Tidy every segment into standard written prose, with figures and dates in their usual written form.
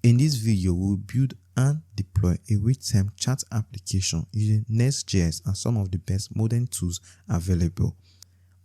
In this video, we will build and deploy a real-time chat application using Next.js and some of the best modern tools available.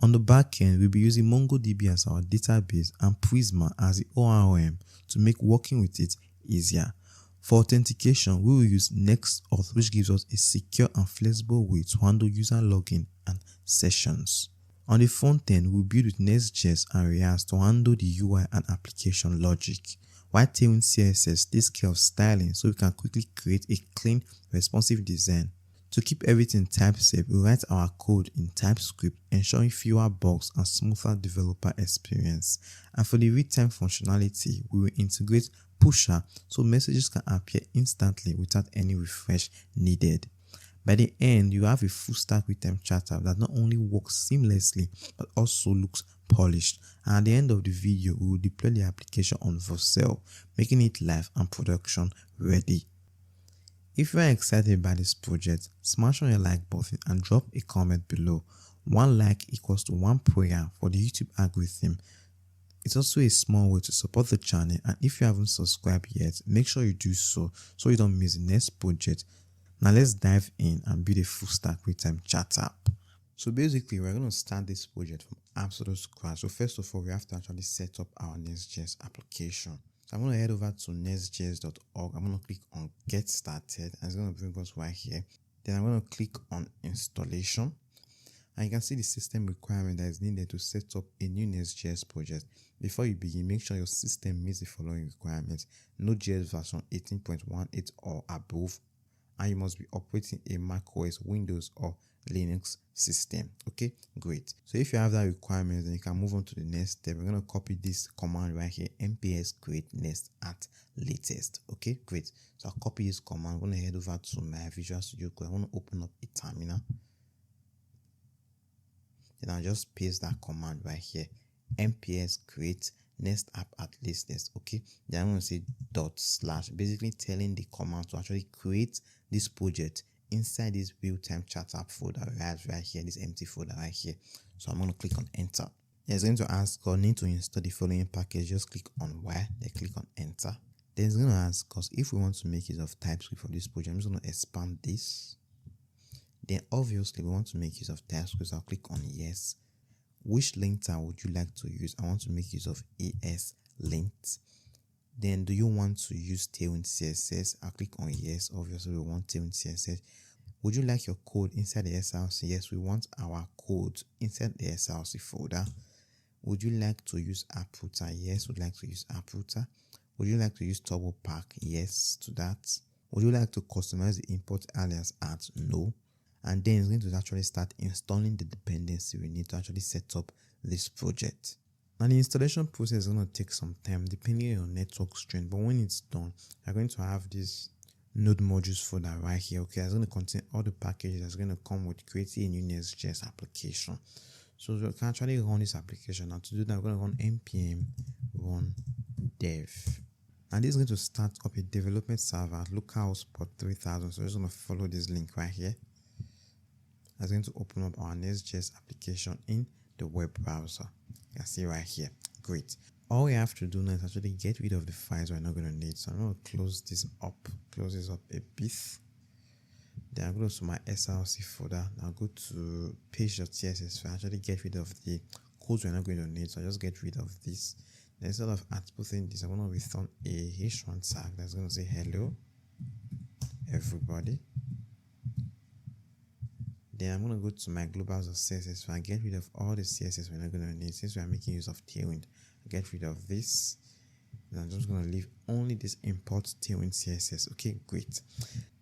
On the back end, we'll be using MongoDB as our database and Prisma as the ORM to make working with it easier. For authentication, we will use NextAuth, which gives us a secure and flexible way to handle user login and sessions. On the front end, we'll build with Next.js and React to handle the UI and application logic, while Tailwind CSS takes care of styling so we can quickly create a clean, responsive design. To keep everything type-safe, we write our code in TypeScript, ensuring fewer bugs and smoother developer experience. And for the real-time functionality, we will integrate Pusher so messages can appear instantly without any refresh needed. By the end, you have a full-stack real-time chat app that not only works seamlessly but also looks polished. And at the end of the video, we will deploy the application on Vercel, making it live and production ready. If you are excited by this project, smash on your like button and drop a comment below. 1 like equals to 1 prayer for the YouTube algorithm. It's also a small way to support the channel, and if you haven't subscribed yet, make sure you do so you don't miss the next project. Now let's dive in and build a full stack real-time chat app. So basically, we're going to start this project from absolute scratch. So first of all, we have to actually set up our Next.js application. So I'm going to head over to nextjs.org. I'm going to click on Get Started, and it's going to bring us right here. Then I'm going to click on Installation. And you can see the system requirement that is needed to set up a new Next.js project. Before you begin, make sure your system meets the following requirements: Node.js version 18.18 or above, and you must be operating a macOS, Windows, or Linux system. Okay, great. So if you have that requirement, then you can move on to the next step. We're going to copy this command right here, nps create next at latest. Okay, great. So I'll copy this command. I'm going to head over to my Visual Studio Code. I want to open up a terminal. Then I'll just paste that command right here, nps create next app at latest. Okay, then I'm going to say /, basically telling the command to actually create this project inside this real-time chat app folder right here, this empty folder right here. So I'm going to click on enter. It's going to ask us need to install the following package. Just click on Y, then click on enter. Then it's going to ask us if we want to make use of TypeScript for this project. I'm just going to expand this. Then obviously we want to make use of TypeScript. So I'll click on yes. Which linter would you like to use? I want to make use of ESLint. Then do you want to use Tailwind CSS? I'll click on yes. Obviously we want Tailwind CSS. Would you like your code inside the SRC? Yes, we want our code inside the SRC folder. Would you like to use AppRouter? Yes, we'd like to use AppRouter. Would you like to use Turbo Pack? Yes to that. Would you like to customize the import alias at no? And then it's going to actually start installing the dependency we need to actually set up this project. Now the installation process is going to take some time depending on your network strength, but when it's done, you're going to have this node modules folder right here. Okay, it's going to contain all the packages that's going to come with creating a new Next.js application. So you can actually run this application. Now to do that, we're going to run npm run dev. And this is going to start up a development server at localhost port 3000. So we're just going to follow this link right here. That's going to open up our Next.js application in the web browser. You can see right here. Great. All we have to do now is actually get rid of the files we're not going to need. So I'm going to close this up a bit. Then I'll go to my SRC folder. I'll go to page.css file. Actually get rid of the codes we're not going to need. So I'll just get rid of this. Then instead of outputting this, I want to return a h1 tag that's going to say hello everybody. Then I'm going to go to my globals of CSS file and get rid of all the CSS we're not going to need. Since we are making use of Tailwind, I'll get rid of this. And I'm just going to leave only this import Tailwind CSS. Okay, great.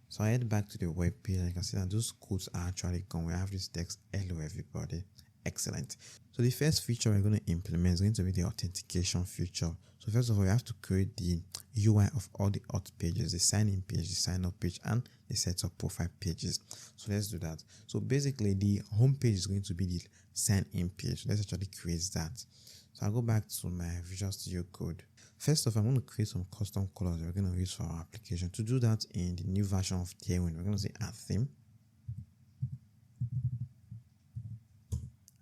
So I head back to the web page and you can see that those codes are actually gone. We have this text, hello everybody. Excellent. So the first feature we're going to implement is going to be the authentication feature. So first of all, we have to create the UI of all the auth pages, the sign-in page, the sign-up page, and the setup profile pages. So let's do that. So basically, the home page is going to be the sign-in page. Let's actually create that. So I'll go back to my Visual Studio Code. First off, I'm going to create some custom colors we're going to use for our application. To do that in the new version of Tailwind, we're going to say add theme.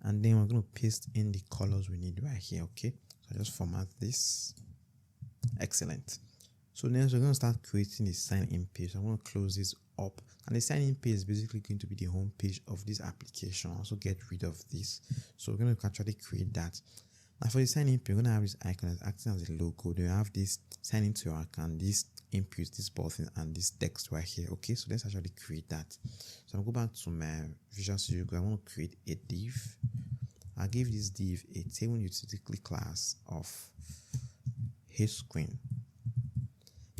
And then we're going to paste in the colors we need right here. Okay, so I just format this. Excellent. So next we're going to start creating the sign-in page. So I'm going to close this up, and the sign-in page is basically going to be the home page of this application. I'll also get rid of this. So we're going to actually create that. Now for the sign-in page, we're going to have this icon that's acting as a logo. Then you have this sign into your account, this input, this button, and this text right here. Okay, so let's actually create that. So I'll go back to my Visual Studio Code. I want to create a div. I'll give this div a Tailwind utility class of HScreen.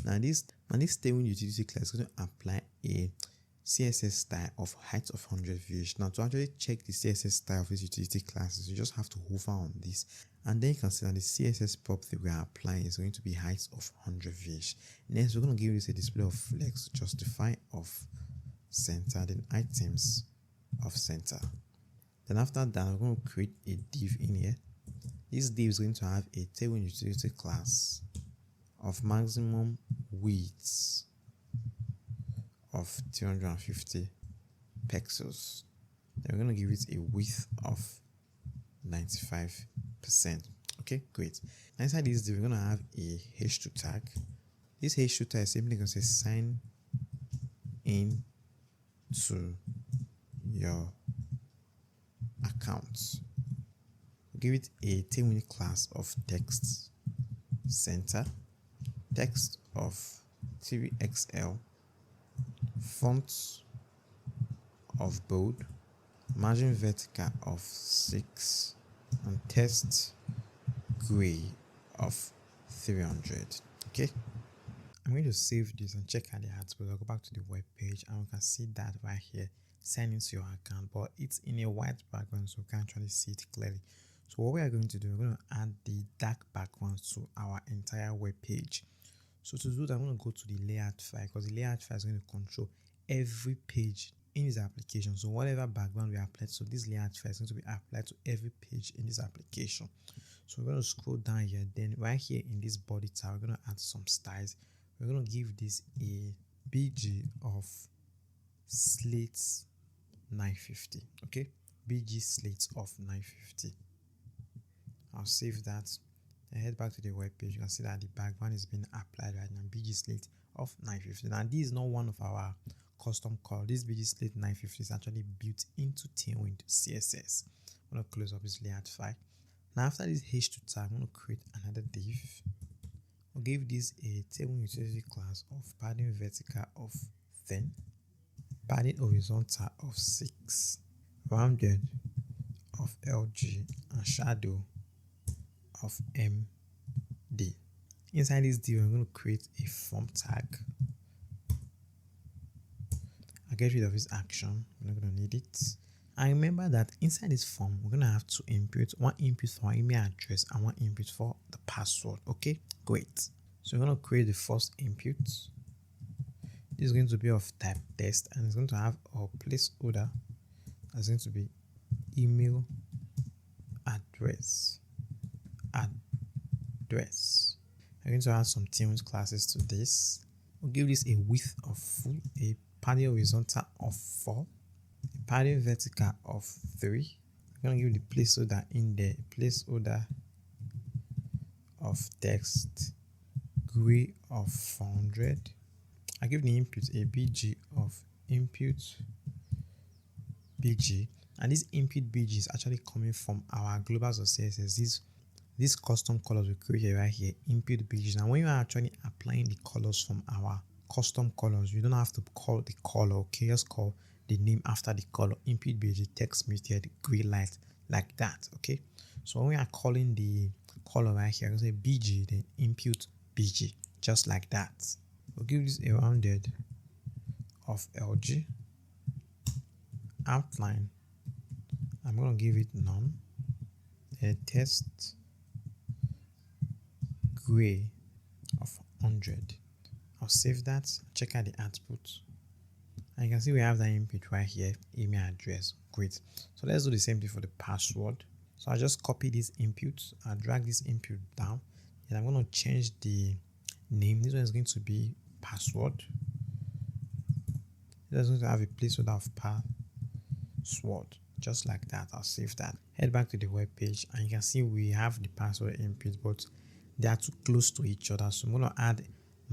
Now this Tailwind utility class is going to apply a CSS style of height of 100 VH. Now to actually check the CSS style of this utility classes, you just have to hover on this, and then you can see that the CSS prop that we are applying is going to be height of 100 VH. Next, we're going to give this a display of flex, justify of center, then items of center. Then after that, we're going to create a div in here. This div is going to have a Tailwind utility class of maximum width of 250 pixels. Then we're going to give it a width of 95%. Okay, great. Inside this div, we're going to have a h2 tag. This h2 tag is simply going to say sign in to your account. Give it a Tailwind class of text center, text of 3XL, font of bold, margin vertical of 6, and text gray of 300. Okay, I'm going to save this and check out the output. I'll go back to the web page, and we can see that right here, sign into your account, but it's in a white background, so we can't actually see it clearly. So what we are going to do, we're going to add the dark background to our entire web page. So to do that, I'm going to go to the layout file, because the layout file is going to control every page in this application. So whatever background we apply, so this layout file is going to be applied to every page in this application. So we're going to scroll down here. Then right here in this body tab, we're going to add some styles. We're going to give this a BG of slates 950. Okay, BG slates of 950. I'll save that and head back to the web page. You can see that the background is being applied right now. BG slate of 950. Now this is not one of our custom colors. This BG slate 950 is actually built into Tailwind CSS. I'm going to close up this layout file. Now after this h2 tag, I'm going to create another div. I'll give this a Tailwind utility class of padding vertical of 10, padding horizontal of 6, rounded of LG, and shadow of MD. Inside this div, I'm going to create a form tag. I'll get rid of this action. I'm not going to need it. And remember that inside this form, we're going to have two inputs. One input for our email address and one input for the password. Okay, great. So we're going to create the first input. This is going to be of type text, and it's going to have a placeholder that's going to be email address. I'm going to add some Tailwind classes to this. We'll give this a width of full, a padding horizontal of 4, a padding vertical of 3. I'm going to give the placeholder in there, placeholder of text gray of 400. I give the input a BG of input BG, and this input BG is actually coming from our globals of CSS. These custom colors we create right here, input BG. Now when you are actually applying the colors from our custom colors, you don't have to call the color, okay? Just call the name after the color, input BG, text muted, gray light, like that, okay? So when we are calling the color right here, I say BG, then input BG, just like that. We'll give this a rounded of LG. Outline, I'm going to give it none. A text gray of 100. I'll save that, check out the output, and you can see we have that input right here, email address. Great. So let's do the same thing for the password. So I'll just copy this input, I'll drag this input down, and I'm going to change the name. This one is going to be password. It is going to have a placeholder of password, just like that. I'll save that. Head back to the web page, and you can see we have the password input, but they are too close to each other. So I'm going to add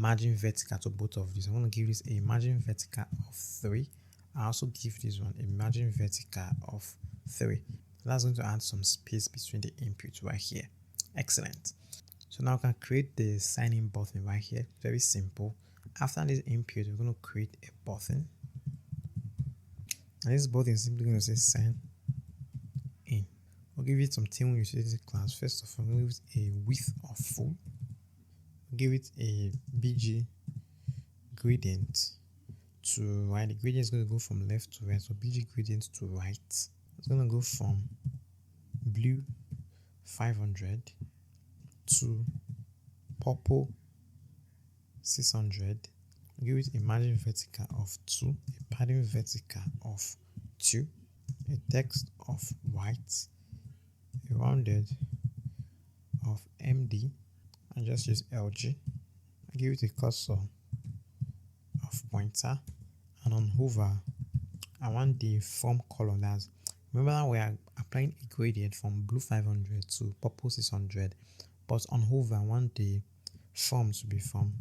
margin vertical to both of these. I'm going to give this a margin vertical of 3. I also give this one a margin vertical of 3. So that's going to add some space between the inputs right here. Excellent. So now I can create the sign in button right here. Very simple. After this input, we're going to create a button. And this button is simply going to say sign in. I'll give it some Tailwind utility class. First of all, I'm going to give it a width of full. I'll give it a BG gradient to right. The gradient is going to go from left to right. So BG gradient to right. It's going to go from blue 500 to purple 600. Give it a margin vertical of 2, a padding vertical of 2, a text of white, a rounded of MD, and just use LG. Give it a cursor of pointer, and on hover, I want the form color. That's, remember that we are applying a gradient from blue 500 to purple 600, but on hover, I want the form to be from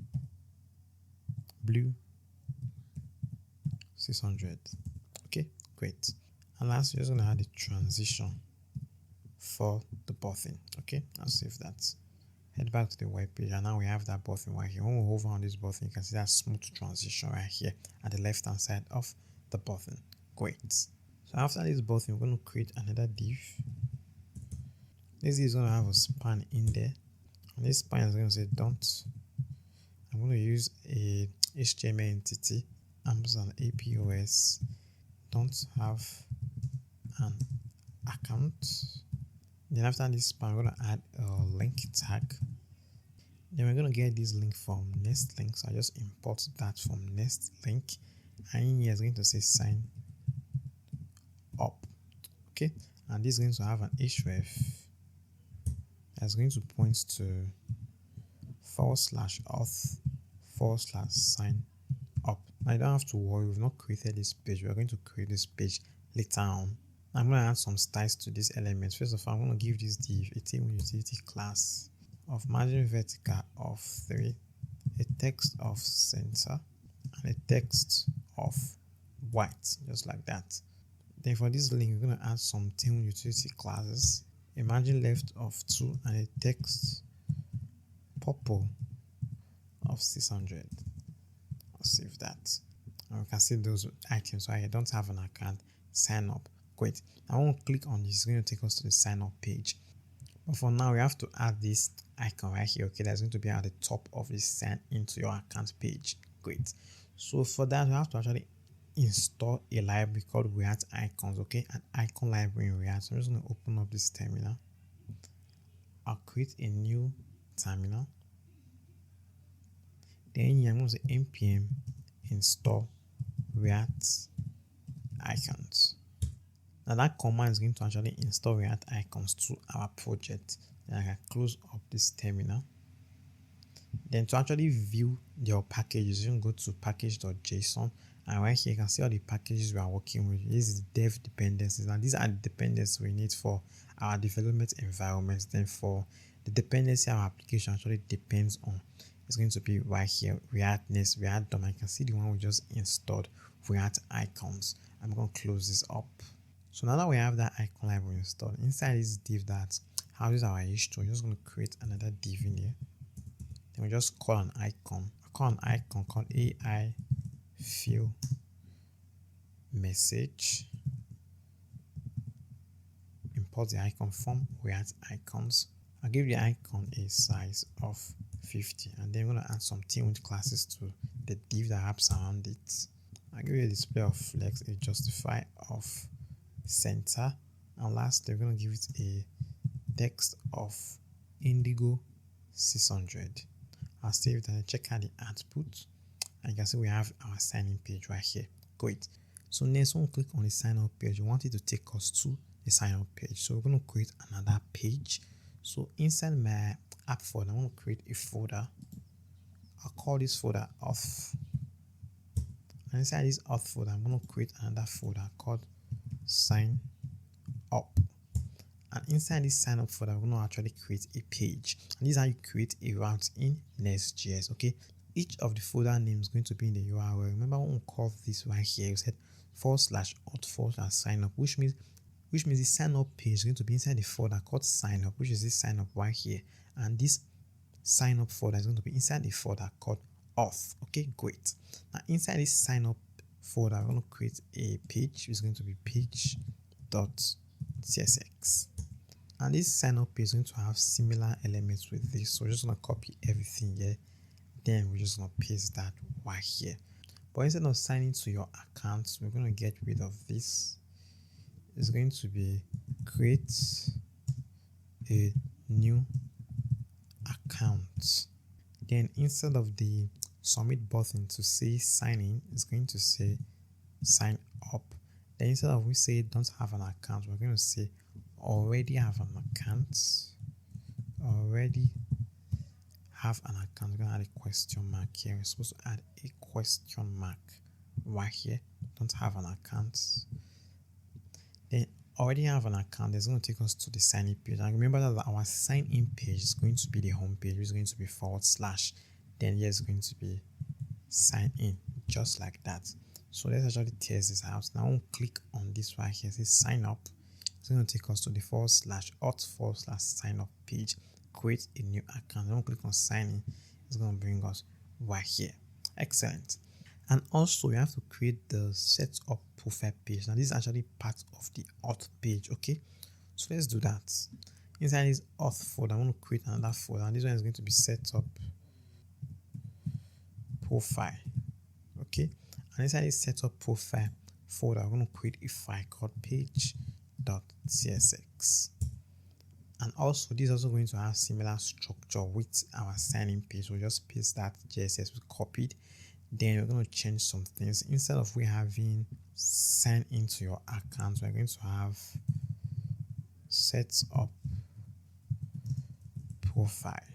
blue 600. Okay, great. And last, we're just going to add a transition for the button. Okay, I'll save that. Head back to the web page, and now we have that button right here. When we hover on this button, you can see that smooth transition right here at the left hand side of the button. Great. So after this button, we're going to create another div. This is going to have a span in there, and this span is going to say don't. I'm going to use a HTML entity Amazon APOS don't have an account. Then after this span, we're going to add a link tag. Then we're going to get this link from Nest link. So I just import that from Nest link, and in here is going to say sign up. Okay, and this is going to have an href that's going to point to /auth/sign up. I don't have to worry, we've not created this page. We're going to create this page later on. I'm going to add some styles to this element. First of all, I'm going to give this div a Tailwind utility class of margin vertical of 3, a text of center, and a text of white, just like that. Then for this link, we're going to add some Tailwind utility classes, a margin left of 2, and a text purple of 600. I'll save that. And we can see those items. So I don't have an account. Sign up. Great. I want to click on this. It's going to take us to the sign up page. But for now, we have to add this icon right here. Okay, that's going to be at the top of this sign into your account page. Great. So for that, we have to actually install a library called React Icons. Okay, an icon library in React. So I'm just going to open up this terminal. I'll create a new terminal. Then I'm going to say npm install React Icons. Now that command is going to actually install React Icons to our project. Then I can close up this terminal. Then to actually view your packages, you can go to package.json, and right here you can see all the packages we are working with. This is dev dependencies, and these are the dependencies we need for our development environments. Then for the dependency our application actually depends on, it's going to be right here, React Next, React DOM. I can see the one we just installed, React Icons. I'm going to close this up. So now that we have that icon library installed, inside this div that houses our h2, we're just going to create another div in here. Then we just call an icon. I call an icon called AI fill message. Import the icon from React Icons. I'll give the icon a size of 50, and then we're going to add some Tailwind classes to the div that wraps around it. I'll give you a display of flex, a justify of center, and lastly we're going to give it a text of indigo 600. I'll save it and check out the output, and you can see we have our sign-in page right here. Great. So next, when we click on the sign up page, we want it to take us to the sign up page. So we're going to create another page. So inside my app folder, I want to create a folder. I'll call this folder Auth. And inside this Auth folder, I'm going to create another folder called Sign Up. And inside this sign up folder, we're going to actually create a page. And this is how you create a route in Next.js. Okay, each of the folder names is going to be in the URL. Remember when we called this right here, we said /auth/signup, which means the sign up page is going to be inside the folder called sign up, which is this sign up right here, and this sign up folder is going to be inside the folder called auth. Okay, great. Now inside this sign up folder, I'm going to create a page which is going to be page.csx, and this sign up page is going to have similar elements with this, so we're just going to copy everything here, then we're just going to paste that right here. But instead of signing to your account, we're going to get rid of this. It's going to be create a new account. Then instead of the submit button to say sign in, it's going to say sign up. Then instead of we say don't have an account, we're going to say already have an account. Already have an account. We're going to add a question mark here. We're supposed to add a question mark right here. Don't have an account. Then already have an account. It's going to take us to the sign in page. And remember that our sign in page is going to be the home page. It's going to be /. Then here it's going to be sign in, just like that. So let's actually test this out. Now we'll click on this right here. It says sign up. It's going to take us to the /auth/sign up page. Create a new account. Then we'll click on sign in. It's going to bring us right here. Excellent. And also we have to create the setup profile page. Now this is actually part of the auth page. Okay, so let's do that. Inside this auth folder, I want to create another folder, and this one is going to be setup profile. Okay, and inside this setup profile folder, I'm going to create a file called page.csx. And also this is also going to have similar structure with our sign-in page. We'll just paste that JSS we copied. Then we're going to change some things. Instead of we having sign into your account, we're going to have set up profile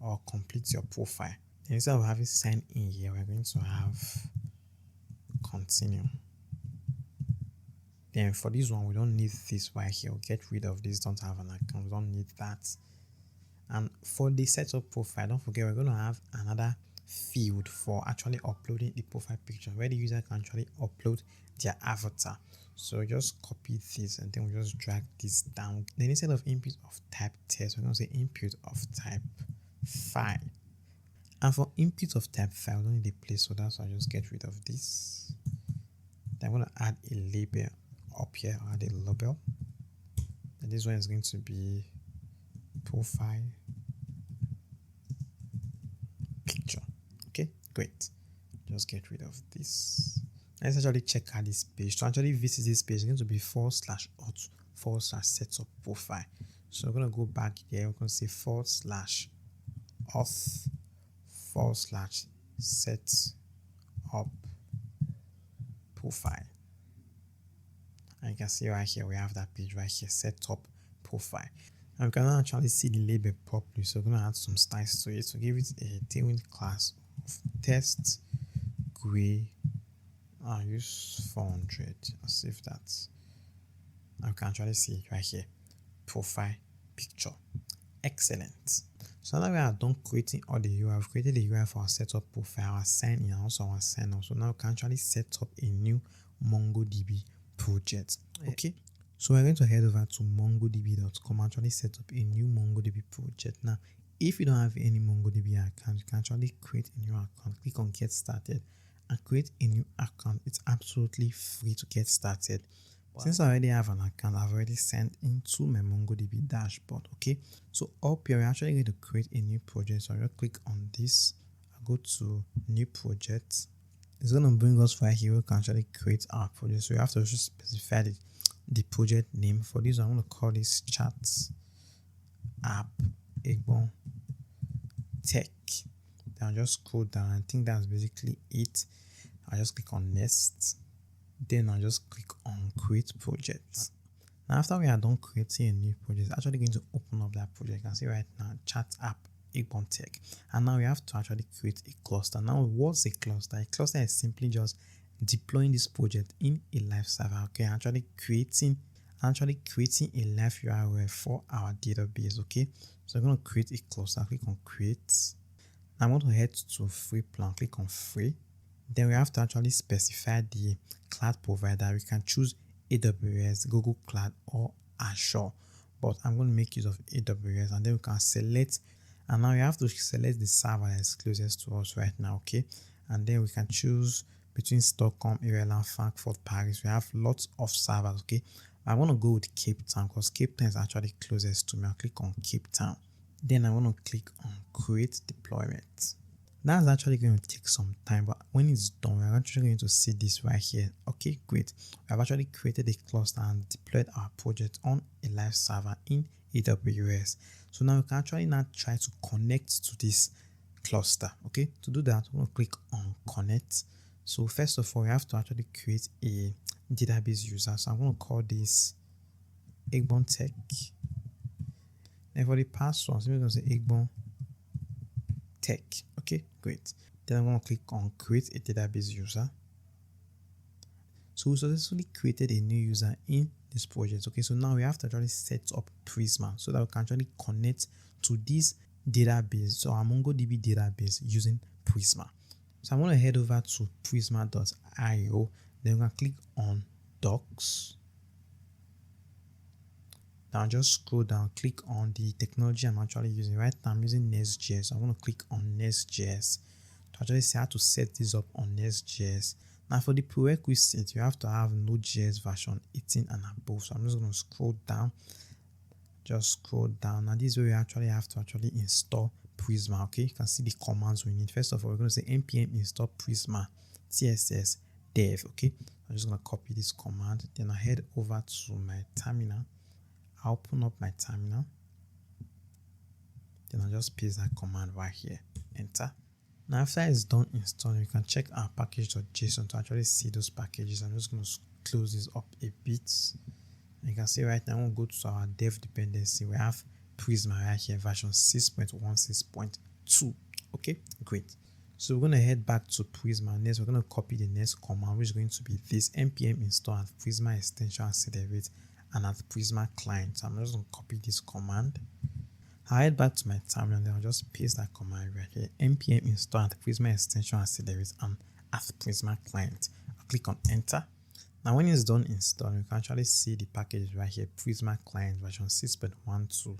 or complete your profile. Then instead of having sign in here, we're going to have continue. Then for this one, we don't need this right here. We'll get rid of this. Don't have an account. We don't need that. And for the setup profile, don't forget we're going to have another field for actually uploading the profile picture where the user can actually upload their avatar. So just copy this and then we just drag this down. Then instead of input of type text, we're going to say input of type file. And for input of type file, we don't need a placeholder, so I'll just get rid of this. Then I'm going to add a label up here. I'll add a label. And this one is going to be profile picture. Okay, great. Just get rid of this. Let's actually check out this page. To actually visit this page, it's going to be /auth/setup profile. So we're going to go back here. We're going to say /auth/setup profile. And you can see right here, we have that page right here, setup profile. And we can now actually see the label properly. So we're going to add some styles to it. So give it a Tailwind class of text gray. I'll use 400. I'll save that. And we can actually see it right here, profile picture. Excellent. So now we are done creating all the UI. We've created the UI for our setup profile, our sign in, and also our sign out. So now we can actually set up a new MongoDB project. Okay. So we're going to head over to mongodb.com and actually set up a new MongoDB project. Now, if you don't have any MongoDB account, you can actually create a new account. Click on Get Started and create a new account. It's absolutely free to get started. Wow. Since I already have an account, I've already sent into my MongoDB dashboard. Okay, so up here, we're actually going to create a new project. So I'll click on this. I'll go to New Project. It's going to bring us right here. We can actually create our project. So you have to just specify the project name. For this, I'm going to call this Chat App Tech. Then I'll just scroll down. I think that's basically it. I'll just click on Next. Then I'll just click on Create Project. Now, after we are done creating a new project, it's actually going to open up that project. You can see right now, Chat App Tech. And now we have to actually create a cluster. Now, what's a cluster? A cluster is simply just deploying this project in a live server. Okay, actually creating a live URL for our database. Okay, so I'm going to create a cluster. Click on Create. I'm going to head to free plan, click on free. Then we have to actually specify the cloud provider. We can choose AWS, Google Cloud, or Azure, but I'm going to make use of AWS, and then we can select, and now we have to select the server that is closest to us right now. Okay, and then we can choose between Stockholm, Ireland, Frankfurt, Paris. We have lots of servers. Okay, I want to go with Cape Town because Cape Town is actually closest to me. I'll click on Cape Town. Then I want to click on create deployment. That's actually going to take some time, but when it's done, we're actually going to see this right here. Okay, great. We have actually created a cluster and deployed our project on a live server in AWS. So now we can actually now try to connect to this cluster. Okay, to do that, we're going to click on connect. So first of all, we have to actually create a database user. So I'm going to call this Egbon Tech. And for the password, so we're going to say Egbon Tech. Okay, great. Then I'm going to click on create a database user. So we successfully created a new user in this project. Okay, so now we have to actually set up Prisma so that we can actually connect to this database, so our MongoDB database, using Prisma. So I'm going to head over to prisma.io. Then we can click on docs. Now just scroll down, click on the technology I'm actually using. Right now I'm using Next.js. So I'm going to click on Next.js to actually see how to set this up on Next.js. Now for the prerequisite, you have to have Node.js version 18 and above. So I'm just going to scroll down. Just scroll down. Now this is where we actually have to install Prisma. Okay, you can see the commands we need. First of all, we're going to say npm install Prisma CSS dev. Okay, I'm just going to copy this command. Then I head over to my terminal. I open up my terminal. Then I'll just paste that command right here. Enter. Now after it's done installing, you can check our package.json to actually see those packages. I'm just going to close this up a bit. And you can see right now, I'm going to go to our dev dependency. We have Prisma right here, version 6.16.2. Okay, great. So we're going to head back to Prisma. Next, we're going to copy the next command, which is going to be this npm install and Prisma extension accelerate and at PrismaClient. So I'm just going to copy this command. I'll head back to my terminal and then I'll just paste that command right here. npm install and Prisma extension accelerate and at PrismaClient. I'll click on enter. Now when it's done installing, you can actually see the packages right here. PrismaClient version 6.12,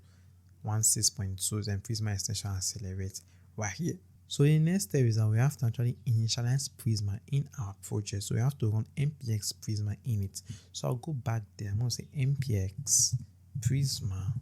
16.2, and Prisma extension accelerate right here. So the next step is that we have to actually initialize Prisma in our project. So we have to run npx Prisma init. So I'll go back there. I'm going to say npx Prisma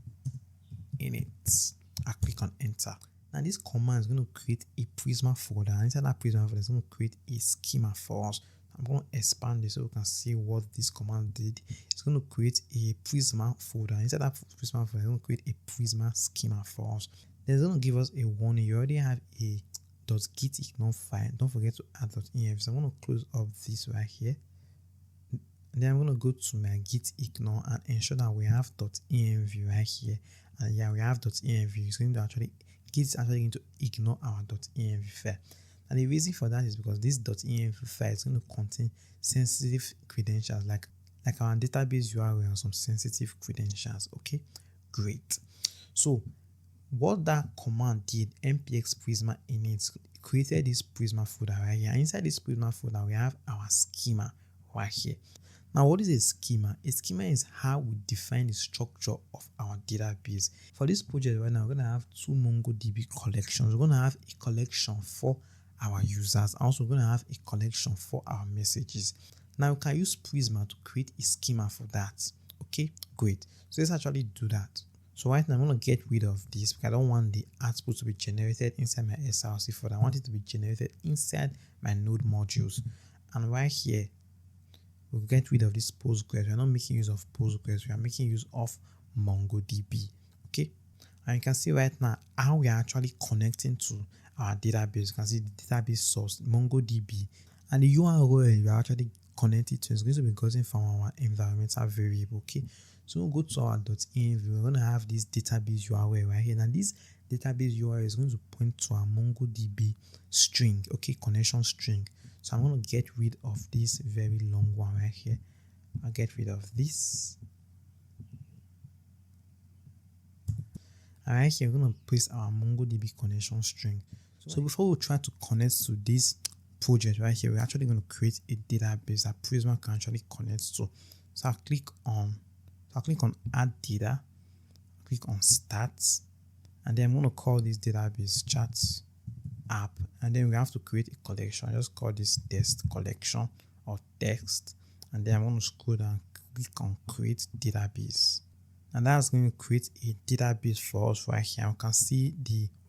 init. I'll click on enter. Now this command is going to create a Prisma folder. And inside that Prisma folder, it's going to create a schema for us. I'm going to expand this so we can see what this command did. It's going to create a Prisma folder. Inside that Prisma folder, it's going to create a Prisma schema for us. Then it's going to give us a warning. You already have a .gitignore file. Don't forget to add .env. So I'm going to close up this right here. And then I'm going to go to my gitignore and ensure that we have .env right here. And yeah, we have .env. It's going to actually, Git is actually going to ignore our .env file. And the reason for that is because this .env file is going to contain sensitive credentials like our database URL and some sensitive credentials. Okay, great. So what that command did, npx Prisma init, created this Prisma folder right here. And inside this Prisma folder, we have our schema right here. Now, what is a schema? A schema is how we define the structure of our database. For this project right now, we're going to have two MongoDB collections. We're going to have a collection for our users. Also, we're going to have a collection for our messages. Now, we can use Prisma to create a schema for that. Okay, great. So let's actually do that. So right now, I'm going to get rid of this because I don't want the output to be generated inside my SRC folder. I want it to be generated inside my node modules. And right here, we'll get rid of this Postgres. We're not making use of Postgres. We are making use of MongoDB. Okay. And you can see right now how we are actually connecting to our database. You can see the database source, MongoDB. And the URL we are actually connected to is going to be gotten from our environmental variable. Okay. So we'll go to our .env. We're going to have this database URL right here. Now this database URL is going to point to our MongoDB string. Okay, connection string. So I'm going to get rid of this very long one right here. I'll get rid of this. And right here, we're going to paste our MongoDB connection string. So before we try to connect to this project right here, we're actually going to create a database that Prisma can actually connect to. So I'll click on add data, click on stats, and then I'm going to call this database chats app, and then we have to create a collection. I just call this text collection or text, and then I'm going to scroll down, click on create database, and that's going to create a database for us right here. You can see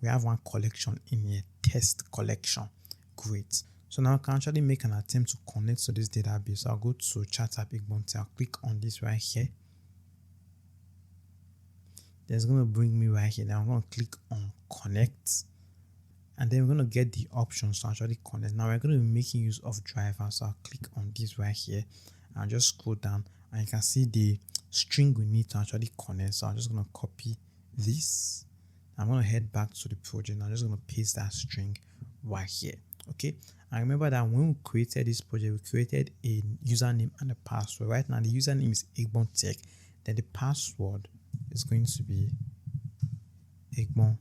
we have one collection in here, test collection. Great. So now I can actually make an attempt to connect to this database. I'll go to chat app Igbonte. I'll click on this right here. It's going to bring me right here. Now I'm going to click on connect, and then we're going to get the options to actually connect. Now we're going to be making use of drivers. So I'll click on this right here and just scroll down, and you can see the string we need to actually connect. So I'm just going to copy this. I'm going to head back to the project. I'm just going to paste that string right here. Okay, and remember that when we created this project, we created a username and a password. Right now the username is Igbonte, then the password is going to be Igbonte.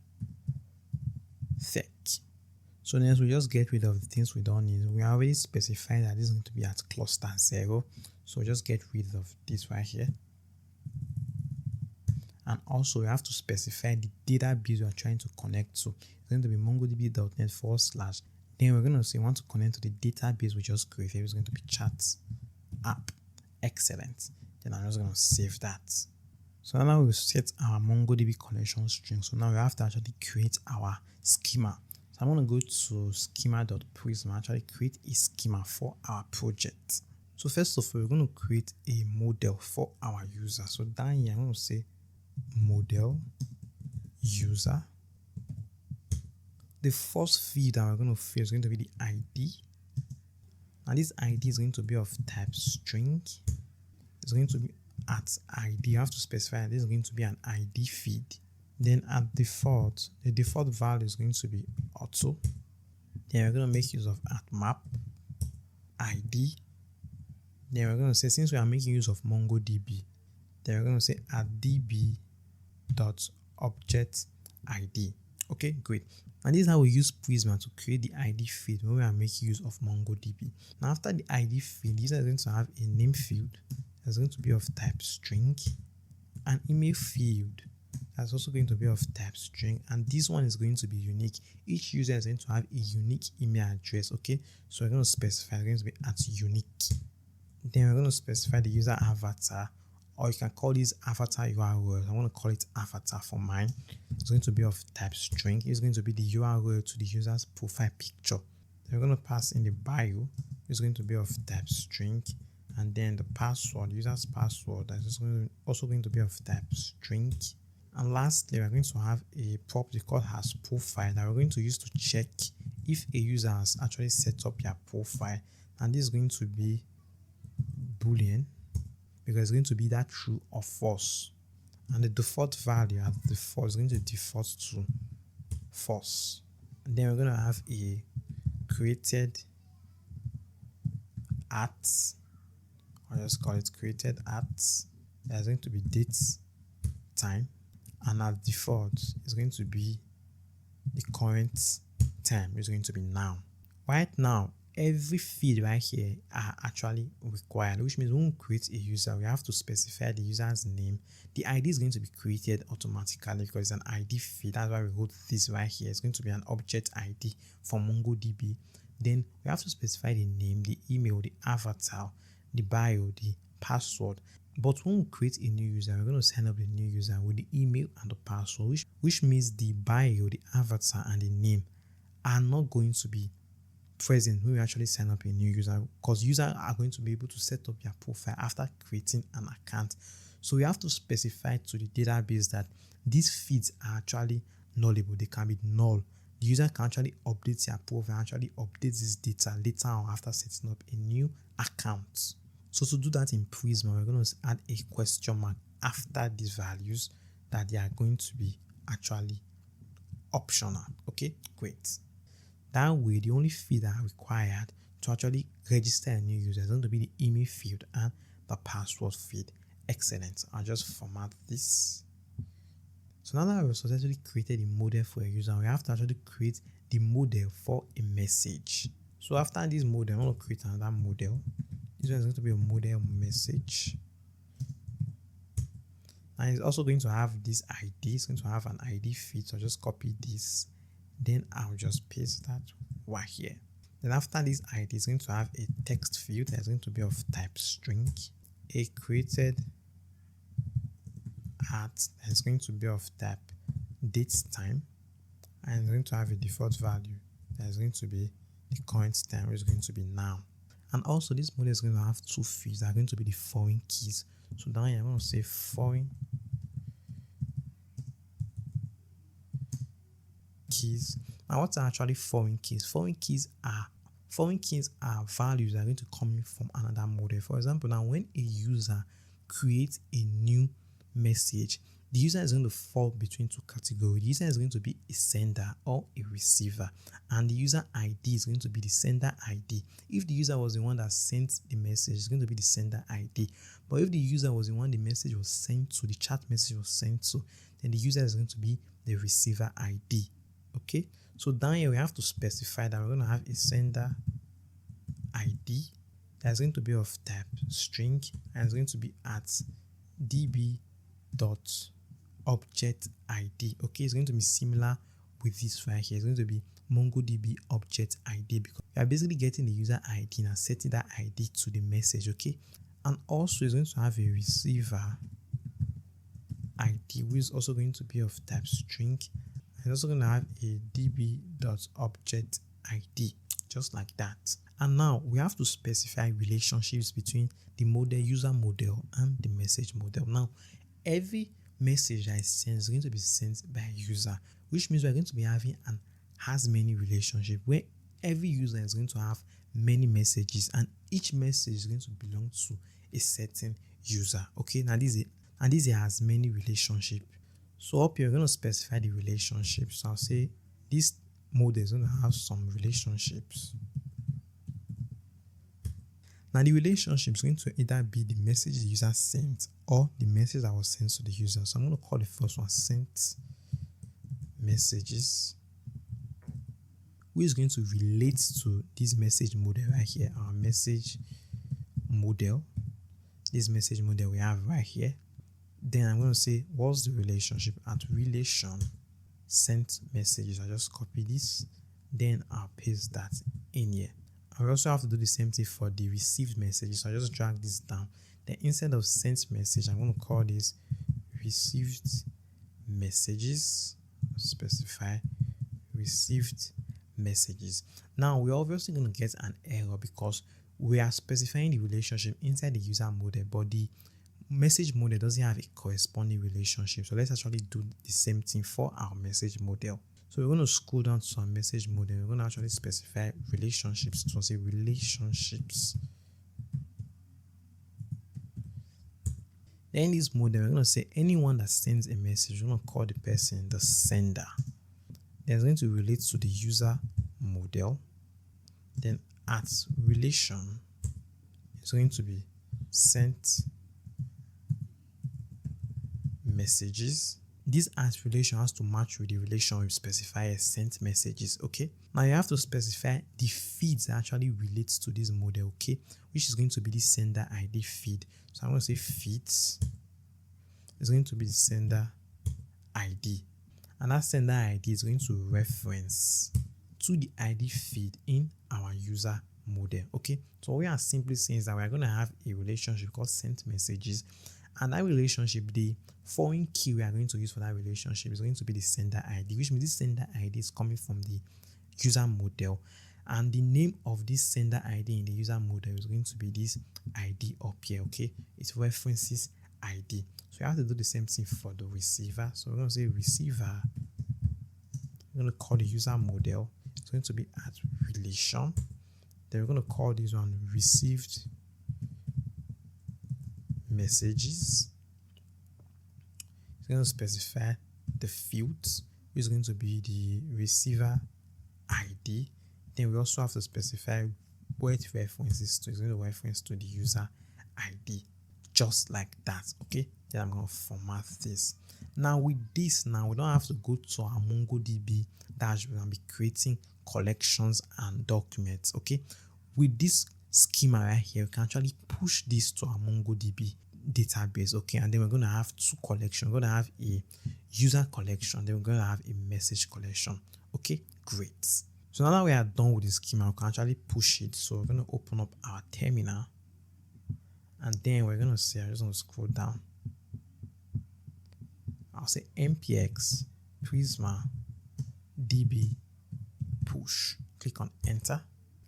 So then we just get rid of the things we don't need. We already specified that this is going to be at cluster 0, so just get rid of this right here. And also we have to specify the database we are trying to connect to. It's going to be mongodb.net/. Then we're going to say we want to connect to the database we just created. It's going to be chat app. Excellent. Then I'm just going to save that. So now we've set our MongoDB connection string. So now we have to actually create our schema. So I'm going to go to schema.prisma, actually create a schema for our project. So first of all, we're going to create a model for our user. So down here, I'm going to say model user. The first field that we're going to fill is going to be the ID. And this ID is going to be of type string. It's going to be at ID. You have to specify this is going to be an ID feed. Then at default, the default value is going to be auto. Then we're going to make use of at map ID. Then we're going to say, since we are making use of MongoDB, then we're going to say at db.object ID. Okay, great. And this is how we use Prisma to create the ID field when we are making use of MongoDB. Now, after the ID field, this is going to have a name field that's going to be of type string, an email field that's also going to be of type string, and this one is going to be unique. Each user is going to have a unique email address. Okay, so we're going to specify it's going to be at unique. Then we're going to specify the user avatar, or you can call this avatar URL. I want to call it avatar for mine. It's going to be of type string. It's going to be the URL to the user's profile picture. Then we're going to pass in the bio. It's going to be of type string, and then the password, user's password, that is also going to be of type string. And lastly, we're going to have a property called has profile that we're going to use to check if a user has actually set up their profile, and this is going to be Boolean, because it's going to be that true or false, and the default value at default is going to default to false. And then we're going to have a created at, or just call it created at. There's going to be date, time, and at default it's going to be the current time. It's going to be now. Right now, every field right here are actually required, which means when we create a user, we have to specify the user's name. The ID is going to be created automatically because it's an ID field. That's why we wrote this right here. It's going to be an object ID for MongoDB. Then we have to specify the name, the email, the avatar, the bio, the password. But when we create a new user, we're going to sign up the new user with the email and the password, which means the bio, the avatar, and the name are not going to be present when we actually sign up a new user, because users are going to be able to set up their profile after creating an account. So we have to specify to the database that these feeds are actually nullable. They can be null. The user can actually update their profile, actually update this data later on after setting up a new account. So to do that in Prisma, we're going to add a question mark after these values that they are going to be actually optional. Okay, great. That way, the only field that are required to actually register a new user is going to be the email field and the password field. Excellent. I'll just format this. So now that we've successfully created a model for a user, we have to actually create the model for a message. So after this model, I'm going to create another model. This one is going to be a model message. And it's also going to have this ID. It's going to have an ID field. So I'll just copy this. Then I'll just paste that right here. Then after this ID, it's going to have a text field that's going to be of type string. A created at that's going to be of type date time. And it's going to have a default value that's going to be the current time, which is going to be now. And also this model is going to have two fields that are going to be the foreign keys. So down here I'm going to say foreign keys. Now what are actually foreign keys? Foreign keys are values that are going to come in from another model. For example, now when a user creates a new message, the user is going to fall between two categories. The user is going to be a sender or a receiver, and the user ID is going to be the sender ID. If the user was the one that sent the message, it's going to be the sender ID. But if the user was the one the message was sent to, the chat message was sent to, then the user is going to be the receiver ID. Okay, so down here we have to specify that we're going to have a sender ID that's going to be of type string, and it's going to be at db.object ID. Okay, it's going to be similar with this right here. It's going to be MongoDB object ID, because we are basically getting the user ID and setting that ID to the message. Okay, and also it's going to have a receiver ID, which is also going to be of type string, and it's also going to have a db.object ID, just like that. And now we have to specify relationships between the model, user model, and the message model. Now every message that is sent is going to be sent by a user, which means we're going to be having an has many relationship where every user is going to have many messages, and each message is going to belong to a certain user. Okay, now this has many relationship. So up here we're going to specify the relationships. So I'll say this model is going to have some relationships. Now the relationship is going to either be the message the user sent or the message that was sent to the user. So I'm going to call the first one sent messages, which is going to relate to this message model right here, our message model. This message model we have right here. Then I'm going to say what's the relationship at relation sent messages. I just copy this, then I'll paste that in here. I also have to do the same thing for the received messages. So I just drag this down. Then instead of sent message, I'm going to call this received messages. Specify received messages. Now we're obviously going to get an error because we are specifying the relationship inside the user model, but the message model doesn't have a corresponding relationship. So let's actually do the same thing for our message model. So we're going to scroll down to our message model. We're going to actually specify relationships. So say relationships. Then in this model, we're going to say anyone that sends a message, we're going to call the person the sender. Then it's going to relate to the user model. Then at relation, it's going to be sent messages. This at relation has to match with the relation we specify as sent messages. Okay, now you have to specify the feeds that actually relates to this model, okay, which is going to be the sender ID feed. So I'm going to say feeds is going to be the sender ID, and that sender ID is going to reference to the ID feed in our user model. Okay, so what we are simply saying is that we are going to have a relationship called sent messages, and that relationship, the foreign key we are going to use for that relationship is going to be the sender ID, which means this sender ID is coming from the user model, and the name of this sender ID in the user model is going to be this ID up here. Okay, it references ID. So you have to do the same thing for the receiver. So we're going to say receiver, we're going to call the user model, it's going to be at relation. Then we're going to call this one received messages. It's going to specify the fields, which is going to be the receiver ID. Then we also have to specify where it references to. It's going to reference to the user ID, just like that. Okay, Then I'm going to format this. Now with this, we don't have to go to our MongoDB dashboard and be creating collections and documents. Okay, with this schema right here, we can actually push this to our MongoDB database. Okay, and then we're going to have two collections. We're going to have a user collection, then we're going to have a message collection. Okay, great. So now that we are done with the schema, we can actually push it. So we're going to open up our terminal, and then we're going to say, I'm just going to scroll down. I'll say npx prisma db push. Click on enter.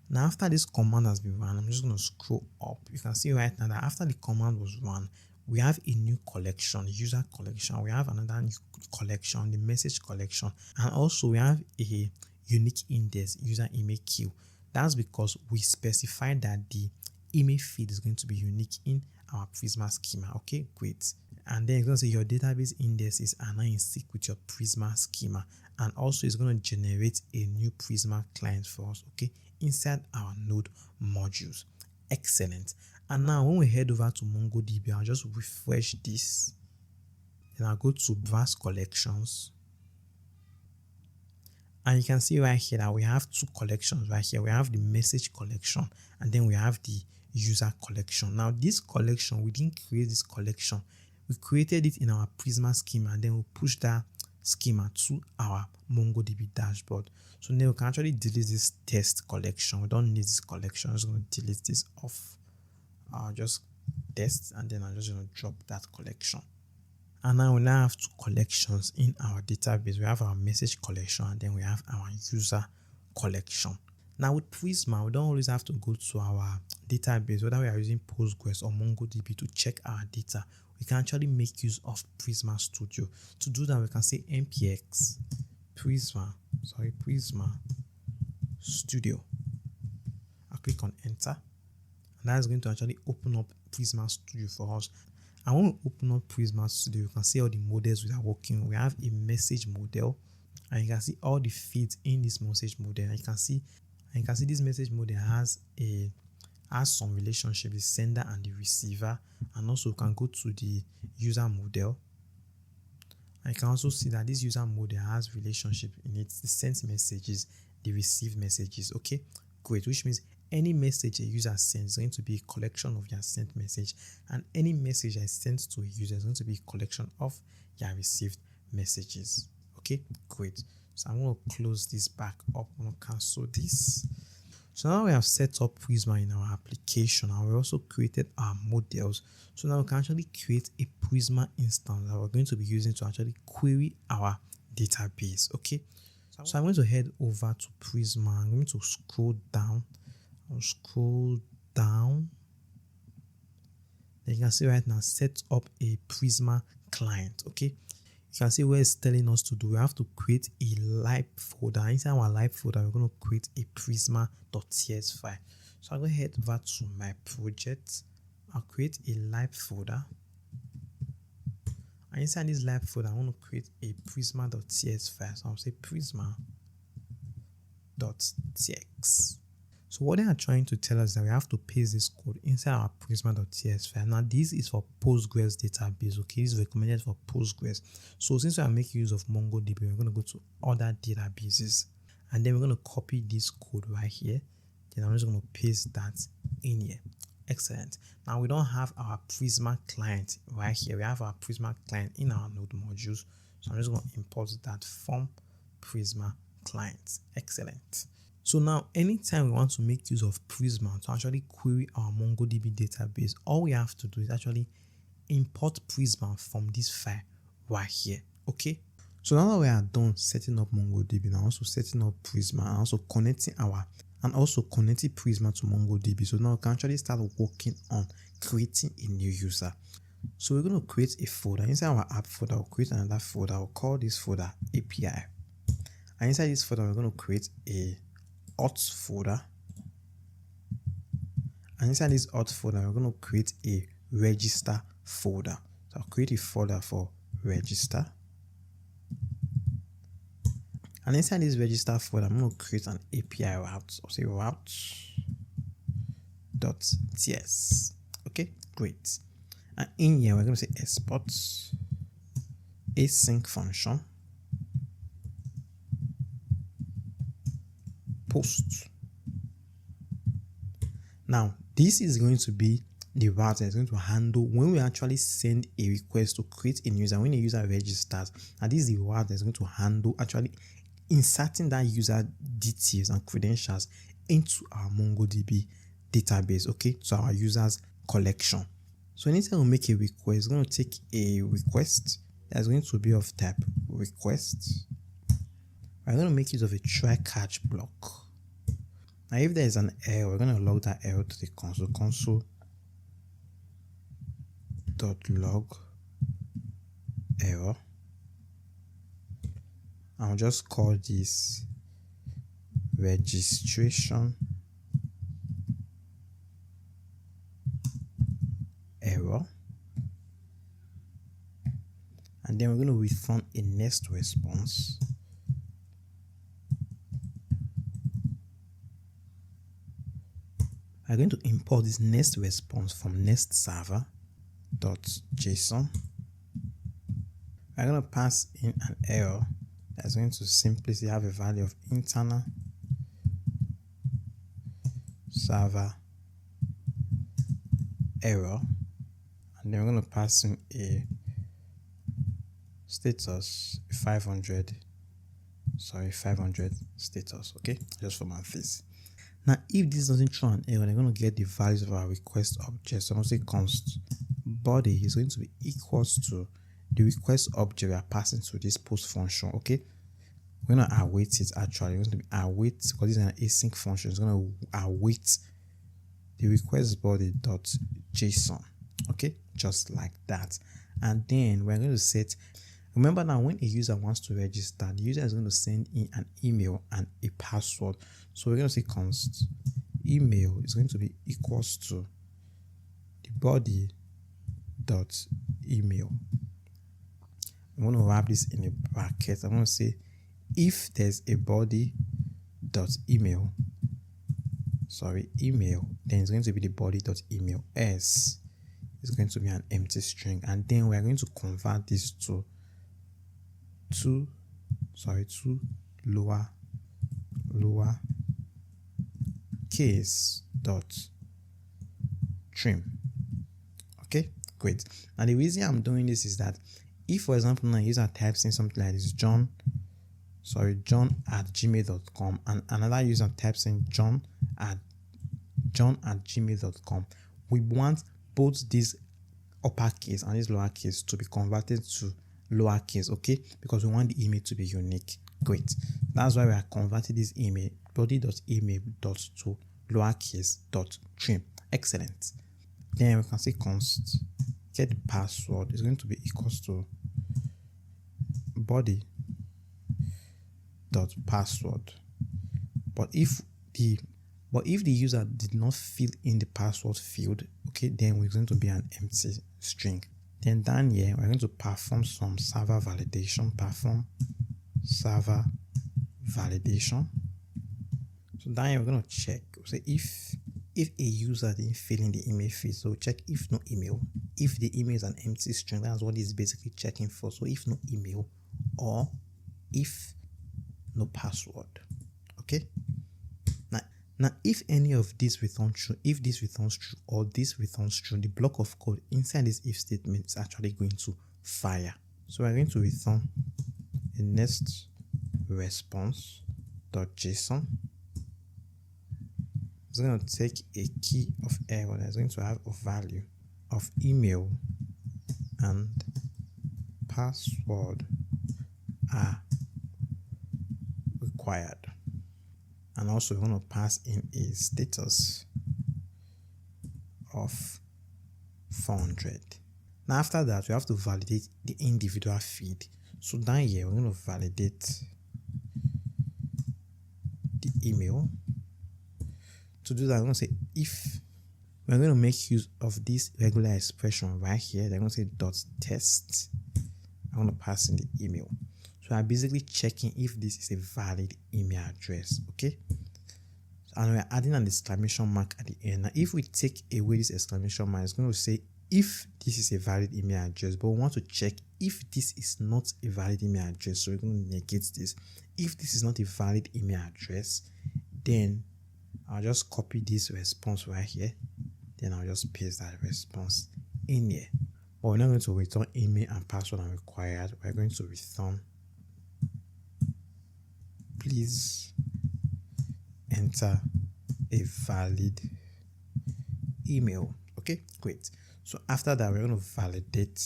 Now after this command has been run, I'm just going to scroll up. You can see right now that after the command was run, we have a new collection, user collection. We have another new collection, the message collection, and also we have a unique index, user email queue. That's because we specified that the email feed is going to be unique in our Prisma schema. Okay, great. And then it's going to say your database indexes are now in sync with your Prisma schema, and also it's going to generate a new Prisma client for us, okay, inside our node modules. Excellent. And now when we head over to MongoDB, I'll just refresh this. Then I'll go to Verse Collections. And you can see right here that we have two collections right here. We have the message collection, and then we have the user collection. Now this collection, we didn't create this collection. We created it in our Prisma schema, and then we push that schema to our MongoDB dashboard. So now we can actually delete this test collection. We don't need this collection. I'm just going to delete this off. I'll just test, and then I'm just going to drop that collection. And now we now have two collections in our database. We have our message collection, and then we have our user collection. Now with Prisma, we don't always have to go to our database, whether we are using Postgres or MongoDB, to check our data. We can actually make use of Prisma Studio. To do that, we can say npx Prisma Studio. I'll click on enter, and that is going to actually open up Prisma Studio for us. And when we open up Prisma Studio, you can see all the models we are working with. We have a message model, and you can see all the feeds in this message model. And you can see this message model has some relationship, the sender and the receiver. And also you can go to the user model, and you can also see that this user model has relationship in it, the sent messages, the received messages. Okay, great. Which means any message a user sends is going to be a collection of your sent message, and any message I sent to a user is going to be a collection of your received messages. Okay, great. So I'm going to close this back up. I'm going to cancel this. So now we have set up Prisma in our application, and we also created our models. So now we can actually create a Prisma instance that we're going to be using to actually query our database. Okay, so I'm going to head over to Prisma. I'm going to scroll down. I'll scroll down. Then you can see right now, set up a Prisma client. Okay, you can see where it's telling us to do. We have to create a lib folder. Inside our lib folder, we're going to create a prisma.ts file. So I'll go ahead over to my project. I'll create a lib folder. And inside this lib folder, I want to create a prisma.ts file. So I'll say prisma.txt. So what they are trying to tell us is that we have to paste this code inside our prisma.ts file. Now this is for Postgres database. Okay, this is recommended for Postgres. So since we are making use of MongoDB, we're going to go to other databases, and then we're going to copy this code right here. Then I'm just going to paste that in here. Excellent. Now we don't have our Prisma client right here. We have our Prisma client in our node modules. So I'm just going to import that from Prisma client. Excellent. So now anytime we want to make use of Prisma to actually query our MongoDB database, all we have to do is actually import Prisma from this file right here. Okay, so now that we are done setting up MongoDB, now also setting up Prisma and also connecting Prisma to MongoDB. So now we can actually start working on creating a new user. So we're going to create a folder. Inside our app folder, we'll create another folder. We'll call this folder API. And inside this folder, we're going to create a auth folder, and inside this auth folder we're going to create a register folder. So I'll create a folder for register, and inside this register folder I'm going to create an API route. I'll say route.ts. okay, great. And in here, we're going to say export async function post. Now, this is going to be the route that is going to handle when we actually send a request to create a user, when a user registers, and this is the route that is going to handle actually inserting that user details and credentials into our MongoDB database, okay, so our users collection. So anytime we make a request, it's going to take a request that's going to be of type request. We're going to make use of a try catch block. Now, if there is an error, we're going to log that error to the console.log error. I'll just call this registration error, and then we're going to return a next response. I'm going to import this next response from next server.json. I'm going to pass in an error that's going to simply have a value of internal server error, and then we're going to pass in a status 500 status, okay, just for my face. Now, if this doesn't throw an error, they're going to get the values of our request object. So I'm going to say const body is going to be equals to the request object we are passing to this post function, okay. We're going to await it actually. We're going to be await, because this is an async function. It's going to await the request body.json, okay, just like that. And then we're going to set, remember now, when a user wants to register, the user is going to send in an email and a password. So we're going to say const email is going to be equals to the body.email. I'm going to wrap this in a bracket. I'm going to say if there's a body.email, then it's going to be the body.email, else it's going to be an empty string, and then we're going to convert this to lower case dot trim. Okay, great. And the reason I'm doing this is that if, for example, now a user types in something like this, john at gmail.com, and another user types in john at gmail.com, we want both this uppercase and this lowercase to be converted to lowercase, okay, because we want the email to be unique. Great. That's why we are converting this email body.email to lowercase.trim. Excellent. Then we can say const get the password is going to be equals to body.password. But if the user did not fill in the password field, okay, then we're going to be an empty string. Then down here, we're going to perform some server validation. So down here, we're going to check. So if a user didn't fill in the email field, so check if no email. If the email is an empty string, that's what it's basically checking for. So if no email, or if no password. Okay. Now, if any of this returns true, if this returns true or this returns true, the block of code inside this if statement is actually going to fire. So we're going to return a next response.json. It's going to take a key of error that's going to have a value of email and password are required. And also, we're going to pass in a status of 400. Now, after that, we have to validate the individual field. So down here, we're going to validate the email. To do that, I'm going to say if we're going to make use of this regular expression right here, they're going to say .test. I'm going to pass in the email. So I'm basically checking if this is a valid email address, okay? And we're adding an exclamation mark at the end. Now, if we take away this exclamation mark, it's going to say if this is a valid email address, but we want to check if this is not a valid email address. So we're going to negate this. If this is not a valid email address, then I'll just copy this response right here. Then I'll just paste that response in here. But we're not going to return email and password are required. We're going to return, please enter a valid email. Okay, great. So after that, we're going to validate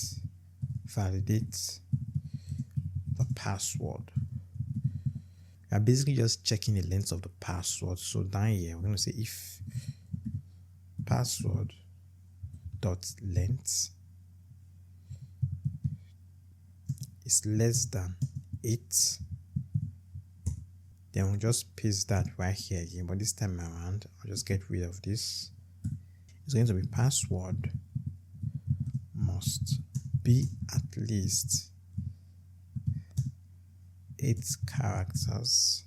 the password. We are basically just checking the length of the password. So down here, we're going to say if password dot length is less than 8, then we'll just paste that right here again. But this time around, I'll just get rid of this. It's going to be password must be at least 8 characters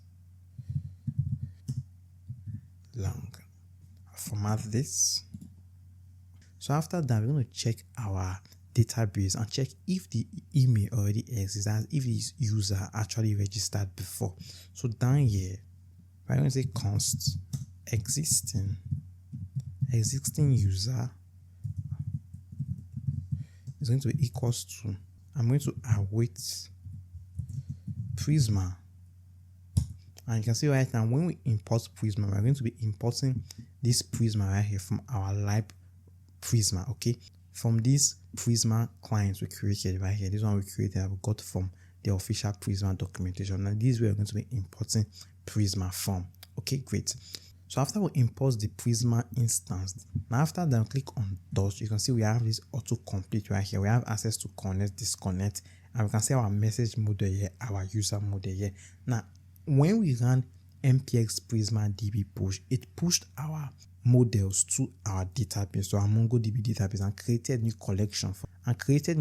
long. I'll format this. So after that, we're going to check our database and check if the email already exists, and if this user actually registered before. So down here, we're going to say const existing user is going to be equals to, I'm going to await Prisma. And you can see right now, when we import Prisma, we're going to be importing this Prisma right here from our live Prisma, okay? From this Prisma clients we created right here, this one we created, we got from the official Prisma documentation. Now this way we're going to be importing Prisma from. Okay, great. So after we import the Prisma instance, now after that, click on dot. You can see we have this autocomplete right here. We have access to connect, disconnect, and we can see our message model here, our user model here. Now, when we ran npx prisma db push, it pushed our models to our database, to our MongoDB database, and created new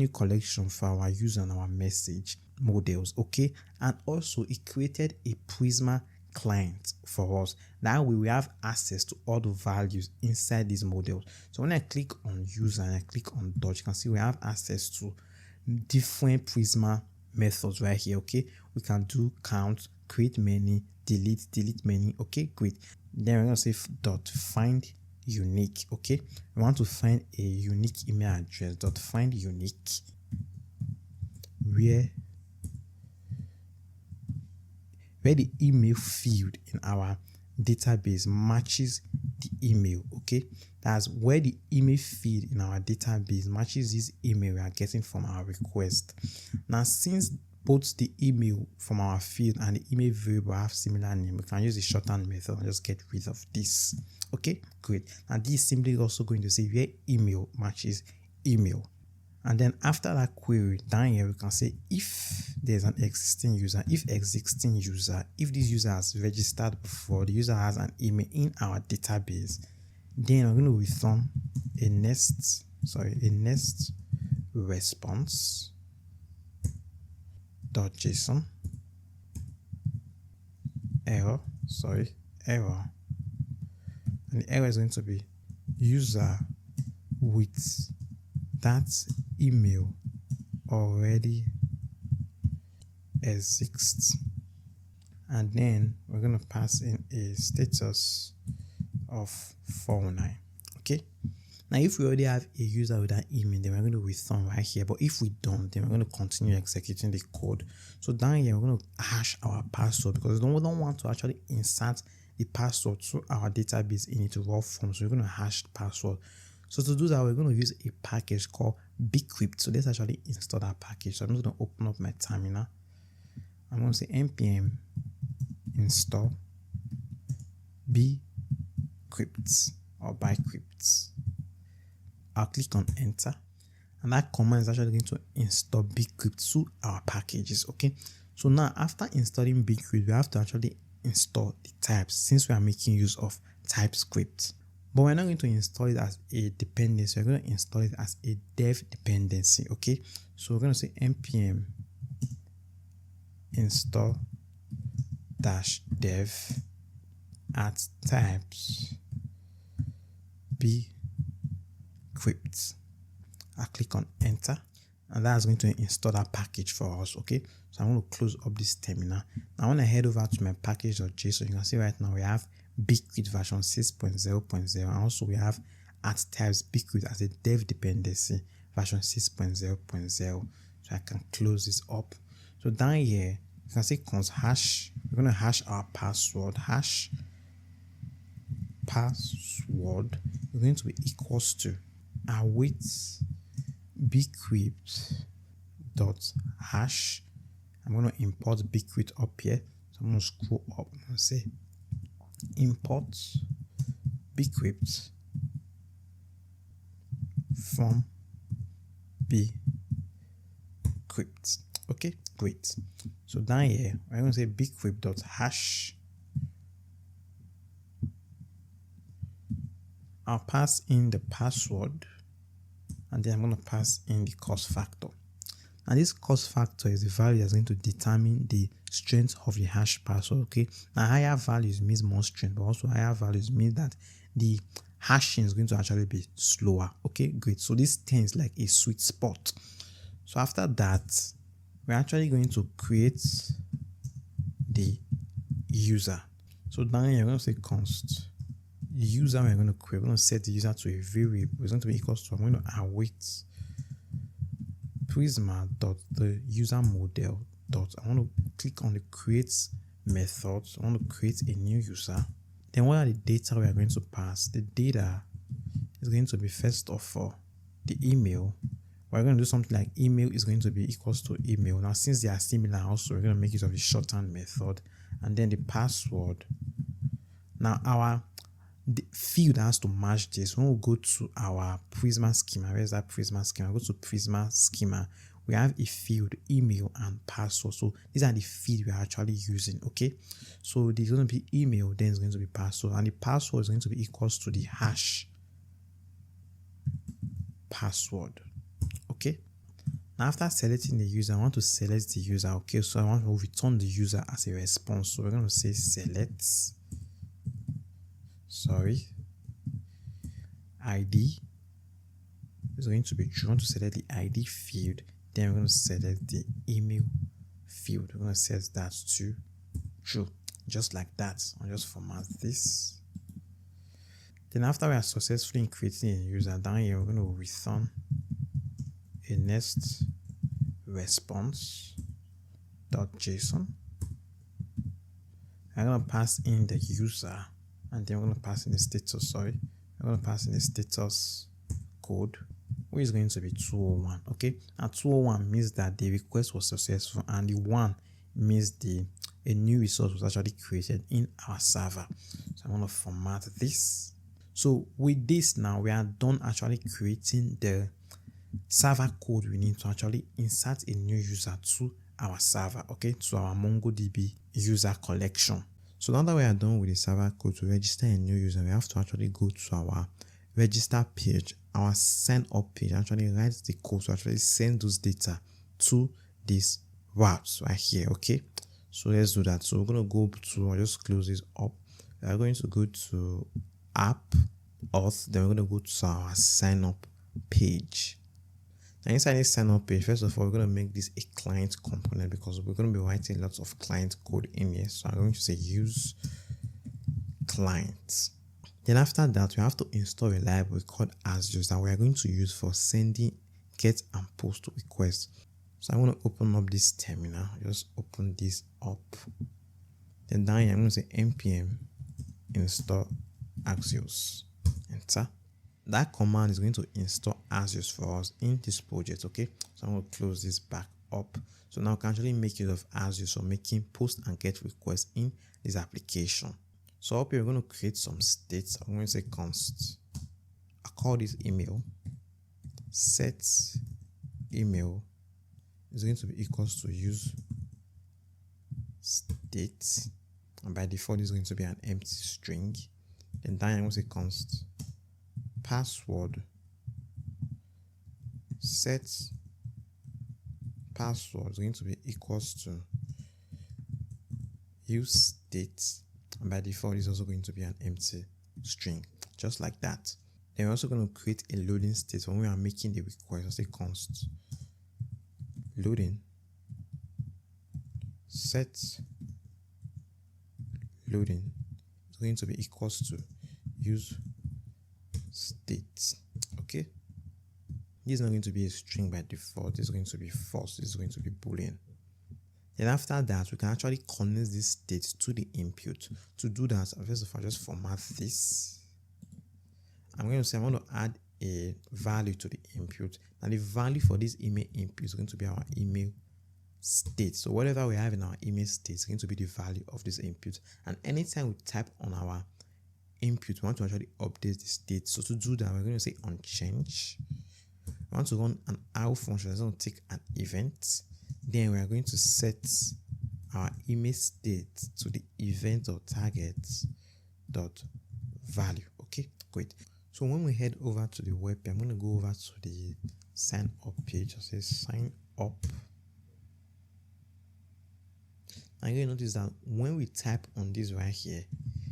collection for our user and our message models. Okay, and also it created a Prisma client for us. That way we have access to all the values inside these models. So when I click on user and I click on dot, you can see we have access to different Prisma methods right here. Okay, we can do count, create many, delete many. Okay, great. Then we're going to say dot find unique. Okay, we want to find a unique email address. Dot find unique where the email field in our database matches the email. Okay, that's where the email field in our database matches this email we are getting from our request. Now, since both the email from our field and the email variable have similar name, we can use the shorthand method and just get rid of this. Okay, great. And this is simply also going to say where email matches email. And then after that query, down here we can say if there's an existing user, if this user has registered before, the user has an email in our database, then I'm going to return a next response .json error, and the error is going to be user with that email already exists, and then we're going to pass in a status of 409. Okay, now if we already have a user with that email, then we're going to return right here. But if we don't, then we're going to continue executing the code. So down here we're going to hash our password, because we don't want to actually insert the password to our database in its raw form. So we're going to hash the password. So to do that, we're going to use a package called bcrypt. So let's actually install that package. So I'm just going to open up my terminal. I'm going to say npm install bcrypt or bcrypt. I'll click on enter, and that command is actually going to install bcrypt to our packages. Okay, so now after installing bcrypt, we have to actually install the types, since we are making use of TypeScript. But we're not going to install it as a dependency, we're going to install it as a dev dependency. Okay, so we're going to say npm install -dev at types bcrypt. I click on enter, and that's going to install that package for us. Okay, so I'm going to close up this terminal. Now when I head over to my package.json, you can see right now we have Bitquit version 6.0.0, and also we have at types Bitquit as a dev dependency version 6.0.0. So I can close this up. So down here you can see const hash. We're going to hash our password. Hash password is going to be equals to await Bitquit dot hash. I'm going to import Bitquit up here. So I'm going to scroll up and say import Bitquit from Bitquit. Okay, great. So down here we're going to say Bitquit dot hash. I'll pass in the password, and then I'm going to pass in the cost factor. And this cost factor is the value that's going to determine the strength of the hash password. Okay, now higher values means more strength, but also higher values mean that the hashing is going to actually be slower. Okay, great. So this 10 is like a sweet spot. So after that, we're actually going to create the user. So down here we're going to say const user. We're going to create, we're going to set the user to a variable. It's going to be equals to, I'm going to await Prisma dot the user model dot, I want to click on the create method. So I want to create a new user. Then what are the data we are going to pass? The data is going to be, first of all, the email. We're going to do something like email is going to be equals to email. Now since they are similar also, we're going to make use of the shorthand method, and then the password. Now our field has to match this. When we go to our Prisma schema, where's that Prisma schema? Go to Prisma schema. We have a field, email and password. So these are the fields we are actually using. Okay, so there's going to be email, then it's going to be password, and the password is going to be equals to the hash password. Okay, now after selecting the user, I want to select the user. Okay, so I want to return the user as a response. So we're going to say select ID is going to be true. We want to select the ID field, then we're going to select the email field. We're going to set that to true, just like that. I'll just format this. Then after we are successfully creating a user, down here we're going to return a next response.json. I'm going to pass in the user, and then we're going to pass in the status. I'm going to pass in the status code, which is going to be 201. Okay, and 201 means that the request was successful, and the 1 means a new resource was actually created in our server. So I'm going to format this. So with this now, we are done actually creating the server code we need to actually insert a new user to our server, okay, to our MongoDB user collection. So now that we are done with the server code to register a new user, we have to actually go to our register page, our sign up page, actually write the code to actually send those data to this route right here. Okay, so let's do that. So we're going to go to, I'll just close this up. We are going to go to Up Auth, then we're going to go to our sign up page. Now inside this sign up page, first of all, we're going to make this a client component because we're going to be writing lots of client code in here. So I'm going to say use client. Then after that, we have to install a library called Azure that we are going to use for sending get and post requests. So I'm going to open up this terminal. Just open this up. Then down here, I'm going to say npm install Axios. Enter. That command is going to install Axios for us in this project. Okay, so I'm going to close this back up. So now we can actually make use of Axios for making post and get requests in this application. So up here, we're going to create some states. I'm going to say const. I call this email. Set email is going to be equals to use state, and by default is going to be an empty string. Then down I'm going to say const password set password is going to be equals to use state, and by default is also going to be an empty string, just like that. Then we're also going to create a loading state when we are making the request. I'll say const loading set loading is going to be equals to use state. Okay, this is not going to be a string by default. This is going to be false. This is going to be boolean. Then after that, we can actually connect this state to the input. To do that, first of all, just format this. I'm going to say I want to add a value to the input. And the value for this email input is going to be our email state. So whatever we have in our email state is going to be the value of this input. And anytime we type on our input, we want to actually update the state. So to do that, we're going to say on change. We want to run an Auth function that's going to take an event. Then we are going to set our email state to the event or target dot value. Okay, great. So when we head over to the web page, I'm going to go over to the sign up page. I'll say sign up. And you're going to notice that when we type on this right here,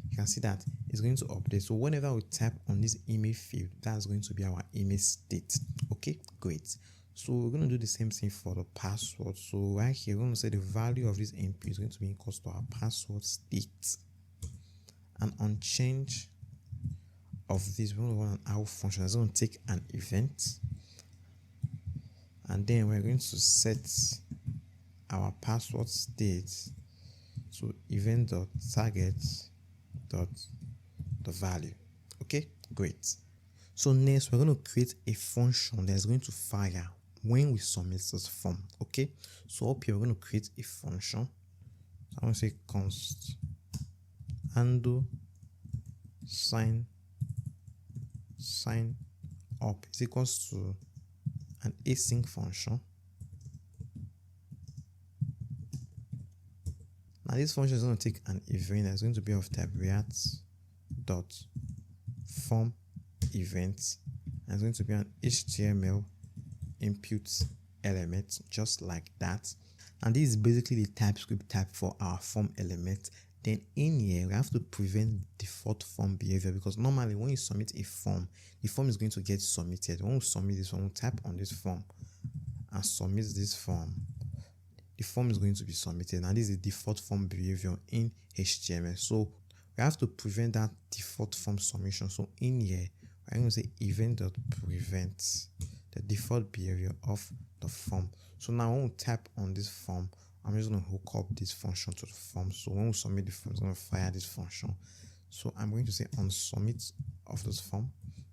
you can see that it's going to update. So whenever we type on this email field, that's going to be our email state. Okay, great. So we're going to do the same thing for the password. So right here, we're going to say the value of this input is going to be equal to our password state. And on change of this, we're going to run an Auth function that's going to take an event. And then we're going to set our password state to event.target.the-value. Okay, great. So next, we're going to create a function that's going to fire when we submit this form. Okay, so up here, we're going to create a function. So I'm going to say const handle sign up is equals to an async function. Now this function is going to take an event that's going to be of type react.form event, and it's going to be an HTML input element, just like that. And this is basically the TypeScript type for our form element. Then in here, we have to prevent default form behavior, because normally when you submit a form, the form is going to get submitted. When we submit this form, we type on this form and submit this form, the form is going to be submitted. And this is the default form behavior in HTML. So we have to prevent that default form submission. So in here, I'm going to say event.prevent the default behavior of the form. So now when we type on this form, I'm just going to hook up this function to the form. So when we submit the form, it's going to fire this function. So I'm going to say on submit of this form,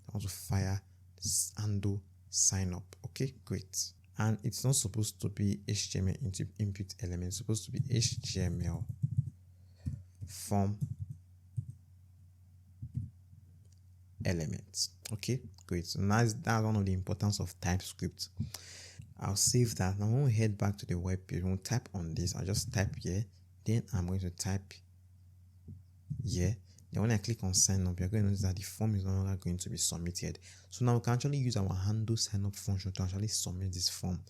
I want to fire this handle sign up. Okay, great. And it's not supposed to be HTML input element. It's supposed to be HTML form elements. Okay, great. So now that's one of the importance of TypeScript. I'll save that. Now when we head back to the web page, when we type on this, I'll just type here. Then I'm going to type here. Then when I click on sign up, you're going to notice that the form is no longer going to be submitted. So now we can actually use our handle sign up function to actually submit this form.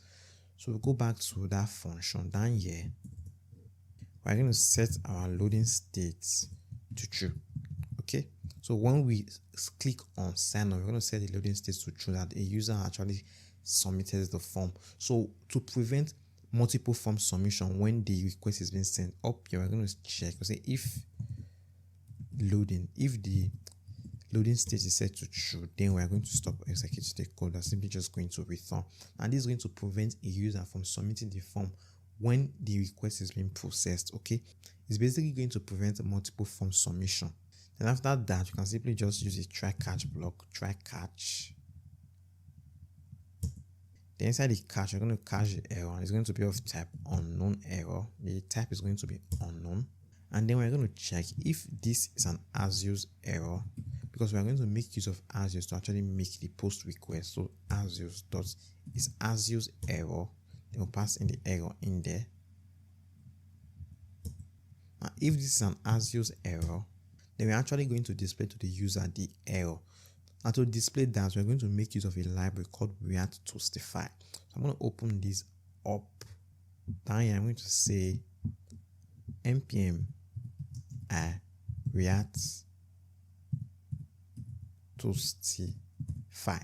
So we'll go back to that function down here. We're going to set our loading state to true. Okay. So when we click on sign up, we're going to set the loading state to true, that a user actually submitted the form. So to prevent multiple form submission when the request is being sent up here, we're going to check. We'll say if the loading state is set to true, then we're going to stop executing the code. That's simply just going to return. And this is going to prevent a user from submitting the form when the request is being processed. Okay, it's basically going to prevent multiple form submission. Then after that, you can simply just use a try catch block, try catch. Then inside the catch, you're going to catch the error, and it's going to be of type unknown error. The type is going to be unknown. And then we're going to check if this is an as-used error, because we're going to make use of as-used to actually make the post request. So as-used dot is as-used error. Then we'll pass in the error in there. Now, if this is an as-used error, then we're actually going to display to the user the error. And to display that, we're going to make use of a library called React Toastify. So I'm going to open this up. Down here, I'm going to say npm React Toastify. file.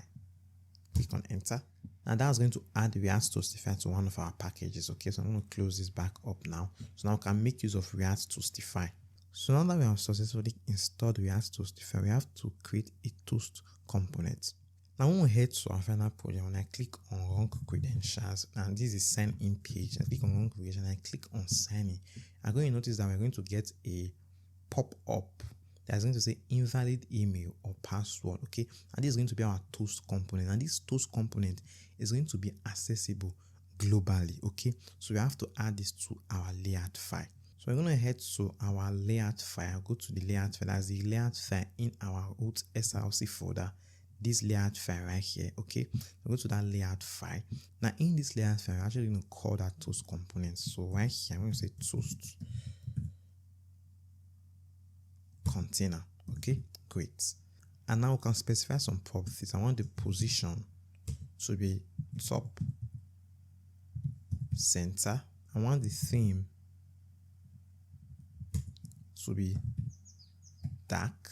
Click on enter. And that's going to add React Toastify to one of our packages. Okay, so I'm going to close this back up now. So now we can make use of React Toastify. So now that we have successfully installed React Toastify, we have to create a toast component. Now when we head to our final project, when I click on Run Credentials, and this is sign in page, I click on Run Credentials and I click on sign in, I'm going to notice that we're going to get a pop-up that's going to say invalid email or password. Okay, and this is going to be our toast component, and this toast component is going to be accessible globally. Okay, so we have to add this to our layout file. So we're going to head to our layout file, go to the layout file. That's the layout file in our root src folder, this layout file right here. Okay, we'll go to that layout file. Now in this layout file, we're actually going to call that toast component. So right here, I'm going to say toast container. Okay, great. And now we can specify some properties. I want the position to be top center. I want the theme to be dark.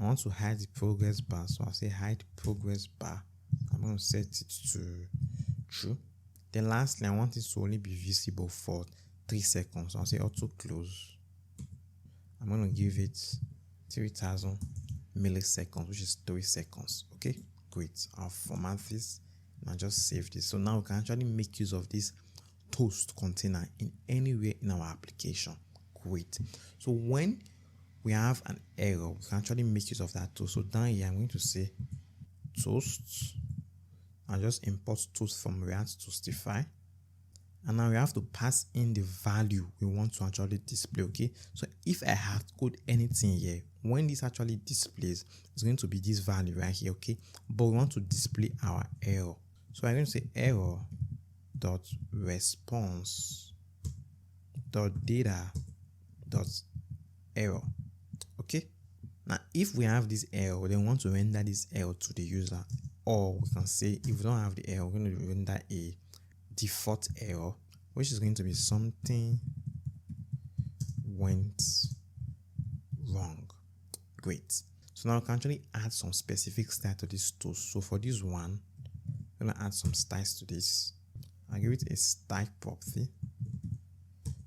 I want to hide the progress bar, so I'll say hide progress bar. I'm going to set it to true. Then lastly, I want it to only be visible for 3 seconds. So I'll say auto close. I'm going to give it 3000 milliseconds, which is 3 seconds. Okay, great. I'll format this and I'll just save this. So now we can actually make use of this toast container in anywhere in our application. Great. So when we have an error, we can actually make use of that toast. So down here, I'm going to say toast and just import toast from React Toastify. And now we have to pass in the value we want to actually display. Okay, so if I have code anything here, when this actually displays, it's going to be this value right here. Okay, but we want to display our error. So I'm going to say error dot response dot data dot error. Okay, now if we have this error, then we want to render this error to the user, or we can say if we don't have the error, we're going to render a default error, which is going to be something went wrong. Great. So now we can actually add some specific style to this toast. So for this one, I'm going to add some styles to this. I'll give it a style property,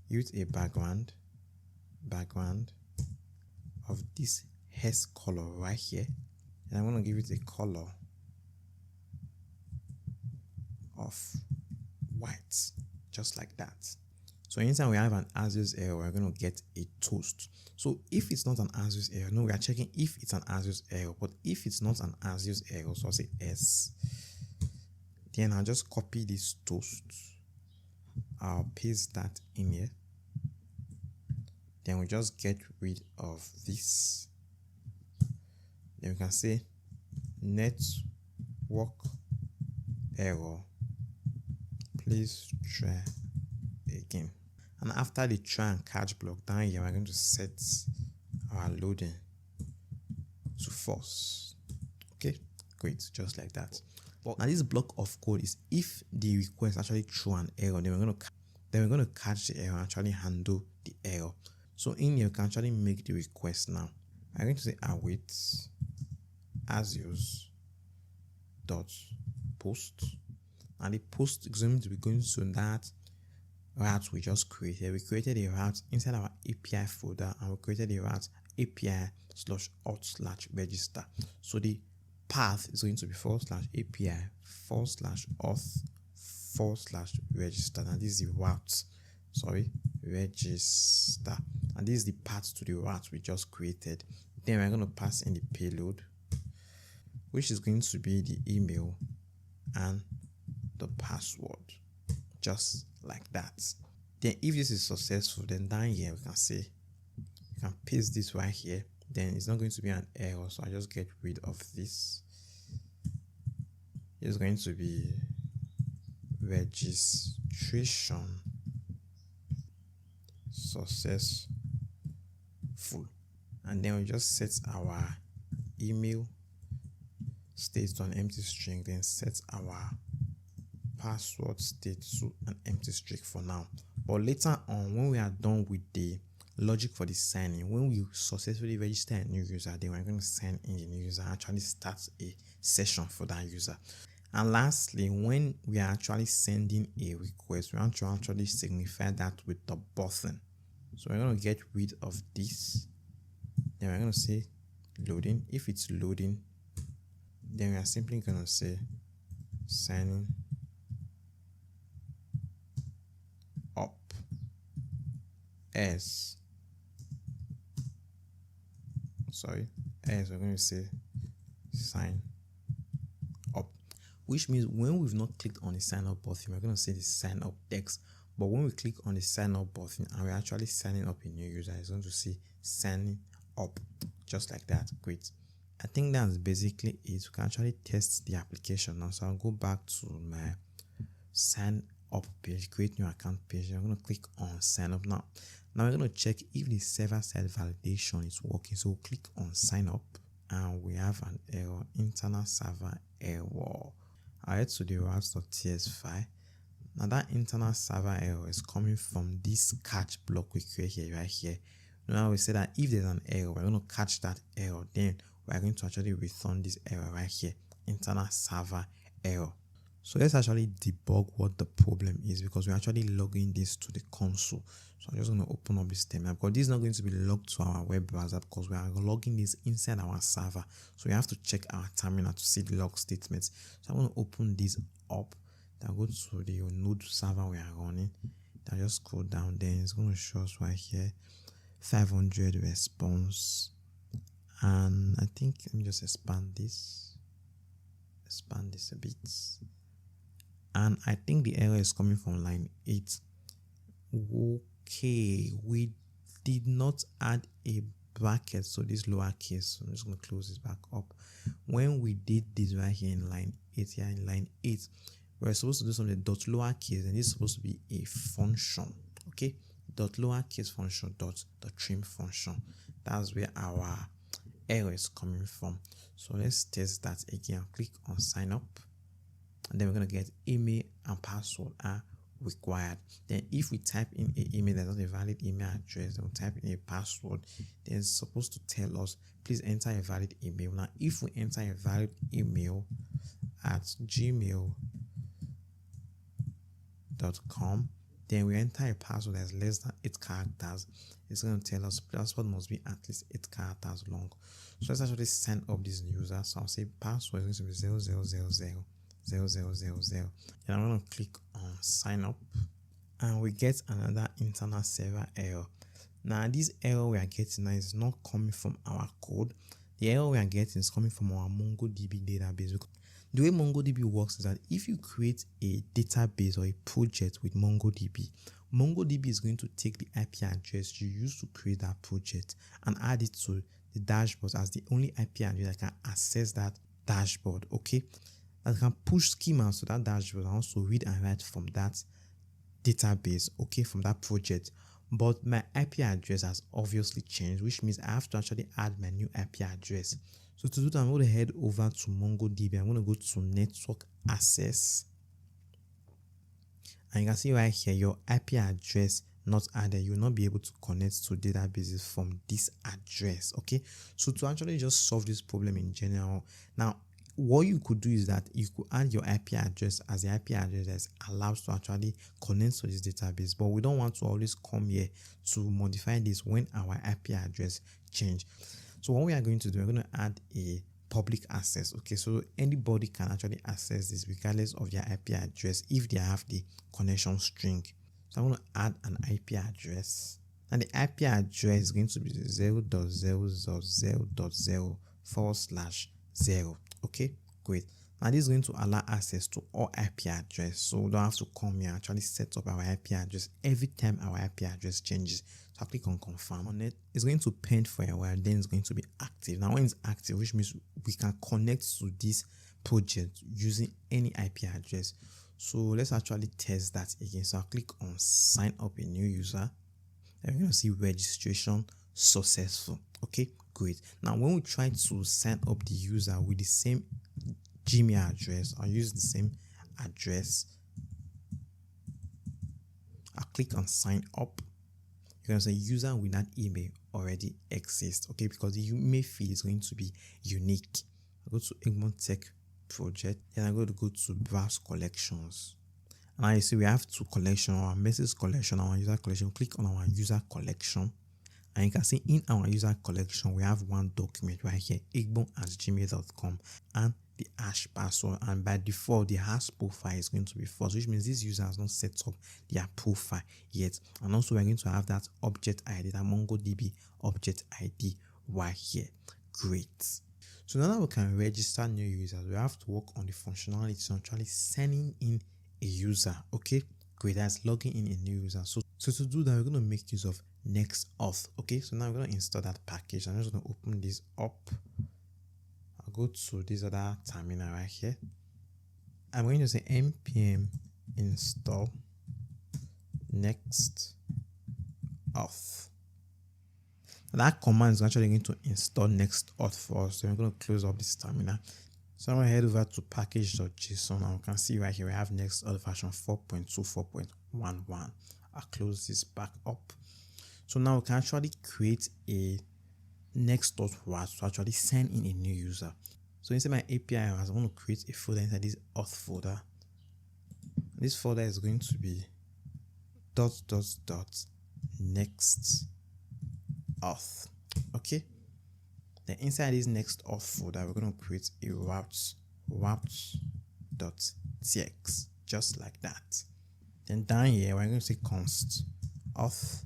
give it a background of this hex color right here, and I'm going to give it a color of white, just like that. So anytime we have an as-is error, we're going to get a toast. So if it's not an as-is error, no, we are checking if it's an as-is error. But if it's not an as-is error, so I'll say S. Then I'll just copy this toast. I'll paste that in here. Then we just get rid of this. Then we can say network error. Please try again. And after the try and catch block down here, we're going to set our loading to false. Okay, great, just like that. But now this block of code is if the request actually throw an error, then we're going to catch the error and actually handle the error. So in here, you can actually make the request now. I'm going to say await as dot post. And the post is going to be going to that route we just created. We created a route inside our API folder, and we created a route API/auth/register. So the path is going to be /API/auth/register. And this is the route. Register. And this is the path to the route we just created. Then we're going to pass in the payload, which is going to be the email and the password, just like that. Then if this is successful, then down here we can say, you can paste this right here. Then it's not going to be an error, so I just get rid of this. It's going to be registration successful, and then we just set our email state to an empty string, then set our password state to an empty string for now. But later on, when we are done with the logic for the signing. When we successfully register a new user, then we're going to sign in the new user, actually start a session for that user. And lastly, when we are actually sending a request, we want to actually signify that with the button. So we're going to get rid of this. Then we're going to say loading. If it's loading, then we are simply going to say signing up as we're going to say sign up, which means when we've not clicked on the sign up button, we're going to say the sign up text. But when we click on the sign up button and we're actually signing up a new user, it's going to say signing up, just like that. Great. I think that's basically it. We can actually test the application now. So I'll go back to my sign up page, create new account page. I'm going to click on sign up now. Now we're going to check if the server-side validation is working. So we'll click on sign up and we have an error, internal server error. I head to the routes.ts file. Now that internal server error is coming from this catch block we create here, right here. Now we say that if there's an error, we're going to catch that error. Then we're going to actually return this error right here, internal server error. So let's actually debug what the problem is, because we're actually logging this to the console. So I'm just going to open up this terminal, because this is not going to be logged to our web browser because we are logging this inside our server. So we have to check our terminal to see the log statements. So I'm going to open this up. Then go to the node server we are running. Then just scroll down. Then it's going to show us right here 500 response. And I think let me just expand this a bit. And I think the error is coming from line 8. Okay, we did not add a bracket, so this lowercase. So I'm just going to close this back up. When we did this right here in line 8, here in line 8, we're supposed to do something dot lowercase, and it's supposed to be a function. Okay, dot lowercase function dot the trim function. That's where our error is coming from. So let's test that again. Click on sign up. And then we're going to get email and password are required. Then if we type in an email that's not a valid email address, then we'll type in a password. Then it's supposed to tell us, please enter a valid email. Now, if we enter a valid email at gmail.com, then we enter a password that's less than 8 characters. It's going to tell us password must be at least 8 characters long. So let's actually sign up this user. So I'll say password is going to be 0000. 0000. And I'm going to click on sign up, and we get another internal server error. Now this error we are getting now is not coming from our code. The error we are getting is coming from our MongoDB database. The way MongoDB works is that if you create a database or a project with MongoDB, MongoDB is going to take the IP address you used to create that project and add it to the dashboard as the only IP address that can access that dashboard. Okay, that can push schemas to that dashboard and also read and write from that database, okay, from that project. But my IP address has obviously changed, which means I have to actually add my new IP address. So to do that, I'm going to head over to MongoDB. I'm going to go to network access. And you can see right here, your IP address not added. You will not be able to connect to databases from this address, okay? So to actually just solve this problem in general, now, what you could do is that you could add your IP address as the IP address that allows to actually connect to this database, but we don't want to always come here to modify this when our IP address change. So what we are going to do, we're going to add a public access. Okay, so anybody can actually access this regardless of their IP address if they have the connection string. So I'm going to add an IP address, and the IP address is going to be 0.000.0/0. Okay, great. Now this is going to allow access to all IP address, so we don't have to come here and actually set up our IP address every time our IP address changes. So I click on confirm on it. It's going to pen for a while, then it's going to be active. Now when it's active, which means we can connect to this project using any IP address. So let's actually test that again. So I'll click on sign up a new user, and we're going to see registration successful. Okay, great. Now when we try to sign up the user with the same Gmail address, I'll use the same address. I'll click on sign up. you're going to say user with that email already exists, okay, because the email field is going to be unique. I go to Egmont Tech project, then I'm going to go to browse collections. Now you see we have two collections, our message collection, our user collection. Click on our user collection, and you can see in our user collection we have one document right here, egbon@gmail.com, and the hash password, and by default the hash profile is going to be false, which means this user has not set up their profile yet. And also we're going to have that object ID, that MongoDB object ID right here. Great. So now that we can register new users, we have to work on the functionality to actually sending in a user. Okay, great. That's logging in a new user. So to do that, we're going to make use of NextAuth. Okay, so now we're going to install that package. I'm just going to open this up. I'll go to this other terminal right here. I'm going to say npm install NextAuth. That command is actually going to install NextAuth for us. So we're going to close up this terminal. So I'm going to head over to package.json, and we can see right here we have NextAuth version 4.2.4.11. I'll close this back up. So now we can actually create a NextAuth route to actually send in a new user. So inside my API, I want to create a folder inside this auth folder. This folder is going to be .NextAuth. Okay. Then inside this NextAuth folder, we're going to create a routes.txt, just like that. Then down here, we're going to say const auth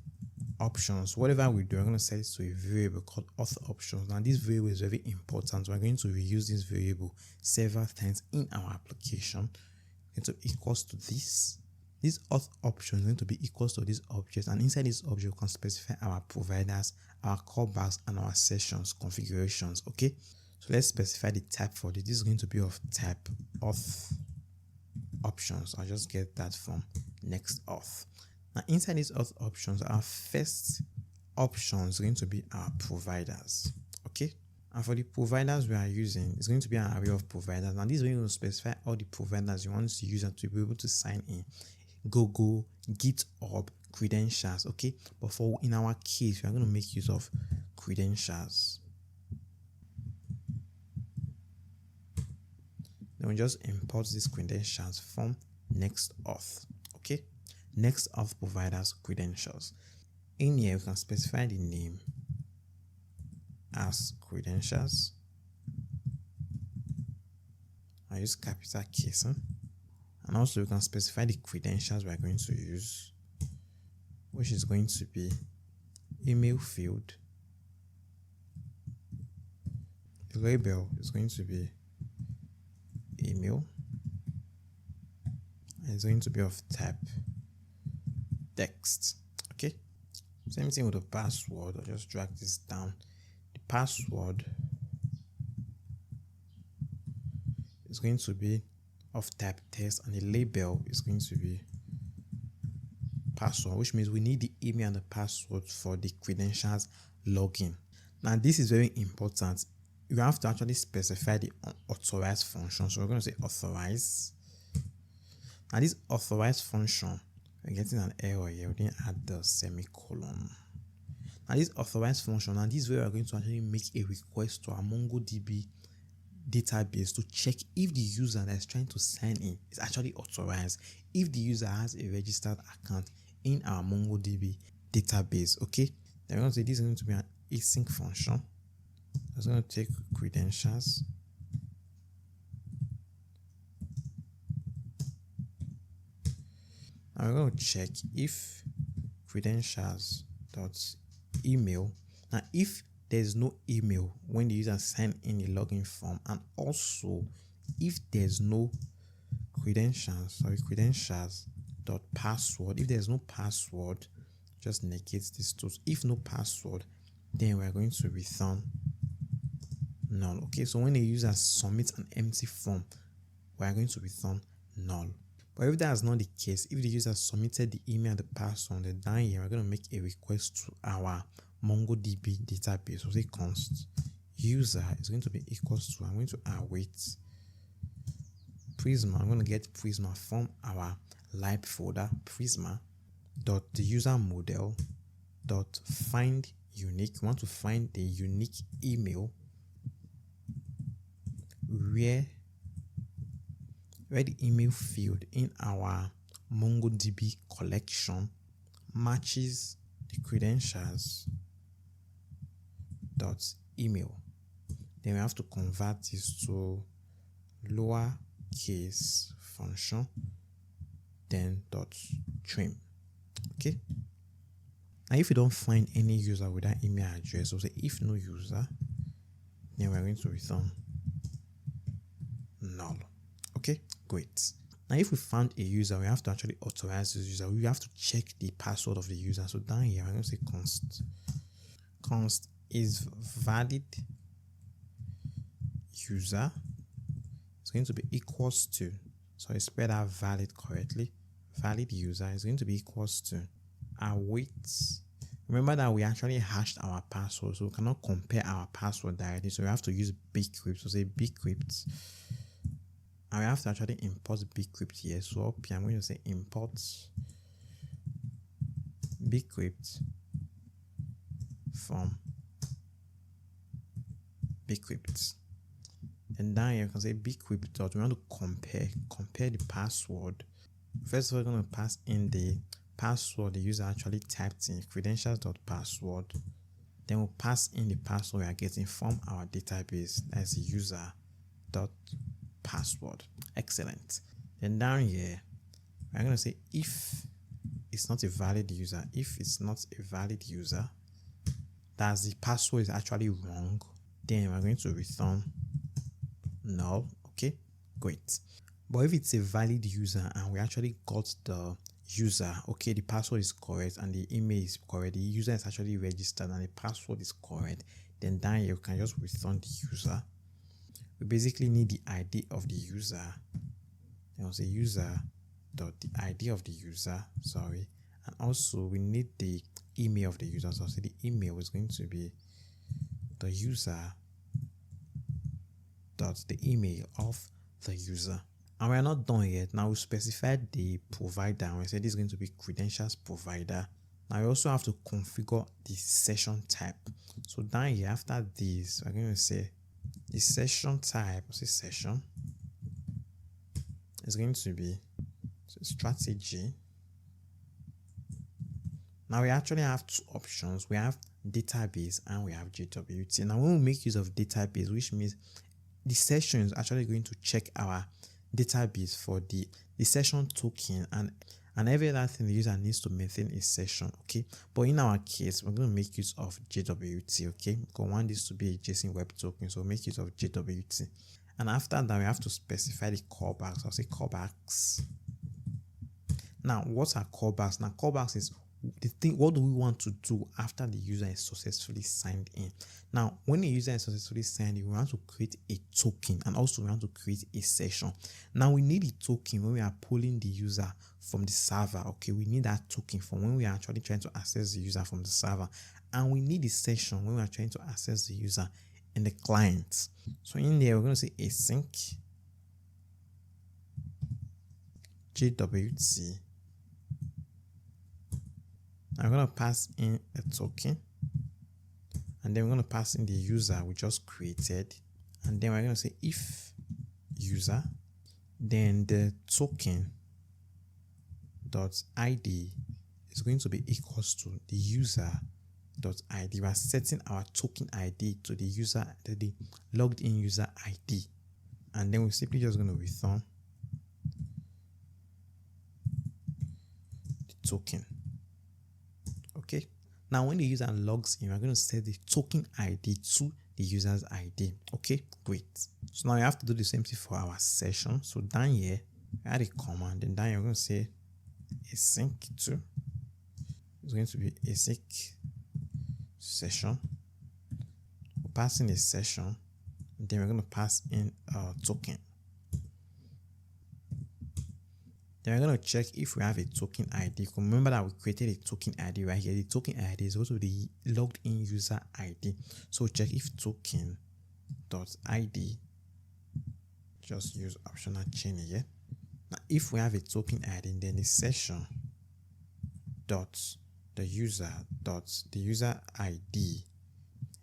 options. Whatever we do, we're going to set it to a variable called auth options. Now this variable is very important. We're going to reuse this variable several times in our application. It's going to be equals to this. This auth option is going to be equals to this object, and inside this object we can specify our providers, our callbacks, and our sessions configurations. Okay, so let's specify the type for this. This is going to be of type auth options. I'll just get that from NextAuth. Now inside these auth options, our first option is going to be our providers. Okay, and for the providers we are using, it's going to be an array of providers. Now this is going to specify all the providers you want the user to be able to sign in. Google, GitHub, credentials. Okay, but for in our case, we are going to make use of credentials. Then we just import these credentials from NextAuth. Okay, NextAuth providers credentials. In here, we can specify the name as credentials. I use capital case. And also we can specify the credentials we are going to use, which is going to be email field. The label is going to be email, and it's going to be of type text. Okay, same thing with the password. I'll just drag this down. The password is going to be of type text, and the label is going to be password, which means we need the email and the password for the credentials login. Now this is very important. You have to actually specify the authorized function. So we're going to say authorize. Now this authorized function, we're getting an error here. We didn't add the semicolon. Now this authorized function, and this is where we're going to actually make a request to our MongoDB database to check if the user that is trying to sign in is actually authorized, if the user has a registered account in our MongoDB database. Okay, then we're going to say this is going to be an async function. It's going to take credentials, and we're going to check if credentials.email. Now if there's no email when the user sign in a login form, and also if there's no credentials.password, if there's no password, just negate these two. If no password, then we're going to return null. Okay, so when the user submits an empty form, we're going to return null. But if that is not the case, if the user submitted the email and the password, then down here we're going to make a request to our MongoDB database. So say const user is going to be equals to, I'm going to await Prisma. I'm going to get Prisma from our lib folder, Prisma dot the user model dot find unique. We want to find the unique email where the email field in our MongoDB collection matches the credentials dot email. Then we have to convert this to lowercase function, then dot trim. Okay. Now if you don't find any user with that email address, we'll say if no user, then we're going to return null. Okay, great. Now if we found a user, we have to actually authorize this user. We have to check the password of the user. So down here, I'm going to say const is valid user. It's going to be equals to, so I spelled out valid correctly. Valid user is going to be equals to await. Remember that we actually hashed our password, so we cannot compare our password directly. So we have to use bcrypt. So say bcrypt. And we have to actually import bcrypt here. So up here, I'm going to say import bcrypt from bcrypt. And down here, you can say bcrypt dot. We want to compare the password. First of all, we're going to pass in the password the user actually typed in, credentials.password. Then we'll pass in the password we are getting from our database, that's user.password. Excellent. Then down here, we're going to say if it's not a valid user, that the password is actually wrong, then we're going to return null. Okay, great. But if it's a valid user and we actually got the user, okay, the password is correct and the email is correct, the user is actually registered and the password is correct, then down here you can just return the user. We basically need the ID of the user. Then we'll say user dot the ID of the user, and also we need the email of the user. So I'll say the email is going to be the user dot the email of the user. And we're not done yet. Now we specified the provider and we said this is going to be credentials provider. Now we also have to configure the session type. So down here after this, we're going to say the session type, session is going to be strategy. Now we actually have two options. We have database and we have JWT. Now when we make use of database, which means the session is actually going to check our database for the session token and every other thing the user needs to maintain a session. Okay, but in our case we're going to make use of JWT. Okay, because we want this to be a JSON web token, so make use of JWT. And after that we have to specify the callbacks. I'll say callbacks. Now what are callbacks? Now callbacks is the thing, what do we want to do after the user is successfully signed in? Now, when the user is successfully signed in, we want to create a token and also we want to create a session. Now, we need a token when we are pulling the user from the server. Okay, we need that token from when we are actually trying to access the user from the server. And we need a session when we are trying to access the user in the client. So in there, we're going to say async JWT. I'm going to pass in a token and then we're going to pass in the user we just created, and then we're going to say if user, then the token dot ID is going to be equals to the user dot ID. We are setting our token ID to the user, to the logged in user ID, and then we're simply just going to return the token. Okay, now when the user logs in, we're going to set the token ID to the user's ID. Okay, great. So now we have to do the same thing for our session. So down here, we add a command, and down here we're going to say async to. It's going to be async session. We'll pass in a session, and then we're going to pass in a token. Then we're going to check if we have a token ID. Remember that we created a token ID right here. The token ID is also the logged in user ID. So check if token dot ID. Just use optional chain here. Now if we have a token ID, then the session dot the the user ID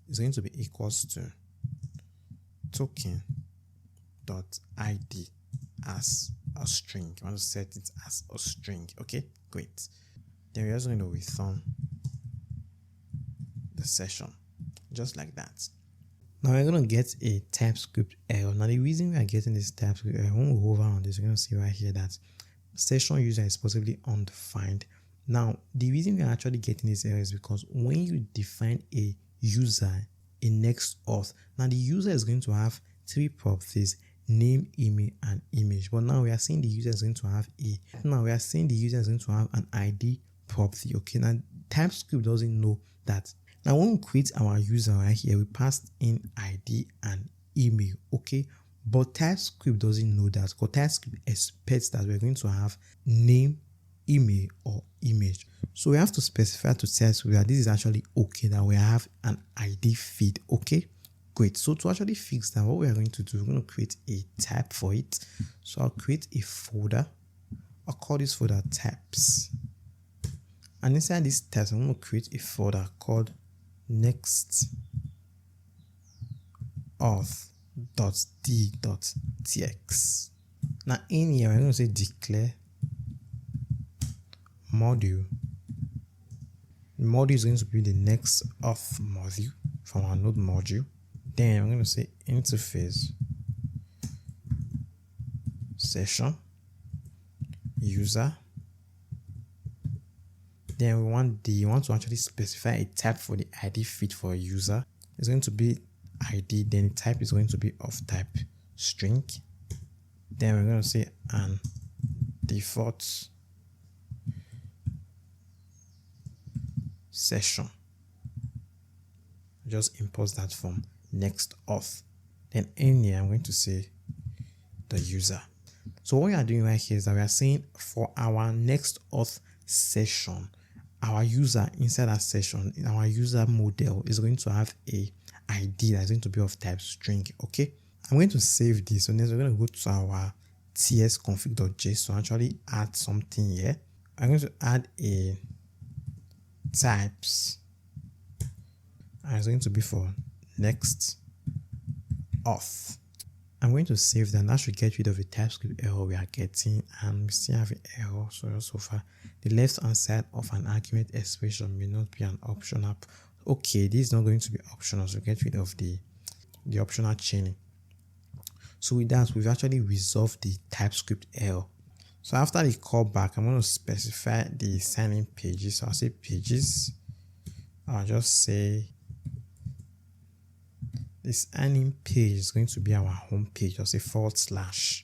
is going to be equals to token dot ID as a string. You want to set it as a string. Okay, great. Then we're also going to return the session just like that. Now we're going to get a TypeScript error. Now the reason we are getting this TypeScript error, when we hover on this, we're going to see right here that session user is possibly undefined. Now the reason we are actually getting this error is because when you define a user in NextAuth, now the user is going to have three properties: name, email, and image. But now we are saying the user is going to have an ID property. Okay, now TypeScript doesn't know that. Now when we create our user right here, we passed in ID and email. Okay, but TypeScript doesn't know that, because TypeScript expects that we're going to have name, email, or image. So we have to specify to TypeScript that this is actually okay, that we have an ID feed. Okay, great. So to actually fix that, what we are going to do, we're going to create a type for it. So I'll create a folder. I'll call this folder types, and inside this types, I'm going to create a folder called NextAuth.d.txt. Now in here, we're going to say declare module. The module is going to be the NextAuth module from our node module. Then I'm going to say interface session user. Then we want to actually specify a type for the ID feed for a user. It's going to be ID. Then the type is going to be of type string. Then we're going to say an default session. Just import that from NextAuth. Then in here, I'm going to say the user. So what we are doing right here is that we are saying for our NextAuth session, our user inside that session, our user model is going to have a ID that's going to be of type string. Okay, I'm going to save this. So next we're going to go to our tsconfig.js to actually add something here. I'm going to add a types, and it's going to be for NextAuth. I'm going to save that, and that should get rid of the TypeScript error we are getting, and we still have an error. So far, the left hand side of an argument expression may not be an optional. Okay, this is not going to be optional, so get rid of the optional chaining. So with that, we've actually resolved the TypeScript error. So after the callback, I'm going to specify the sign-in pages. So I'll say pages. I'll just say this sign-in page is going to be our home page. I'll say /.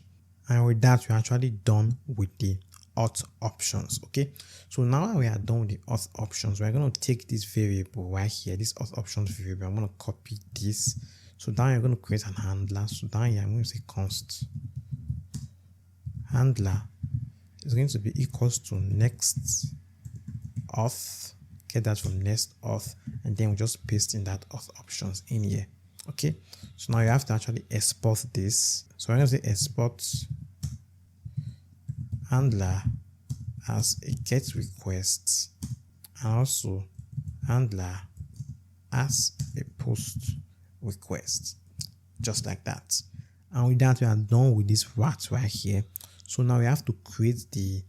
And with that, we're actually done with the auth options. Okay, so now that we are done with the auth options, we're going to take this variable right here, this auth options variable. I'm going to copy this. So down here, I'm going to create an handler. So down here, I'm going to say const handler is going to be equals to NextAuth. Get that from NextAuth, and then we just paste in that auth options in here. Okay, so now you have to actually export this. So I'm going to say export handler as a get request, and also handler as a post request, just like that. And with that, we are done with this route right here. So now we have to create the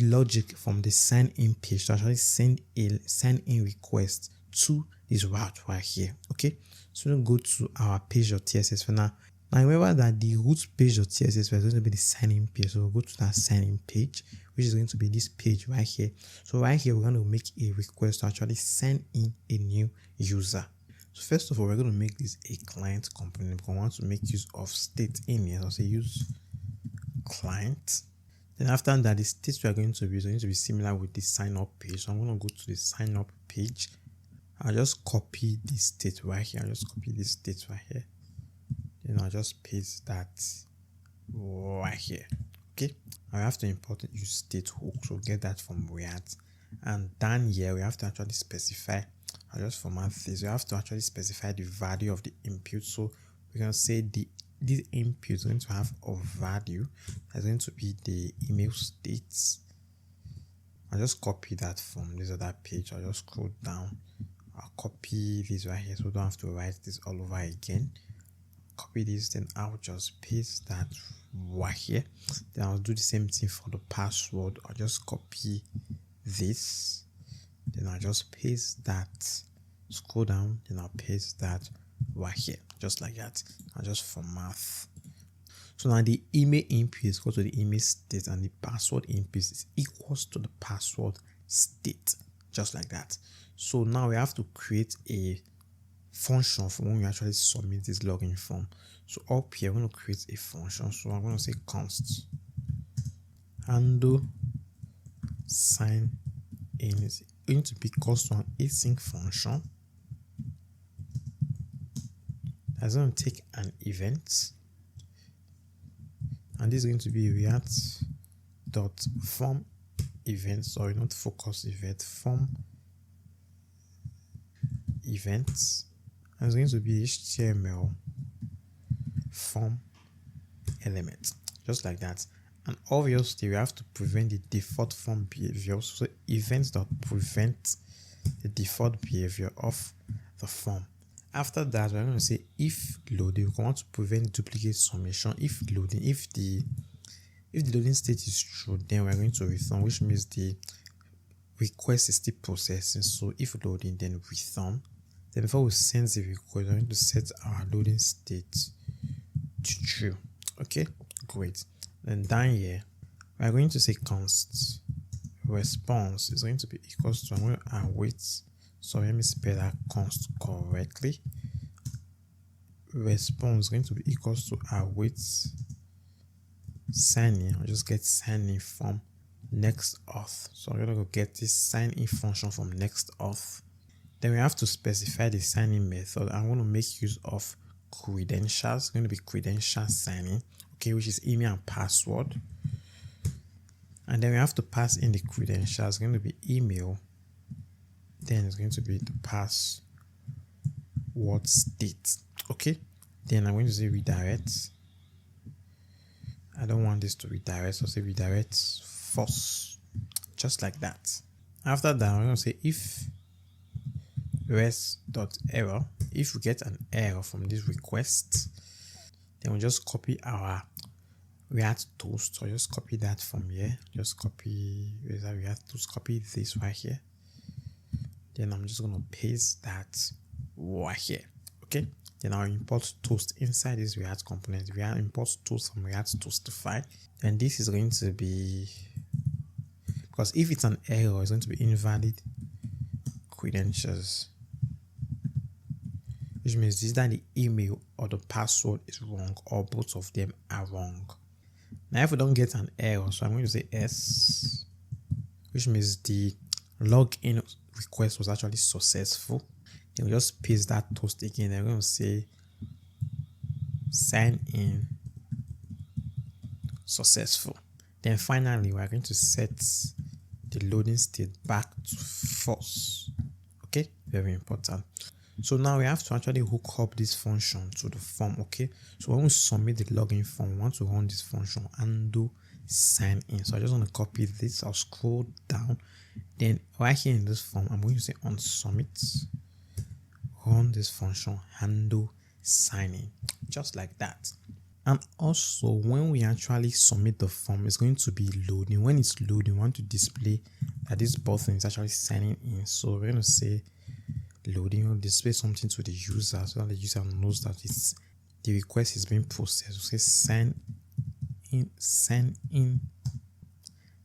logic from the sign-in page to actually send a sign-in request to this route right here. Okay, so we'll go to our page.tss for now. Now remember that the root page.tss is going to be the sign-in page. So we'll go to that sign-in page, which is going to be this page right here. So right here, we're going to make a request to actually send in a new user. So first of all, we're going to make this a client component because we want to make use of state in here. So I'll say use client. Then after that, the state we are going to be is going to be similar with the sign up page. So I'm going to go to the sign up page. I'll just copy this state right here. I'll just copy this state right here. Then I'll just paste that right here. Okay, I have to import the use state hook. So get that from React. And down here, we have to actually specify. I'll just format this. We have to actually specify the value of the input. So we're going to say this input is going to have a value that's going to be the email states. I'll just copy that from this other page. I'll just scroll down. I'll copy this right here so we don't have to write this all over again. Copy this, then I'll just paste that right here. Then I'll do the same thing for the password. I'll just copy this, then I'll just paste that, scroll down, then I'll paste that right here, just like that. I'll just format. So now the email input is equal to the email state, and the password input is equals to the password state, just like that. So now we have to create a function for when we actually submit this login form. So up here, I'm going to create a function. So I'm going to say const handle sign in is going to be equals to an async function that's going to take an event, and this is going to be react.form event, sorry, not focus event, form events, and it's going to be HTML form element, just like that. And obviously we have to prevent the default form behavior, so events that prevent the default behavior of the form. After that, we're going to say if loading. We want to prevent duplicate submission. If loading, if the loading state is true, then we're going to return, which means the request is still processing. So if loading, then return. Then before we send the request, we're going to set our loading state to true. Okay, great. Then down here, we're going to say const response is going to be equals to, I'm going to await. So let me spell that const correctly. Response is going to be equals to await sign in. I'll just get sign in from NextAuth. So I'm going to go get this sign in function from NextAuth. Then we have to specify the sign in method. I'm going to make use of credentials. It's going to be credential signing, okay, which is email and password. And then we have to pass in the credentials. It's going to be email. Then it's going to be the password state. Okay. Then I'm going to say redirect. I don't want this to redirect, so say redirect false. Just like that. After that, I'm going to say if res.error, if we get an error from this request, then we'll just copy our React toast. So just copy that from here. Just copy React toast, copy this right here. Then I'm just going to paste that right here. Okay. Then I'll import toast inside this React component. We import toast from React toastify. And this is going to be, because if it's an error, it's going to be invalid credentials, which means this that the email or the password is wrong, or both of them are wrong. Now, if we don't get an error, so I'm going to say S, which means the login request was actually successful. Then we just paste that toast again. I'm going to say sign in successful. Then finally, we're going to set the loading state back to false. Okay, very important. So now we have to actually hook up this function to the form. Okay, so when we submit the login form, we want to run this function and do sign in. So I just want to copy this. I'll scroll down. Then right here in this form, I'm going to say on submit, run this function handle sign in, just like that. And also when we actually submit the form, it's going to be loading. When it's loading, we want to display that this button is actually signing in. So we're going to say loading, will display something to the user so that the user knows that it's the request is being processed. We'll say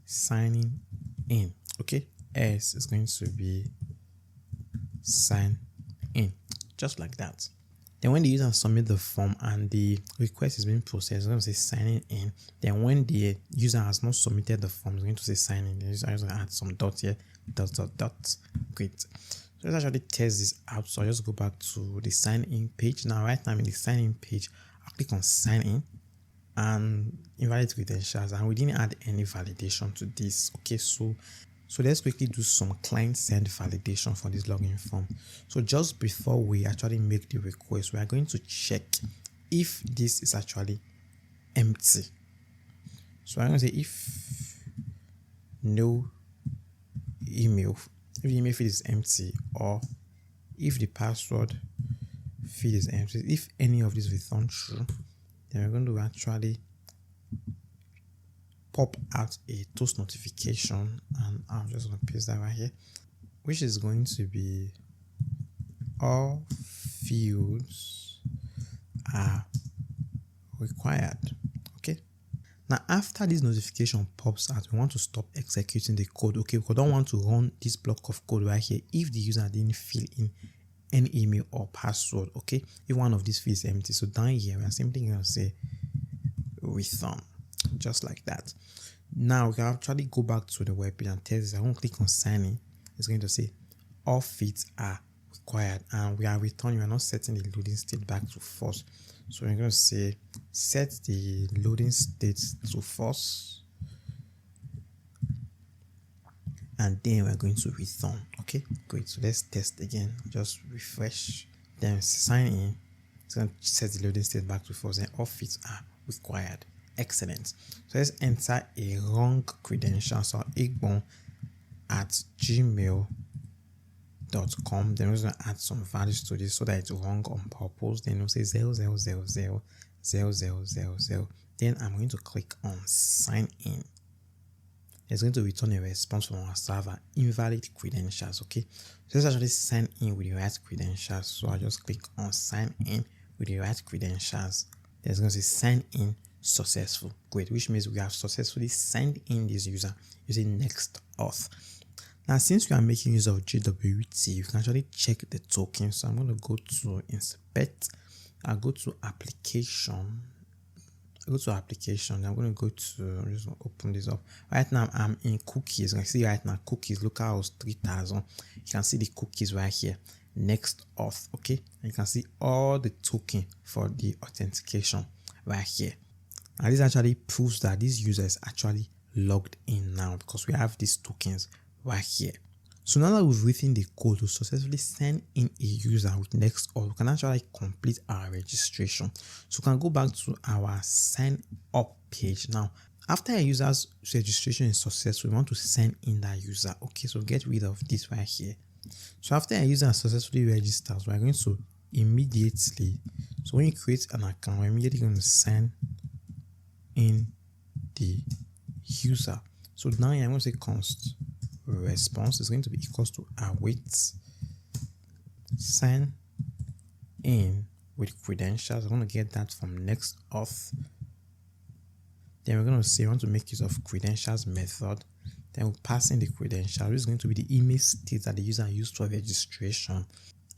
signing in. Okay, S is going to be sign in, just like that. Then when the user submits the form and the request is being processed, it's going to say signing in. Then when the user has not submitted the form, it's going to say sign in. The user is going to add some dot here, dot. Great. So let's actually test this out. So I'll just go back to the sign in page. Now right now I'm in the sign in page. I'll click on sign in and invalid credentials, and we didn't add any validation to this. Okay, so let's quickly do some client-side validation for this login form. So just before we actually make the request, we are going to check if this is actually empty. So I'm going to say if no email, if the email field is empty, or if the password field is empty, if any of these return true, then we're going to actually pop out a toast notification, and I'm just going to paste that right here, which is going to be all fields are required. Okay. Now, after this notification pops out, we want to stop executing the code. Okay, we don't want to run this block of code right here if the user didn't fill in any email or password. Okay, if one of these fields is empty, so down here we are simply going to say return, just like that. Now we can actually go back to the web page and test this. I won't click on sign in. It's going to say all fields are required, and we are returning. We are not setting the loading state back to false. So we're going to say set the loading state to false, and then we're going to return. Okay, great. So let's test again. Just refresh, then sign in. It's going to set the loading state back to false, and all fields are required. Excellent. So let's enter a wrong credential. So egbon@gmail.com. Then we're going to add some values to this so that it's wrong on purpose. Then we'll say 00000000. Then I'm going to click on sign in. It's going to return a response from our server, invalid credentials. Okay, so let's actually sign in with the right credentials. So I'll just click on sign in with the right credentials. Then it's going to say sign in successful. Great, which means we have successfully signed in this user using NextAuth. Now, since we are making use of JWT, you can actually check the token. So I'm going to go to inspect. I'll go to application. I'm going to go to, I'm just going to open this up. Right now, I'm in cookies. You can see right now, cookies, localhost 3000. You can see the cookies right here. NextAuth. Okay. And you can see all the token for the authentication right here. And this actually proves that this user is actually logged in now because we have these tokens right here. So now that we've written the code to successfully send in a user with NextAuth, we can actually complete our registration. So we can go back to our sign up page. Now, after a user's registration is successful, we want to send in that user. Okay, so get rid of this right here. So after a user successfully registers, we're going to immediately, so when you create an account, we're immediately going to send in the user. So now I'm going to say const response is going to be equals to await sign in with credentials. I'm going to get that from NextAuth. Then we're going to say we want to make use of credentials method. Then we'll pass in the credential, which is going to be the email state that the user used for registration,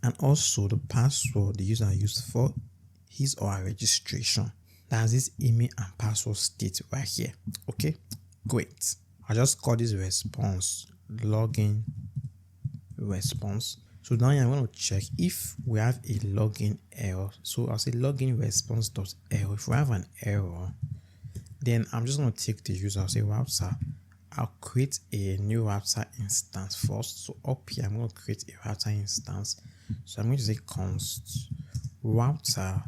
and also the password the user used for his or her registration. That's this email and password state right here. Okay, great. I just call this response login response. So now I'm going to check if we have a login error. So I'll say login response.error. If we have an error, then I'm just going to take the user. I'll say router. I'll create a new router instance first. So up here, I'm going to create a router instance. So I'm going to say const router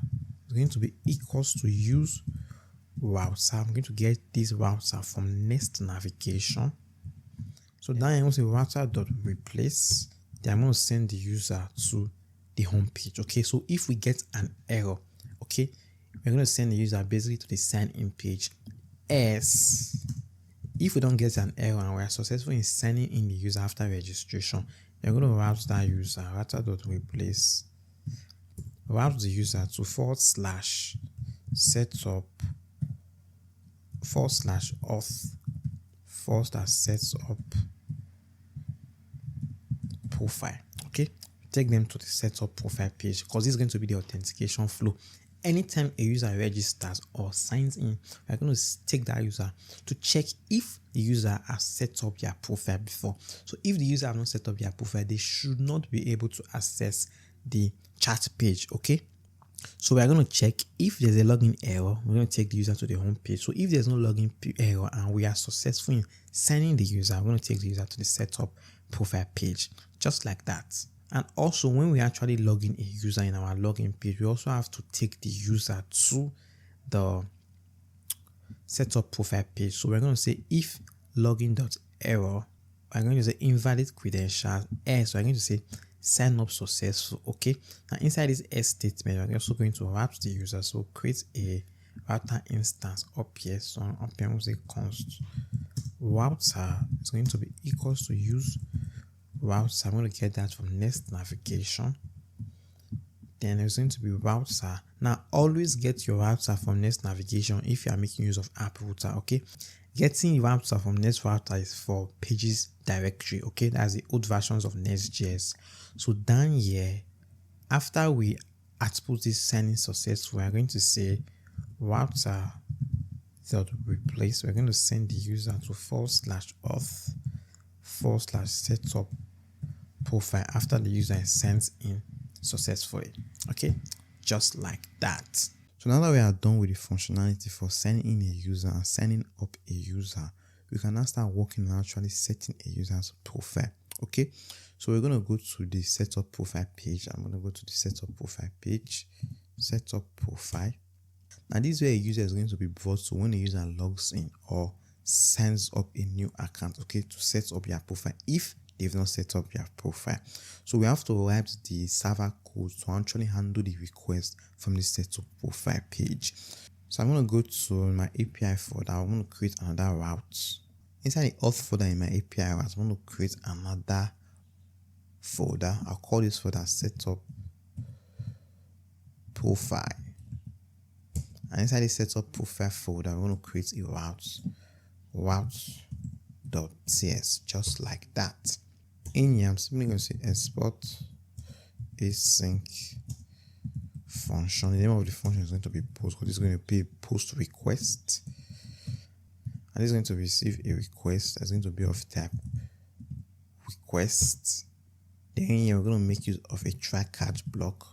is going to be equals to use router. I'm going to get this router from Nest navigation. So now I'm going to say router.replace. Then I'm going to send the user to the home page. Okay, so if we get an error, okay, we're going to send the user basically to the sign in page. As if we don't get an error and we are successful in sending in the user after registration, we're going to route that user, router.replace, route the user to /setup /auth /setup profile. Okay, take them to the setup profile page because this is going to be the authentication flow. Anytime a user registers or signs in, we're going to take that user to check if the user has set up their profile before. So if the user has not set up their profile, they should not be able to access the chat page. Okay, so we're going to check if there's a login error. We're going to take the user to the home page. So if there's no login error and we are successful in sending the user, we're going to take the user to the setup profile page, just like that. And also, when we actually log in a user in our login page, we also have to take the user to the setup profile page. So we're going to say if login.error, we're going to say invalid credentials, else we're going to say sign up successful. Okay, now inside this else statement, we're also going to route the user. So create a router instance up here. So up here we'll say const router is going to be equals to use router. I'm going to get that from next navigation. Then there's going to be router. Now always get your router from next navigation if you are making use of app router. Okay, getting router from next router is for pages directory. Okay, that's the old versions of Next.js. So down here, after we output this signing successful, we are going to say router dot replace. We're going to send the user to /auth /setup profile after the user is sent in successfully. Okay, just like that. So now that we are done with the functionality for signing in a user and signing up a user, we can now start working on actually setting a user's profile. Okay, so we're going to go to the setup profile page. I'm going to go to the setup profile page, setup profile. Now this is where a user is going to be brought to when a user logs in or signs up a new account, okay, to set up your profile if they've not set up your profile. So we have to write the server code to actually handle the request from the setup profile page. So I'm going to go to my API folder. I'm going to create another route. Inside the auth folder in my API route, I'm going to create another folder. I'll call this folder setup profile. And inside the setup profile folder, I'm going to create a route.cs, just like that. In here, I'm simply going to say export async function. The name of the function is going to be post, because this is going to be post request. And this is going to receive a request that's going to be of type request. Then here, we're going to make use of a try catch block.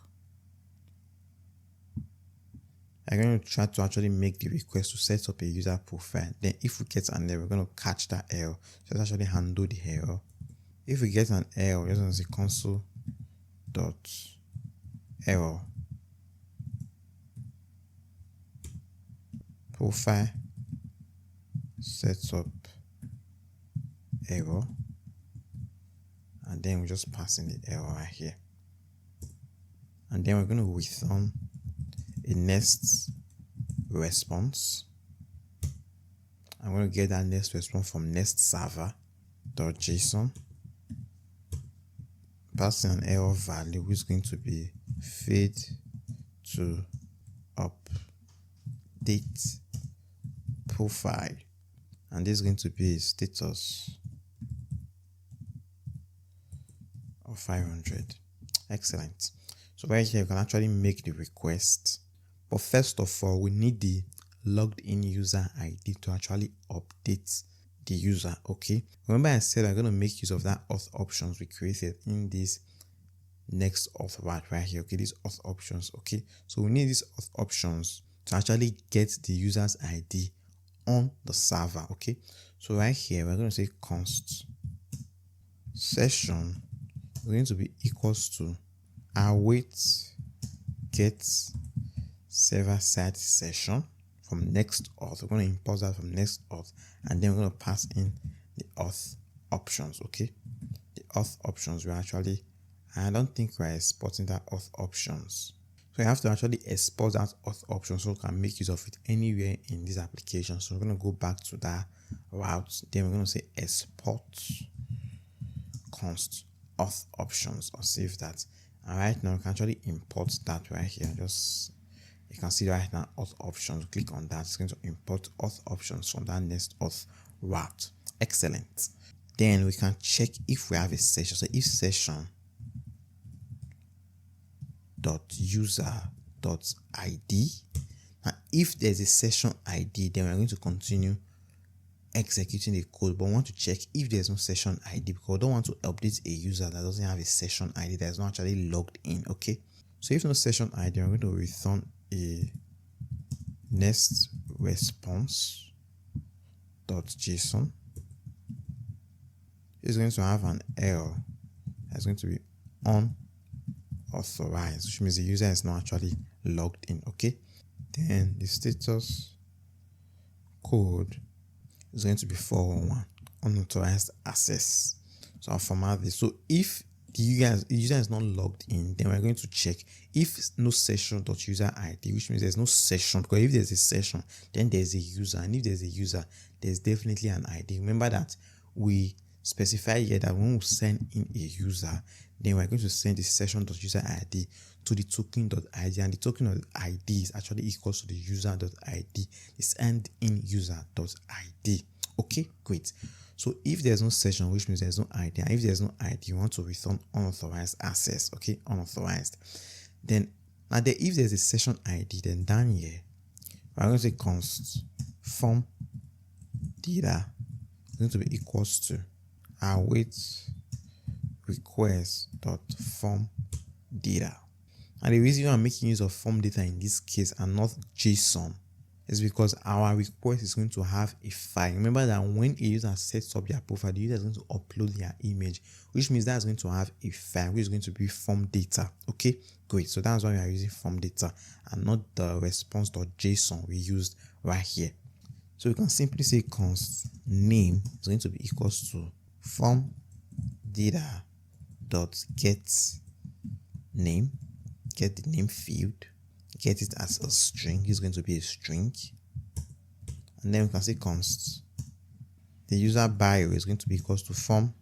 I'm going to try to actually make the request to set up a user profile. Then if we get an error, we're going to catch that error. So let's actually handle the error. If we get an error, we're just going to say console.error profile setup error, and then we just pass in the error right here. And then we're going to return a next response. I'm going to get that next response from next server.json, passing an error value which is going to be feed to update profile, and this is going to be a status of 500. Excellent. So right here you can actually make the request. But first of all, we need the logged in user ID to actually update the user. Okay, remember I said I'm going to make use of that auth options we created in this NextAuth right here. Okay, these auth options. Okay, so we need these auth options to actually get the user's ID on the server. Okay, so right here we're going to say const session is going to be equals to await get server side session from NextAuth. We're going to import that from NextAuth, and then we're going to pass in the auth options. Okay, the auth options, I don't think we're exporting that auth options, so you have to actually export that auth option so you can make use of it anywhere in this application. So we're going to go back to that route, then we're going to say export const auth options, or save that. And right now we can actually import that right here. You can see right now auth options. Click on that. It's going to import auth options from that NextAuth route. Excellent. Then we can check if we have a session. So if session.user.id, and if there's a session ID, then we're going to continue executing the code. But we want to check if there's no session ID, because we don't want to update a user that doesn't have a session ID, that is not actually logged in. Okay, so if no session ID, we're going to return a next response.json. It's going to have an error that's going to be unauthorized, which means the user is not actually logged in. Okay, then the status code is going to be 411. unauthorized access. So I'll format this. So if the user is not logged in, then we're going to check if no session.user ID, which means there's no session, because if there's a session, then there's a user, and if there's a user, there's definitely an ID. Remember that we specify here that when we send in a user, then we're going to send the session.user ID to the token.id, and the token.id is actually equals to the user.id. It's end in user.id. Okay, great. So if there's no session, which means there's no ID, and if there's no ID, you want to return unauthorized access. Okay, unauthorized. Then now if there's a session ID, then down here we're going to say const form data is going to be equals to await request dot form data. And the reason I'm making use of form data in this case and not JSON is because our request is going to have a file. Remember that when a user sets up their profile, the user is going to upload their image, which means that's going to have a file, which is going to be form data. Okay, great. So that's why we are using form data and not the response.json we used right here. So we can simply say const name is going to be equals to form data dot get name, get the name field, get it as a string, is going to be a string, and then we can say const the user bio is going to be equals to form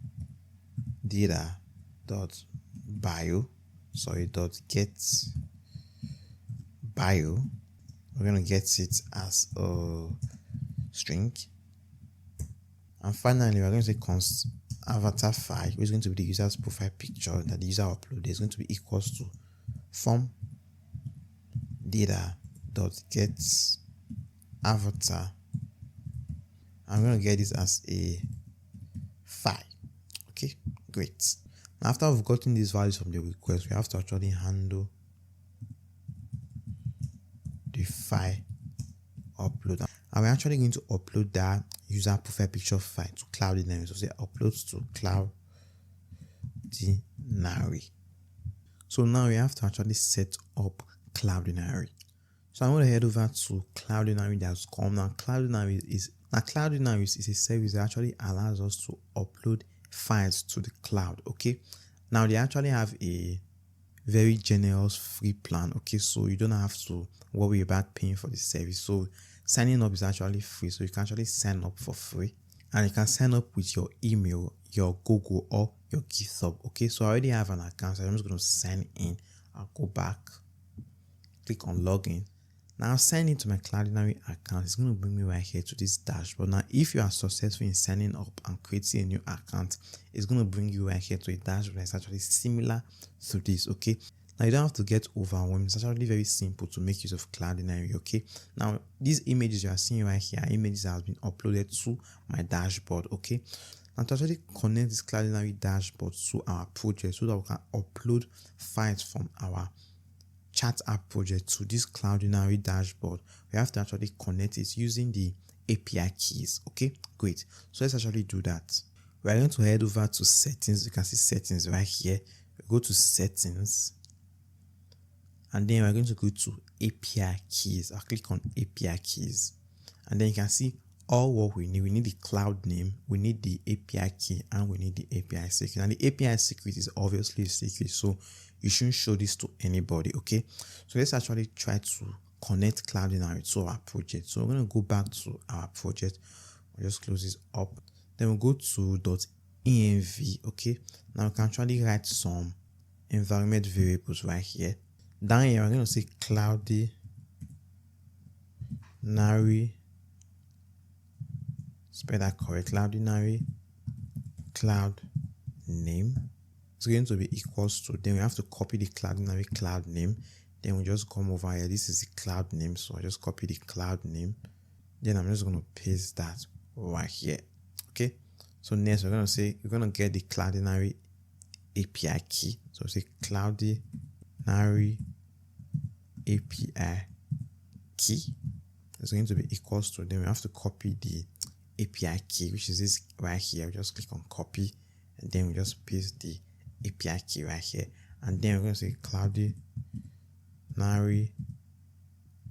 data dot bio, dot get bio. We're going to get it as a string, and finally we're going to say const avatar file, which is going to be the user's profile picture that the user uploaded, is going to be equals to form data dot get avatar. I'm going to get this as a file. Okay, great. Now after we've gotten these values from the request, we have to actually handle the file upload, and we're actually going to upload that user profile picture file to Cloudinary. So say uploads to Cloudinary. So now we have to actually set up Cloudinary. So I'm going to head over to Cloudinary.com. Now Cloudinary is a service that actually allows us to upload files to the cloud. Okay, now they actually have a very generous free plan. Okay, so you don't have to worry about paying for the service. So signing up is actually free, so you can actually sign up for free, and you can sign up with your email, your Google, or your GitHub. Okay, so I already have an account, so I'm just going to sign in. I'll go back, click on login. Now sign into my Cloudinary account. It's going to bring me right here to this dashboard. Now if you are successful in signing up and creating a new account, it's going to bring you right here to a dashboard that's actually similar to this. Okay, now you don't have to get overwhelmed. It's actually very simple to make use of Cloudinary. Okay, now these images you are seeing right here are images that have been uploaded to my dashboard. Okay, and to actually connect this Cloudinary dashboard to our project so that we can upload files from our chat app project to this Cloudinary dashboard, we have to actually connect it using the API keys. Okay, great. So let's actually do that. We're going to head over to settings. You can see settings right here. We go to settings, and then we're going to go to API keys. I'll click on API keys, and then you can see all what we need. We need the cloud name, we need the API key, and we need the API secret. And the API secret is obviously a secret, so you shouldn't show this to anybody. Okay, so let's actually try to connect Cloudinary to our project. So we're going to go back to our project. We'll just close this up. Then we'll go to .env. Okay, now we can actually write some environment variables right here. Down here, we're going to say Cloudinary, spell that correct, Cloudinary cloud name. It's going to be equals to, then we have to copy the Cloudinary cloud name. Then we just come over here. This is the cloud name, so I just copy the cloud name. Then I'm just going to paste that right here. Okay, so next we're going to say we're going to get the Cloudinary API key. So say Cloudinary API key is going to be equals to, then we have to copy the API key, which is this right here. We just click on copy, and then we just paste the API key right here, and then we're going to say Cloudinary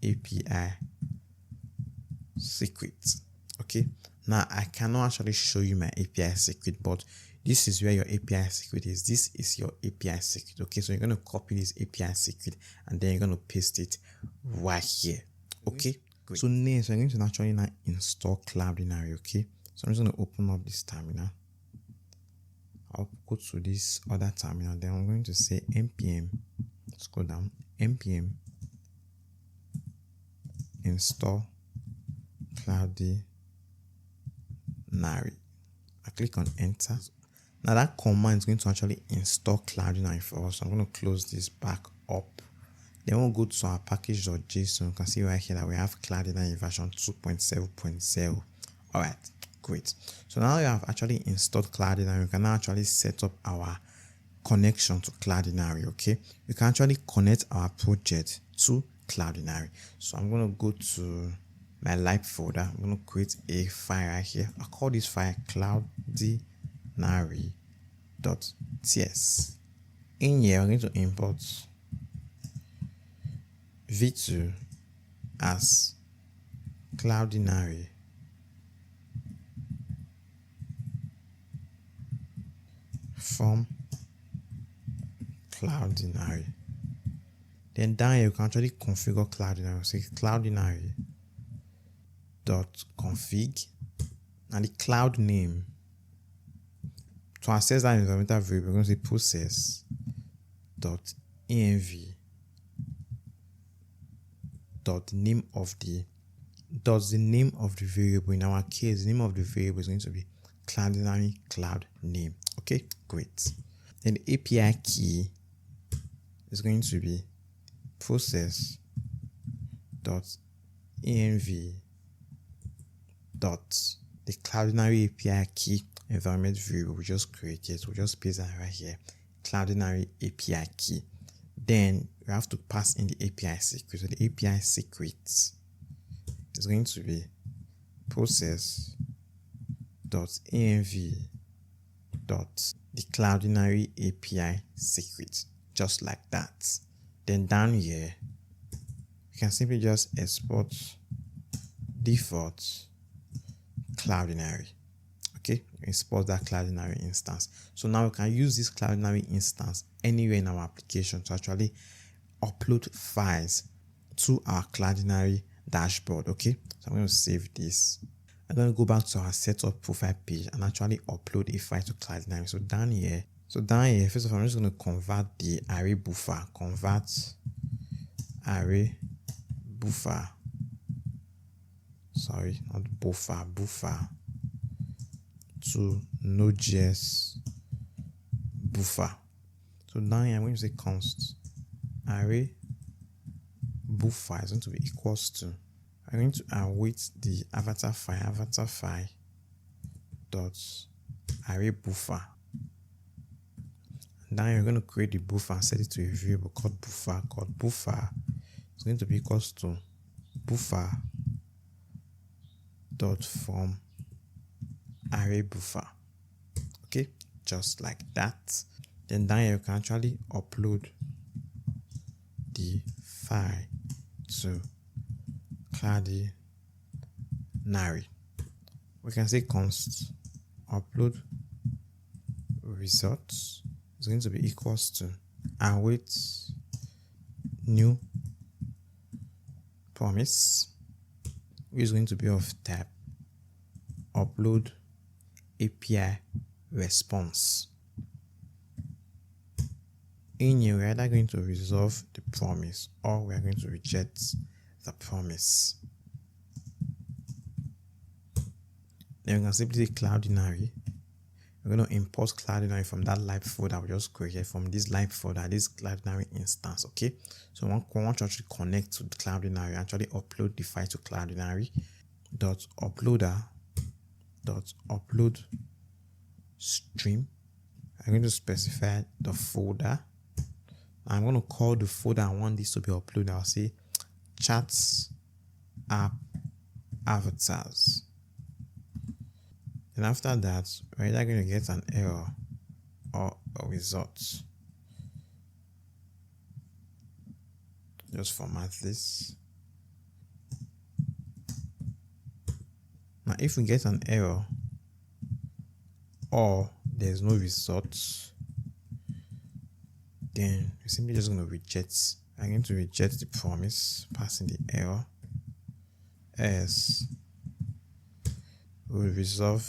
API secret. Okay, Now I cannot actually show you my API secret, but this is where your API secret is. This is your API secret. Okay, so you're going to copy this API secret and then you're going to paste it right here. Okay, great. So next we're going to actually now install Cloudinary. Okay, so I'm just going to open up this terminal. I'll go to this other terminal, then I'm going to say npm, scroll down, npm install Cloudinary. I click on enter. Now that command is going to actually install Cloudinary for us. So I'm going to close this back up. Then we'll go to our package.json. You can see right here that we have Cloudinary version 2.7.0. Alright, great. So now we have actually installed Cloudinary. We can now actually set up our connection to Cloudinary. Okay, we can actually connect our project to Cloudinary. So I'm going to go to my lib folder. I'm going to create a file right here. I call this file Cloudinary.ts. In here, I'm going to import v2 as Cloudinary from Cloudinary. Then down here you can actually configure Cloudinary. Say Cloudinary.config and the cloud name. To access that environmental variable, we're going to say process.env.name of the name of the variable. In our case, the name of the variable is going to be Cloudinary cloud name. Okay, great. Then the API key is going to be process.env. The Cloudinary API key environment variable we just created. We'll just paste that right here. Cloudinary API key. Then we have to pass in the API secret. So the API secret is going to be process.env. The Cloudinary API secret, just like that. Then down here, you can simply just export default Cloudinary. Okay, export that Cloudinary instance. So now we can use this Cloudinary instance anywhere in our application to actually upload files to our Cloudinary dashboard. Okay, so I'm going to save this. I'm going to go back to our setup profile page and actually upload a file to Cloudinary. So down here, first of all, I'm just going to convert the array buffer. Convert array buffer. Sorry, not buffer. Buffer to Node.js buffer. So down here, I'm going to say const array buffer is going to be equals to. I'm going to await the avatar file dot array buffer. And then you're going to create the buffer and set it to a variable called buffer. It's going to be equals to buffer dot from array buffer. Okay, just like that. Then down here you can actually upload the file to Cloudinary. We can say const upload results is going to be equals to await new promise, which is going to be of type upload API response. In here, we're either going to resolve the promise or we're going to reject the promise. Then we can simply say Cloudinary. We're going to import Cloudinary from that lib folder we just created, from this lib folder, this Cloudinary instance. Okay, so we want to actually connect to the Cloudinary, actually upload the file to Cloudinary. Upload stream. I'm going to specify the folder. I'm going to call the folder I want this to be uploaded. I'll say chats app avatars. And after that, we're either going to get an error or a result. Just format this. Now if we get an error or there's no results, then we're simply just going to reject. I'm going to reject the promise, passing the error, as will resolve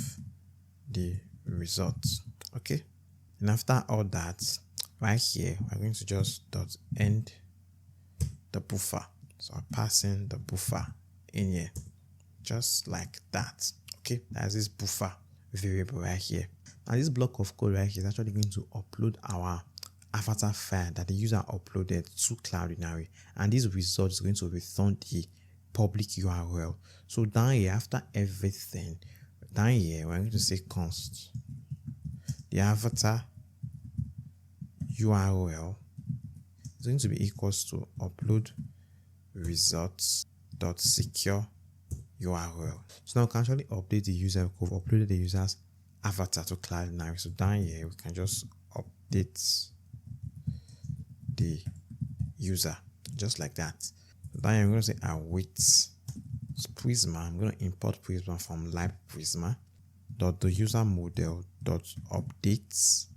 the results. Okay, and after all that, right here we're going to just end the buffer. So I'm passing the buffer in here, just like that. Okay, that's this buffer variable right here. Now this block of code right here is actually going to upload our avatar file that the user uploaded to Cloudinary, and this result is going to return the public URL. So down here, after everything, down here we're going to say const the avatar URL is going to be equals to upload results dot secure URL. So now we can actually update the user. We've uploaded the user's avatar to Cloudinary. So down here we can just update the user just like that. Down here I'm going to say await Prisma. I'm going to import Prisma from live Prisma dot the user model dot updates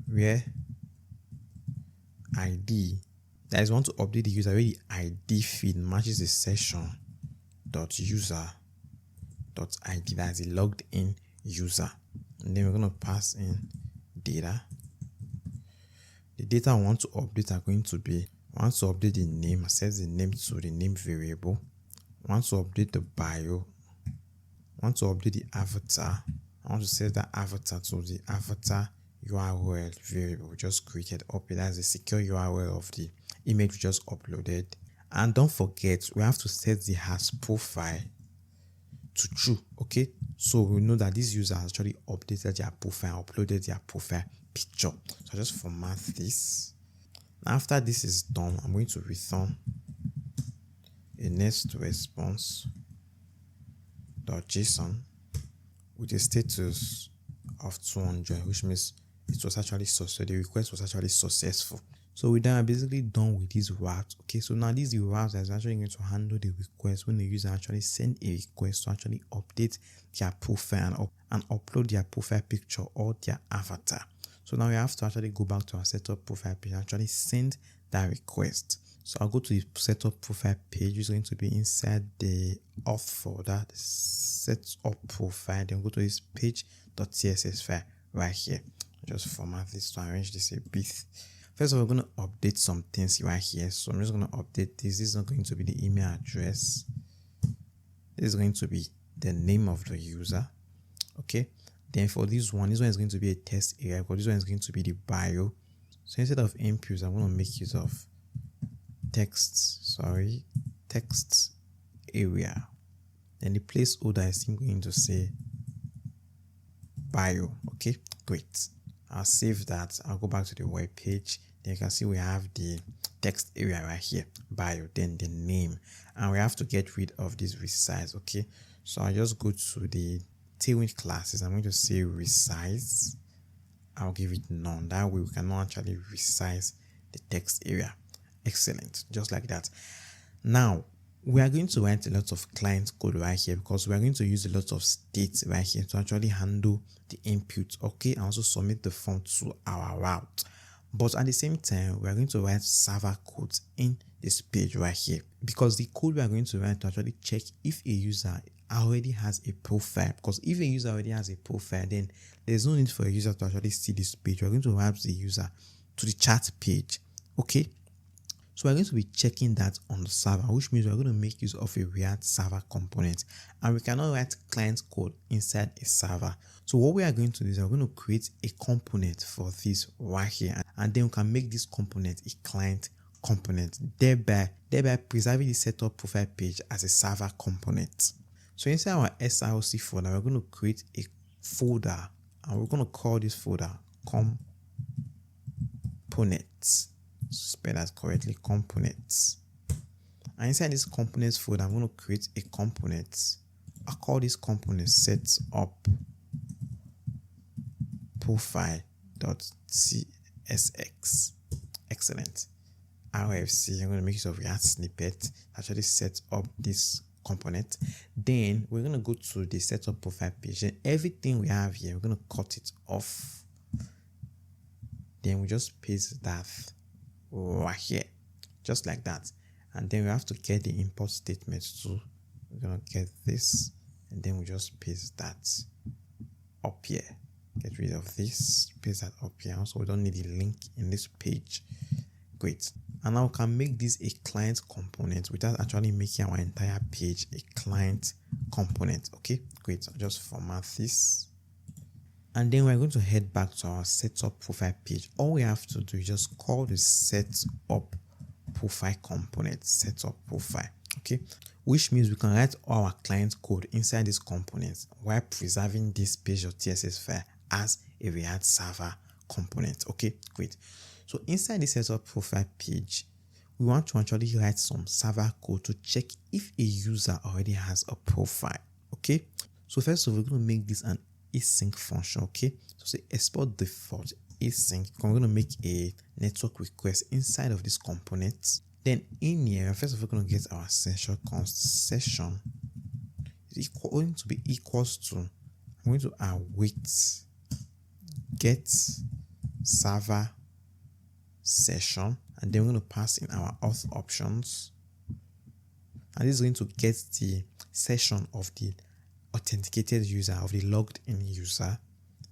where ID, that is want to update the user where the ID field matches the session dot user dot ID, that is a logged in user. And then we're going to pass in data. The data I want to update are going to be, I want to update the name, I set the name to the name variable. I want to update the bio. I want to update the avatar. I want to set the avatar to the avatar URL variable we just created up here. That's the secure URL of the image we just uploaded. And don't forget, we have to set the has profile to true. Okay, so we know that this user has actually updated their profile, uploaded their profile picture. So I just format this. After this is done, I'm going to return a next response .json with a status of 200, which means it was actually successful. The request was actually successful. So with that, I'm basically done with this route. Okay, so now this is the route that is actually going to handle the request when the user actually send a request to actually update their profile and upload their profile picture or their avatar. So now we have to actually go back to our setup profile page and actually send that request. So I'll go to the setup profile page, which is going to be inside the auth folder, the setup profile. Then go to this page.css file right here. I'll just format this to arrange this a bit. First of all, we're going to update some things right here. So I'm just going to update this. This is not going to be the email address. This is going to be the name of the user. Okay. Then for this one is going to be a test area, because this one is going to be the bio. So instead of imputes, I'm going to make use of text area. Then the placeholder is going to say bio. Okay, great. I'll save that. I'll go back to the web page. Then you can see we have the text area right here, bio, then the name, and we have to get rid of this resize. Okay, so I'll just go to the Tailwind classes. I'm going to say resize. I'll give it none. That way we cannot actually resize the text area. Excellent, just like that. Now we are going to write a lot of client code right here, because we are going to use a lot of states right here to actually handle the input. Okay, and also submit the form to our route. But at the same time, we are going to write server codes in this page right here, because the code we are going to write to actually check if a user already has a profile. Because if a user already has a profile, then there's no need for a user to actually see this page. We're going to route the user to the chat page. Okay, so we're going to be checking that on the server, which means we're going to make use of a React server component, and we cannot write client code inside a server. So what we are going to do is we're going to create a component for this right here, and then we can make this component a client component, thereby preserving the setup profile page as a server component. So inside our SRC folder, we're going to create a folder, and we're going to call this folder components. Spell that correctly, components. And inside this components folder, I'm going to create a component. I call this component setup profile.csx. Excellent. RFC, I'm going to make use of React snippet, actually set up this component. Then we're going to go to the setup profile page. And everything we have here, we're going to cut it off. Then we just paste that right here, just like that. And then we have to get the import statement too. We're going to get this, and then we just paste that up here. Get rid of this, paste that up here. Also, we don't need a link in this page. Great. And now we can make this a client component without actually making our entire page a client component. Okay, great. I'll just format this. And then we're going to head back to our setup profile page. All we have to do is just call the setup profile component, setup profile. Okay, which means we can write all our client code inside this component while preserving this page.tss file as a React server component. Okay, great. So inside the setup profile page, we want to actually write some server code to check if a user already has a profile. Okay, so first of all, we're going to make this an async function. Okay, so say export default async. We're going to make a network request inside of this component. Then in here, first of all, we're going to get our session const session is going to be equals to, I'm going to await get server session, and then we're going to pass in our auth options, and this is going to get the session of the authenticated user, of the logged in user,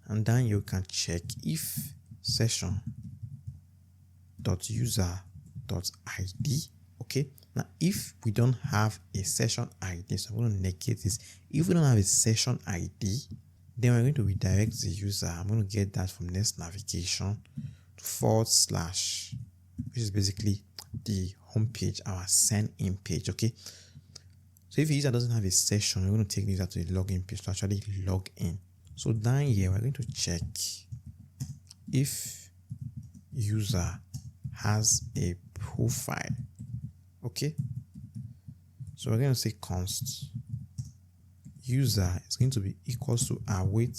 and then you can check if session.user.id. okay, now if we don't have a session ID, so I'm going to negate this. If we don't have a session ID, then we're going to redirect the user. I'm going to get that from next navigation to /, which is basically the home page, our sign in page. Okay, so if the user doesn't have a session, we're going to take the user to the login page to actually log in. So down here, we're going to check if user has a profile. Okay, so we're going to say const user is going to be equals to await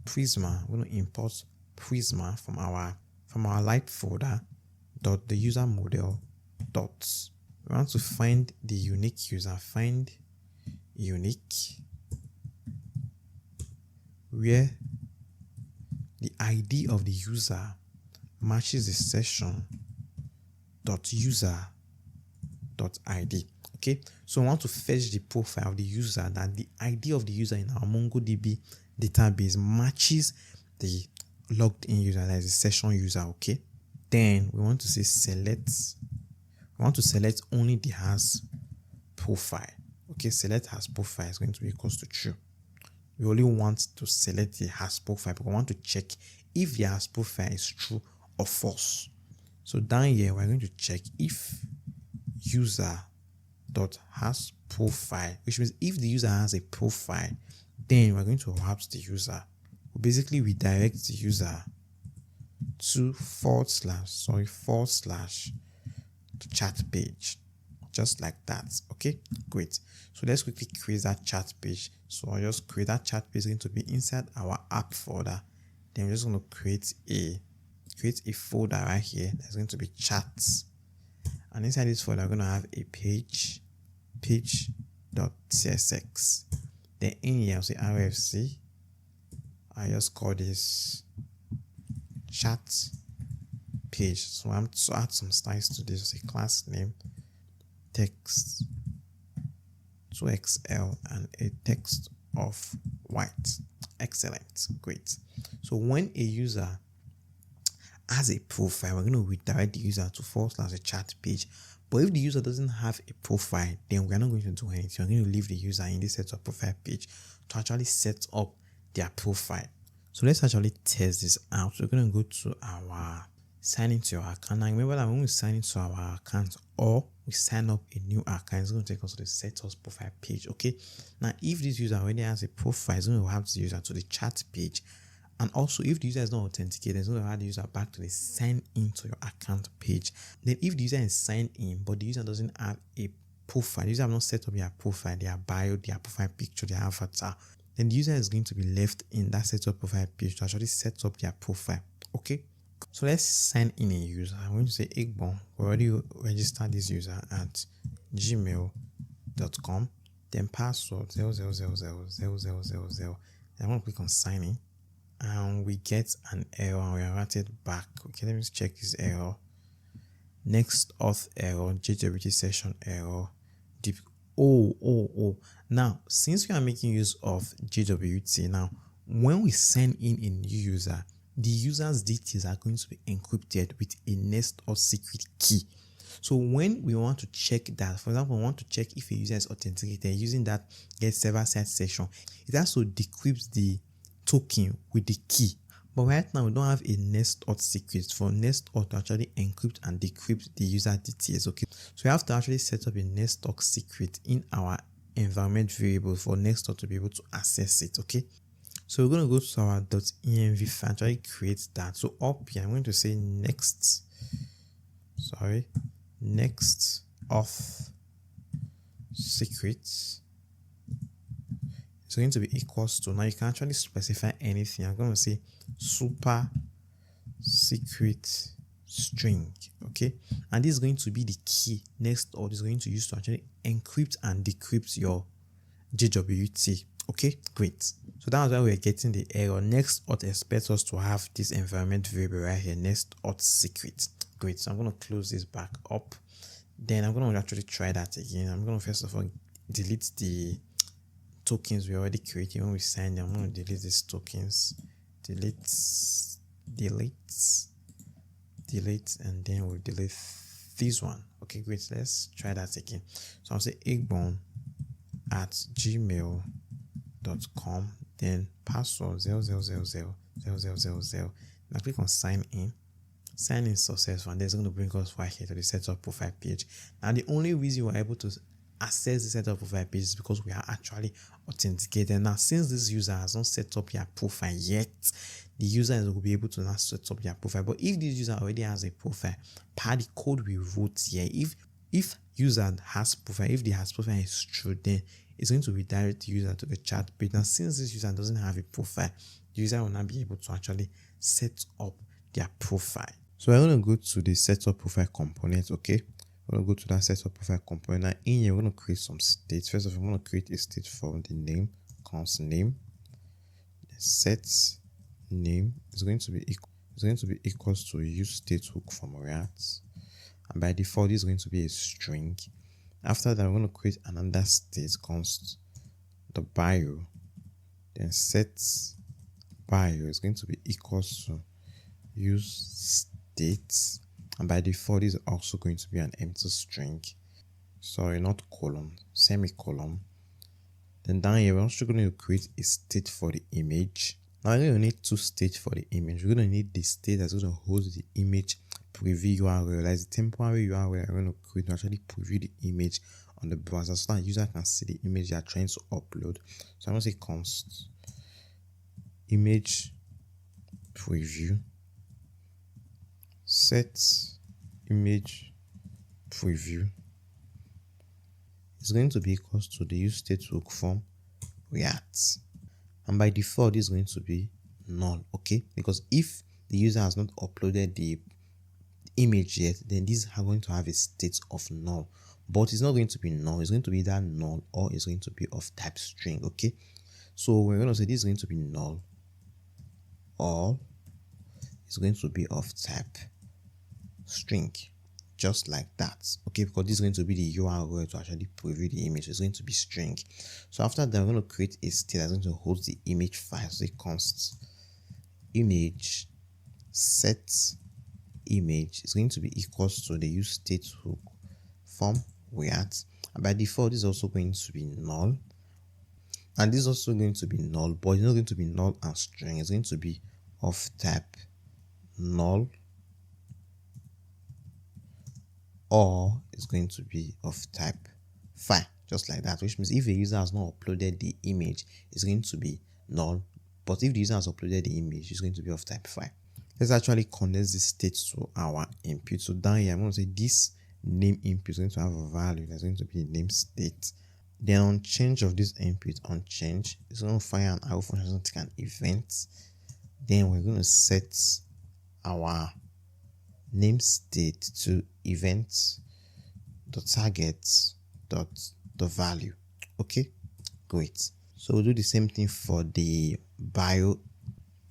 Prisma. We're going to import Prisma from our light folder dot the user model dot. We want to find the unique user. Find unique where the ID of the user matches the session dot user dot ID. Okay, so we want to fetch the profile of the user, that the ID of the user in our MongoDB database matches the logged in user, that is the session user. Okay, then we want to say select. We want to select only the has profile. Okay, select has profile is going to be equals to true. We only want to select the has profile because we want to check if the has profile is true or false. So down here, we're going to check if user.has profile, which means if the user has a profile, then we're going to wrap the user. We basically redirect the user to / chat page, just like that. Okay, great. So let's quickly create that chat page. So I'll just create that chat page. It's going to be inside our app folder. Then we're just going to create a folder right here. There's going to be chats, and inside this folder, we're going to have a page.csx. Then in here, I'll say RFC. I just call this chat page. So I'm to add some styles to this. So say class name, text 2XL, and a text of white. Excellent, great. So when a user has a profile, we're going to redirect the user to / chat page. But if the user doesn't have a profile, then we're not going to do anything. We're going to leave the user in this setup profile page to actually set up their profile. So let's actually test this out. So we're going to go to our sign into your account. Now remember that when we sign into our account or we sign up a new account, it's going to take us to the setup profile page. Okay, now if this user already has a profile, it's going to have the user to the chat page. And also, if the user is not authenticated, it's going to add the user back to the sign into your account page. Then if the user is signed in, but the user doesn't have a profile, the user have not set up their profile, their bio, their profile picture, their avatar, then the user is going to be left in that setup profile page to actually set up their profile. Okay, so let's sign in a user. I'm going to say Egbon. We already registered this user at gmail.com, then password 00000000. I'm going to click on sign in, and we get an error and we are routed back. Okay, let me check this error. NextAuth error, JWT session error. Now, since we are making use of JWT, now when we send in a new user, the user's details are going to be encrypted with a NextAuth secret key. So when we want to check that, for example, we want to check if a user is authenticated using that get server side session, it has to decrypt the token with the key. But right now, we don't have a NextAuth secret for NextAuth to actually encrypt and decrypt the user details. Okay, so we have to actually set up a NextAuth secret in our environment variable for NextAuth to be able to access it. Okay, so we're going to go to our .env file, actually create that. So up here, I'm going to say NextAuth secrets. It's going to be equals to, now you can actually specify anything. I'm going to say super secret string. Okay, and this is going to be the key NextAuth is going to use to actually encrypt and decrypt your JWT. Okay, great. So that's why we're getting the error. NextAuth expects us to have this environment variable right here, NextAuth secret. Great. So I'm going to close this back up. Then I'm going to actually try that again. I'm going to first of all delete the tokens we already created when we signed them. I'm going to delete these tokens. Delete, and then we'll delete this one. Okay, great. Let's try that again. So I'll say egbon@gmail.com, then password 00000000. Now click on sign in. Sign in successful, and there's going to bring us right here to the setup profile page. Now the only reason we're able to access the setup profile page is because we are actually authenticated. Now since this user has not set up their profile yet, the user will be able to now set up their profile. But if this user already has a profile, per the code we wrote here, if user has profile, if the has profile is true, then it's going to redirect the user to the chat page. Now since this user doesn't have a profile, the user will not be able to actually set up their profile. So we're going to go to the setup profile component. Okay, we're going to go to that setup profile component. Now in here, we're going to create some states. First of all, I'm going to create a state for the name, const name. Set name is going to be equals to use state hook from React, and by default this is going to be a string. After that, we're going to create another state, const the bio, then set bio is going to be equals to use state, and by default this is also going to be an empty string, sorry, not colon, semicolon. Then down here, we're also going to create a state for the image. Now we're going to need two states for the image. We're going to need the state that's going to host the image preview URL. That's the temporary URL we're going to create to actually preview the image on the browser so that the user can see the image they are trying to upload. So I'm going to say const image preview set image preview is going to be equals to the use state hook from React, and by default this is going to be null. Okay, because if the user has not uploaded the image yet, then these are going to have a state of null, but it's not going to be null. It's going to be either null or it's going to be of type string. Okay, so we're going to say this is going to be null or it's going to be of type string, just like that. Okay, because this is going to be the URL to actually preview the image. It's going to be string. So after that, we're going to create a state that's going to host the image file. So const image set image is going to be equals to the use state hook from React, and by default this is also going to be null, and this is also going to be null, but it's not going to be null and string. It's going to be of type null or it's going to be of type file, just like that, which means if a user has not uploaded the image, it's going to be null, but if the user has uploaded the image, it's going to be of type file. Let's actually condense this state to our input. So down here, I'm going to say this name input is going to have a value that's going to be a name state. Then on change of this input, on change, it's going to fire an arrow function to take an event. Then we're going to set our name state to event.target dot the value. Okay, great. So we'll do the same thing for the bio.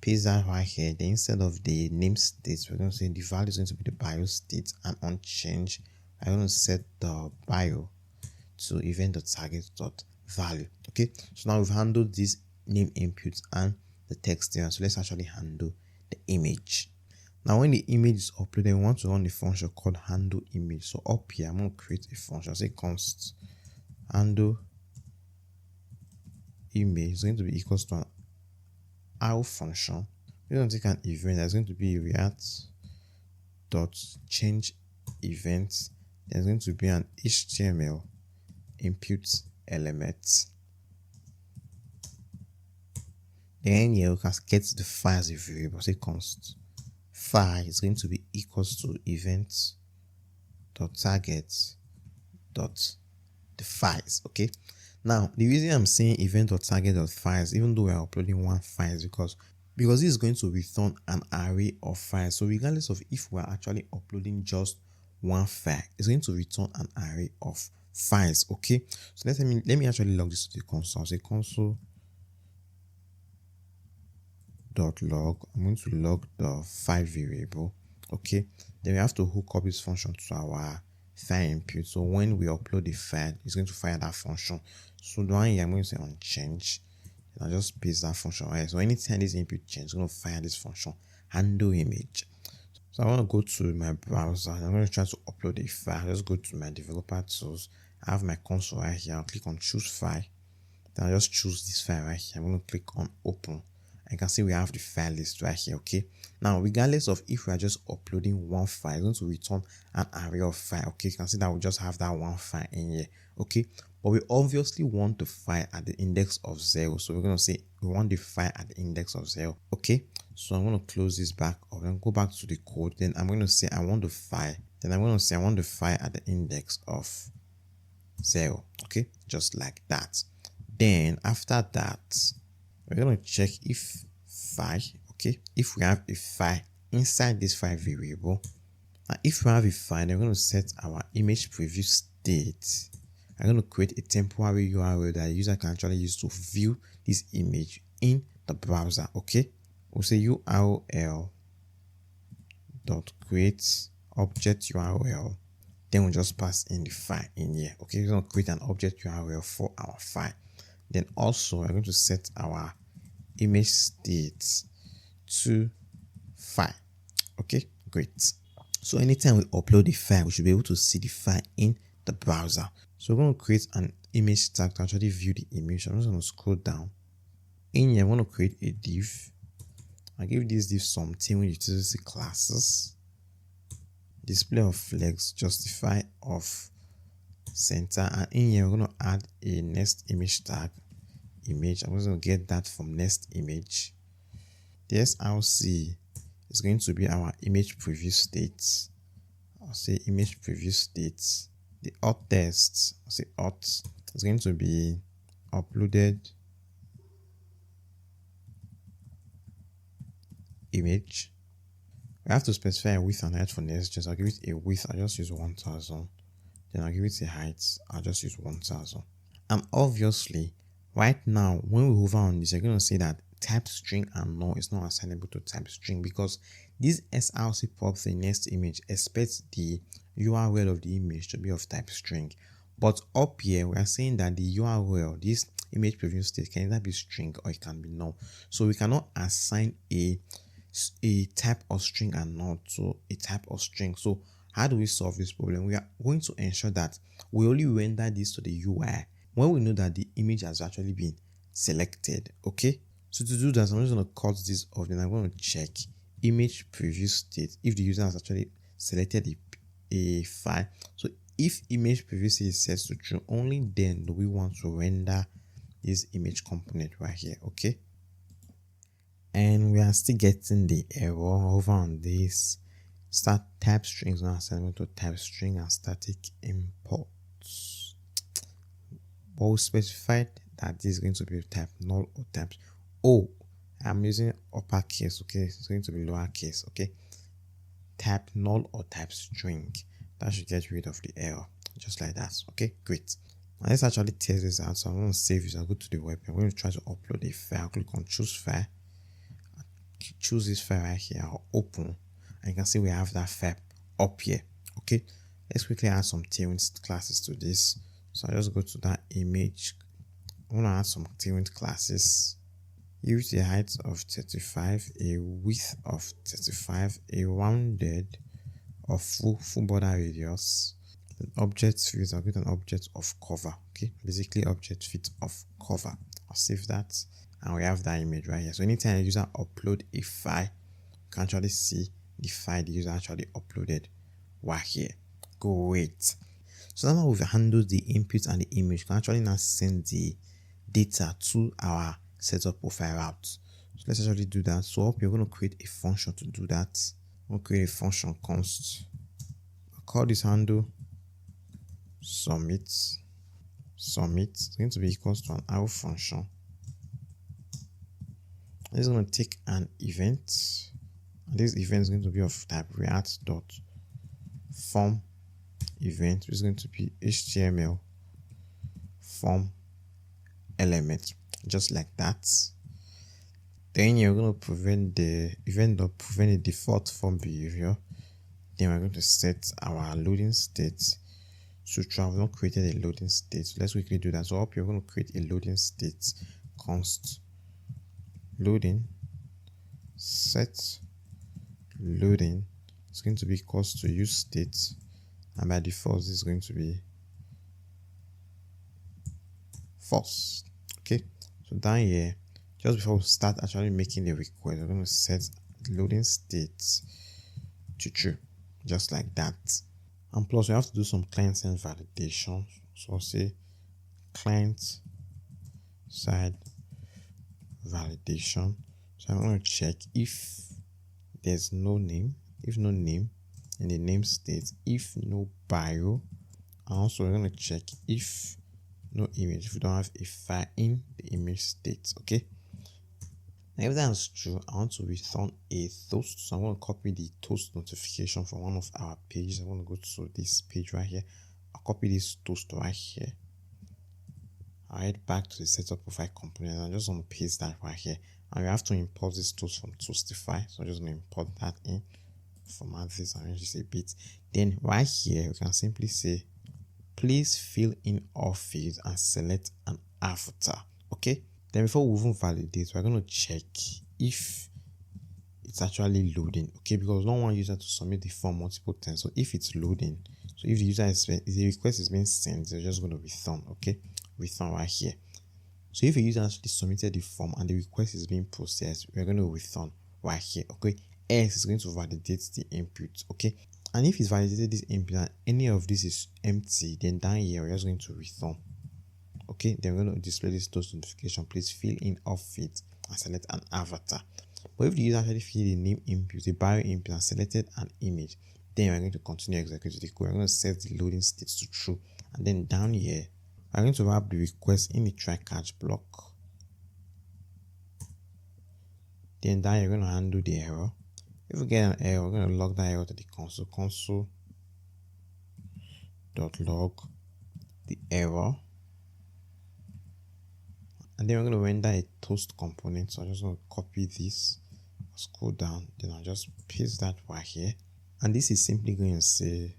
Paste that right here. Then instead of the name state, we're going to say the value is going to be the bio state, and on change, I'm going to set the bio to event.target.value. Okay, so now we've handled this name input and the text there. So let's actually handle the image. Now when the image is uploaded, we want to run a function called handle image. So up here, I'm going to create a function. Say const handle image is going to be equals to an Auth function. We're going to take an event that's going to be react.change event. There's going to be an HTML input element. Then here we can get the file as a variable. Say const file is going to be equals to event.target.the files. Okay. Now the reason I'm saying event.target.files, even though we're uploading one file, is because this is going to return an array of files. So regardless of if we're actually uploading just one file, it's going to return an array of files. Okay, so let me actually log this to the console. Say console.log. I'm going to log the file variable. Okay, then we have to hook up this function to our file input. So when we upload the file, it's going to fire that function. So the one here, I'm going to say on change, and I'll just paste that function. Right, so anytime this input change, it's going to fire this function handle image. So I want to go to my browser and I'm going to try to upload a file. Let's go to my developer tools. I have my console right here. I'll click on choose file. Then I'll just choose this file right here. I'm going to click on open. You can see we have the file list right here. Okay, now regardless of if we are just uploading one file, it's going to return an array of file. Okay, you can see that we just have that one file in here. Okay, but we obviously want the file at the index of 0, so we're going to say we want the file at the index of 0. Okay, so I'm going to close this back up and go back to the code. Then I'm going to say I want the file. Then I'm going to say I want the file at the index of 0. Okay, just like that. Then after that, we're going to check if file, okay, if we have a file inside this file variable. And if we have a file, then we're going to set our image preview state. I'm going to create a temporary URL that the user can actually use to view this image in the browser. Okay, we'll say url.create object URL. Then we'll just pass in the file in here. Okay, we're going to create an object URL for our file. Then also we're going to set our image state to file. Okay, great. So anytime we upload a file, we should be able to see the file in the browser. So we're going to create an image tag to actually view the image. I'm just going to scroll down. In here, I'm going to create a div. I'll give this div some Tailwind utility classes. Display of flex, justify of center, and in here we're going to add a next image tag image. I'm just going to get that from next image. The src is going to be our image preview state. I'll say image preview state. The auth test, I'll say auth is going to be uploaded image. We have to specify a width and height for Next.js. I'll give it a width, I'll just use 1000. Then I'll give it a height, I'll just use 1000. And obviously, right now, when we hover on this, you're going to see that type string and null is not assignable to type string, because this src pop the next image expects the URL of the image to be of type string. But up here, we are saying that the URL, this image preview state, can either be string or it can be null. So we cannot assign a type of string and null to a type of string. So how do we solve this problem? We are going to ensure that we only render this to the UI when we know that the image has actually been selected. Okay, so to do that, I'm just going to cut this off. Then I'm going to check image preview state if the user has actually selected a file. So if image preview state is set to true, only then do we want to render this image component right here. Okay, and we are still getting the error over on this start type strings now assignment to type string and static imports. But we specified that this is going to be type null or type. Oh, I'm using uppercase. Okay, it's going to be lowercase. Okay, type null or type string. That should get rid of the error. just like that. Okay, great. Now let's actually test this out. So I'm going to save this. I'll go to the web. I'm going to try to upload a file. I'll click on choose file. Choose this file right here. I'll open, and you can see we have that file up here. Okay, let's quickly add some Tailwind classes to this. So I'll just go to that image. I'm going to add some Tailwind classes. Use a height of 35, a width of 35, a rounded or full border radius. An object fields, I'll get an object of cover. Okay, basically object fit of cover. I'll save that, and we have that image right here. So anytime a user upload a file, you can actually see the file the user actually uploaded right here. Great. So now we've handled the input and the image, you can actually now send the data to our setup profile route. So let's actually do that. So up, you're going to create a function to do that. We'll create a function const. I'll call this handle submit. It's going to be equals to an arrow function. This is going to take an event, and this event is going to be of type react.form event, which is going to be HTML form element, just like that. Then you're going to prevent the event or prevent the default form behavior. Then we're going to set our loading state to true. We've not created a loading state, so let's quickly do that. So up, you're going to create a loading state const loading set loading. It's going to be equals to use state, and by default this is going to be false. Okay, so down here, just before we start actually making the request, we're going to set the loading state to true, just like that. And plus we have to do some client-side validation. So I'll say client side validation. So I'm going to check if there's no name, if no name in the name state, if no bio, and also we're going to check if no image, if we don't have a file in the image state. Okay, now if that's true, I want to return a toast. So I'm going to copy the toast notification from one of our pages. I'm going to go to this page right here. I'll copy this toast right here. I'll head back to the setup profile component. I'm just going to paste that right here, and we have to import this toast from Toastify. So I'm just going to import that in, format this, arrange this a bit. Then right here we can simply say please fill in all fields and select an avatar. Okay, then before we even validate, we're going to check if it's actually loading. Okay, because we don't want user to submit the form multiple times. So if it's loading, so if the user is, if the request is being sent, they're just going to return. Okay, return right here. So if a user actually submitted the form and the request is being processed, we're going to return right here. Okay, else is going to validate the input. Okay, and if it's validated this input and any of this is empty, then down here we're just going to return. Okay, then we're going to display this toast notification. Please fill in all fields and select an avatar. But if the user actually filled the name input, the bio input, and selected an image, then we're going to continue executing the code. We're going to set the loading state to true, and then down here we're going to wrap the request in the try catch block. Then down here we're going to handle the error. If we get an error, we're going to log that error to the console. Console.log the error. And then we're going to render a toast component. So I'm just going to copy this, scroll down, then I'll just paste that right here. And this is simply going to say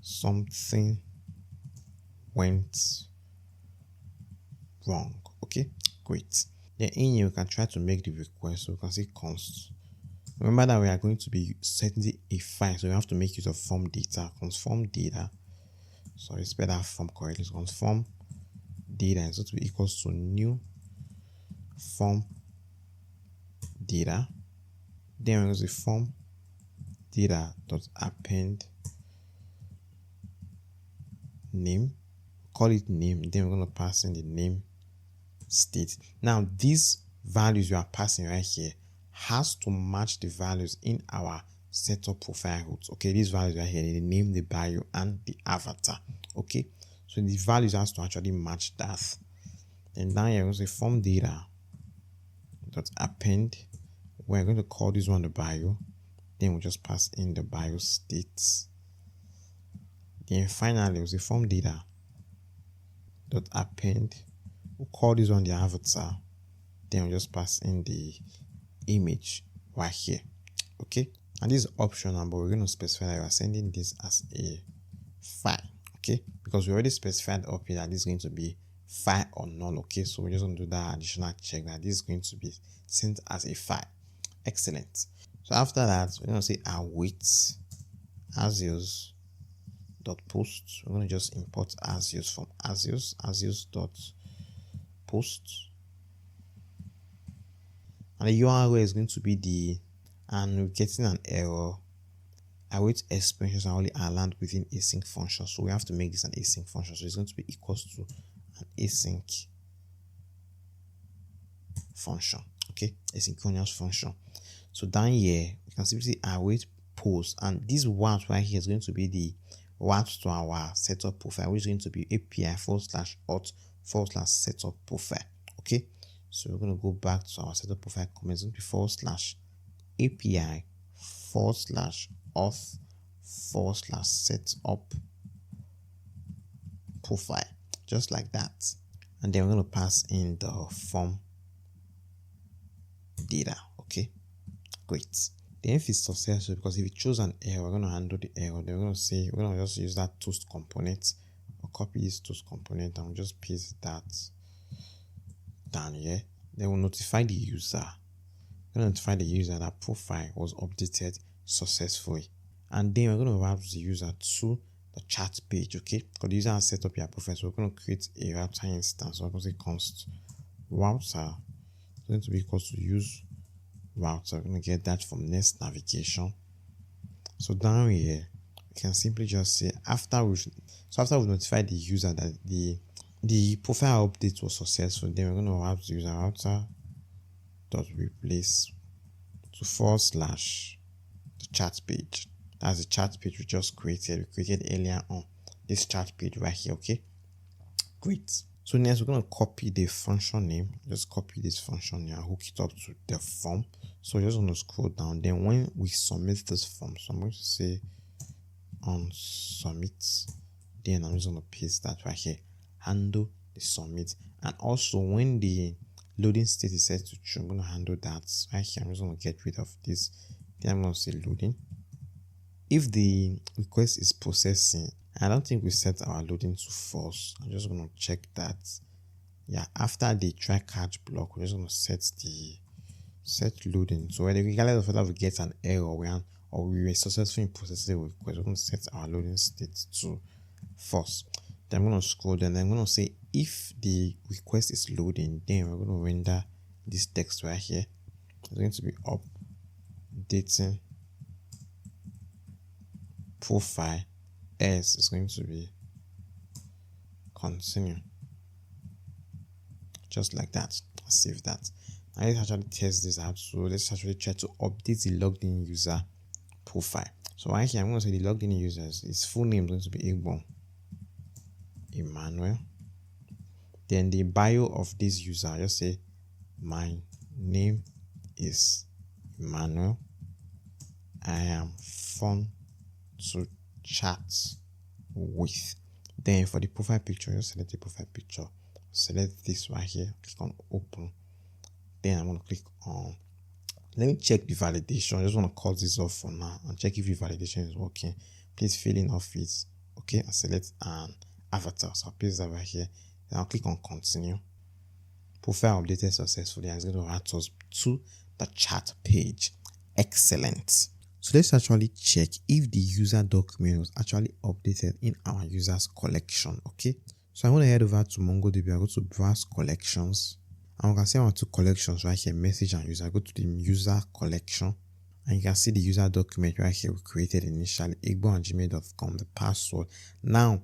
something went wrong. Okay, great. Then in here we can try to make the request. So we can say const. Remember that we are going to be setting a file, so we have to make use of form data. Transform data. Sorry, spell that form correctly. So transform data is going to be equals to new form data. Then we're going to say form data dot append name. Call it name. Then we're going to pass in the name state. Now these values you are passing right here has to match the values in our setup profile route. Okay, these values right here, the name, the bio, and the avatar. Okay, so the values has to actually match that. Then down here we're going to say form data dot append. We're going to call this one the bio. Then we'll just pass in the bio states, Then finally, we'll say form data dot append. We'll call this one the avatar. Then we'll just pass in the image right here. Okay, and this is optional, but we're going to specify that we are sending this as a file. Okay, because we already specified up here that this is going to be file or null. Okay, so we're just going to do that additional check that this is going to be sent as a file. Excellent. So after that, we're going to say await as dot post. We're going to just import as from as dot post, and the URL is going to be the, and we're getting an error. Await expressions are only allowed within async function, so we have to make this an async function. So it's going to be equals to an async function. Okay, asynchronous function. So down here we can simply say await post, and this route right here is going to be the route to our setup profile, which is going to be API/auth/setup profile. Okay, so we're going to go back to our setup profile comment. It's going to be /API/auth/setup profile, just like that. And then we're going to pass in the form data. Okay, great. Then if it's successful, because if it shows an error, we're going to handle the error. Then we're going to say, we're going to just use that toast component, or copy this toast component, and we'll just paste that down here. Then we'll notify the user. We're going to notify the user that profile was updated successfully. And then we're going to route the user to the chat page. Okay, because the user has set up your profile, so we're going to create a router instance. So we're going to say const router is going to be equal to use router. We're going to get that from next navigation. So down here we can simply just say after we've notified the user that the profile update was successful, then we're going to route the user router dot replace to / the chat page. That's the chat page we just created. We created earlier on this chat page right here. Okay, great. So next we're going to copy the function name. Just copy this function name and hook it up to the form. So we're just going to scroll down. Then when we submit this form, so I'm going to say on submit. Then I'm just going to paste that right here. Handle the submit. And also when the loading state is set to true, I'm going to handle that right here. I'm just going to get rid of this. Then I'm going to say loading. If the request is processing, I don't think we set our loading to false. I'm just going to check that. Yeah, after the try catch block, we're just going to set loading. So regardless of whether we get an error or we were successful in processing the request, we're going to set our loading state to false. Then I'm going to scroll down. Then I'm going to say if the request is loading, then we're going to render this text right here. It's going to be updating profile s is going to be continue, just like that. Save that. Now let's actually test this out. So let's actually try to update the logged in user profile. So right here I'm going to say the logged in users, his full name is going to be Emmanuel. Then the bio of this user, I just say my name is Emmanuel. I am fun to chat with. Then for the profile picture, just select the profile picture, select this right here, click on open. Then I'm going to click on, let me check the validation. I just want to call this off for now and check if the validation is working. Please fill in off it. Okay, I select an avatar, so I'll paste that right here. Then I'll click on continue. Profile updated successfully, and it's going to route us to the chat page. Excellent. So let's actually check if the user document was actually updated in our users collection. Okay, so I'm going to head over to MongoDB. I go to browse collections, and we can see our two collections right here, message and user. I go to the user collection, and you can see the user document right here we created initially, igbo@gmail.com, the password. Now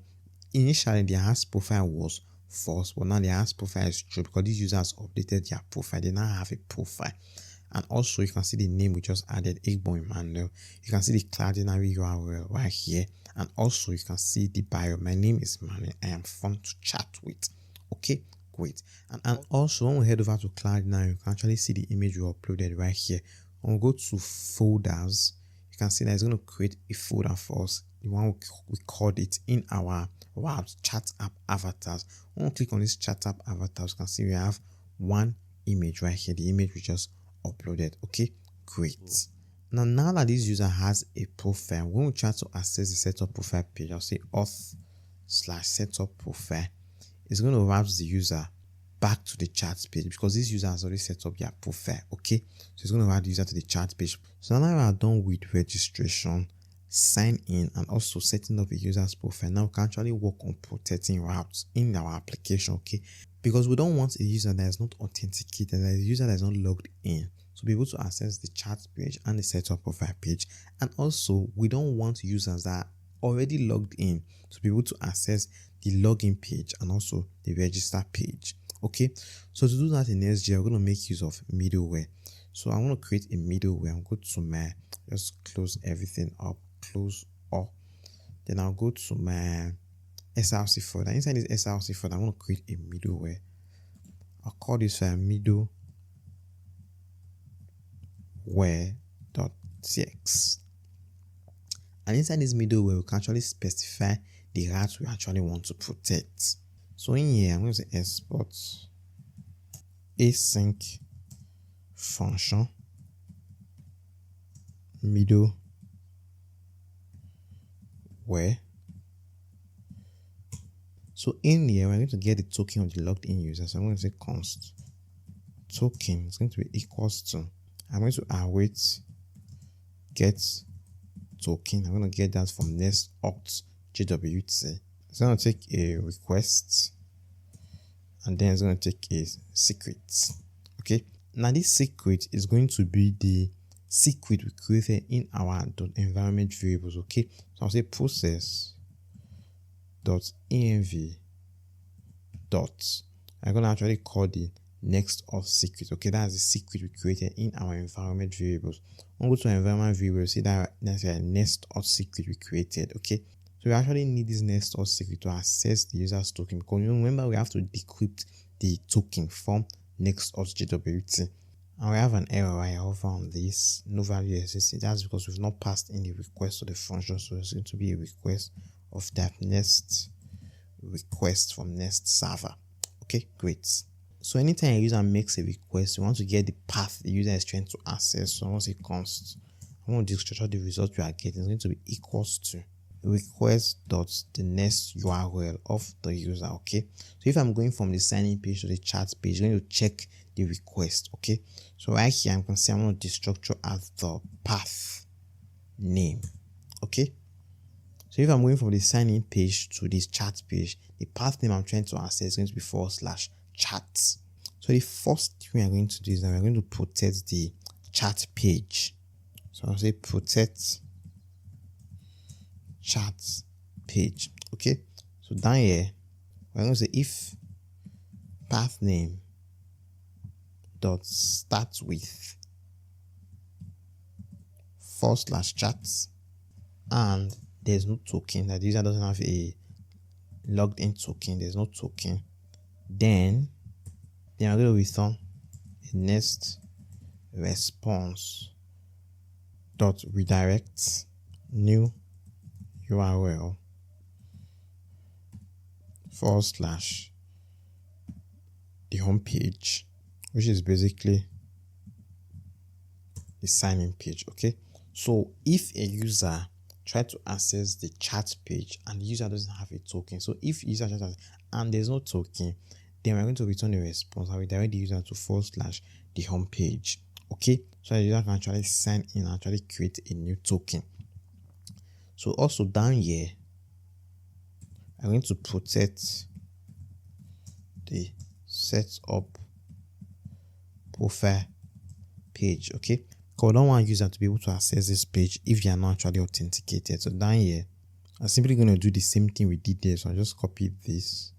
initially the ASP profile was false, but now the ASP profile is true because these users updated their profile. They now have a profile. And also you can see the name we just added, Igbo Emmanuel. You can see the Cloudinary URL right here. And also you can see the bio. My name is Emmanuel. I am fun to chat with. Okay, great. And also when we head over to Cloudinary, you can actually see the image we uploaded right here. When we go to folders, you can see that it's going to create a folder for us. the one we called it in our chat app avatars. When we click on this chat app avatars, you can see we have one image right here, the image we just uploaded. Okay, great. Now that this user has a profile, when we try to access the setup profile page, I'll say auth/setup profile. It's going to route the user back to the chat page because this user has already set up their profile. Okay, so it's going to route the user to the chat page. So now we are done with registration, sign in, and also setting up a user's profile. Now we can actually work on protecting routes in our application. Okay, because we don't want a user that is not authenticated, that is a user that is not logged in, to be able to access the chat page and the setup profile page. And also we don't want users that are already logged in to be able to access the login page and also the register page. Okay, so to do that in Next.js, we're going to make use of middleware. So I'm going to create a middleware. I'll go to my, just close everything up, close all. Then I'll go to my SRC folder. Inside this SRC folder, I'm going to create a middleware. I'll call this middleware.txt. And inside this middleware, we can actually specify the routes we actually want to protect. So in here, I'm going to say export async function middleware. So in here, we're going to get the token of the logged in user. So I'm going to say const token is going to be equals to, I'm going to await get token. I'm going to get that from NextAuth JWT. It's going to take a request and then it's going to take a secret. Okay, now this secret is going to be the secret we created in our environment variables. Okay, so I'll say process.env dot, I'm going to actually call the NextAuth secret. Okay, that's the secret we created in our environment variables. I'll go to our environment variables, see that's a NextAuth secret we created. Okay, so we actually need this NextAuth secret to access the user's token, because remember we have to decrypt the token from NextAuth JWT. And we have an error right over on this, no value exists. That's because we've not passed in the request to the function, so it's going to be a request of that next request from Nest server. Okay, great. So anytime a user makes a request, we want to get the path the user is trying to access. So I want to say const, I want to destructure the result we are getting is going to be equals to request.the next URL of the user. Okay, so if I'm going from the sign-in page to the chat page, I'm going to check the request. Okay, so right here I'm going to say I'm going to destructure as the path name. Okay, so if I'm going from the sign-in page to this chat page, the path name I'm trying to access is going to be /chat. So the first thing we are going to do is that we're going to protect the chat page. So I'll say protect chat page. Okay, so down here we're going to say if path name dot start with /chat and there's no token, that the user doesn't have a logged in token, there's no token, then I'm going to return a next response dot redirect new URL / the home page, which is basically the sign-in page. Okay, so if a user try to access the chat page and the user doesn't have a token, so if user tries and there's no token, then we're going to return a response and redirect the user to / the home page. Okay, so the user can actually sign in and actually create a new token. So also down here, I'm going to protect the setup profile page. Okay, because I don't want user to be able to access this page if they are not actually authenticated. So down here, I'm simply going to do the same thing we did there. So I'll just copy this,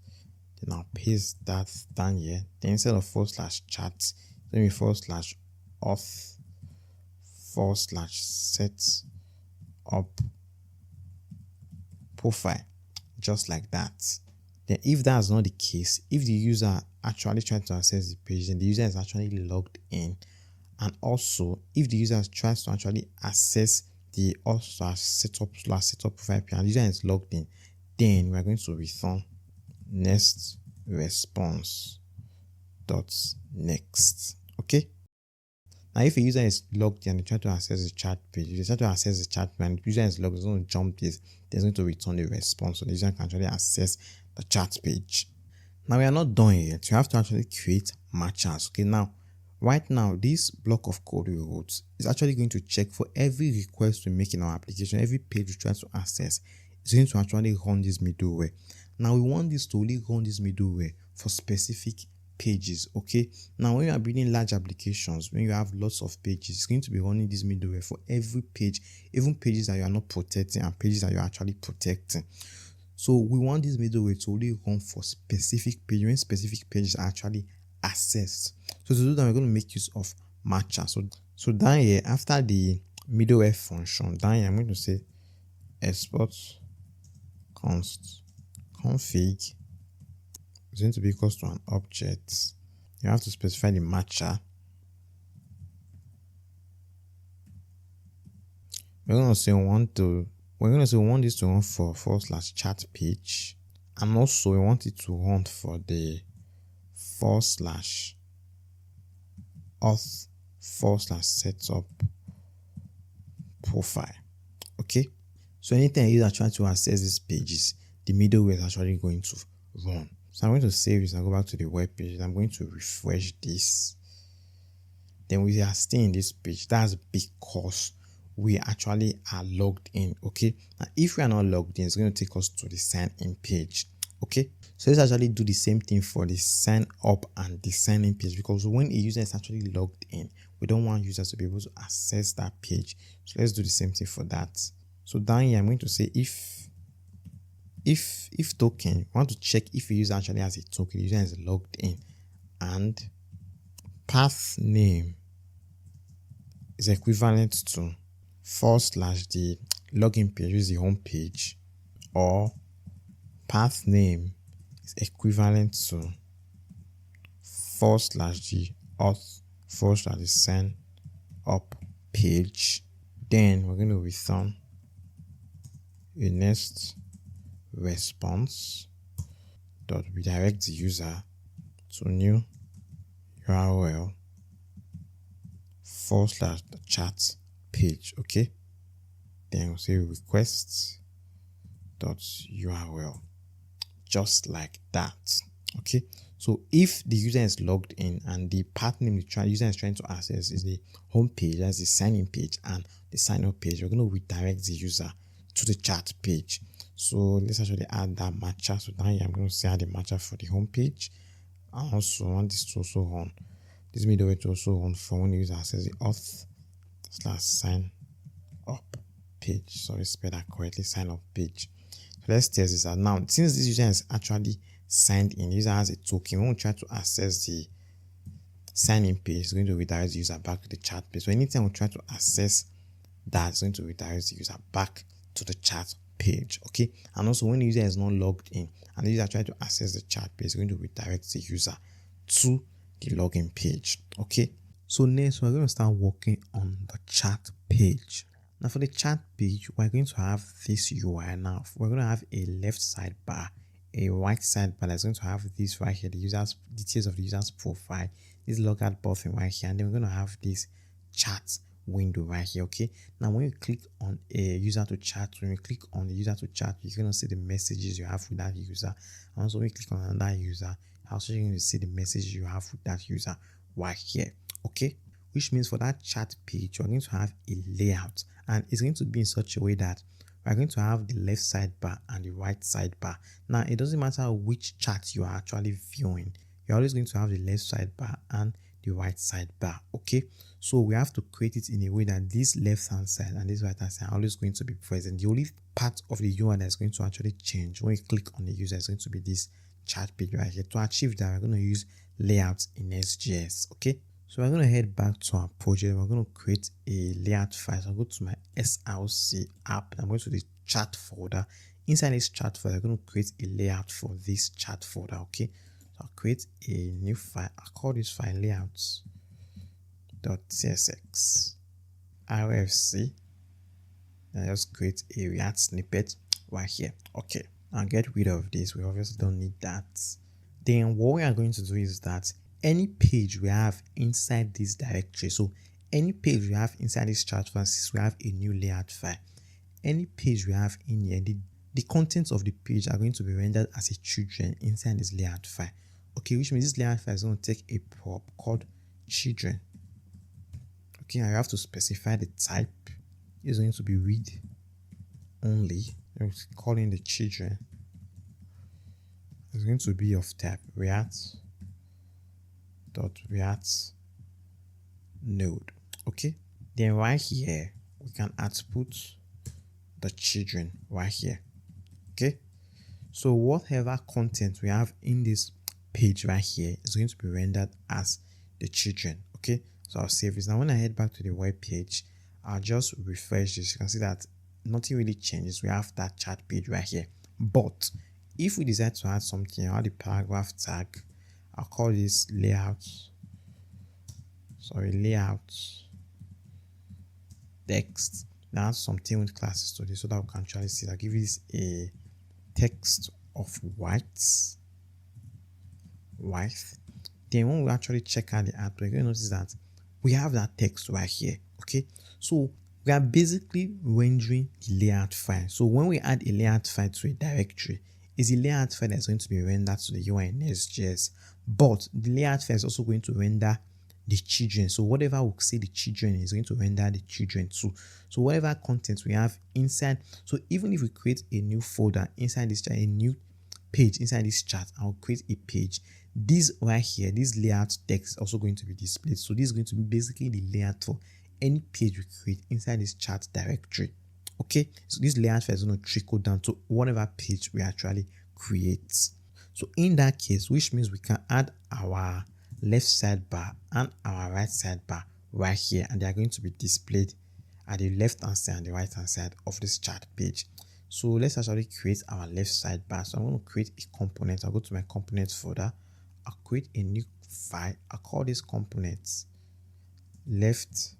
then I'll paste that down here. Then instead of /chat, let me /auth /set up profile, just like that. Then if that's not the case, if the user actually tries to access the page, then the user is actually logged in, and also if the user tries to actually access the auth/setup profile page and the user is logged in, then we're going to return next response.next. Okay. Now, if a user is logged in and they try to access the chat page, if they try to access the chat page and the user is logged, it's going to jump this, there's going to return the response so the user can actually access the chat page. Now, we are not done yet. You have to actually create matchers. Okay, now, right now, this block of code we wrote is actually going to check for every request we make in our application, every page we try to access. It's going to actually run this middleware. Now, we want this to only run this middleware for specific pages. Okay, now when you are building large applications, when you have lots of pages, it's going to be running this middleware for every page, even pages that you are not protecting and pages that you are actually protecting. So we want this middleware to only run for specific pages when specific pages are actually accessed. So to do that, we're going to make use of matcher. So down here, after the middleware function, down here I'm going to say export const config is going to be equals to an object. You have to specify the matcher. We're going to say we want this to run for /chat page, and also we want it to run for the /auth/setup profile. Okay, so anytime a user trying to access these pages, the middleware is actually going to run. So I'm going to save this and go back to the web page. I'm going to refresh this. Then we are still in this page. That's because we actually are logged in. Okay, now if we are not logged in, it's going to take us to the sign in page. Okay, so let's actually do the same thing for the sign up and the sign in page, because when a user is actually logged in, we don't want users to be able to access that page. So let's do the same thing for that. So down here I'm going to say if token, we want to check if a user actually has a token, the user is logged in, and path name is equivalent to /the login page, which is the home page, or path name is equivalent to /the auth /the sign up page. Then we're going to return a next response dot redirect the user to new URL /the chat page. Okay, then we'll say request dot URL, just like that. Okay, so if the user is logged in and the path name the user is trying to access is the home page, that's the sign in page and the sign up page, we're going to redirect the user to the chat page. So let's actually add that matcher. So now I'm going to say add the matcher for the home page. I also want this to also run, this middleware to also run for when the user accesses the auth/sign up page. Sorry, spell that correctly, sign up page. So let's test this out. Now, since this user is actually signed in, the user has a token, when we try to access the sign in page, it's going to redirect the user back to the chat page. So anytime we try to access that, it's going to redirect the user back to the chat page. Okay, and also when the user is not logged in and the user tries to access the chat page, it's going to redirect the user to the login page. Okay, so next we're going to start working on the chat page. Now for the chat page, we're going to have this UI. Now we're going to have a left sidebar, a right sidebar that's going to have this right here, the user's details of the user's profile, this logout button right here, and then we're going to have this chat window right here. Okay, now when you click on a user to chat, when you click on the user to chat, you're going to see the messages you have with that user, and also when you click on another user, you're also going to see the message you have with that user right here. Okay, which means for that chat page, you're going to have a layout, and it's going to be in such a way that we're going to have the left sidebar and the right sidebar. Now it doesn't matter which chat you are actually viewing, you're always going to have the left sidebar and the right sidebar. Okay, so we have to create it in a way that this left hand side and this right hand side are always going to be present. The only part of the UI that's going to actually change when you click on the user is going to be this chat page right here. To achieve that, we're going to use layouts in Next.js. Okay, so we're going to head back to our project. We're going to create a layout file. So I'll go to my SRC app. I'm going to the chat folder. Inside this chat folder, I'm going to create a layout for this chat folder. Okay, so I'll create a new file. I'll call this file layouts.tsx rfc and just create a React snippet right here. Okay, I'll get rid of this. We obviously don't need that. Then what we are going to do is that any page we have inside this directory, so any page we have inside this chat file, since we have a new layout file, any page we have in here, the contents of the page are going to be rendered as a children inside this layout file. Okay, which means this layout file is going to take a prop called children. Okay, I have to specify the type. It's going to be read only. I'm calling the children. It's going to be of type React node. Okay, then right here we can output the children right here. Okay, so whatever content we have in this page right here is going to be rendered as the children. Okay, so I'll save this. Now when I head back to the web page, I'll just refresh this. You can see that nothing really changes. We have that chat page right here, but if we decide to add something, I'll add the paragraph tag. I'll call this layout text. Now add some Tailwind classes to this so that we can actually see. I'll give this a text of white. Then when we actually check out the output, you're going to notice that we have that text right here. Okay, so we are basically rendering the layout file. So when we add a layout file to a directory, is a layout file that's going to be rendered to the UI in Next.js, but the layout file is also going to render the children. So whatever we say the children is going to render the children too. So whatever content we have inside, so even if we create a new folder inside this chat, a new page inside this chat, I'll create a page. This right here, this layout text is also going to be displayed. So this is going to be basically the layout for any page we create inside this chat directory. Okay, so this layout file is going to trickle down to whatever page we actually create. So in that case, which means we can add our left sidebar and our right sidebar right here, and they are going to be displayed at the left hand side and the right hand side of this chat page. So let's actually create our left sidebar. So I'm going to create a component. I'll go to my components folder. I'll create a new file. I'll call this component left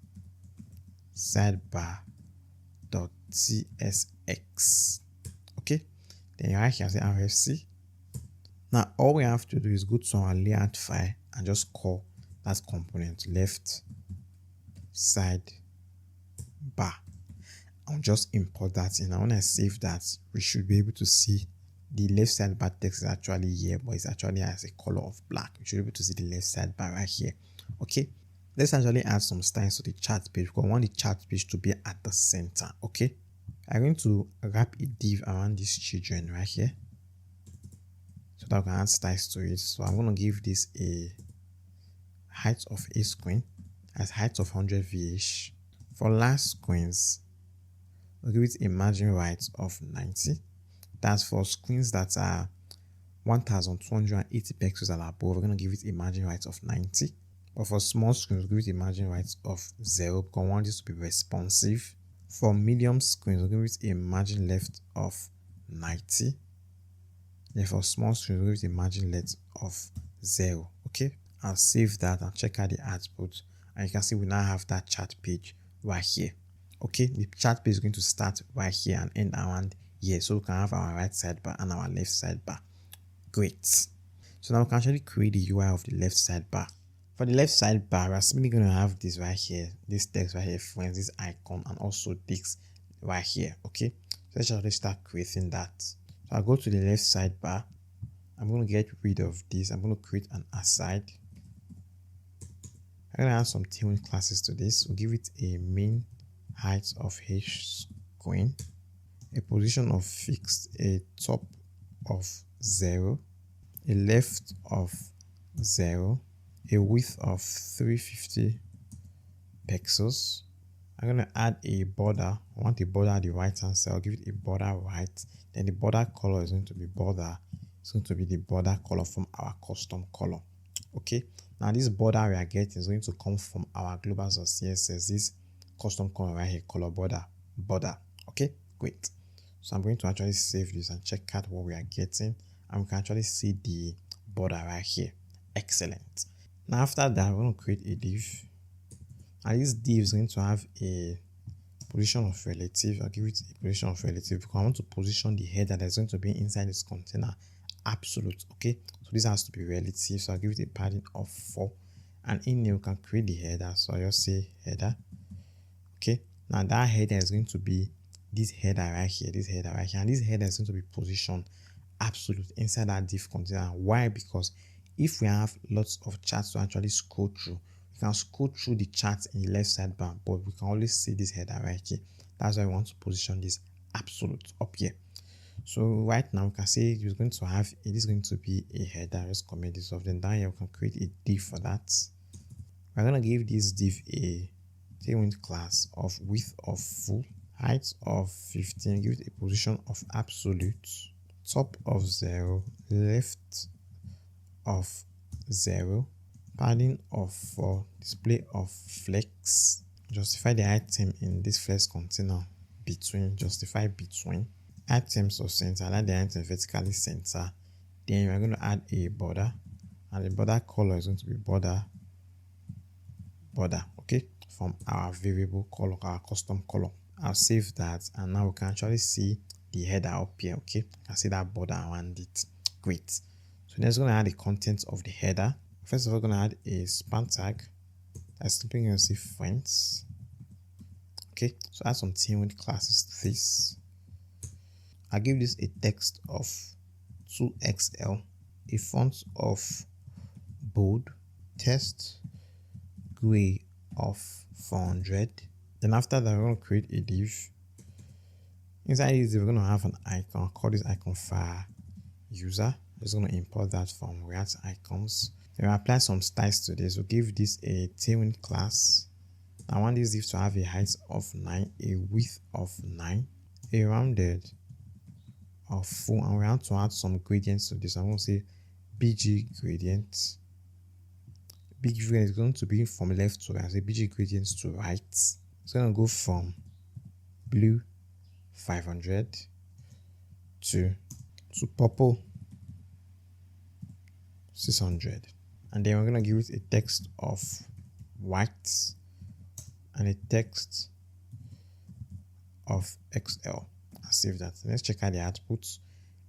sidebar.tsx. Okay, then right here I say RFC. Now all we have to do is go to our layout file and just call that component left sidebar. I'll just import that in. And when I save that, we should be able to see the left sidebar text is actually here, but it's actually has a color of black. We should be able to see the left sidebar right here. Okay, let's actually add some styles to the chat page because I want the chat page to be at the center. Okay, I'm going to wrap a div around these children right here so that we can add styles to it. So I'm going to give this a height of a screen as height of 100 VH. For last screens, we'll give it a margin right of 90. That's for screens that are 1280 pixels and above. We're going to give it a margin right of 90. But for small screens, we'll give it a margin right of 0 because we want this to be responsive. For medium screens, we'll give it a margin left of 90. Then for small screens, we'll give it a margin left of 0. Okay, I'll save that and check out the output. And you can see we now have that chat page right here. Okay, the chat page is going to start right here and end around here. So we can have our right sidebar and our left sidebar. Great. So now we can actually create the UI of the left sidebar. For the left sidebar, we're simply going to have this right here, this text right here, friends, this icon, and also this right here. Okay, so let's actually start creating that. So I'll go to the left sidebar. I'm going to get rid of this. I'm going to create an aside. I'm going to add some Tailwind classes to this. We'll give it a min height of h screen, a position of fixed, a top of 0, a left of 0, a width of 350 pixels. I'm going to add a border. I want a border at the right hand side. I'll give it a border right. Then the border color is going to be border. It's going to be the border color from our custom color. Okay. Now this border we are getting is going to come from our globals.css. This custom color right here, color border. Okay, great. So I'm going to actually save this and check out what we are getting, and we can actually see the border right here. Excellent. Now after that, we're going to create a div, and this div is going to have a position of relative. I'll give it a position of relative because I want to position the header that's going to be inside this container absolute. Okay, so this has to be relative, so I'll give it a padding of 4. And in here we can create the header, so I'll just say header. Okay, now that header is going to be this header right here, this header right here, and this header is going to be positioned absolute inside that div container. Why? Because if we have lots of charts to actually scroll through, we can scroll through the charts in the left sidebar, but we can always see this header right here. That's why we want to position this absolute up here. So right now we can say it is going to be a header. Let's comment this off. Then down here we can create a div for that. We're gonna give this div a Tailwind class of width of full, height of 15, give it a position of absolute, top of 0, left of 0, padding of 4, display of flex, justify the item in this flex container between, justify between, items of center, align the item vertically center. Then we're going to add a border, and the border color is going to be border, okay, from our variable color, our custom color. I'll save that, and now we can actually see the header up here. Okay, you can see that border around it. Great. So next, we're going to add the content of the header. First of all, we're going to add a span tag. That's simply going to say friends. Okay, so add some Tailwind classes to this. I'll give this a text of 2XL, a font of bold, text gray of 400. Then after that, we're going to create a div. Inside this, we're going to have an icon. I'll call this icon file user. I'm just going to import that from React icons. Then we'll apply some styles to this. We'll give this a Tailwind class. I want this div to have a height of 9, a width of 9, a rounded of full, and we want to add some gradients to this. I'm going to say BG gradient. BG gradient is going to be from left to right. Say BG gradients to right. It's going to go from blue 500 to purple 600, and then we're going to give it a text of white and a text of XL. I'll save that. Let's check out the outputs,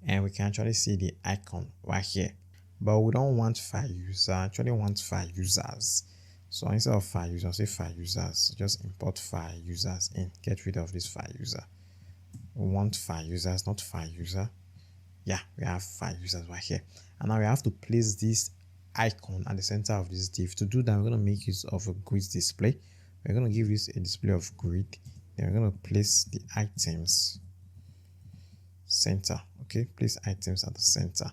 and we can actually see the icon right here. But we don't want file user, actually want file users. So instead of file user, say file users. Just import file users in. Get rid of this file user. We want file users, not file user. Yeah, we have file users right here. And now we have to place this icon at the center of this div. To do that, we're going to make use of a grid display. We're going to give this a display of grid. Then we're going to place the items center. Okay, place items at the center.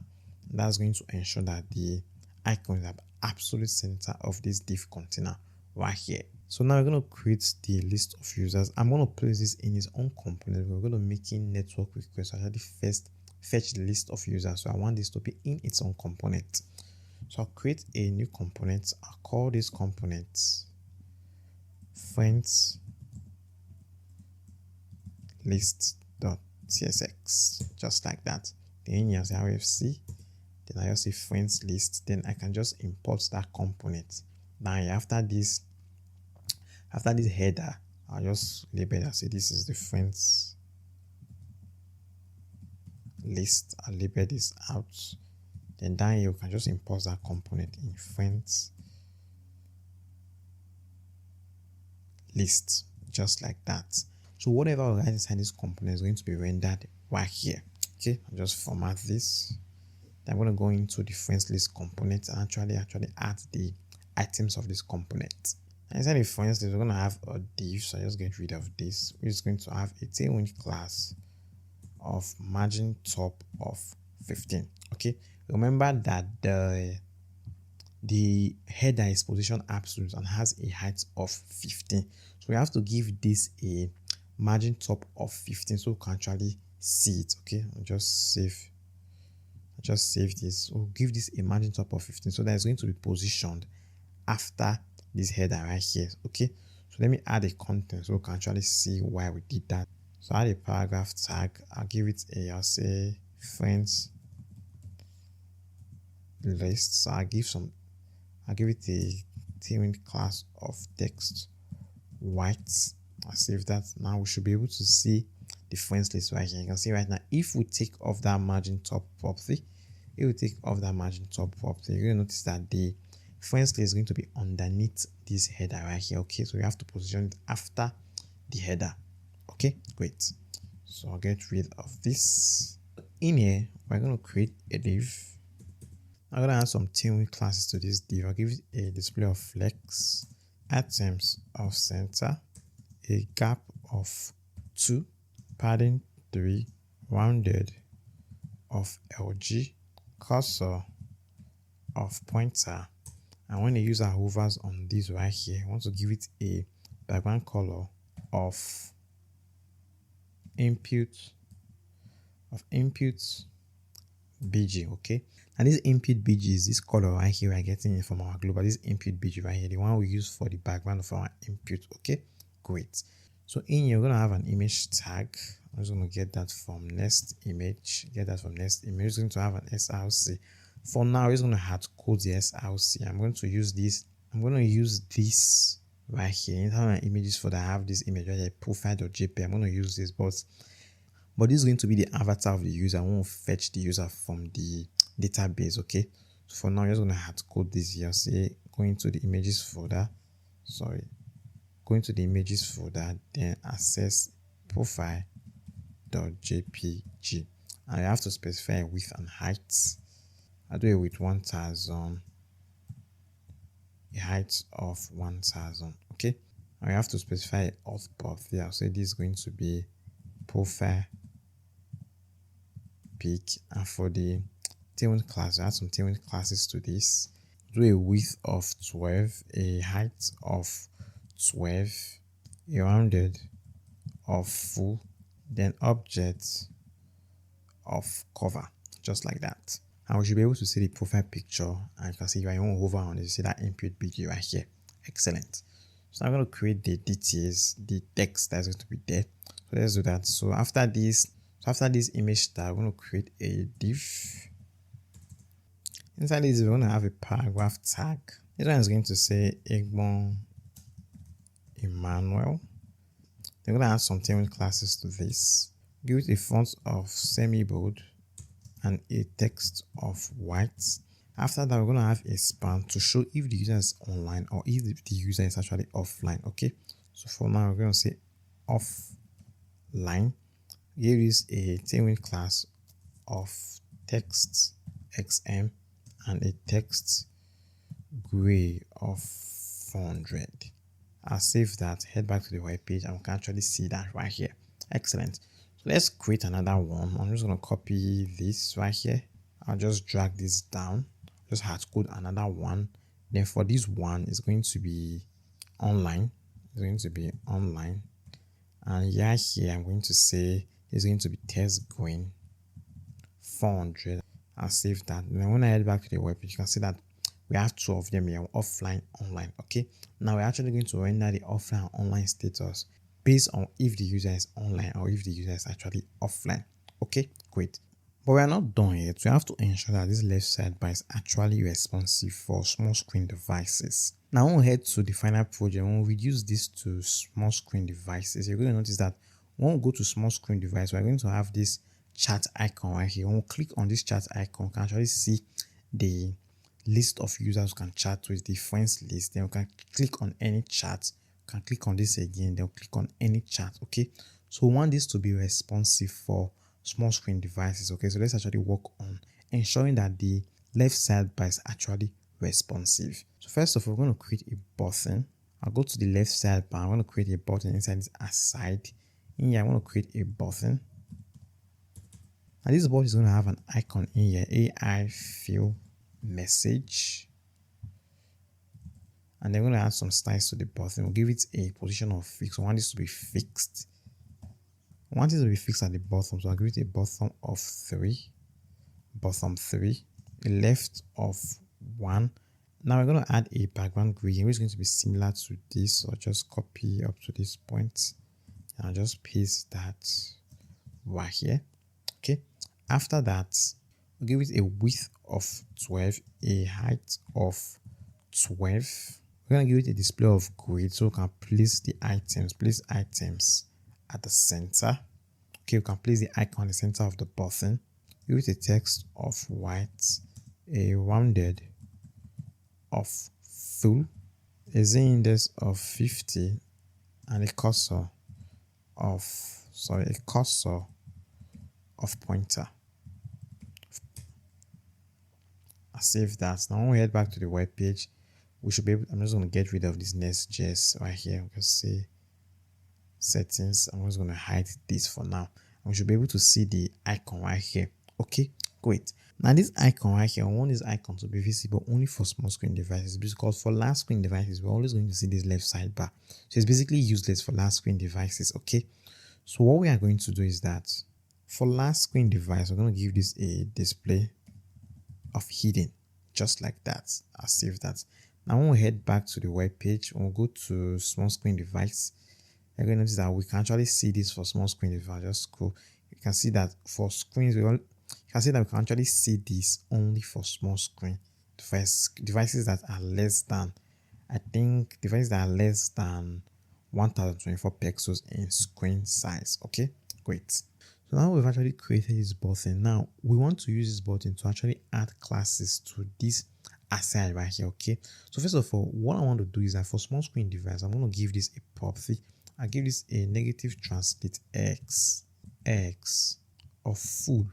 That's going to ensure that the icon is at the absolute center of this div container right here. So now we're going to create the list of users. I'm going to place this in its own component. We're going to make in network request. So I actually first fetch the list of users. So I want this to be in its own component. So I'll create a new component. I'll call this component friends list.tsx, just like that. Then you say RFC. Then I just say friends list. Then I can just import that component. Now after this header, I'll just label it and say this is the friends list. I'll label this out. Then down here you can just import that component in friends list, just like that. So whatever we write inside this component is going to be rendered right here. Okay, I'll just format this. Then I'm going to go into the friends list component and actually add the items of this component. And inside the friends list, we're going to have a div. So I just get rid of this. We're just going to have a Tailwind class of margin top of 15. Okay, remember that the header is position absolute and has a height of 15. So we have to give this a margin top of 15 so we can actually see it. Okay, I'll just save this. We'll give this a margin top of 15 so that it's going to be positioned after this header right here. Okay, so let me add a content so we can actually see why we did that. So add a paragraph tag. I'll give it I'll say friends list. So I'll give it a Tailwind class of text white, I'll save that. Now we should be able to see the friends list right here. You can see right now, if we take off that margin top property, you're going to notice that the friends list is going to be underneath this header right here. Okay, so we have to position it after the header. Okay, great. So I'll get rid of this. In here, we're going to create a div. I'm going to add some Tailwind classes to this div. I'll give it a display of flex, items of center, a gap of 2, padding 3, rounded of LG, cursor of pointer. And when the user hovers on this right here, I want to give it a background color of input BG. Okay, and this input BG is this color right here we're getting it from our global. This input BG right here, the one we use for the background of our input. Okay, great. So in here, we're gonna have an image tag. I'm just gonna get that from next image. It's going to have an src. For now, it's gonna hard code the src. I'm going to use this right here. In my images folder, I have this image right here, profile.jpg. I'm gonna use this, but this is going to be the avatar of the user. I won't fetch the user from the database. Okay, so for now, I'm just gonna hard code this here. Say going to the images folder. Going to the images folder, then access profile.jpg, and I have to specify width and height. I do it with 1000, a height of 1000. Okay, I have to specify auth path there. I'll say this is going to be profile pic, and for the Tailwind class, I add some Tailwind classes to this. Do a width of 12, a height of 12, a rounded of full, then object of cover, just like that. And we should be able to see the profile picture, and you can see if I want to hover on it, you see that input BG right here. Excellent. So I'm going to create the details, the text that's going to be there. So let's do that. So after this image tag, we're going to create a div. Inside this, we're going to have a paragraph tag. This one is going to say Egbon Emmanuel. Then we're going to add some Tailwind classes to this. Give it a font of semi-bold and a text of white. After that, we're going to have a span to show if the user is online or if the user is actually offline. Okay, so for now, we're going to say offline. Give this a Tailwind class of text xm and a text gray of 400. I'll save that, head back to the web page, and we can actually see that right here. Excellent. So let's create another one. I'm just going to copy this right here. I'll just drag this down, just hard code another one. Then for this one, it's going to be online. And here I'm going to say it's going to be test green 400. I'll save that. And then when I head back to the web page, you can see that we have two of them here, offline, online. Okay, now we're actually going to render the offline and online status based on if the user is online or if the user is actually offline. Okay, great. But we are not done yet. We have to ensure that this left sidebar is actually responsive for small screen devices. Now when we head to the final project, when we reduce this to small screen devices, you're going to notice that when we go to small screen device, we're going to have this chat icon right here. When we click on this chat icon, we can actually see the list of users who can chat with, the friends list. Then we can click on any chat. We can click on this again, then click on any chat. Okay, so we want this to be responsive for small screen devices. Okay, so let's actually work on ensuring that the left sidebar is actually responsive. So first of all, we're going to create a button. I'll go to the left sidebar. I'm going to create a button inside this aside. In here, I want to create a button. And this button is going to have an icon in here, AI fill message. And then we're going to add some styles to the button. We'll give it a position of fixed. We want this to be fixed. I want it to be fixed at the bottom, so I'll give it a bottom of 3, a left of 1. Now we're going to add a background gradient, which is going to be similar to this. So I'll just copy up to this point, and I'll just paste that right here. Okay. After that, we'll give it a width of 12, a height of 12. We're going to give it a display of grid so we can place items at the center. Okay, we can place the icon at the center of the button. Give it a text of white, a rounded of full, a z-index of 50, and a cursor of pointer. I save that. Now when we head back to the web page, we should be able, I'm just going to get rid of this Next.js right here. I'm going to say settings. I'm just going to hide this for now. And we should be able to see the icon right here. Okay, great. Now this icon right here, I want this icon to be visible only for small screen devices, because for large screen devices, we're always going to see this left sidebar. So it's basically useless for large screen devices. Okay, so what we are going to do is that for large screen device, we're going to give this a display of hidden, just like that. I'll save that. Now when we head back to the web page, we'll go to small screen device. You're going to notice that we can actually see this for small screen device. Just scroll. You can see that for screens, you can see that we can actually see this only for small screen devices that are less than, I think, devices that are less than 1024 pixels in screen size. Okay, great. So now we've actually created this button. Now we want to use this button to actually add classes to this aside right here. Okay, so first of all, what I want to do is that for small screen device, I'm going to give this a property. I give this a negative translate x of full.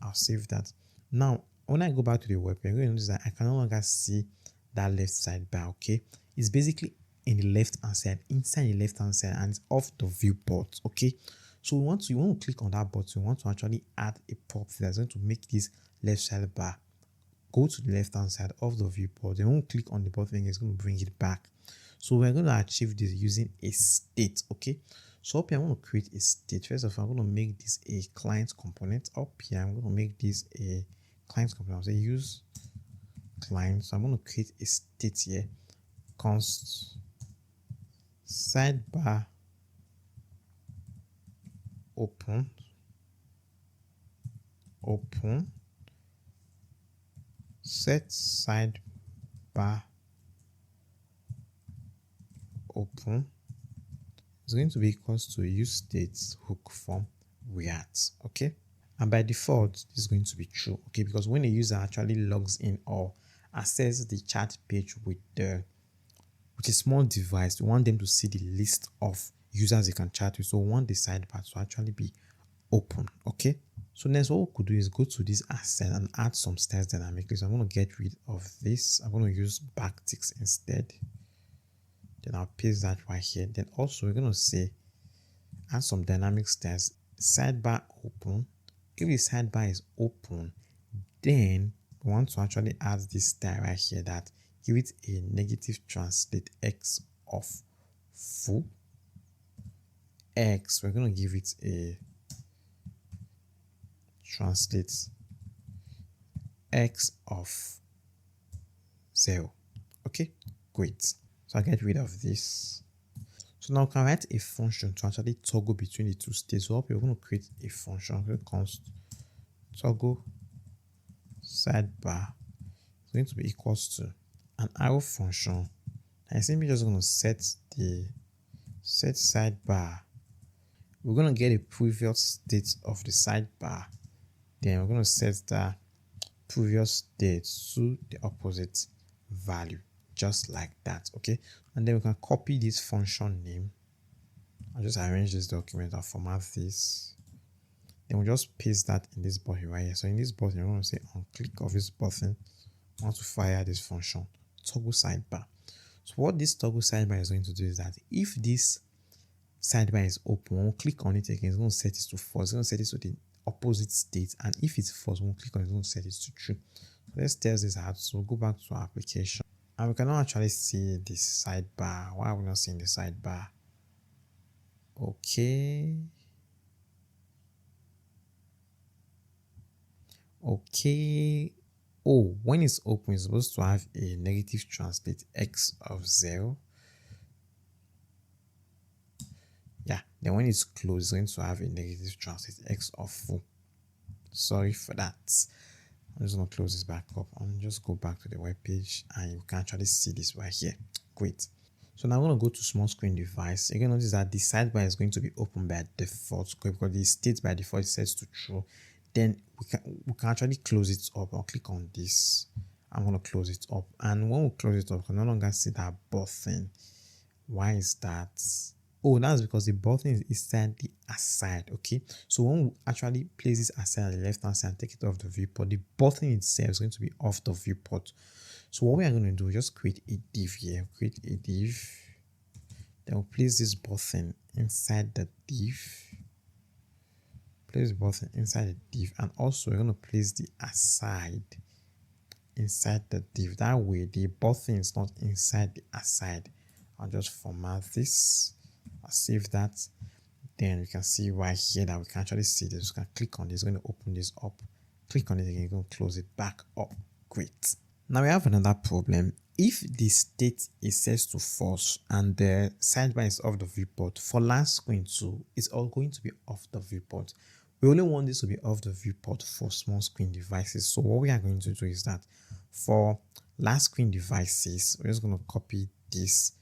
I'll save that. Now when I go back to the web page, you're going to notice that I can no longer see that left sidebar. Okay, it's basically in the left hand side, inside the left hand side, and it's off the viewport. Okay, so we want to click on that button. We want to actually add a property that's going to make this left sidebar go to the left hand side of the viewport. Then when we click on the button, it's going to bring it back. So we're going to achieve this using a state. Okay, so up here I'm going to create a state. First of all, I'm going to make this a client component. Up here I'm going to make this a client component. So use client. So I'm going to create a state here. Const sidebar open set sidebar open is going to be equals to use states hook form react. Okay, and by default this is going to be true. Okay, because when a user actually logs in or accesses the chat page with a small device, we want them to see the list of users they can chat with. So we want the sidebar to actually be open. Okay, so next what we could do is go to this asset and add some styles dynamically. So I'm going to get rid of this. I'm going to use backticks instead. Then I'll paste that right here. Then also we're going to say add some dynamic styles. Sidebar open. If the sidebar is open, then we want to actually add this style right here that give it a negative translate x of full. X, we're going to give it a translate x of 0. Okay, great. So I get rid of this. So now I can write a function to actually toggle between the two states. So up here we're going to create a function that const toggle sidebar. It's going to be equals to an arrow function. I'm simply just going to set sidebar. We're going to get a previous state of the sidebar. Then we're going to set the previous state to the opposite value, just like that. Okay, and then we can copy this function name. I'll just arrange this document and format this. Then we'll just paste that in this button right here. So in this button, we're going to say on click of this button, I want to fire this function toggle sidebar. So what this toggle sidebar is going to do is that if this sidebar is open, when we click on it again, it's going to set it to false. It's going to set it to the opposite state, and if it's false, when we click on it, it's going to set it to true. So let's test this out. So we'll go back to our application, and we cannot actually see this sidebar. Why are we not seeing the sidebar? Okay. Oh, when it's open, it's supposed to have a negative translate x of 0. Yeah, then when it's closed, it's going to have a negative translate x of full. Sorry for that. I'm just going to close this back up and just go back to the web page, and you can actually see this right here. Great. So now I'm going to go to small screen device. You're going to notice that the sidebar is going to be open by default because the state by default is set to true. Then we can actually close it up. I'll click on this. I'm going to close it up. And when we close it up, we can no longer see that button. Why is that? Oh, that's because the button is inside the aside. Okay, so when we actually place this aside on the left hand side and take it off the viewport, the button itself is going to be off the viewport. So what we are going to do is just create a div here. Create a div. Then we'll place this button inside the div. Place the button inside the div, and also we're going to place the aside inside the div. That way the button is not inside the aside. I'll just format this. I'll save that. Then you can see right here that we can actually see this. We can click on this. We're going to open this up. Click on it again. You're going to close it back up. Great. Now we have another problem. If the state is set to false and the sidebar is off the viewport, for last screen too, it's all going to be off the viewport. We only want this to be off the viewport for small screen devices. So what we are going to do is that for last screen devices, we're just going to copy this.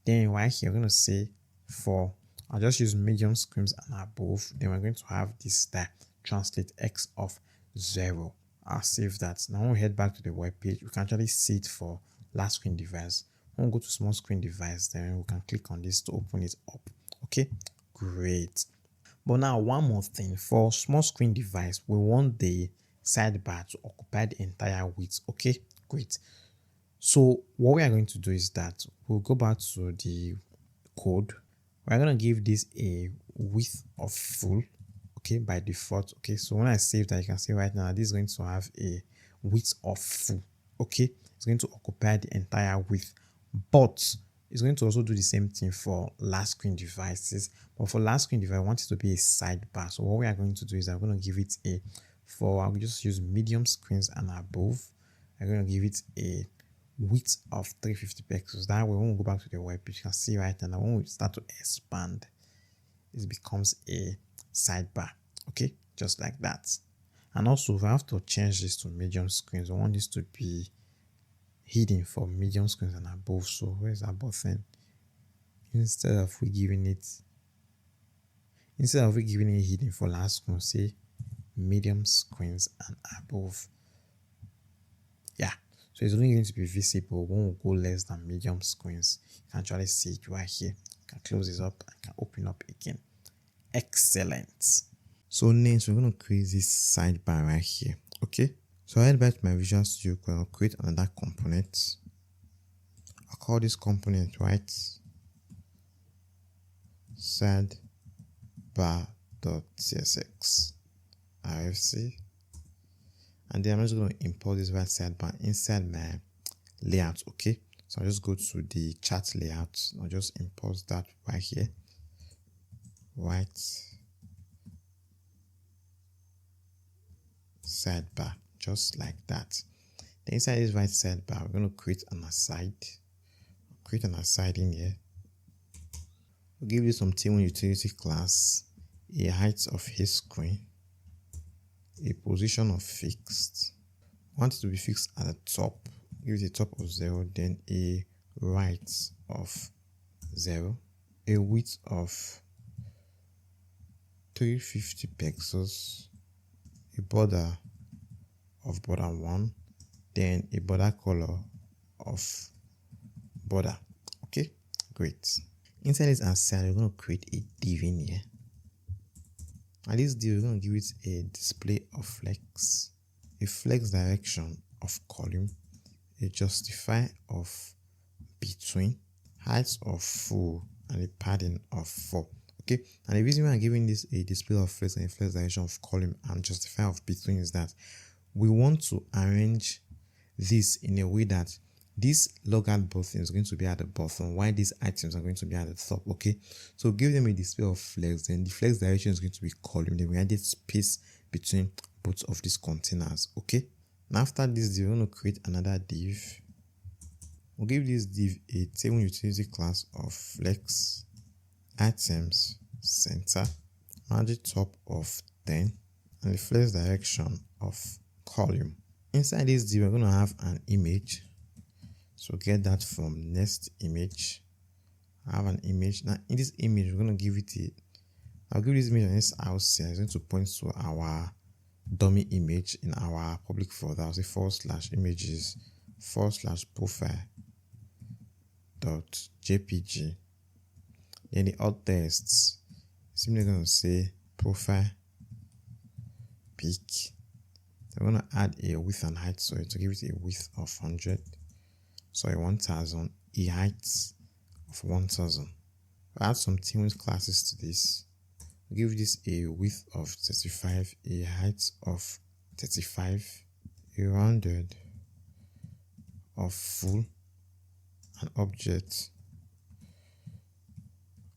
Then right here, we're going to say for, I'll just use medium screens and above. Then we're going to have this that translate x of 0. I'll save that. Now when we head back to the web page, we can actually see it for last screen device. When we go to small screen device, then we can click on this to open it up. Okay, great. But now one more thing, for small screen device, we want the sidebar to occupy the entire width. Okay, great. So what we are going to do is that we'll go back to the code. We're going to give this a width of full. Okay, by default. Okay, so when I save that, you can see right now this is going to have a width of full. Okay, it's going to occupy the entire width, but it's going to also do the same thing for last screen devices. But for last screen device, I want it to be a sidebar. So what we are going to do is I'm going to give it a, for I'll just use medium screens and above. I'm going to give it a width of 350 pixels. That way, when we go back to the web page, you can see right now when we start to expand, it becomes a sidebar. Okay, just like that. And also we have to change this to medium screens. I want this to be hidden for medium screens and above. So where's that button? Instead of we giving it hidden for last screen, say medium screens and above. Yeah, so it's only going to be visible when we go less than medium screens. You can actually see it right here. You can close this up and can open up again. Excellent. So next, we're going to create this sidebar right here. Okay, so I head back to my Visual Studio Code. I'll create another component. I'll call this component right sidebar.csx rfc, and then I'm just going to import this right sidebar inside my layout. Okay, so I'll just go to the chat layout. I'll just import that right here. Right sidebar, just like that. Then inside this right sidebar, we're going to create an aside. Create an aside in here. We'll give you some Tailwind utility class, a height of his screen, a position of fixed. Want it to be fixed at the top. Give it a top of 0, then a right of 0, a width of 350 pixels, a border of border 1, then a border color of border. Okay, great. Inside this aside, we're going to create a div in here. And this div, we're going to give it a display of flex, a flex direction of column, a justify of between, height of full, and a padding of 4. Okay, and the reason why I'm giving this a display of flex and a flex direction of column and justify of between is that we want to arrange this in a way that this logout button is going to be at the bottom while these items are going to be at the top. Okay, so give them a display of flex, then the flex direction is going to be column, then we added space between both of these containers. Okay, and after this div, we're going to create another div. We'll give this div a Tailwind utility class of flex items center, margin top of 10, and the flex direction of column. Inside this div, we're going to have an image. So get that from next image. I have an image. Now in this image, we're going to give it I'll give this image an house here. It's going to point to our dummy image in our public folder. I'll say /images /profile.jpg. Then the alt text, simply going to say profile pic. So we're going to add a width and height, so to give it a width of 100, sorry 1000, a height of 1000. We'll add some Tailwind classes to this. We'll give this a width of 35, a height of 35, a rounded of full, an object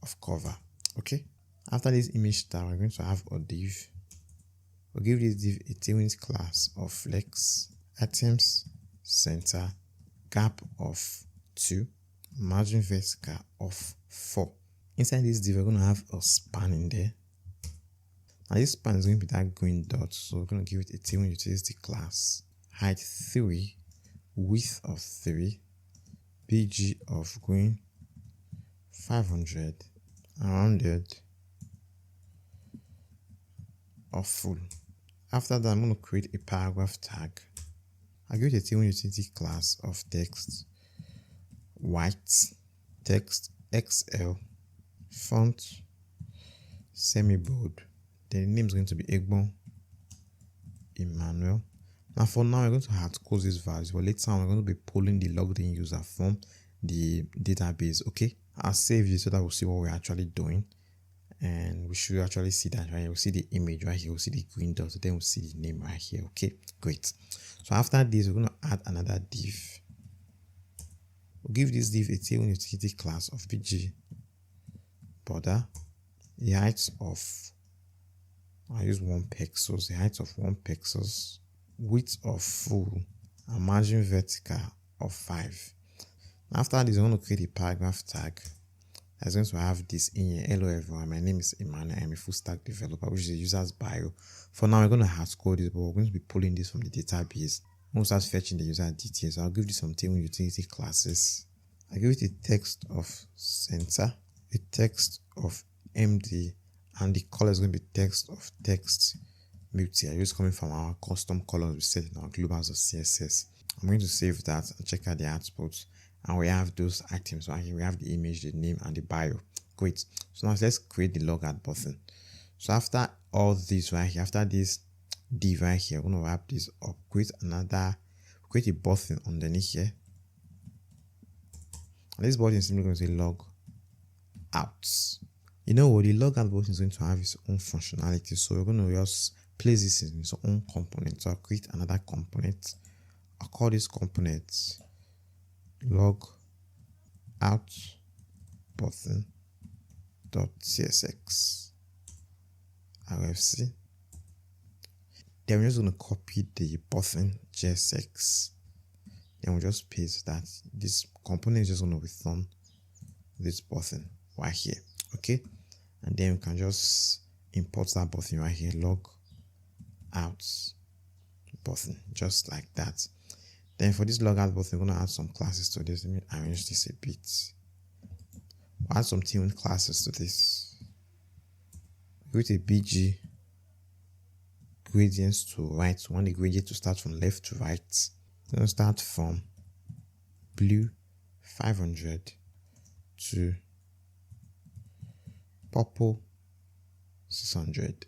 of cover. Okay, after this image tag, we're going to have a div. We'll give this div a Tailwind class of flex, items, center, gap of 2, margin vertical of 4. Inside this div, we're going to have a span in there. Now this span is going to be that green dot, so we're going to give it a Tailwind utility class, height 3, width of 3, bg of green 500, rounded of full. After that, I'm going to create a paragraph tag. I'll give it a Tailwind utility class of text, white, text XL, font, semi-bold. Then the name is going to be Egbon Emmanuel. Now for now, we're going to hard code these values, but later on, we're going to be pulling the logged in user from the database. Okay, I'll save this so that we'll see what we're actually doing. And we should actually see that right here. We'll see the image right here. We'll see the green dot. Then we'll see the name right here. Okay, great. So after this, we're going to add another div. We'll give this div a Tailwind utility class of bg border, the height of, I'll use 1 pixels, the height of 1 pixels, width of full, and margin vertical of 5. After this, we're going to create a paragraph tag. I'm going to have this in here. Hello everyone, my name is Emmanuel. I'm a full stack developer, which is the user's bio. For now, we're going to hard code this, but we're going to be pulling this from the database. We'll start fetching the user details. I'll give this some Tailwind utility classes. I'll give it a text of center, a text of MD, and the color is going to be text of text multi. I use coming from our custom colors we set in our globals of CSS. I'm going to save that and check out the output. And we have those items right here. We have the image, the name, and the bio. Great. So now let's create the logout button. So after all this right here, after this div right here, we're going to wrap this up. Create a button underneath here. And this button is simply going to say log out. You know what? The logout button is going to have its own functionality. So we're going to just place this in its own component. So I'll create another component. I'll call this component log out button .csx rfc. Then we're just going to copy the button .jsx. Then we'll just paste that. This component is just going to return this button right here. Okay, and then we can just import that button right here, log out button, just like that. Then for this logout button, we're going to add some classes to this. Let me arrange this a bit. We'll add some Tailwind classes to this. Create a BG gradients to right. We want the gradient to start from left to right. Then start from blue 500 to purple 600.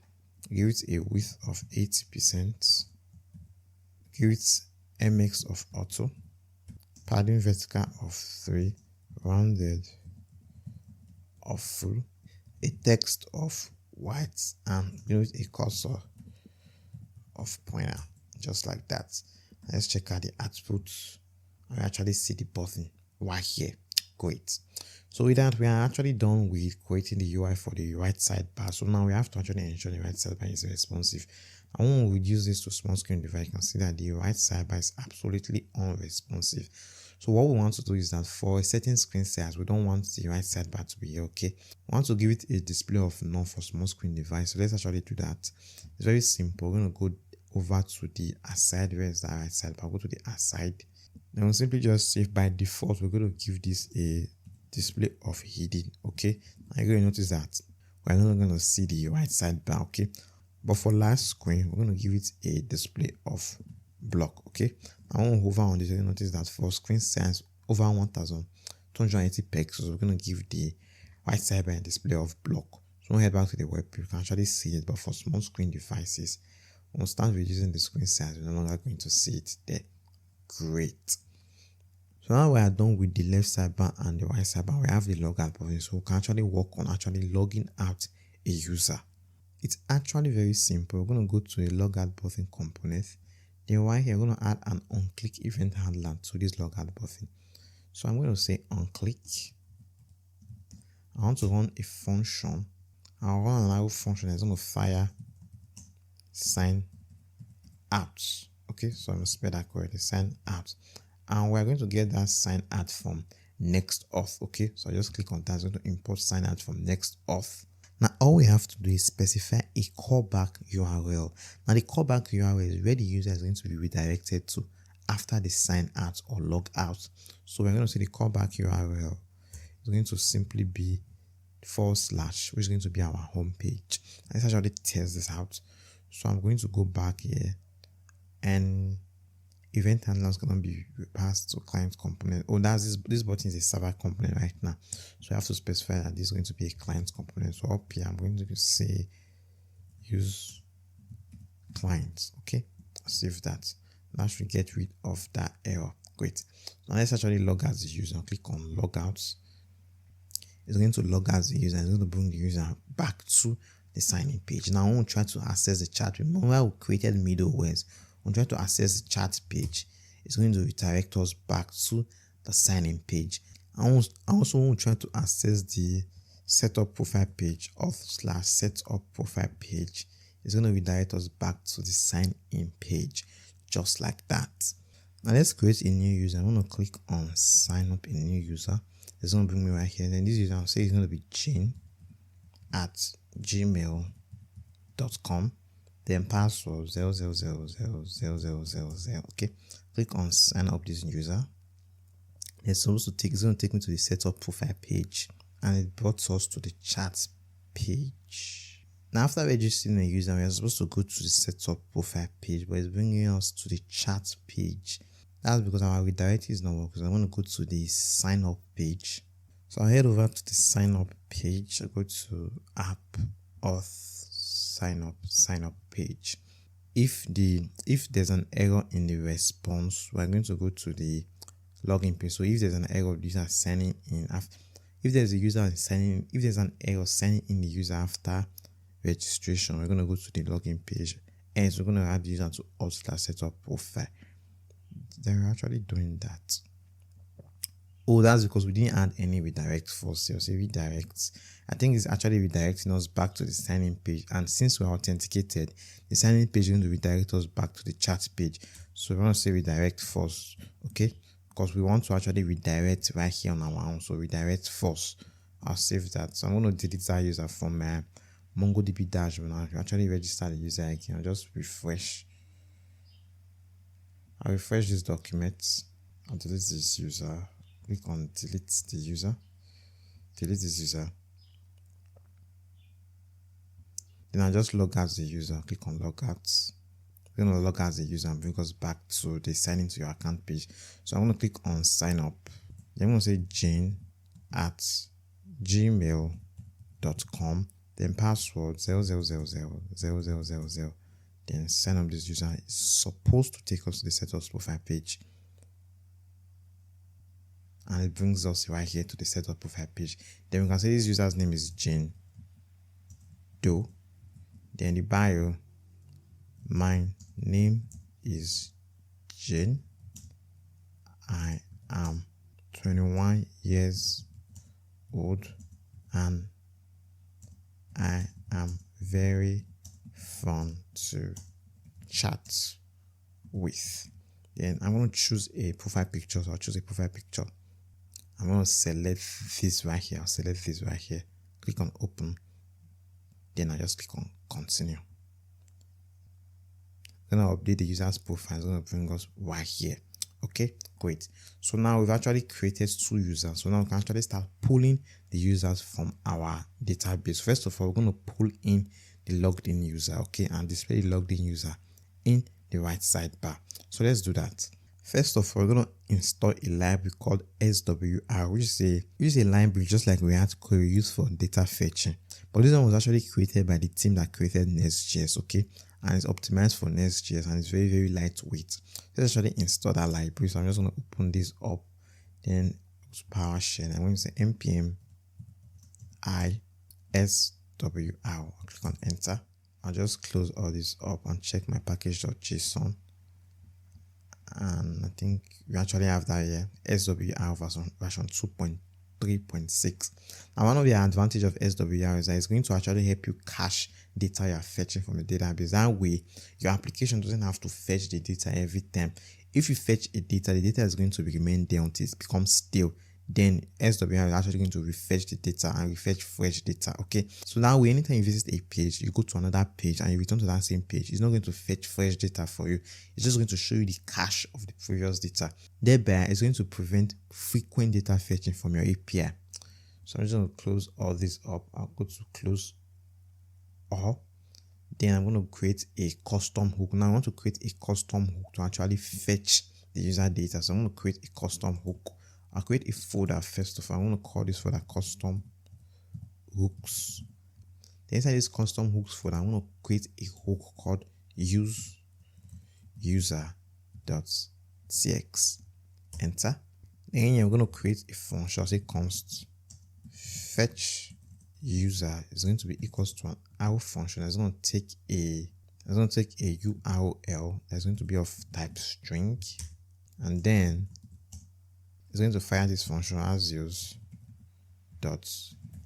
Give it a width of 80%. Give it MX of auto, padding vertical of 3, rounded of full, a text of white, and use a cursor of pointer, just like that. Let's check out the output. I actually see the button right here. Great. So with that, we are actually done with creating the UI for the right sidebar. So now we have to actually ensure the right sidebar is responsive. And when we reduce this to small screen device, you can see that the right sidebar is absolutely unresponsive. So what we want to do is that for a certain screen size, we don't want the right sidebar to be here, okay? We want to give it a display of none for small screen device. So let's actually do that. It's very simple. We're going to go over to the aside. Where is that right side? I'll go to the aside. Then we'll simply just save. By default, we're going to give this a display of hidden. Okay, now you're going to notice that we're no longer going to see the right sidebar. Okay, but for last screen, we're going to give it a display of block. Okay, I want to hover on this. You'll notice that for screen size over 1280 pixels, we're going to give the right sidebar a display of block. So when we head back to the web page, you can actually see it, but for small screen devices, we'll start reducing the screen size. We're no longer going to see it there. Great. So now we are done with the left sidebar and the right sidebar. We have the logout button, so we can actually work on actually logging out a user. It's actually very simple. We're going to go to the logout button component. Then right here, we're going to add an onClick event handler to this logout button. So I'm going to say onClick. I want to run a function. I'll run another function that's going to fire sign out. Okay, so I'm going to spell that correctly, sign out. And we're going to get that sign out from NextAuth. Okay, so I just click on that. I'm going to import sign out from NextAuth. Now, all we have to do is specify a callback URL. Now, the callback URL is where the user is going to be redirected to after the sign out or log out. So we're going to say the callback URL is going to simply be / which is going to be our home page. Let's actually test this out. So I'm going to go back here, and event handler is going to be passed to client component. Oh, that's this button is a server component right now, so I have to specify that this is going to be a client component. So up here I'm going to say use clients. Okay, save that. That should get rid of that error. Great. Now let's actually log as the user. Click on logouts. It's going to log as the user. It's going to bring the user back to the sign-in page. Now I want to try to access the chat. Remember we created middlewares. When trying to access the chat page, it's going to redirect us back to the sign-in page. I also want to try to access the setup profile page of / setup profile page. It's going to redirect us back to the sign-in page, just like that. Now let's create a new user. I'm going to click on sign up a new user. It's going to bring me right here. Then this user, I'll say it's going to be jane@gmail.com. Then password 000000000. Okay, click on sign up this user. It's going to take me to the setup profile page, and it brought us to the chat page. Now after registering a user, we are supposed to go to the setup profile page, but it's bringing us to the chat page. That's because our redirect is not working. So I want to go to the sign up page. So I head over to the sign up page. I go to Up Auth sign up page. If there's an error in the response, we're going to go to the login page. So if there's an error of user signing in, if there's an error signing in the user after registration, we're going to go to the login page, and so we're going to add the user to auth/setup profile. Then we're actually doing that. Oh, that's because we didn't add any redirect first. So say redirect. I think it's actually redirecting us back to the sign-in page. And since we're authenticated, the sign-in page is going to redirect us back to the chat page. So we want to say redirect first, okay? Because we want to actually redirect right here on our own. So redirect first. I'll save that. So I'm going to delete that user from my MongoDB dashboard. Now, if you actually register the user again, I'll just refresh. I'll refresh this document. I'll delete this user. Click on delete the user. Delete this user. Then I'll just log out the user. Click on logout. We're going to log out the user and bring us back to the sign into your account page. So I'm going to click on sign up. Then I'm going to say jane@gmail.com. Then password 000000000. Then sign up this user. It's supposed to take us to the setup profile page. And it brings us right here to the setup profile page. Then we can say this user's name is Jane Doe. Then the bio, my name is Jane. I am 21 years old and I am very fun to chat with. Then I'm going to choose a profile picture. So I'll choose a profile picture. I'm going to select this right here. I'll select this right here. Click on open. Then I just click on continue. going to update the user's profile. It's going to bring us right here. Okay, great. So now we've actually created 2 users. So now we can actually start pulling the users from our database. First of all, we're going to pull in the logged in user, okay, and display the logged in user in the right sidebar. So let's do that. First of all, we're going to install a library called SWR, which is a library just like React query used for data fetching. But this one was actually created by the team that created Next.js, okay, and it's optimized for Next.js and it's very, very lightweight. Let's actually install that library. So I'm just going to open this up, then go to PowerShell. I'm going to say npm iswr. I'll click on enter. I'll just close all this up and check my package.json. And I think we actually have that here, SWR version 2.3.6. And one of the advantages of SWR is that it's going to actually help you cache data you're fetching from the database. That way, your application doesn't have to fetch the data every time. If you fetch a data, the data is going to remain there until it becomes stale. Then SWR is actually going to refetch the data and refetch fresh data. Okay, so that way, anytime you visit a page, you go to another page and you return to that same page, it's not going to fetch fresh data for you. It's just going to show you the cache of the previous data. Thereby, it's going to prevent frequent data fetching from your API. So I'm just going to close all this up. I'll go to close all. Then I'm going to create a custom hook. Now I want to create a custom hook to actually fetch the user data. So I'm going to create a custom hook. I'll create a folder first of all. I'm going to call this folder custom hooks. Then inside this custom hooks folder, I'm going to create a hook called use user.txt. Enter. Then you're going to create a function. I'll say const fetch user is going to be equals to an arrow function. It's going to take a URL that's going to be of type string, and then it's going to fire this function as use dot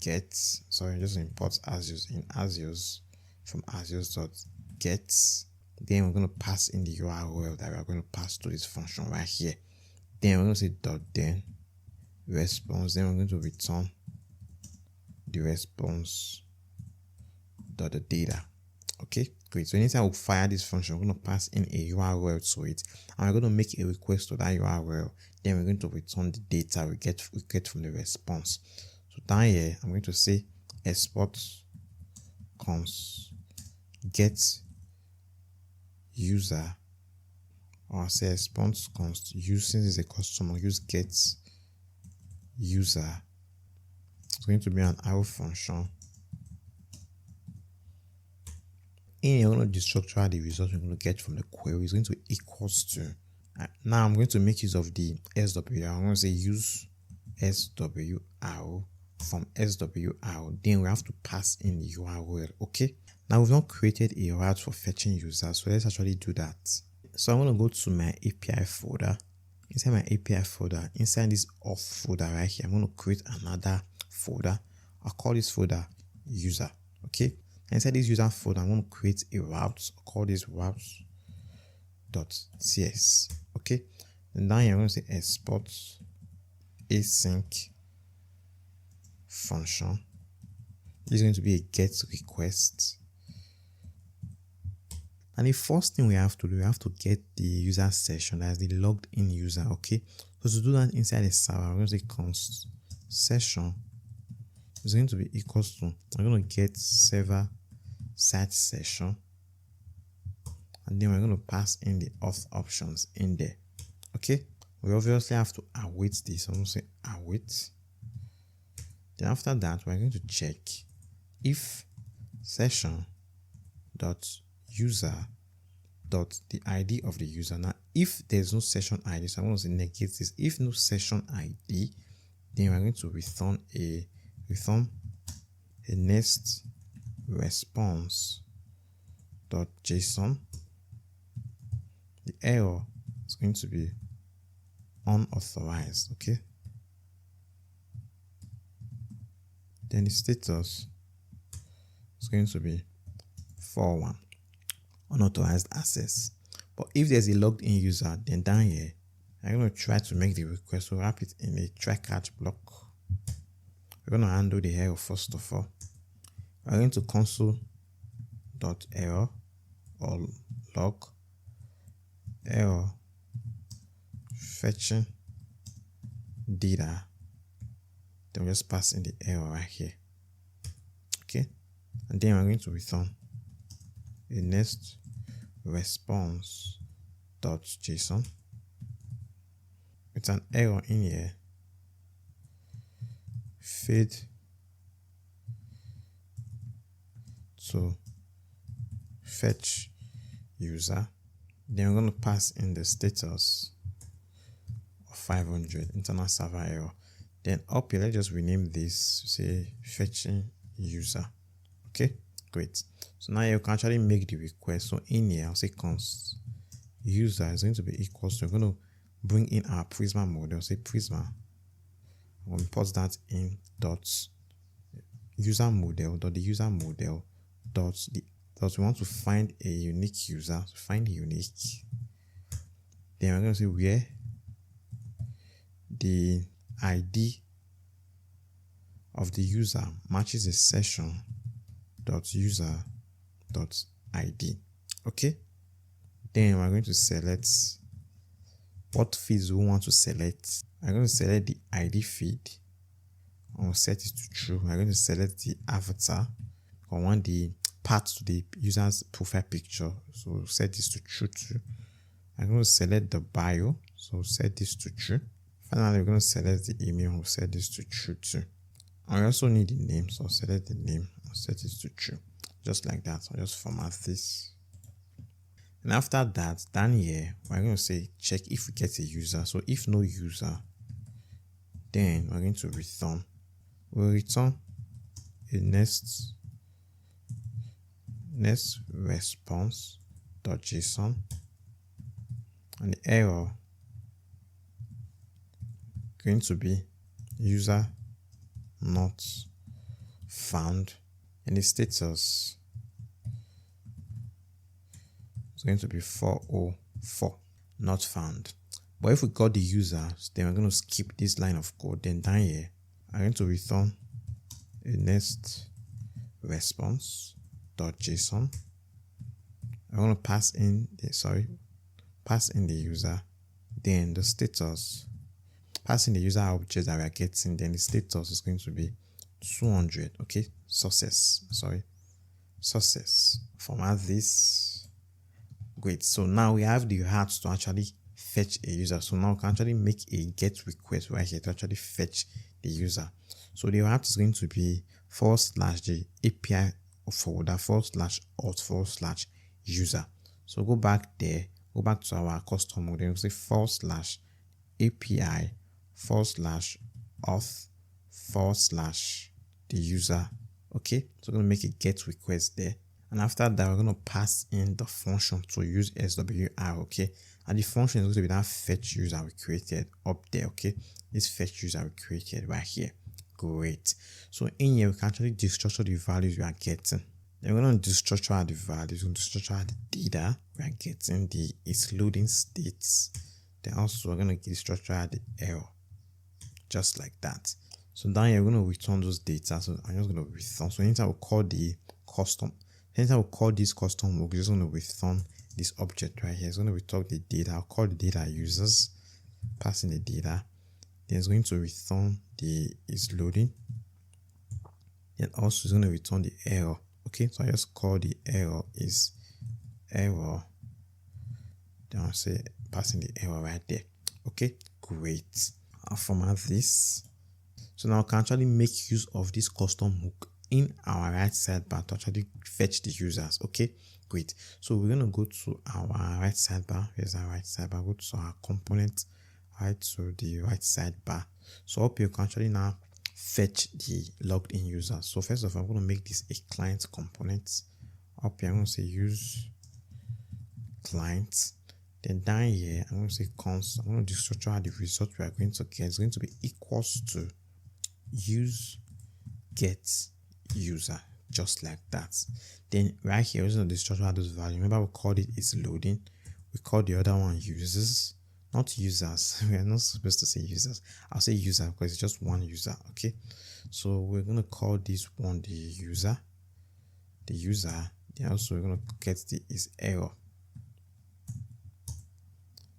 get. Sorry, just import as use in as use from as use dot get. Then we're going to pass in the URL that we're going to pass to this function right here. Then we're going to say dot then response. Then we're going to return the response dot the data. Okay, great. So anytime we fire this function, we're going to pass in a URL to it, and we're going to make a request to that URL. Then we're going to return the data we get from the response. So down here, I'm going to say export const get user, or I'll say response const use, since it's a customer, use get user. It's going to be an arrow function. And you're going to destructure the result you're going to get from the query is going to equals to. Now I'm going to make use of the SWR. I'm going to say use SWR from SWR. Then we have to pass in the URL. Okay. Now we've not created a route for fetching users, so let's actually do that. So I'm going to go to my API folder. Inside my API folder, inside this Auth folder right here, I'm going to create another folder. I'll call this folder user. Okay. Inside this user folder, I'm going to create a route. I'll call this routes.cs. Okay. And now I'm going to say export async function. This is going to be a get request. And the first thing we have to do, we have to get the user session, that's the logged in user. Okay. So to do that inside the server, I'm going to say const session is going to be equals to, I'm going to get server site session, and then we're going to pass in the auth options in there. Okay. We obviously have to await this. I'm going to say await. Then after that, we're going to check if session dot user dot the ID of the user. Now, if there's no session ID, so I'm going to say negate this. If no session ID, then we're going to return a next response dot JSON. The error is going to be unauthorized. Okay. Then the status is going to be 4.1 unauthorized access. But if there's a logged in user, then down here I'm going to try to make the request. So wrap it in a try catch block. We're going to handle the error first of all. We're going to console.error or log error fetching data, then we just pass in the error right here. Okay, and then we're going to return a next response.json with an error in here, failed to fetch user. Then we're going to pass in the status of 500 internal server error. Then up here, let's just rename this to say fetching user. Okay, great. So now you can actually make the request. So in here, I'll say const user is going to be equals to, we're going to bring in our Prisma model, say Prisma. I'll import that in dot user model dot the user model dot the dot we want to find a unique user. So find unique. Then we're going to say where the ID of the user matches the session dot user dot ID. Okay, then we're going to select what feeds we want to select. I'm going to select the ID feed. I'll set it to true. I'm going to select the avatar. I want the path to the user's profile picture, so set this to true too. I'm going to select the bio, so set this to true. Finally, we're going to select the email. We'll set this to true too. I also need the name, so I'll select the name and set it to true. Just like that. I'll just format this. And after that, down here, we're going to say check if we get a user. So if no user, then we're going to return. We'll return a next response.json, and the error going to be user not found, and the status is going to be 404 not found. But if we got the users, then we're going to skip this line of code. Then down here, I'm going to return a next response.json. I'm going to pass in the user, then the status, pass in the user object that we are getting, then the status is going to be 200. Okay, success. Format this. Great. So now we have the heart to actually fetch a user. So now we can actually make a get request right here to actually fetch the user. So the heart is going to be / the API folder / auth / user. So go back there, go back to our custom model, we'll say / API / auth / the user. Okay, so we're going to make a get request there. And after that, we're going to pass in the function to use SWR. Okay, and the function is going to be that fetch user we created up there. Okay, this fetch user we created right here. Great. So in here, we can actually destructure the values we are getting. Then we're going to destructure the values, we're going to destructure the data we are getting, the its loading states. Then also we're going to destructure the error, just like that. So down here, we're going to return those data. So I'm just going to return. So anytime we call the custom, anytime we call this custom, we're just going to return this object right here. It's going to return the data. I'll call the data users, pass in the data. Then it's going to return the is loading. Then also it's going to return the error. Okay, so I just call the error is error. Then I'll say passing the error right there. Okay, great. I'll format this. So now I can actually make use of this custom hook in our right sidebar to actually fetch the users. Okay, great. So we're going to go to our right sidebar. Here's our right sidebar. Go to our component, right to the right sidebar. So up here, you can actually now fetch the logged in user. So first of all, I'm going to make this a client component. Up here, I'm going to say use client. Then down here, I'm going to say const. I'm going to destructure the result we are going to get. It's going to be equals to use get user, just like that. Then right here, we're going to destructure those values. Remember, we called it is loading. We called the other one users, not users. We are not supposed to say users. I'll say user because it's just one user. Okay, so we're going to call this one the user. Then also we're going to get the is error.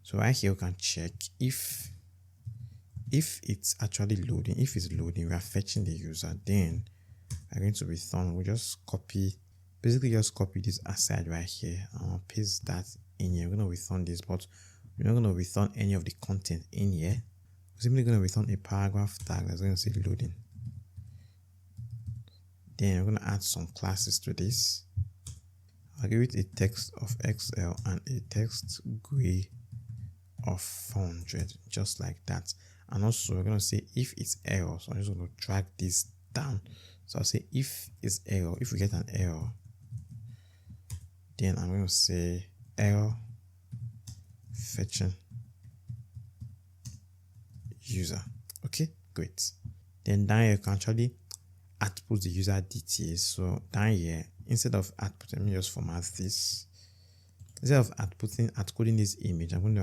So right here we can check if it's actually loading. If it's loading, we are fetching the user, then we're going to return. We just copy this aside right here and I'll paste that in here. We're going to return this, but we're not going to return any of the content in here. We're simply going to return a paragraph tag that's going to say loading. Then we're going to add some classes to this. I'll give it a text of XL and a text gray of 400, just like that. And also we're going to say if it's error. So I'm just going to drag this down. So I'll say if it's error, if we get an error, then I'm going to say error fetching user. Okay, great. Then down here you can actually output the user details. So down here, instead of output, let me just format this. Instead of outcoding this image, I'm going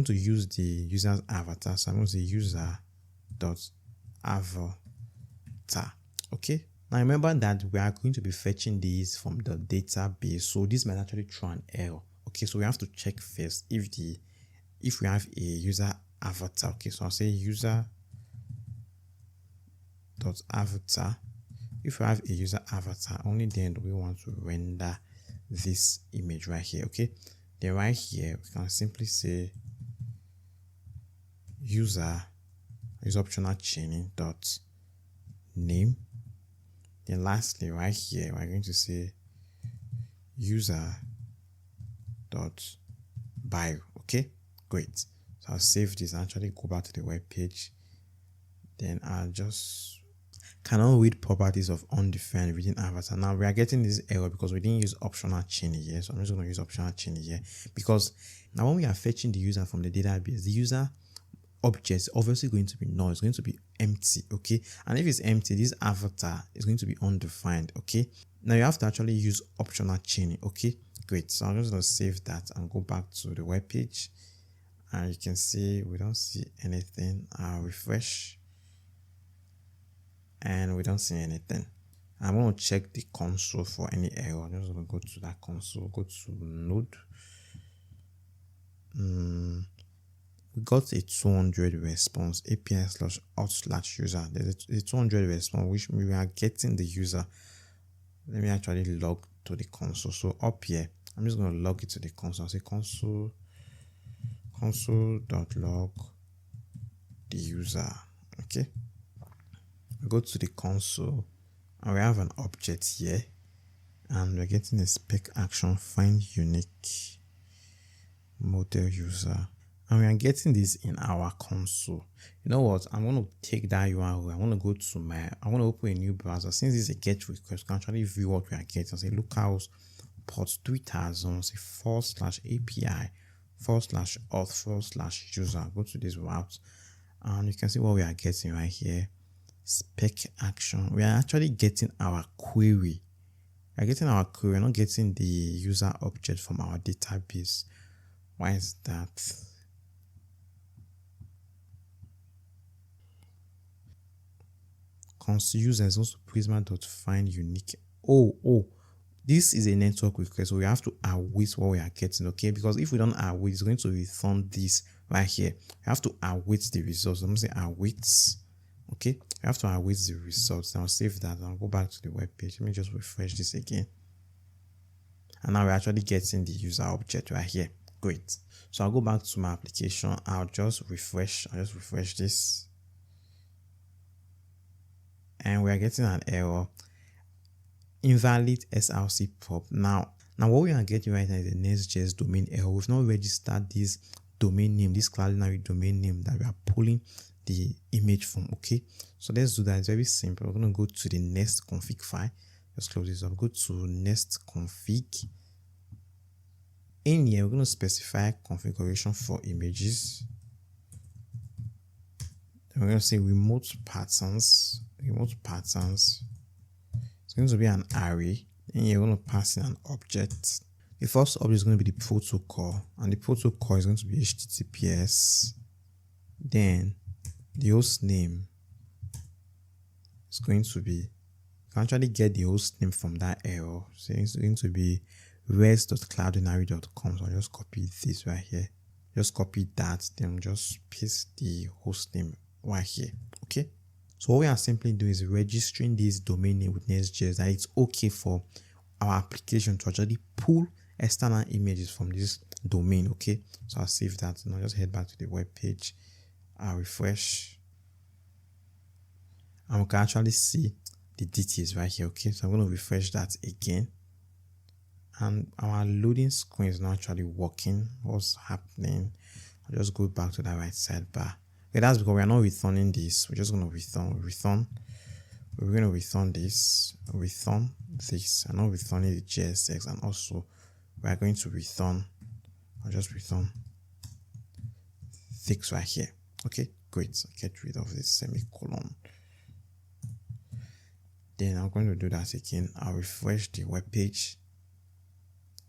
to use the user's avatar. So I'm going to say user.avatar. Okay. Now remember that we are going to be fetching these from the database. So this might actually throw an error. Okay. So we have to check first if we have a user avatar. Okay. So I'll say user.avatar. If we have a user avatar, only then do we want to render this image right here. Okay. Then right here, we can simply say user optional chaining dot name. Then lastly, right here, we're going to say user dot bio. Okay, great. So I'll save this and actually go back to the web page. Then I'll just cannot read properties of undefined within avatar. Now we are getting this error because we didn't use optional chaining here. So I'm just going to use optional chaining here because now when we are fetching the user from the database, the user object is obviously going to be null. It's going to be empty. Okay, and if it's empty, this avatar is going to be undefined. Okay, now you have to actually use optional chaining. Okay, great. So I'm just going to save that and go back to the web page, and you can see we don't see anything. I'll refresh and we don't see anything. I'm going to check the console for any error. I'm just going to go to that console, go to node. We got a 200 response, API/auth/user. There's a 200 response, which we are getting the user. Let me actually log to the console. So up here, I'm just going to log it to the console. I'll say console.log the user. Okay. We go to the console and we have an object here, and we're getting a spec action find unique model user. And we are getting this in our console. You know what? I'm going to take that URL. I want to go to I want to open a new browser. Since this is a GET request, we can actually view what we are getting. Say localhost port 3000, say /API/auth/user. Go to this route and you can see what we are getting right here. Spec action. We are actually getting our query. We are getting our query. We're not getting the user object from our database. Why is that? Console user is also prisma.find unique. Oh, this is a network request, so we have to await what we are getting. Okay, because if we don't await, it's going to return this right here. We have to await the results. I'm going to say await. Okay, we have to await the results. I'll save that and I'll go back to the web page. Let me just refresh this again, and now we're actually getting the user object right here. Great. So I'll go back to my application. I'll just refresh this. And we are getting an error, invalid SRC prop. Now what we are getting right now is a Next.js domain error. We've not registered this domain name, this Cloudinary domain name that we are pulling the image from. Okay, so let's do that. It's very simple. We're going to go to the Next config file. Let's close this up. Go to Next config. In here, we're going to specify configuration for images. Then we're going to say remote patterns. It's going to be an array, and you're going to pass in an object. The first object is going to be the protocol, and the protocol is going to be HTTPS. Then the host name is going to be, you can actually get the host name from that error. So it's going to be res.cloudinary.com. So I'll just copy this right here. Just copy that, then just paste the host name right here. Okay. So what we are simply doing is registering this domain name with Next.js that it's okay for our application to actually pull external images from this domain. Okay. So I'll save that. Now just head back to the web page. I'll refresh. And we can actually see the details right here. Okay. So I'm going to refresh that again. And our loading screen is not actually working. What's happening? I'll just go back to that right sidebar. Okay, that's because we are not returning this. We're just going to return. We're going to return this, and not returning the JSX. And also, we are going to return. I'll just return fix right here. Okay, great. So get rid of this semicolon. Then I'm going to do that again. I'll refresh the web page.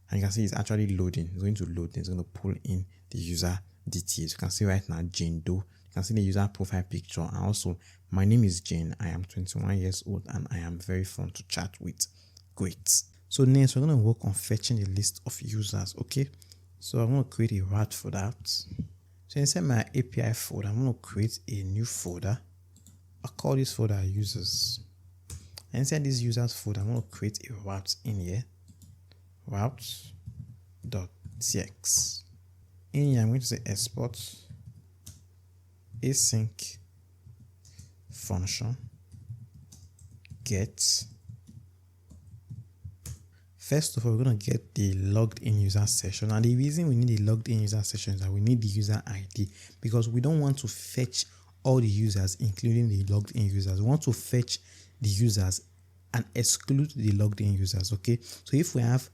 And you can see it's actually loading. It's going to load. It's going to pull in the user details. You can see right now Jane Doe. You can see the user profile picture. And also, my name is Jane. I am 21 years old and I am very fun to chat with. Great. So next, we're going to work on fetching the list of users. Okay. So I'm going to create a route for that. So inside my API folder, I'm going to create a new folder. I'll call this folder users. And inside this users folder, I'm going to create a route in here. Route.txt. In here, I'm going to say export async function get. First of all, we're going to get the logged in user session. And the reason we need the logged in user session is that we need the user ID, because we don't want to fetch all the users, including the logged in users. We want to fetch the users and exclude the logged in users. Okay. So if we have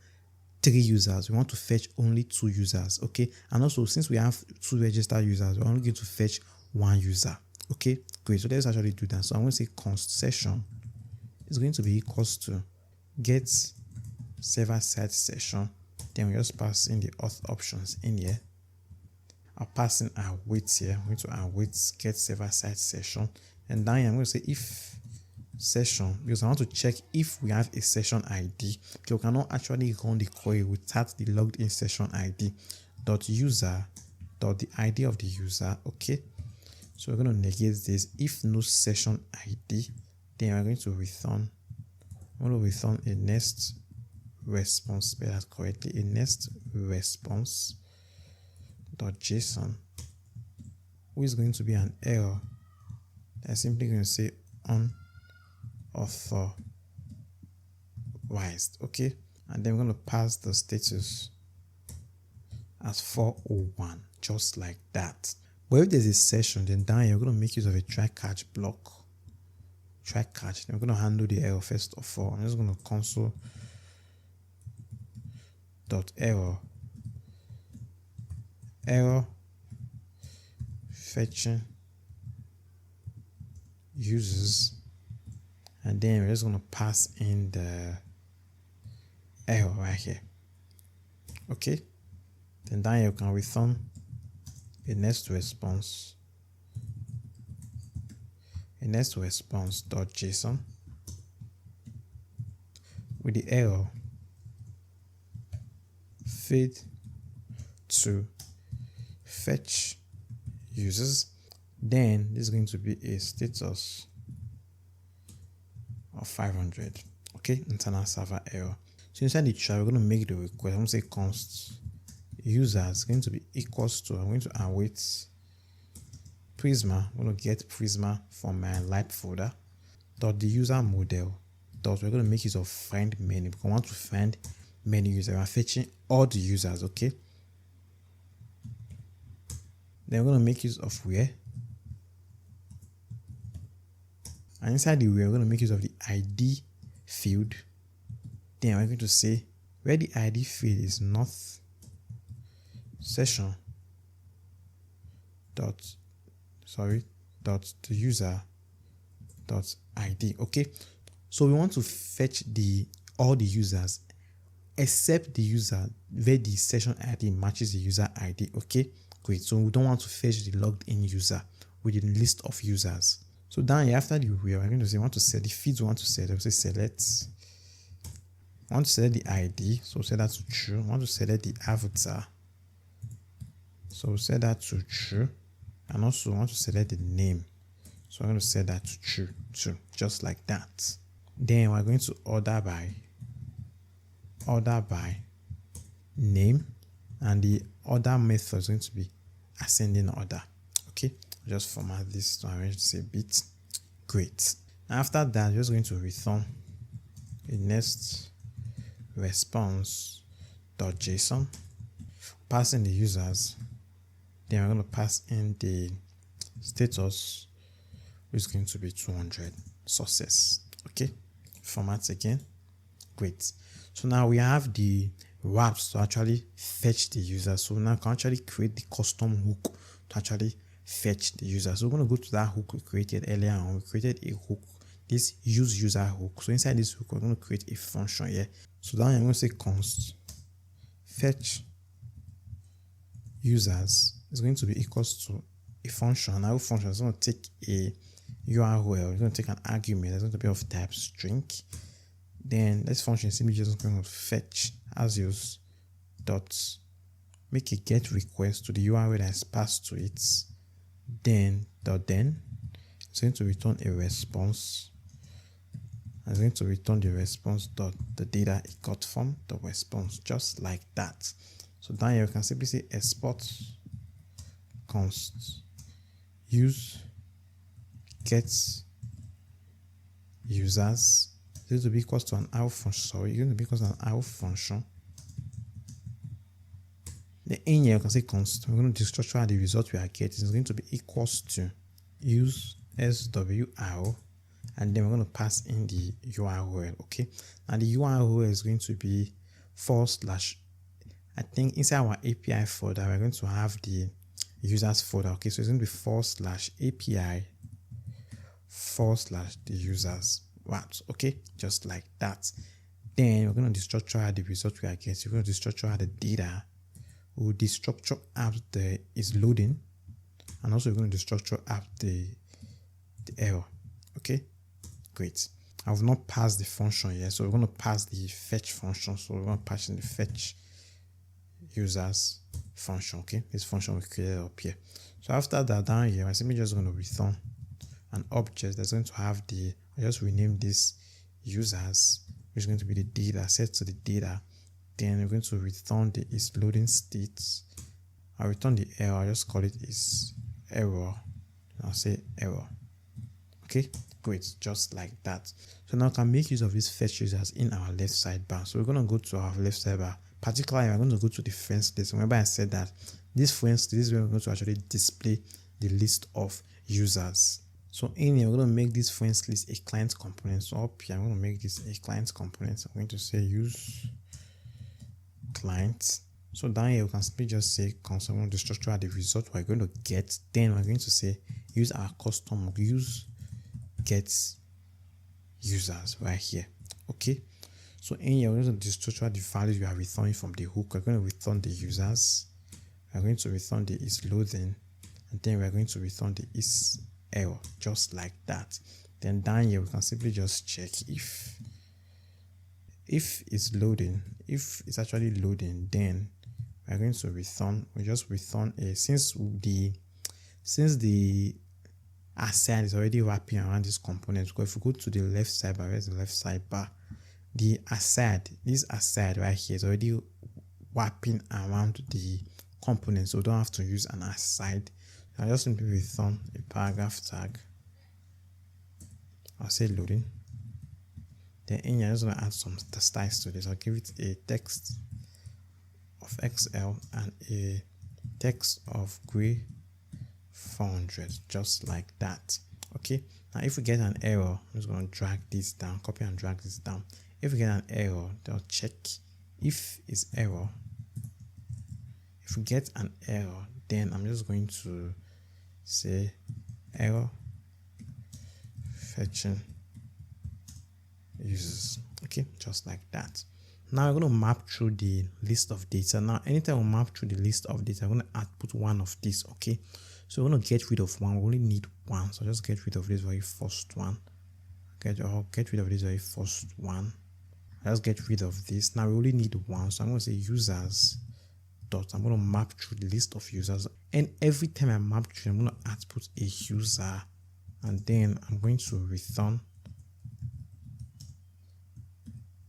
3 users, we want to fetch only 2 users. Okay. And also, since we have 2 registered users, we're only going to fetch 1 user. Okay, great. So let's actually do that. So I'm going to say const session is going to be equals to get server-side session. Then we just pass in the auth options in here. I'll pass in our await here. I'm going to await get server-side session. And down here, I'm going to say if session, because I want to check if we have a session ID. So we cannot actually run the query without the logged in session ID. Dot user dot the ID of the user. Okay. So we're going to negate this. If no session ID, then we're going to return. I'm going to return a next response, spell that correctly, a next response dot JSON, which is going to be an error. I'm simply going to say unauthorized. Okay, and then we're going to pass the status as 401, just like that. But if there's a session, then down here, we're going to make use of a try catch block. Try catch. Then we're going to handle the error first of all. I'm just going to console dot error fetching users, and then we're just going to pass in the error right here. Okay. Then down here, you can return a next response dot JSON with the error failed to fetch users. Then this is going to be a status of 500. Okay, internal server error. So inside the try, we're going to make the request. I'm going to say const user is going to be equals to, I'm going to await Prisma. I'm going to get Prisma from my lib folder. Dot the user model. Dot we're going to make use of find many because we want to find many users. We're fetching all the users. Okay. Then we're going to make use of where. And inside the where, we're going to make use of the ID field. Then we're going to say where the ID field is not session dot the user dot ID. Okay, so we want to fetch all the users except the user where the session ID matches the user ID. Okay, great. So we don't want to fetch the logged in user within the list of users. So down here after the where, we're going to say we want to set the fields we want to set. We'll say select. I want to select the ID, so set that to true. I want to select the avatar. So we'll set that to true. And also we want to select the name. So I'm going to set that to true too, just like that. Then we're going to order by name, and the order method is going to be ascending order. Okay, just format this to arrange this a bit. Great. After that, we're just going to return a next response.json, pass in the users. Then we're going to pass in the status, which is going to be 200 success. Okay, format again. Great. So now we have the wraps to actually fetch the user. So now we can actually create the custom hook to actually fetch the user. So we're going to go to that hook we created earlier on. We created a hook, this use user hook. So inside this hook, we're going to create a function here. So now I'm going to say const fetch users is going to be equals to a function. Our function is going to take a URL. It's going to take an argument that's going to be of type string. Then this function is simply just going to fetch as use dot make a get request to the URL that is passed to it. Then it's going to return a response. I'm going to return the response dot the data it got from the response, just like that. So down here you can simply say export const use get users. This will be equals to an Auth function. Sorry, it's going to be equals to an Auth function. The in here you can say const. We're going to destructure the result we are getting is going to be equals to use SWR, and then we're going to pass in the URL. Okay, and the URL is going to be / I think inside our API folder we're going to have the users folder. Okay, so it's going to be / API / the users. Right, okay, just like that. Then we're going to destructure the result we are getting. We're going to destructure the data. We'll destructure app the is loading, and also we're going to destructure app the error. Okay, great. I have not passed the function yet, so we're going to pass the fetch function. So we're going to pass in the fetch users function. Okay, this function we created up here. So after that, down here, I'm simply just going to return an object that's going to have the, I just rename this users, which is going to be the data set to the data. Then we're going to return the is loading state. I'll return the error. I'll just call it is error. I'll say error. Okay, great, just like that. So now I can make use of these fetch users in our left sidebar. So we're going to go to our left sidebar. Particularly, I'm going to go to the friends list. Remember I said that this friends list is where we're going to actually display the list of users. So in here, we're going to make this friends list a client component. So up here, I'm going to make this a client component. I'm going to say use client. So down here, we can simply just say console. I'm going to structure the result we're going to get. Then we're going to say use our custom use get users right here. Okay. So in here, we're going to destructure the values we are returning from the hook. We're going to return the users. We're going to return the is loading, and then we're going to return the is error, just like that. Then down here we can simply just check if it's loading. If it's actually loading, then we're going to return, we just return a, since the aside is already wrapping around this component. Because if we go to the left sidebar, where's the left sidebar, the aside, this aside right here is already wrapping around the component, so we don't have to use an aside. I'll just simply return a paragraph tag. I'll say loading. Then in here, I'm just going to add some styles to this. I'll give it a text of XL and a text of gray 400, just like that. Okay. Now, if we get an error, I'm just going to drag this down, copy and drag this down. If we get an error, they'll check if it's error. If we get an error, then I'm just going to say error fetching users. Okay, just like that. Now we're going to map through the list of data. Now, anytime we map through the list of data, I'm going to output one of these. Okay, so we're going to get rid of one. We only need one, so just get rid of this very first one. Get rid of this very first one. Let's get rid of this. Now we only need one, so I'm going to say users dot. I'm going to map through the list of users, and every time I map through, I'm going to output a user, and then I'm going to return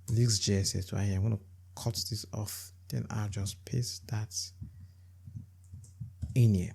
Next.js right here. I'm going to cut this off, then I'll just paste that in here.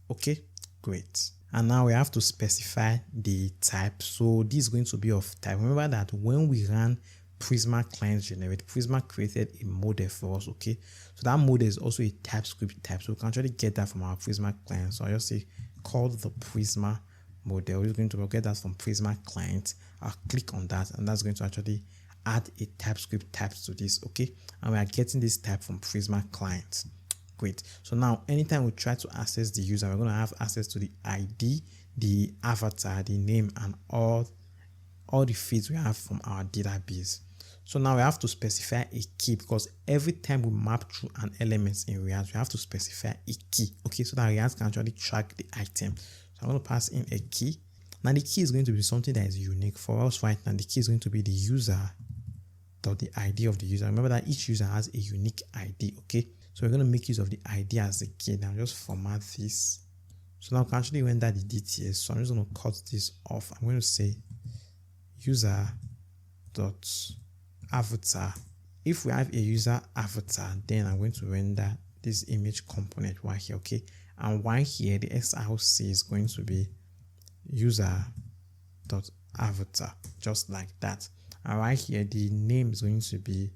Okay, great. And now we have to specify the type. So this is going to be of type. Remember that when we ran PrismaClient generate, Prisma created a model for us. Okay, so that model is also a TypeScript type, so we can actually get that from our PrismaClient. So I just say called the Prisma model. We're going to get that from PrismaClient. I'll click on that, and that's going to actually add a TypeScript type to this. Okay, and we are getting this type from PrismaClient. Great. So now anytime we try to access the user, we're going to have access to the ID, the avatar, the name, and all the fields we have from our database. So now we have to specify a key, because every time we map through an element in React, we have to specify a key. Okay, so that React can actually track the item. So I'm going to pass in a key. Now the key is going to be something that is unique for us right now. The key is going to be the user dot the ID of the user. Remember that each user has a unique ID. Okay, so we're going to make use of the ID as the key. Now just format this. So now we can actually render the DTS. So I'm just going to cut this off. I'm going to say user dot avatar. If we have a user avatar, then I'm going to render this image component right here. Okay, and right here the SRC is going to be user dot avatar, just like that. And right here the name is going to be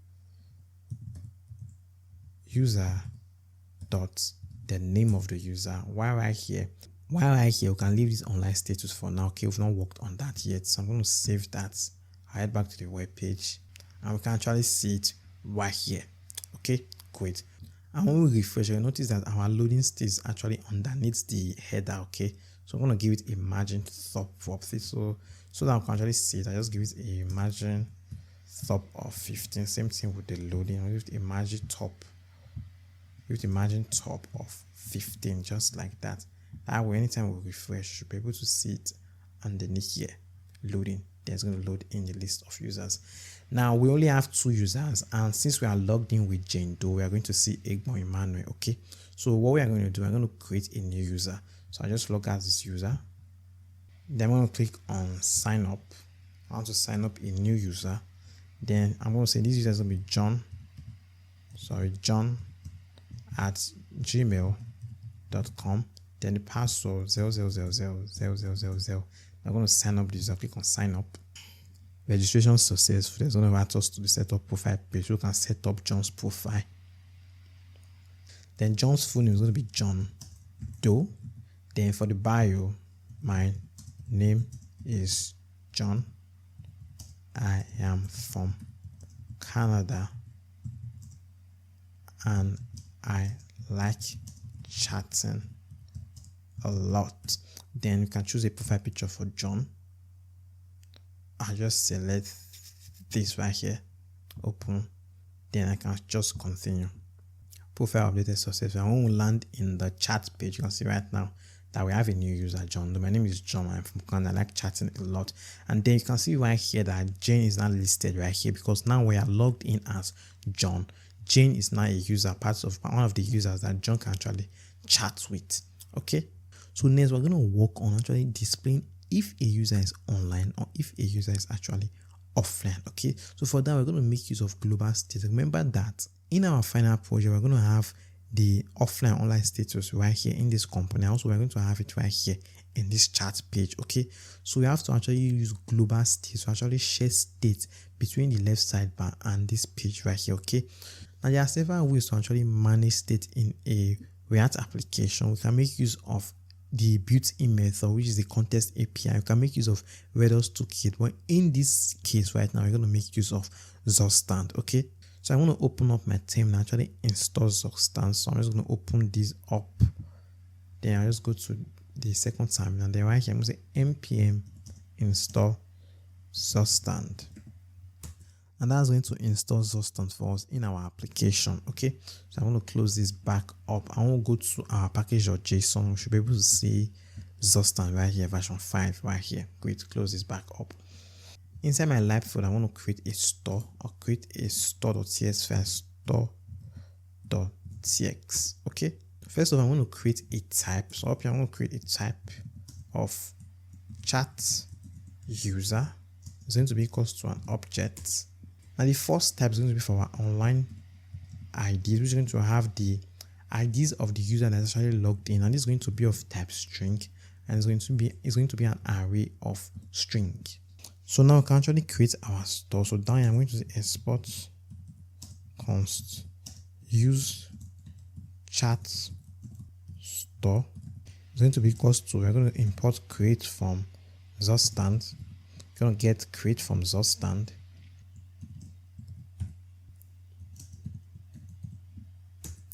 user dot the name of the user. While right here we can leave this online status for now. Okay, we've not worked on that yet, so I'm going to save that. I head back to the web page, and we can actually see it right here. Okay, great. And when we refresh, you'll notice that our loading state is actually underneath the header. Okay, so I'm going to give it a margin top property, so that we can actually see it. I just give it a margin top of 15. Same thing with the loading. I'll give it a margin top. Give it a margin top of 15, just like that. That way, anytime we refresh, you'll be able to see it underneath here, loading. Then it's going to load in the list of users. Now we only have 2 users, and since we are logged in with Jane Doe, we are going to see Egbo Emmanuel. Okay, so what we are going to do, I'm going to create a new user. So I just log out this user. Then I'm going to click on sign up. I want to sign up a new user. Then I'm going to say this user is going to be John at gmail.com. Then the password 00000000. I'm going to sign up the user. Click on sign up. Registration successful. There's going to invite us to the setup profile page. We can set up John's profile. Then John's full name is going to be John Doe. Then for the bio, my name is John. I am from Canada, and I like chatting a lot. Then you can choose a profile picture for John. I'll just select this right here, open, then I can just continue. Profile updated successful. And when we land in the chat page, you can see right now that we have a new user, John. My name is John. I'm from Canada. I like chatting a lot. And then you can see right here that Jane is not listed right here, because now we are logged in as John. Jane is now a user, part of one of the users that John can actually chat with. Okay, so next we're going to work on actually displaying if a user is online or if a user is actually offline. Okay, so for that we're going to make use of global status. Remember that in our final project we're going to have the offline online status right here in this component. Also we're going to have it right here in this chat page. Okay, so we have to actually use global state to actually share state between the left sidebar and this page right here. Okay, now there are several ways to actually manage state in a React application. We can make use of the built-in method, which is the context API. You can make use of Redux toolkit, but in this case right now we're going to make use of Zustand. Okay, so I want to open up my terminal and actually install Zustand. So I'm just going to open this up. Then I'll just go to the second terminal, and then right here I'm going to say npm install Zustand, and that's going to install Zustand for us in our application. Okay, so I'm going to close this back up. I want to go to our package.json. We should be able to see Zustand right here, version 5 right here. Great, close this back up. Inside my lib folder, I want to create a store. I'll create a store.cs file, tx. Okay, first of all, I'm going to create a type. So up here, I'm going to create a type of chat user. It's going to be equals to an object. Now the first type is going to be for our online IDs, which is going to have the IDs of the user that's actually logged in, and this is going to be of type string, and it's going to be an array of string. So now we can actually create our store. So down here, I'm going to say export const use chat store. It's going to be equals to, we're going to import create from Zustand. We're going to get create from Zustand.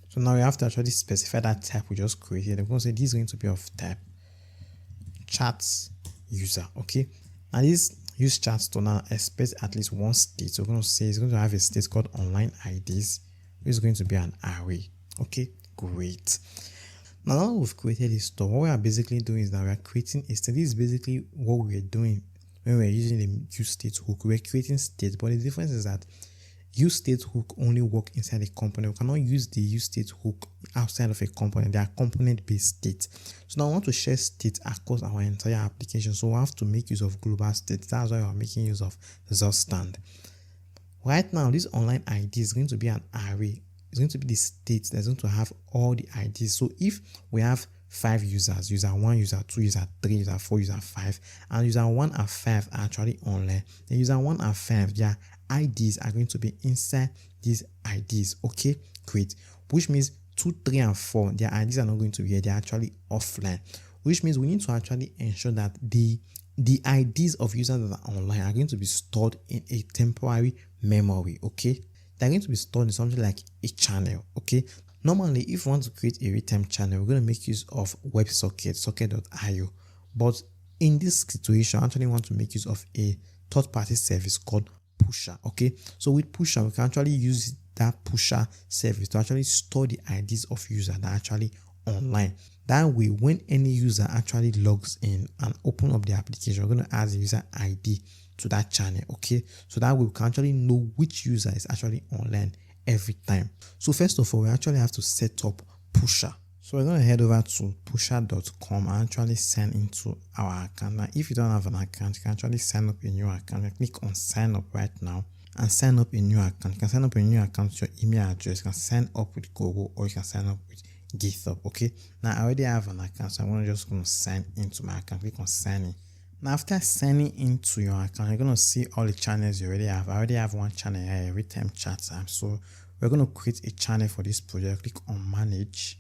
So now we have to actually specify that type we just created. We're going to say this is going to be of type chat user. Okay, and this use chat store now expects at least one state. So we're going to say it's going to have a state called online IDs, which is going to be an array. Okay, great. Now that we've created a store, what we are basically doing is that we are creating a state. This is basically what we're doing when we're using the use state hook. We're creating state, but the difference is that use state hook only work inside a component. We cannot use the use state hook outside of a component. They are component based state. So now I want to share state across our entire application. So we have to make use of global state. That's why we're making use of Zustand. Right now, this online ID is going to be an array. It's going to be the state that's going to have all the IDs. So if we have 5 users, user 1, user 2, user 3, user 4, user 5, and user 1 and 5 are actually online, then user 1 and 5, their IDs are going to be inside these IDs. Okay, great. Which means 2, 3, and 4, their IDs are not going to be here. They're actually offline. Which means we need to actually ensure that the IDs of users that are online are going to be stored in a temporary memory. Okay, they're going to be stored in something like a channel. Okay, normally if we want to create a real-time channel, we're going to make use of WebSocket, socket.io. But in this situation, I actually want to make use of a third-party service called Pusher. Okay, so with Pusher, we can actually use that Pusher service to actually store the IDs of users that are actually online. That way, when any user actually logs in and open up the application, we're going to add the user ID to that channel. Okay, so that way we can actually know which user is actually online every time. So first of all, we actually have to set up Pusher. So we're going to head over to pusher.com and actually sign into our account. Now, if you don't have an account, you can actually sign up a new account. You click on sign up right now and sign up a new account. You can sign up a new account with your email address. You can sign up with Google, or you can sign up with GitHub. Okay, now I already have an account, so I'm just going to sign into my account. Click on sign in. Now, after signing into your account, you're going to see all the channels you already have. I already have one channel here, real-time chat. So we're going to create a channel for this project. Click on manage.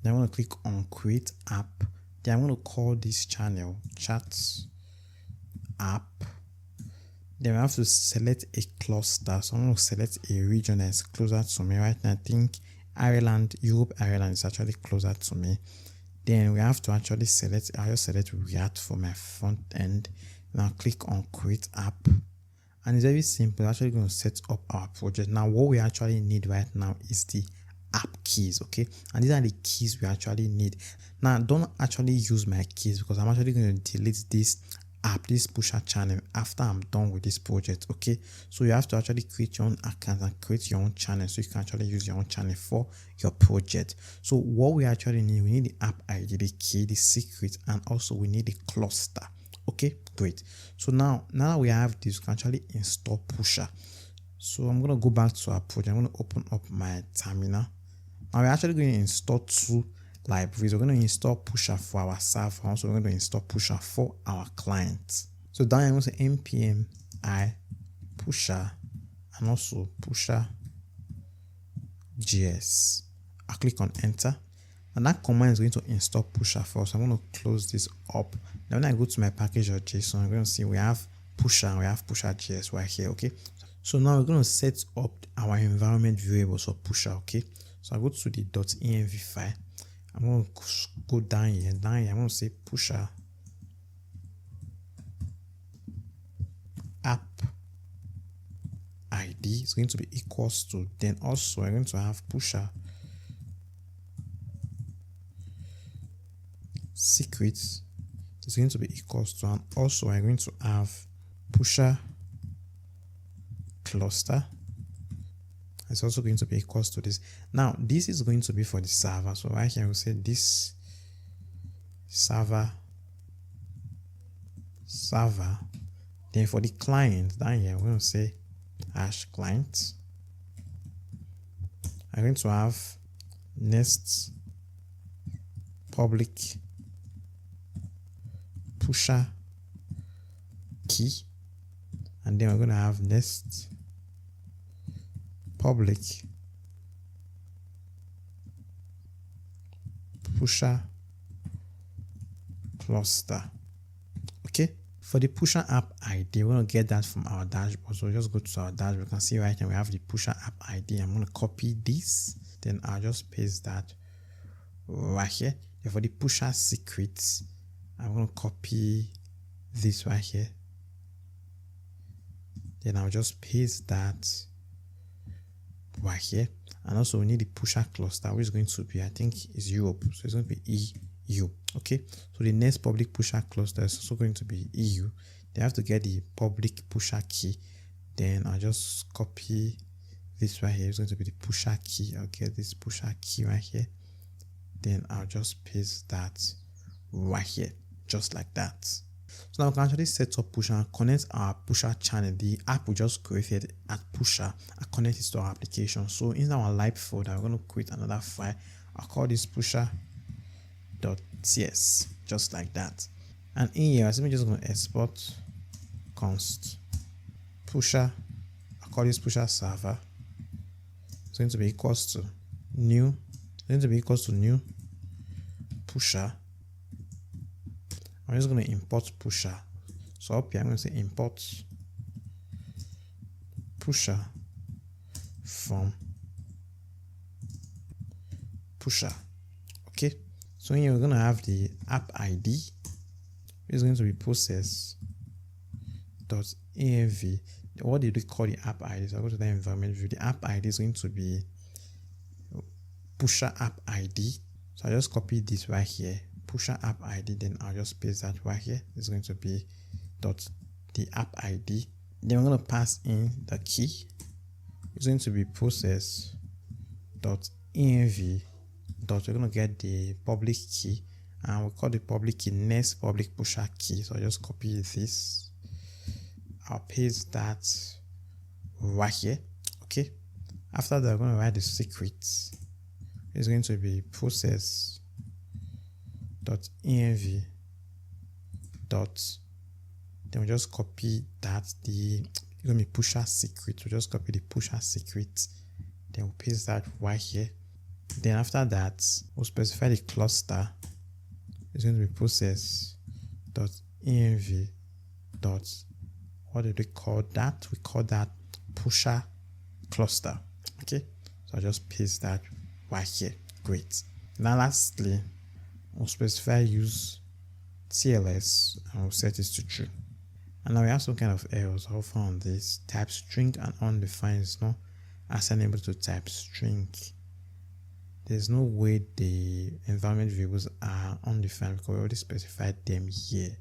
Then I'm going to click on create app. Then I'm going to call this channel chat app. Then we have to select a cluster. So I'm going to select a region that's closer to me. Right now, I think Ireland, Europe, Ireland is actually closer to me. Then we have to actually select, I'll just select React for my front end. Now click on create app. And it's very simple. We're actually going to set up our project. Now what we actually need right now is the app keys. Okay, and these are the keys we actually need. Now don't actually use my keys because I'm actually going to delete this app, this Pusher channel, after I'm done with this project. Okay, so you have to actually create your own account and create your own channel so you can actually use your own channel for your project. So what we actually need, we need the app ID, the key, the secret, and also we need the cluster. Okay, great. So now that we have this, we can actually install Pusher. So I'm going to go back to our project. I'm going to open up my terminal. Now we're actually going to install 2 libraries. We're going to install Pusher for our server. Also, we're going to install Pusher for our client. So down here, I'm going to say npm I Pusher and also Pusher.js. I'll click on enter. And that command is going to install Pusher first. I'm going to close this up. Then when I go to my package.json, I'm going to see we have Pusher and we have Pusher.js right here. Okay. So now we're going to set up our environment variables for Pusher. Okay. So I go to the .env file. I'm going to go down here. I'm going to say Pusher app ID is going to be equals to. Then also we're going to have Pusher secrets is going to be equals to, and also we're going to have Pusher cluster, It's also going to be equals to this. Now, this is going to be for the server. So right here, we'll say this server. Then for the client, down here, we're going to say hash client. I'm going to have next public pusher key, and then we're going to have next public pusher cluster. Okay, for the pusher app ID, we're going to get that from our dashboard. So just go to our dashboard. You can see right here we have the pusher app ID. I'm going to copy this, then I'll just paste that right here. Then for the pusher secrets, I'm going to copy this right here. Then I'll just paste that right here. And also we need the pusher cluster, which is going to be, I think, is Europe. So it's going to be EU. Okay, so the next public pusher cluster is also going to be EU. They have to get the public pusher key. Then I'll just copy this right here. It's going to be the pusher key. I'll get this pusher key right here. Then I'll just paste that right here, just like that. So now we can actually set up pusher and connect our pusher channel. The app we just created at pusher and connect it to our application. So in our lib folder, we're going to create another file. I'll call this pusher.ts, just like that. And in here, I'm just going to export const pusher. I'll call this pusher server. It's going to be equals to new. It's going to be equals to new pusher. I'm just going to import pusher. So up here, I'm going to say import pusher from pusher. Okay. So here we're going to have the app ID. It's going to be process.env. What did we call the app ID? So I go to the environment view. The app ID is going to be pusher app ID. So I just copy this right here. Pusher app ID, then I'll just paste that right here. It's going to be the app ID. Then we're going to pass in the key. It's going to be process.env. We're going to get the public key, and we'll call the public key next public pusher key. So I'll just copy this. I'll paste that right here. Okay. After that, we're going to write the secrets. It's going to be process.env. Then we just copy that. It's going to be pusher secret. We'll just copy the pusher secret. Then we'll paste that right here. Then after that, we'll specify the cluster. It's going to be process.env. What did we call that? We call that pusher cluster. Okay, so I'll just paste that right here. Great. Now lastly, we'll specify use TLS and we'll set it to true. And now we have some kind of errors over on this. Type string and undefined is not assignable to type string. There's no way the environment variables are undefined because we already specified them here.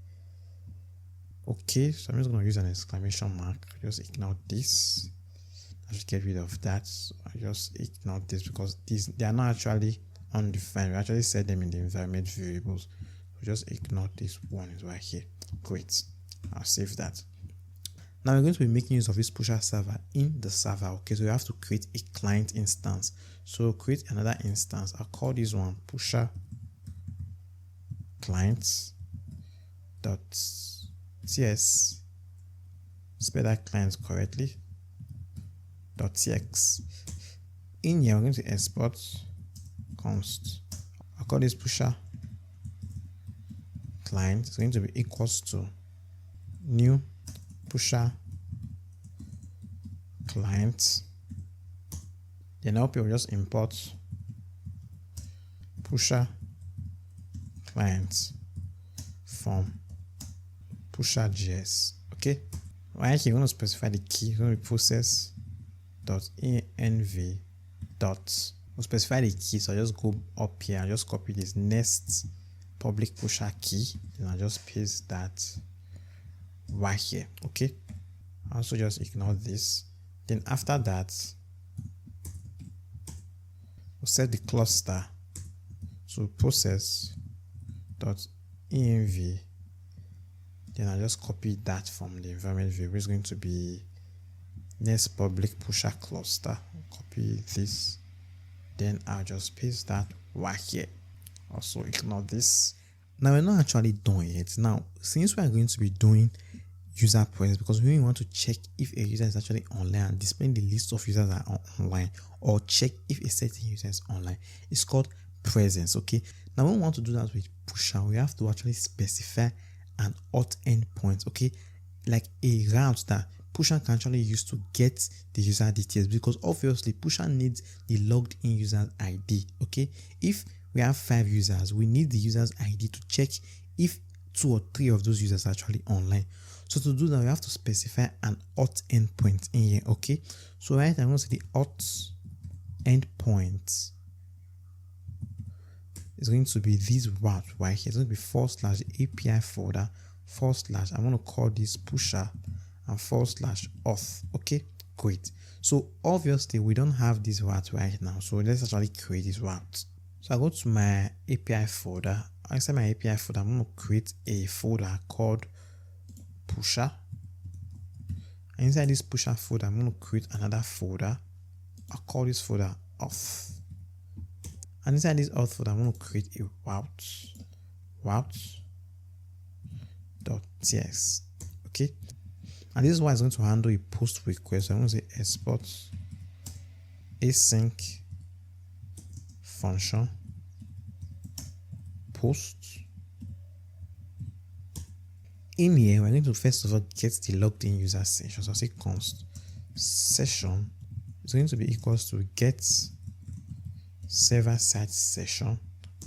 Okay, so I'm just going to use an exclamation mark. Just ignore this. I should get rid of that. So I just ignore this because they are not actually undefined. We actually set them in the environment variables. So just ignore this one is right here. Great. I'll save that. Now we're going to be making use of this pusher server in the server. Okay, so we have to create a client instance. So create another instance. I'll call this one pusher client.ts. Spell that client correctly. .tx. In here, we're going to export const. I'll call this pusher client. It's going to be equals to new pusher client. Then up here we'll just import pusher client from pusher.js. Okay, right here we're going to specify the key. It's going to be process.env. We'll specify the key, so I'll just go up here and just copy this next public pusher key, and I'll just paste that right here. Okay, also just ignore this. Then after that, set the cluster to process.env. Then I'll just copy that from the environment variable. It's going to be next public pusher cluster. Copy this. Then I'll just paste that right here. Also ignore this. Now we're not actually done yet. Now, since we are going to be doing user presence, because we want to check if a user is actually online and display the list of users that are online, or check if a certain user is online, it's called presence. Okay. Now when we want to do that with pusher, we have to actually specify an auth endpoint. Okay, like a route that pusher can actually use to get the user details, because obviously pusher needs the logged in user ID. Okay, if we have 5 users, we need the user's ID to check if 2 or 3 of those users are actually online. So to do that, we have to specify an auth endpoint in here. Okay, so right now I'm going to say the auth endpoint is going to be this route right here. It's going to be / API folder / I'm going to call this pusher and / auth. Okay, great. So obviously we don't have this route right now, so let's actually create this route. So I go to my API folder. Inside my API folder, I'm going to create a folder called pusher. And inside this pusher folder, I'm going to create another folder. I'll call this folder auth. And inside this auth folder, I'm going to create a route.txt. Okay. And this is why it's going to handle a post request. So I'm going to say export async function post. In here, we're going to first of all get the logged in user session. So I'll say const session is going to be equals to get server side session,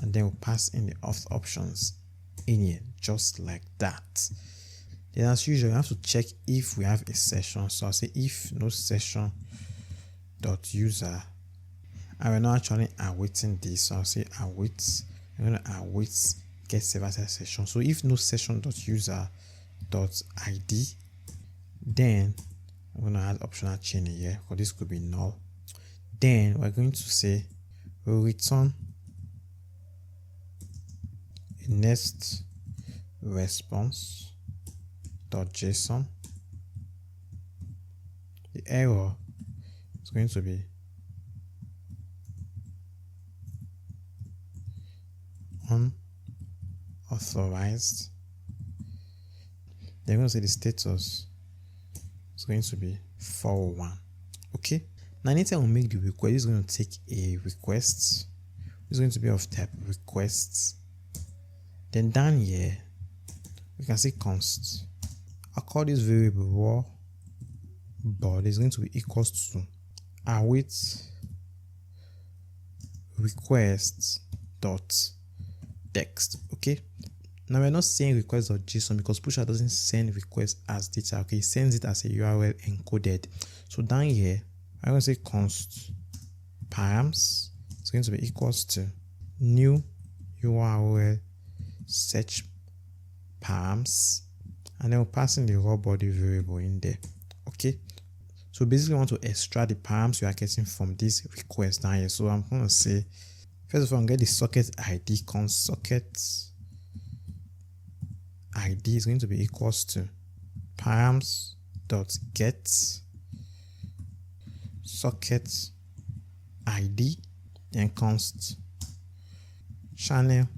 and then we'll pass in the auth options in here, just like that. Then as usual, we have to check if we have a session. So I'll say if no session dot user, and we're not actually awaiting this, so I'll say await. I'm going to await get server side session. So if no session dot user dot id, then I'm going to add optional chain here, because this could be null. Then we're going to say we'll return a next response dot JSON. The error is going to be unauthorized. They're going to say the status is going to be 401. Okay. Now anytime we make the request, it's going to take a request. It's going to be of type requests. Then down here, we can say const. I'll call this variable raw body is going to be equals to await requests dot text. Okay. Now we're not saying request.json because pusher doesn't send requests as data. Okay, it sends it as a URL encoded. So down here, I'm going to say const params is going to be equals to new URL search params, and then we'll pass in the raw body variable in there. Okay, so basically we want to extract the params you are getting from this request down here. So I'm going to say, first of all, I'm going to get the socket ID. Const socket ID is going to be equals to params dot get socket ID, then const channel.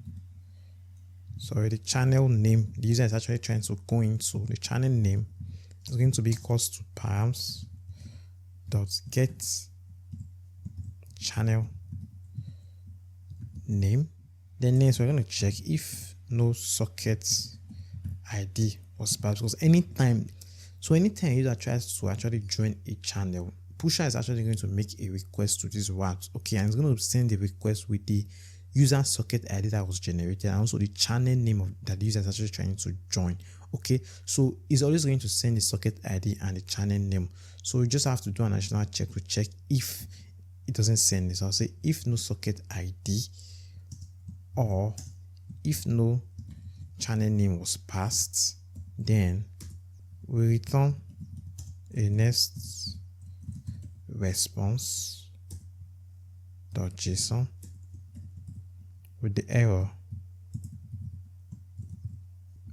Sorry, the channel name the user is actually trying to go into, the channel name is going to be equals to params dot get channel name. Then next we're going to check if no socket ID was passed, because anytime user tries to actually join a channel, pusher is actually going to make a request to this route. Okay, and it's going to send the request with the user socket ID that was generated and also the channel name of that the user is actually trying to join. Okay, so it's always going to send the socket ID and the channel name. So we just have to do an additional check to check if it doesn't send this. I'll say if no socket ID or if no channel name was passed, then we return a next response response.json with the error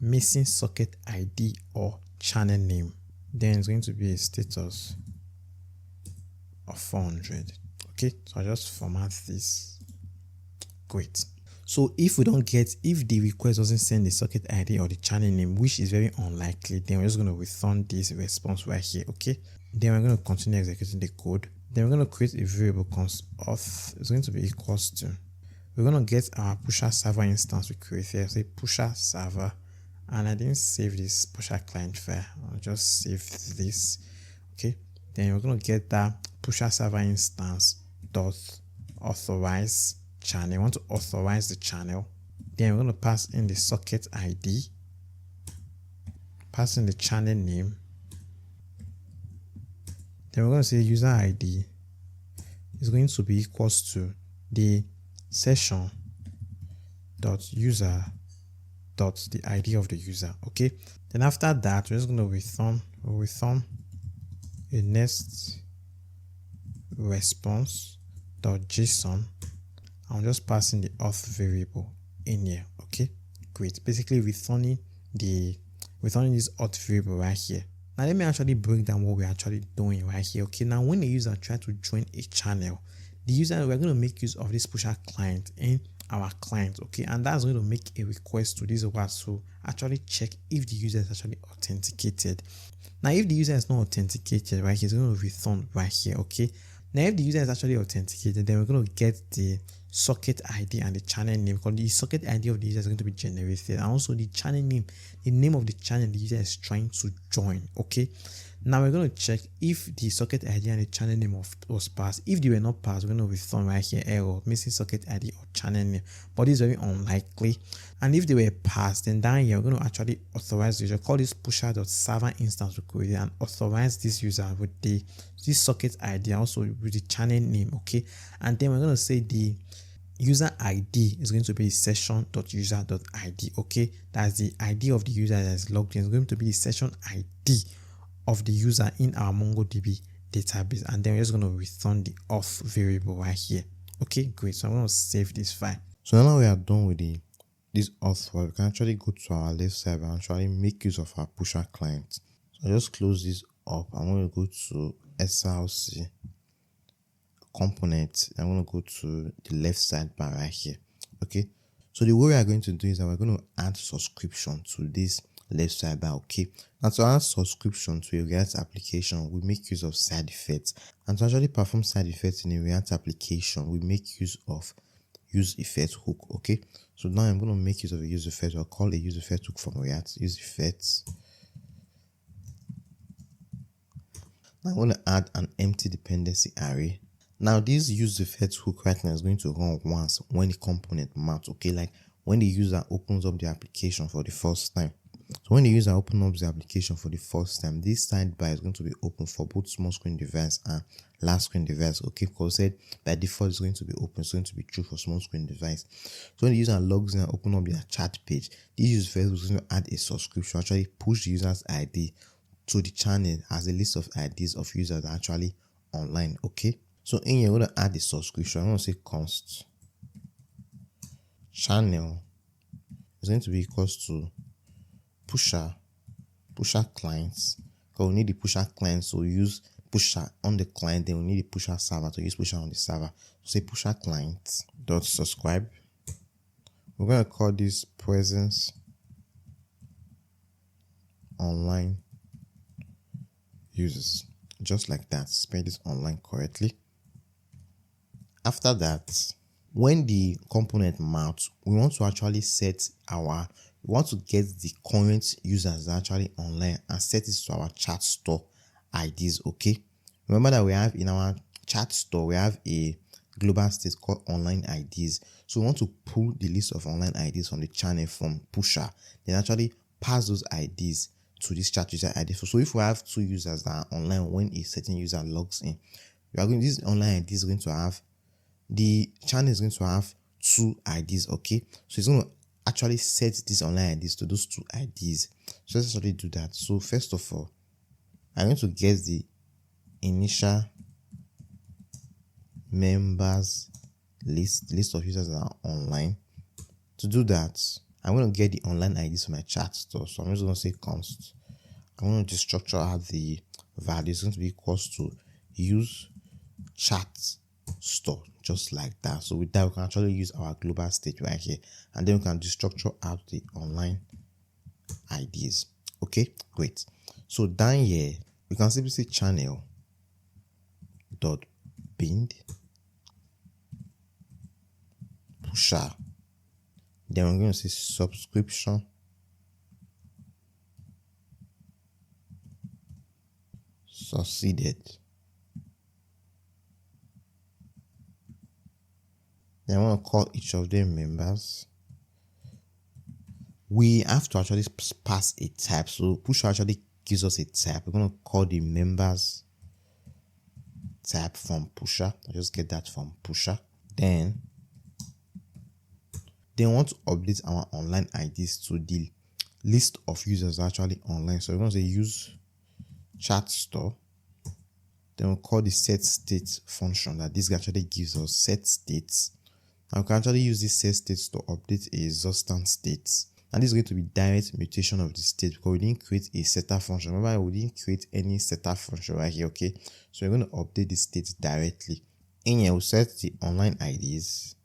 missing socket ID or channel name. Then it's going to be a status of 400. Okay, so I just format this. Great. So if the request doesn't send the socket ID or the channel name, which is very unlikely, then we're just going to return this response right here. Okay, then we're going to continue executing the code. Then we're going to create a variable auth is going to be equals to, we're going to get our pusher server instance we created. Say pusher server, and I didn't save this pusher client file. I'll just save this. Okay, then we're going to get that pusher server instance dot authorize channel. I want to authorize the channel. Then we're going to pass in the socket ID, pass in the channel name. Then we're going to say user ID is going to be equals to the session dot user dot the ID of the user. Okay, then after that we're just going to return a next response.json. I'm just passing the auth variable in here. Okay, great. Basically returning this auth variable right here. Now let me actually break down what we're actually doing right here. Okay, now when a user tries to join a channel, we're going to make use of this pusher client in our client. Okay, and that's going to make a request to this one to actually check if the user is actually authenticated. Now if the user is not authenticated right here, it's going to return right here. Okay, now if the user is actually authenticated, then we're going to get the socket ID and the channel name, because the socket ID of the user is going to be generated, and also the channel name, the name of the channel the user is trying to join. Okay, now we're going to check if the socket ID and the channel name was passed. If they were not passed, we're going to return right here error missing socket ID or channel name, but this is very unlikely. And if they were passed, then down here we're going to actually authorize the user. Call this pusher.server instance we created and authorize this user with this socket ID, also with the channel name. Okay, and then we're going to say the user ID is going to be session.user.id. Okay, that's the ID of the user that is logged in. It's going to be the session ID of the user in our MongoDB database, and then we're just going to return the auth variable right here. Okay, great. So I'm going to save this file. So now we are done with this auth file. We can actually go to our left side and actually make use of our pusher client. So I just close this up. I'm going to go to SRC component. I'm going to go to the left sidebar right here. Okay, so the way we are going to do is that we're going to add subscription to this left sidebar. Okay, and to add subscription to a React application, we make use of side effects, and to actually perform side effects in a React application, we make use of use effect hook. Okay, so now I'm going to make use of a use effect. I'll call a use effect hook from React, use effects. Now I'm going to add an empty dependency array. Now this use effect hook right now is going to run once when the component mounts. Okay, like when the user opens up the application for the first time. So when the user opens up the application for the first time, this sidebar is going to be open for both small screen device and large screen device. Okay, because said by default it's going to be open, it's going to be true for small screen device. So when the user logs in and opens up their chat page, this use effect is going to add a subscription, actually push the user's ID to the channel as a list of IDs of users actually online. Okay, so in here we're going to add the subscription. I'm going to say const channel is going to be equals to pusher clients, because we need the pusher client, so we use pusher on the client, then we need the pusher server to use pusher on the server. So say pusher client dot subscribe. We're going to call this presence online users, just like that. Spell this online correctly. After that, when the component mounts, we want to actually we want to get the current users actually online and set it to our chat store IDs. Okay, remember that we have in our chat store, we have a global state called online IDs. So we want to pull the list of online IDs from the channel from pusher, then actually pass those IDs to this chat user ID. So if we have two users that are online when a certain user logs in, this online ID is going to have, the channel is going to have two IDs. Okay, so it's going to actually set these online IDs to those two IDs. So let's actually do that. So first of all, I'm going to get the initial members list of users that are online. To do that, I'm going to get the online IDs for my chat store. So I'm just going to say const. I'm going to destructure out the value. It's going to be equals to use chat store, just like that. So with that, we can actually use our global state right here, and then we can destructure out the online IDs. Okay, great. So down here, we can simply say channel dot bind pusher. Then we're going to say subscription succeeded. Then I want to call each of them members. We have to actually pass a type. So pusher actually gives us a type. We're going to call the members type from pusher. I'll just get that from pusher. Then we want to update our online IDs to the list of users actually online. So we're going to say use chat store. Then we'll call the set state function that this actually gives us set states. And we can actually use this set states to update a Zustand state. And this is going to be direct mutation of the state because we didn't create a setter function. Remember, we didn't create any setter function right here, okay? So we're going to update the state directly. In here, we'll set the online IDs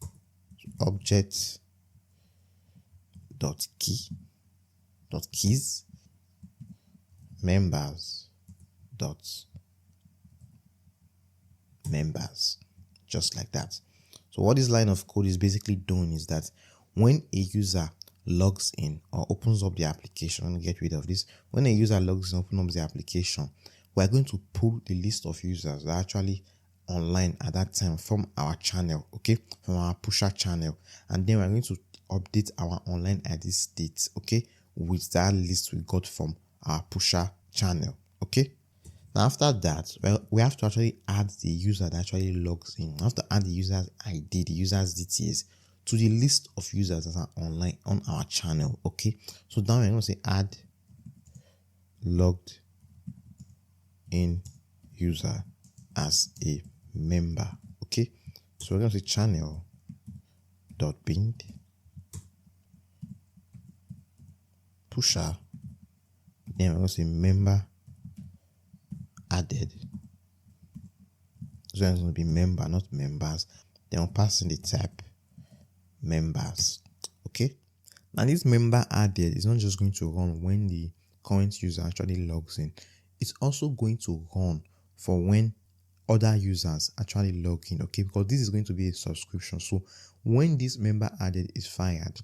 to object dot keys members dot members, just like that. So what this line of code is basically doing is that when a user logs in or opens up the application, I'm going to get rid of this. When a user logs in, opens up the application, we're going to pull the list of users that are actually online at that time from our channel, okay, from our pusher channel, and then we're going to update our online ID state, okay, with that list we got from our pusher channel, okay. Now after that, well, we have to actually add the user that actually logs in. We have to add the user's ID, the user's details to the list of users that are online on our channel, okay. So now we're going to say add logged in user as a member, okay. So we're going to say channel dot bind pusher, then we're going to say member added. So it's going to be member, not members. Then we'll pass in the type members, okay. Now this member added is not just going to run when the current user actually logs in, it's also going to run for when other users actually log in, okay, because this is going to be a subscription. So when this member added is fired,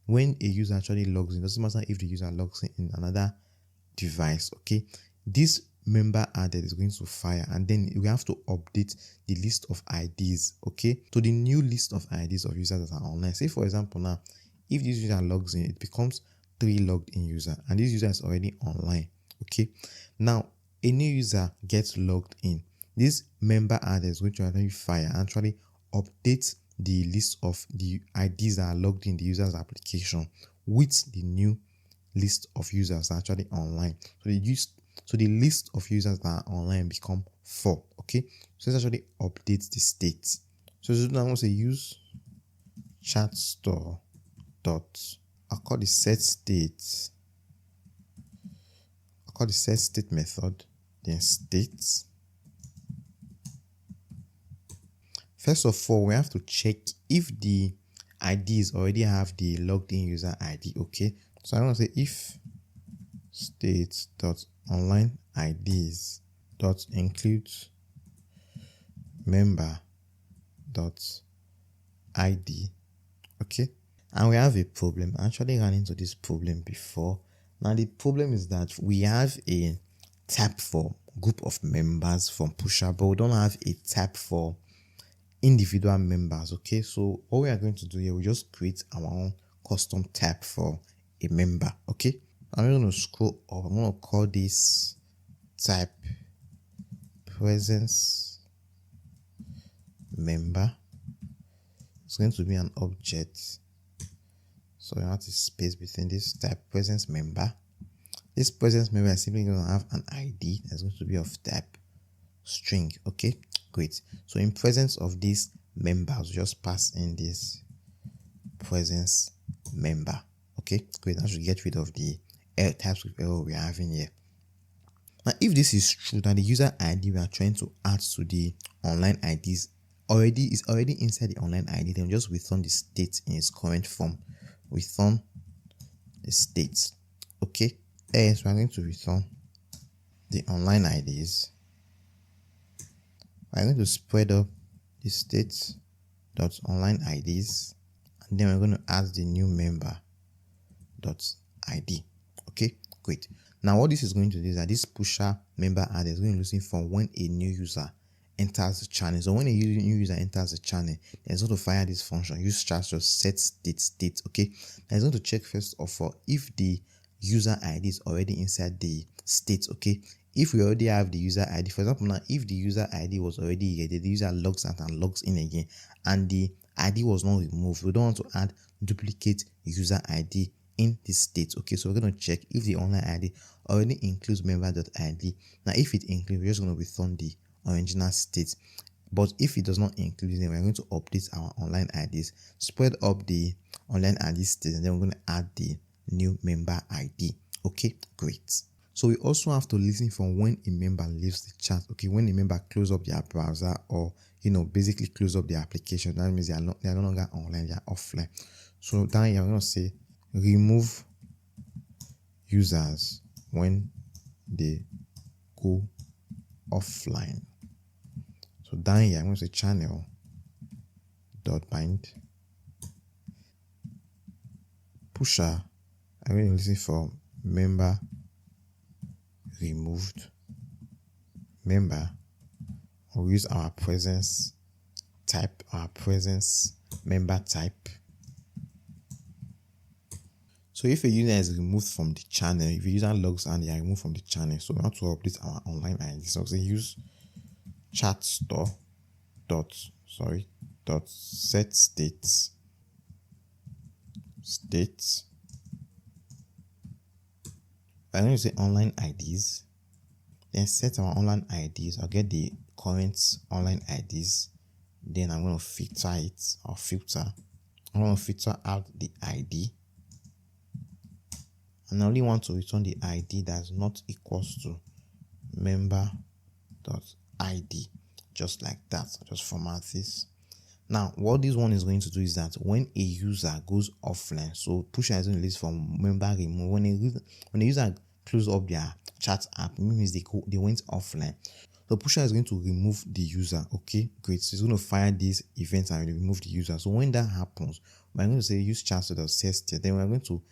when a user actually logs in, doesn't matter if the user logs in another device, okay, this member added is going to fire, and then we have to update the list of IDs, okay, to the new list of IDs of users that are online. Say for example, now if this user logs in, it becomes 3 logged in user, and this user is already online, okay. Now a new user gets logged in, this member added is going to actually fire, actually update the list of the IDs that are logged in the user's application with the new list of users actually online. So the list of users that are online become 4, okay. So let's actually update the state. So I'm going to say use chat store dot, I'll call the set state. I'll call the set state method, then state. First of all, we have to check if the IDs already have the logged in user ID, okay. So I'm going to say if state dot online IDs dot include member dot ID, okay. And we have a problem. I actually ran into this problem before. Now the problem is that we have a tab for group of members from pusher, but we don't have a tab for individual members, okay. So all we are going to do here, we just create our own custom tab for a member, okay. I'm going to scroll up. I'm going to call this type presence member. It's going to be an object, so you have to space between this type presence member. This presence member is simply going to have an ID that's going to be of type string, okay. Great. So in presence of this members, just pass in this presence member. Okay, great. That should get rid of the TypeScript error we're having here. Now, if this is true, that the user ID we are trying to add to the online IDs is already inside the online ID, then just return the state in its current form. Return the state. Okay, so we're going to return the online IDs. We're going to spread up the state dot online IDs, and then we're going to add the new member dot ID. Okay, great. Now what this is going to do is that this pusher member add is going to listen for when a new user enters the channel. So when a new user enters the channel, it's going to fire this function, use chat just set state. Okay, and it's going to check first of all if the user ID is already inside the state. Okay, if we already have the user ID, for example, now if the user ID was already here, the user logs out and logs in again, and the ID was not removed, we don't want to add duplicate user ID in this state. Okay, so we're going to check if the online ID already includes member.id. Now if it includes, we're just going to return the original state. But if it does not include, then we're going to update our online IDs, spread up the online ID state, and then we're going to add the new member ID. Okay, great. So we also have to listen for when a member leaves the chat. Okay, when a member close up their browser, or basically close up the application, that means they are no longer online, they are offline. So down here we're going to say remove users when they go offline. So down here I'm going to say channel dot bind pusher. I'm going to listen for member removed member. We'll use our presence type, our presence member type. So if a user is removed from the channel, if a user logs and they are removed from the channel, so we have to update our online ID. So we use chat store dot set states I'm going to say online IDs, then set our online IDs. I'll get the current online IDs, then I'm going to filter it, or filter. I'm going to filter out the ID, and I only want to return the ID that's not equals to member.id, just like that. So just format this. Now, what this one is going to do is that when a user goes offline, so pusher is going to list from member remove. When a user close up their chat app, it means they went offline. So pusher is going to remove the user. Okay, great. So it's going to fire these events and remove the user. So when that happens, we're going to say use chat.set. Then we're going to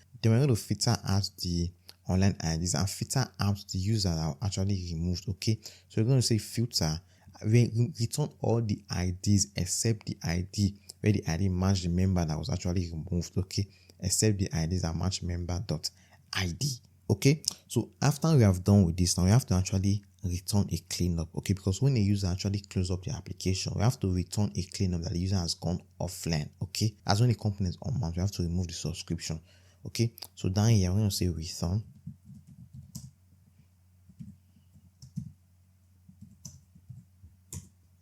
filter out the online IDs and filter out the user that are actually removed. Okay, so we're going to say filter. We return all the IDs except the ID where the ID match the member that was actually removed. Okay, except the IDs that match member.id. Okay, so after we have done with this, now we have to actually return a cleanup. Okay, because when a user actually close up the application, we have to return a cleanup that the user has gone offline. Okay, as when the company is unmanned, we have to remove the subscription. Okay, so down here I'm going to say return.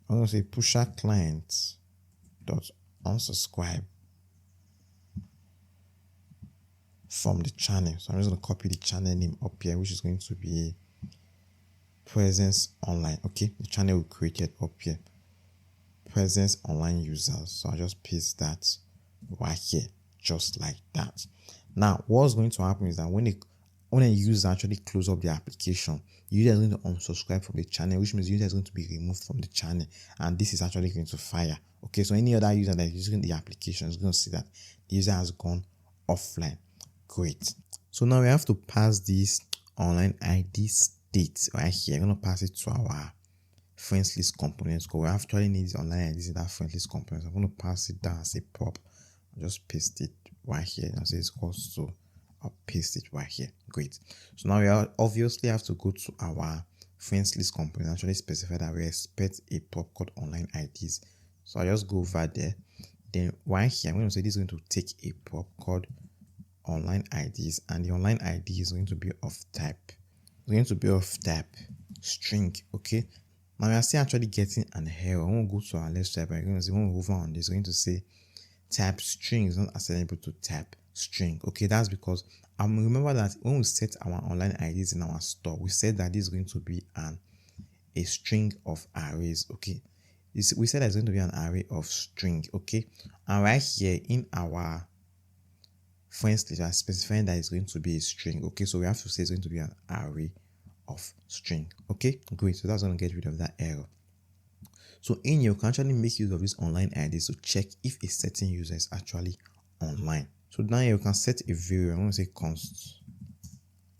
I'm going to say pusher client dot unsubscribe from the channel. So I'm just going to copy the channel name up here, which is going to be presence online. Okay, the channel we created up here, presence online users. So I'll just paste that right here, just like that. Now what's going to happen is that when a user actually close up the application, the user is going to unsubscribe from the channel, which means the user is going to be removed from the channel, and this is actually going to fire. Okay, so any other user that is using the application is going to see that the user has gone offline. Great. So now we have to pass this online ID state right here. We're going to pass it to our friends list components, because we actually need the online IDs in that friends list components. I'm going to pass it down as a prop. I'll just paste it right here. Now say it's also, I'll paste it right here. Great. So now we obviously have to go to our friends list component, actually specify that we expect a prop called online IDs. So I'll just go over there. Then right here, I'm going to say this is going to take a prop called online IDs, and the online ID is going to be of type. It's going to be of type string. Okay. Now we are still actually getting an error. When we go to our left side, we're going to see when we hover on this, we're going to say type string is not assignable to type string. Okay, that's because remember that when we set our online IDs in our store, we said that this is going to be a string of arrays. Okay, we said there's going to be an array of string. Okay, and right here in our for instance, we are specifying that it's going to be a string. Okay, so we have to say it's going to be an array of string. Okay, great. So that's going to get rid of that error. So in here, you can actually make use of this online ID to check if a certain user is actually online. So now you can set a variable. I'm going to say const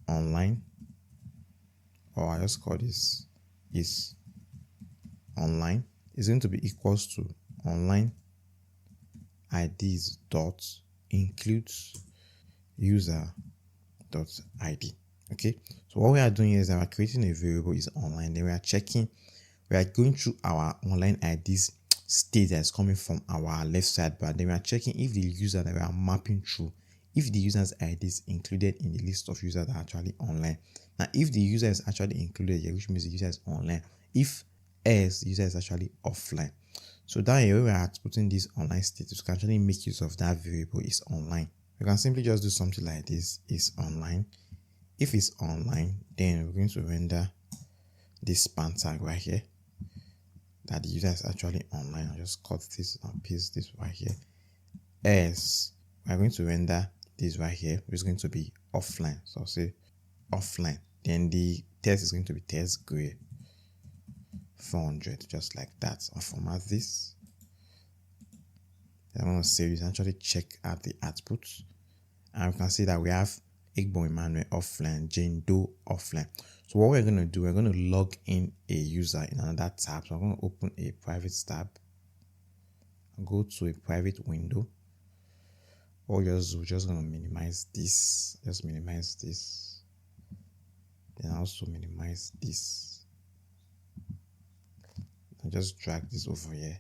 online, or I just call this is online. Is going to be equals to online IDs dot includes user dot ID. Okay, so what we are doing is that we're creating a variable is online. Then we are checking, we are going through our online IDs state that is coming from our left sidebar. Then we are checking if the user that we are mapping through, if the user's ID is included in the list of users that are actually online. Now, if the user is actually included here, which means the user is online. If else, the user is actually offline. So down here, we are putting this online status. We can actually make use of that variable is online. We can simply just do something like this is online. If it's online, then we're going to render this span tag right here that the user is actually online. I'll just cut this and paste this right here. Else, we're going to render this right here, which is going to be offline. So I'll say offline. Then the text is going to be text gray 400, just like that. I'll format this. Then I'm going to save this and actually check out the output. And we can see that we have Igbo Emmanuel offline, Jane Doe offline. So what we're going to do, we're going to log in a user in another tab. So I'm going to open a private tab, go to a private window, or we're just going to minimize this, just minimize this, then also minimize this, and just drag this over here.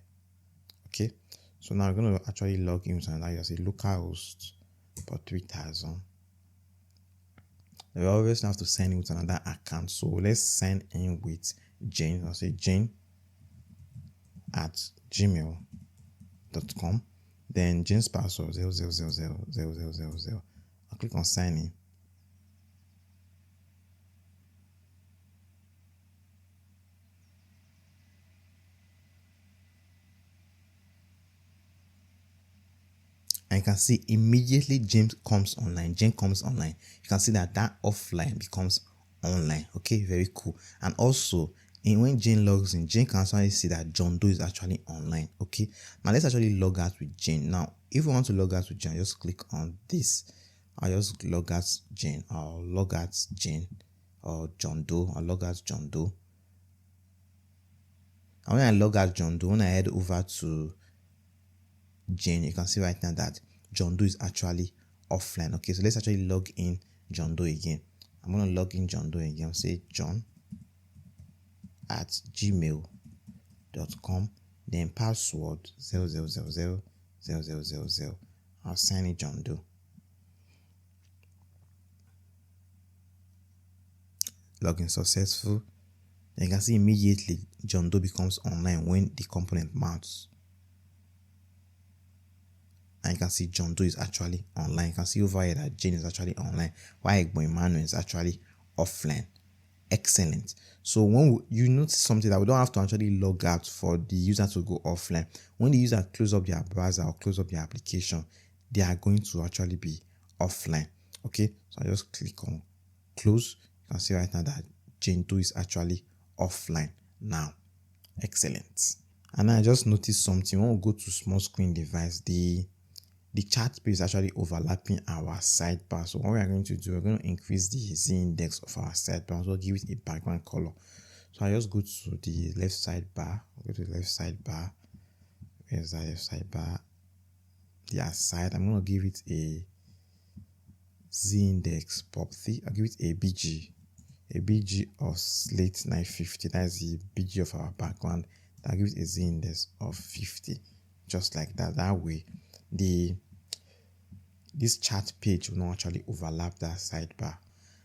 Okay, so now we're going to actually log in with another user, say localhost for 3000. We always have to sign in with another account. So let's sign in with Jane. I'll say Jane at gmail.com. Then Jane's password 00000000. I'll click on sign in. And you can see immediately Jane comes online. You can see that offline becomes online. Okay, very cool. And also, when Jane logs in, Jane can actually see that John Doe is actually online. Okay, now let's actually log out with Jane. Now, if we want to log out with Jane, just click on this. I'll just log out Jane. I'll log out Jane or John Doe. I'll log out John Doe. And when I log out John Doe, when I head over to Jane, you can see right now that John Doe is actually offline. Okay, so let's actually log in John Doe again. I'm going to log in John Doe again. Say John at gmail.com, then password 00000000. I'll sign in John Doe. Login successful. Then you can see immediately John Doe becomes online when the component mounts. And you can see John Doe is actually online. You can see over here that Jane is actually online, while Igbo Emmanuel is actually offline. Excellent. So when you notice something that we don't have to actually log out for the user to go offline. When the user close up their browser or close up their application, they are going to actually be offline. Okay, so I just click on close. You can see right now that Jane Doe is actually offline now. Excellent. And I just noticed something. When we go to small screen device, the chat page is actually overlapping our sidebar. So what we are going to do, we're going to increase the Z index of our sidebar. So give it a background color. So I just go to the left sidebar. Go to the left sidebar. Where's that left sidebar? The aside. I'm going to give it a Z index pop3. I'll give it a BG of slate 950. That's the BG of our background. That gives a Z index of 50. Just like that. That way, this chat page will not actually overlap that sidebar.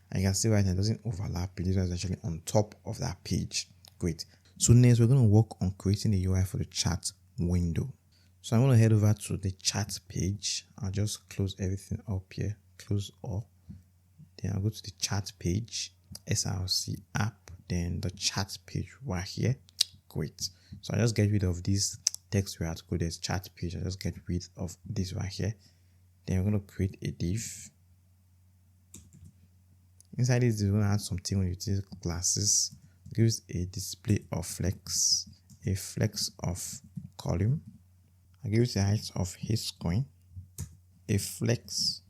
And you can see right now it doesn't overlap it. This is actually on top of that page. Great. So next, we're going to work on creating a UI for the chat window. So I'm going to head over to the chat page. I'll just close everything up here. Close all. Then I'll go to the chat page. SRC app. Then the chat page right here. Great. So I just get rid of this text where I have to go. There's chat page. I just get rid of this right here. Then we're going to create a div. Inside this, we're going to add some Tailwind utility classes. Gives a display of flex, a flex of column. I give it a height of his coin, a flex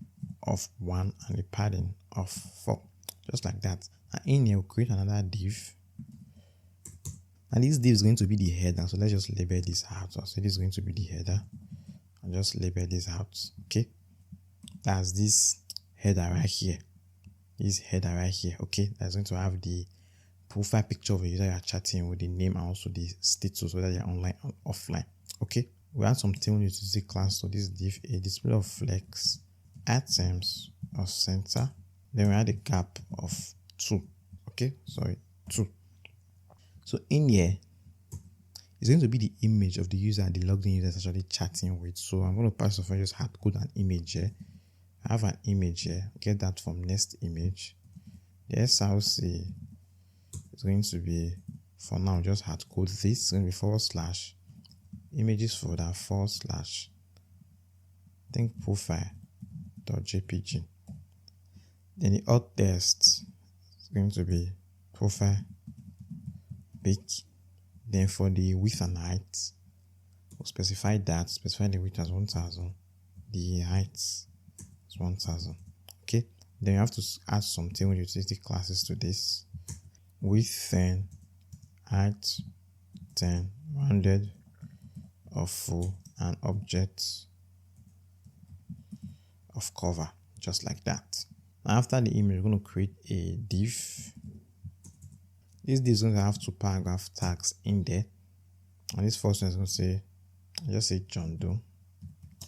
of 1, and a padding of 4. Just like that. And in here, we'll create another div. And this div is going to be the header. So let's just label this out. So this is going to be the header. I'll just label this out. Okay. That's this header right here. This header right here. Okay. That's going to have the profile picture of the user you are chatting with, the name, and also the status, whether you're online or offline. Okay. We add some Tailwind utility class to this div, a display of flex, items of center. Then we add a gap of 2. Okay. Sorry, 2. So in here, it's going to be the image of the user the logged in user is actually chatting with. So I'm going to pass off and just hard code an image here. I have an image here. Get that from next image. The SRC is going to be, for now, just hard code this. It's going to be / images folder / I think profile.jpg. Then the auth text is going to be profile big. Then for the width and height, we'll specify the width as 1000, the height is 1000. Okay. Then you have to add some Tailwind utility classes to this. Width 10, height 10, rounded of full, and object of cover, just like that. Now after the image, we're going to create a div. This div is going to have 2 paragraph tags in there. And this first one is going to say, just say John Doe.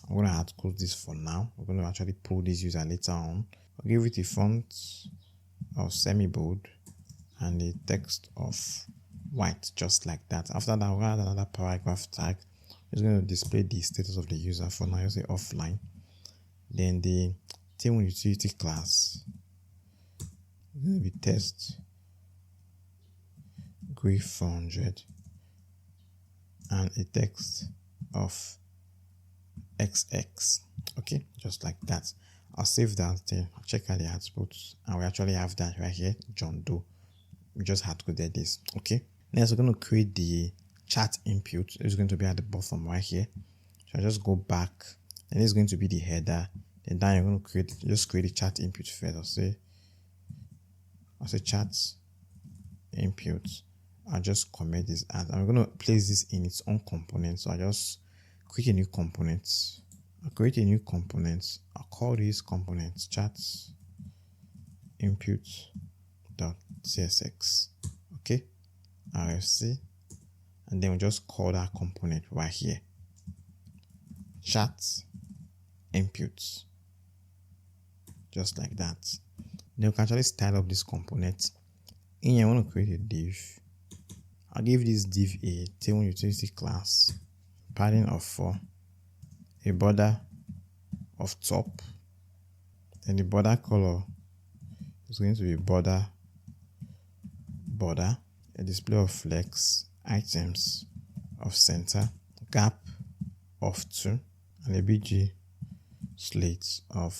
I'm going to hard code this for now. We're going to actually pull this user later on. I'll give it a font of semi-bold and a text of white, just like that. After that, we'll add another paragraph tag. It's going to display the status of the user. For now, I'll say offline. Then the Tailwind utility class is going to be test gray 400 and a text of XX. Okay, just like that. I'll save that, then I'll check out the outputs, and we actually have that right here, John Doe. We just had to code this. Okay, next we're going to create the chat input. It's going to be at the bottom right here. So I just go back, and it's going to be the header. Then down you're going to create the chat input first. I'll say chat input. I'll just comment this as I'm going to place this in its own component. So I just create a new component. I'll create a new component. I'll call this component chat input.csx. Okay, RFC, and then we'll just call that component right here, chat input, just like that. Then we can actually style up this component. In here, I want to create a div. I'll give this div a Tailwind utility class, padding of 4, a border of top, and the border color is going to be border, a display of flex, items of center, gap of 2, and a BG slate of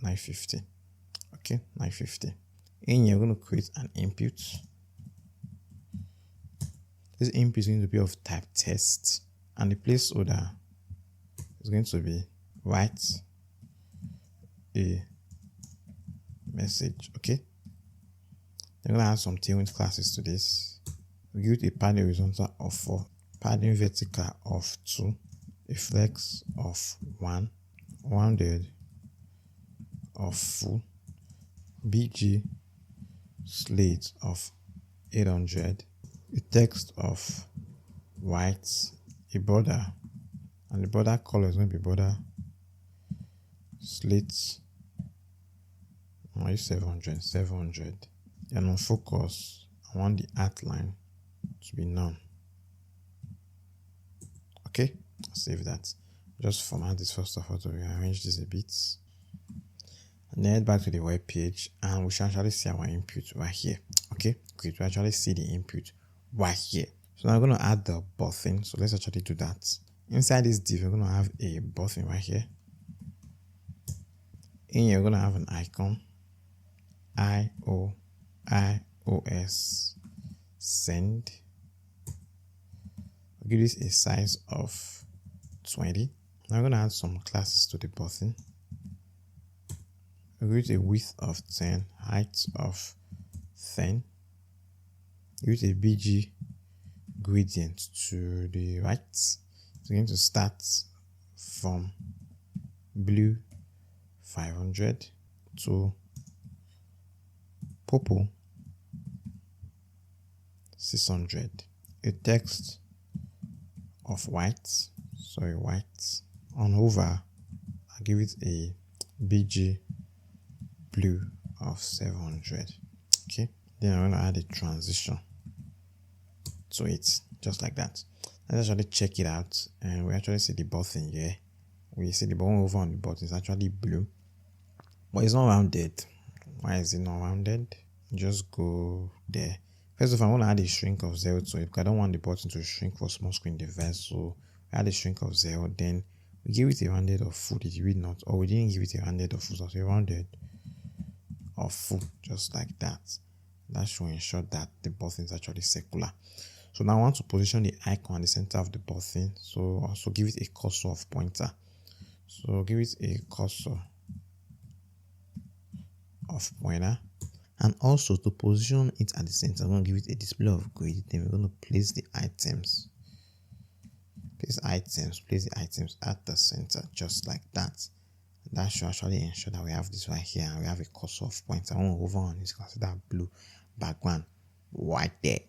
950. Okay, 950. In here, we're going to create an input. This input is going to be of type test, and the placeholder is going to be write a message. Okay, we're going to add some Tailwind classes to this. We give it a padding horizontal of 4, padding vertical of 2, a flex of 1, rounded of full, BG slate of 800, a text of white, a border, and the border color is going to be border slate. I use 700. And on focus, I want the outline to be none. Okay, I'll save that. Just format this first of all to rearrange this a bit. And then head back to the web page, and we should actually see our input right here. Okay, great. We actually see the input right here. So now we're going to add the button. So let's actually do that. Inside this div, we're going to have a button right here. In here, we're going to have an icon. iOS send. I'll give this a size of 20. Now I'm going to add some classes to the button. I'll give it a width of 10, height of 10. Give it a BG gradient to the right. It's going to start from blue 500 to purple 600. A text of white, on over. I'll give it a BG blue of 700. Okay, then I'm going to add a transition to it, just like that. Let's actually check it out, and we actually see the button here. We see the button over on the button is actually blue, but it's not rounded. Why is it not rounded? Just go there. First of all, I want to add a shrink of 0 to it because I don't want the button to shrink for small screen device. So we add a shrink of 0, then we give it a rounded of full. Did we not? Or we didn't give it a rounded of full, so a rounded of full, just like that. That should ensure that the button is actually circular. So now I want to position the icon at the center of the button. So also give it a cursor of pointer. So give it a cursor of pointer. And also to position it at the center, I'm going to give it a display of grid. Then we're going to place the items. Place the items at the center, just like that. That should actually ensure that we have this right here and we have a cursor of pointer. I want to hover on it, consider that blue background right there.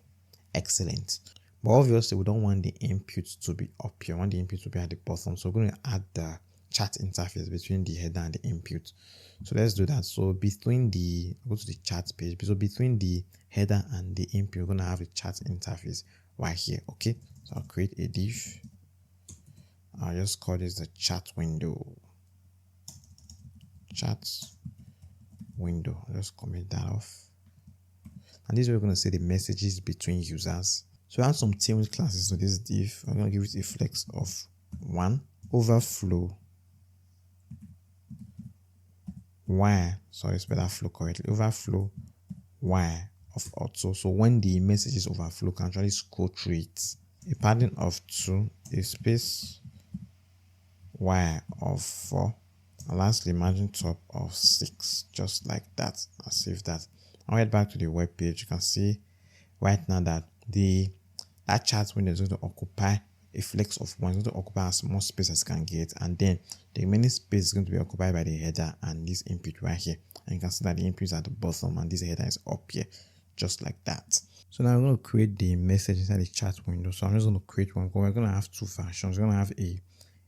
Excellent. But obviously we don't want the input to be up here. We want the input to be at the bottom. So we're going to add the chat interface between the header and the input. So let's do that. So between the, go to the chat page. So between the header and the input, we're going to have a chat interface right here. Okay. So I'll create a div. I'll just call this the chat window. Chat window. I'll just comment that off. And this is where we're going to see the messages between users. So I have some Tailwind classes to this div. I'm going to give it a flex of 1. Overflow wire. Sorry, spell that flow correctly. Overflow wire of auto. So when the messages overflow, can actually scroll through it. A padding of 2. A space wire of 4. And lastly, margin top of 6. Just like that. I'll save that. I'll head back to the web page. You can see right now that that chat window is going to occupy a flex of 1. It's going to occupy as much space as it can get, and then the remaining space is going to be occupied by the header and this input right here. And you can see that the input is at the bottom and this header is up here, just like that. So now I'm going to create the message inside the chat window. So I'm just going to create one. We're going to have 2 versions. We're going to have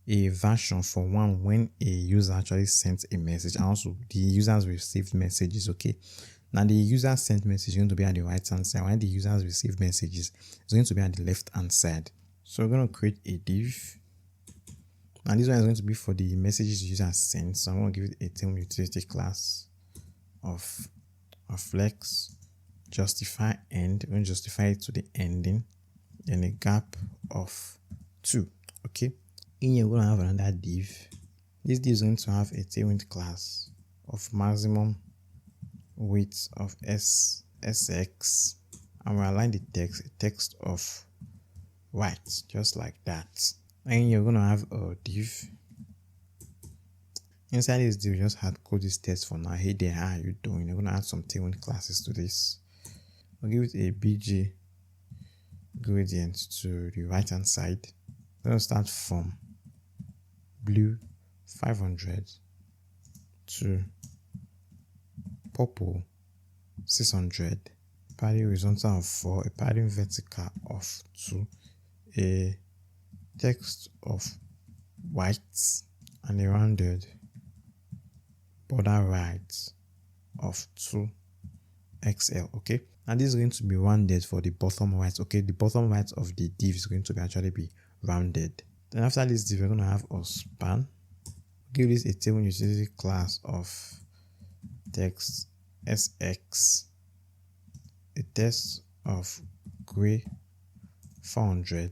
a version for one when a user actually sends a message, and also the users received messages. Okay. Now the user sent message is going to be at the right hand side. When the users receive messages, it's going to be at the left hand side. So we're going to create a div. And this one is going to be for the messages the user sent. So I'm going to give it a Tailwind utility class of flex, justify end. We're going to justify it to the ending. Then a gap of 2. Okay. In here, we're going to have another div. This div is going to have a Tailwind class of maximum width of SX, and we'll align the text of white, just like that. And you're going to have a div. Inside this div, just hard code this text for now. Hey there, how are you doing? You're going to add some Tailwind classes to this. I'll give it a BG gradient to the right hand side. I'm going to start from blue 500 to purple 600, padding horizontal of 4, a padding vertical of 2, a text of white, and a rounded border right of 2, XL. Okay, and this is going to be rounded for the bottom right. Okay, the bottom right of the div is going to actually be rounded. Then after this div, we're going to have a span. Give this a Tailwind utility class of text SX, a text of gray 400,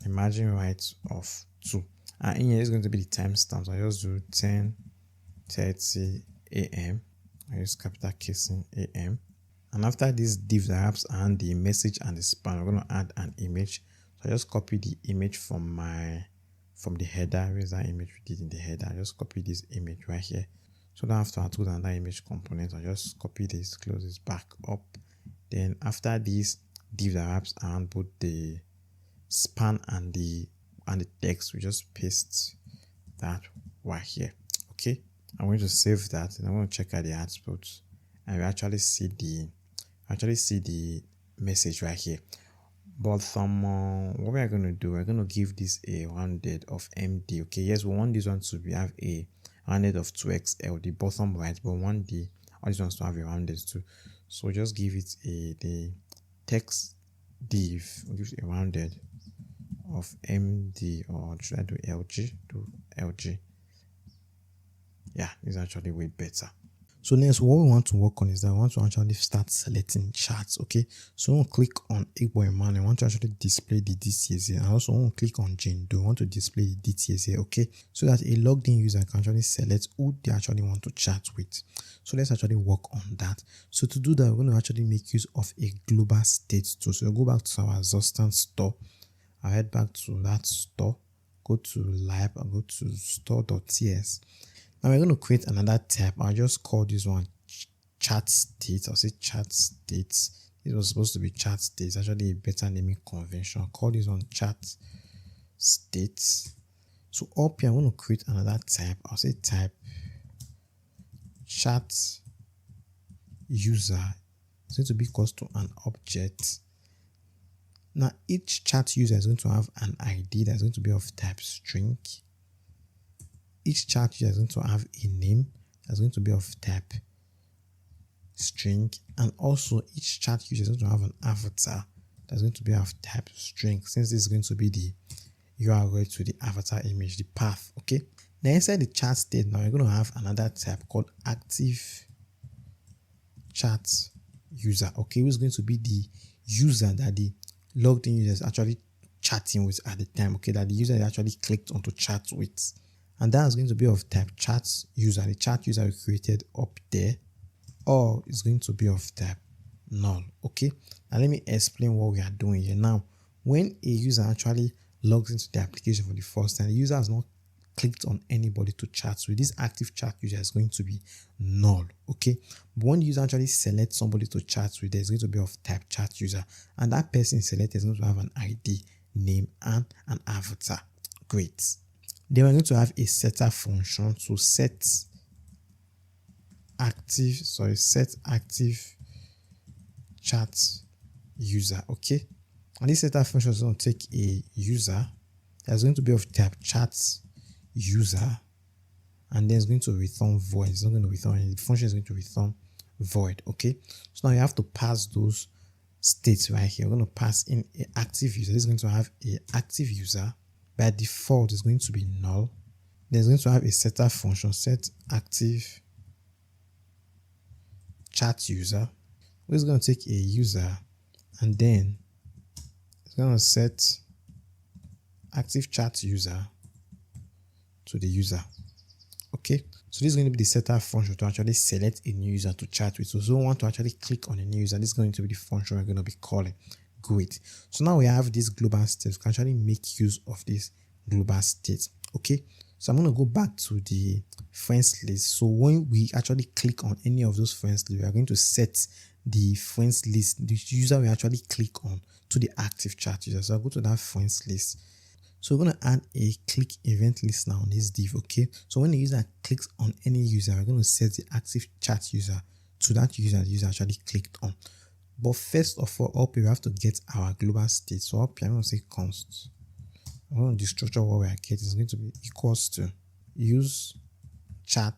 a margin right of 2, and in here is going to be the timestamp. So I just do 10:30 a.m. I use capital casing AM. And after this div that wraps around the message and the span, we're going to add an image. So I just copy the image from the header. Where's that image we did in the header? I just copy this image right here. So I don't have to add another image component. I just copy this, close this back up. Then after this div that wraps around both the span and the text, we just paste that right here. Okay, I'm going to save that and I'm going to check out the output, and we actually see the message right here. But from what we are going to do, we're going to give this a rounded of MD. Okay, yes, we want this one to have a rounded of 2XL, the bottom right, but we want all these ones to have a rounded too. So just give it the text div, we'll give it a rounded of MD, or should I do LG? Do LG. Yeah, it's actually way better. So next, what we want to work on is that we want to actually start selecting charts. Okay, so we'll click on Igboeman. I want to actually display the DTS here. I also want to click on Jendo. I want to display the DTS here. Okay, so that a logged in user can actually select who they actually want to chat with. So let's actually work on that. So to do that, we're going to actually make use of a global state tool. So we'll go back to our Zustand store. I'll head back to that store, go to lib, and go to store.ts. Now we're going to create another tab. I'll just call this one chat state. I'll say chat states. This was supposed to be chat states. Actually a better naming convention. I'll call this one chat states. So up here, I'm going to create another tab. I'll say type chat user. It's going to be equals to an object. Now each chat user is going to have an ID that's going to be of type string. Each chat user is going to have a name that's going to be of type string, and also each chat user is going to have an avatar that's going to be of type string, since this is going to be the URL to the avatar image, the path. Okay, now inside the chat state, now we're going to have another tab called active chat user. Okay, who's going to be the user that the logged in user is actually chatting with at the time. Okay, that the user actually clicked onto chat with. And that is going to be of type chat user, the chat user we created up there, or it's going to be of type null. Okay, now let me explain what we are doing here. Now, when a user actually logs into the application for the first time, the user has not clicked on anybody to chat with. This active chat user is going to be null. Okay, but when the user actually selects somebody to chat with, there's going to be of type chat user, and that person selected is going to have an ID, name, and an avatar. Great. Then we're going to have a setter function to set active chat user. Okay, and this setter function is going to take a user that's going to be of type chat user, and then it's going to return void. It's not going to return, the function is going to return void. Okay, so now you have to pass those states right here. We're going to pass in an active user. This is going to have an active user. By default, is going to be null. There's going to have a setter function, set active chat user, which is going to take a user, and then it's going to set active chat user to the user. Okay, so this is going to be the setter function to actually select a new user to chat with. So we want to actually click on a new user. This is going to be the function we're going to be calling. Great. So now we have this global state. We can actually make use of this global state. Okay, so I'm going to go back to the friends list. So when we actually click on any of those friends lists, we are going to set the friends list, the user we actually click on, to the active chat user. So I'll go to that friends list. So we're going to add a click event listener on this div. Okay, so when the user clicks on any user, we're going to set the active chat user to that user the user actually clicked on. But first of all, up here, we have to get our global state. So up here, I'm going to say const. I'm going to destructure what we are getting is going to be equals to use chat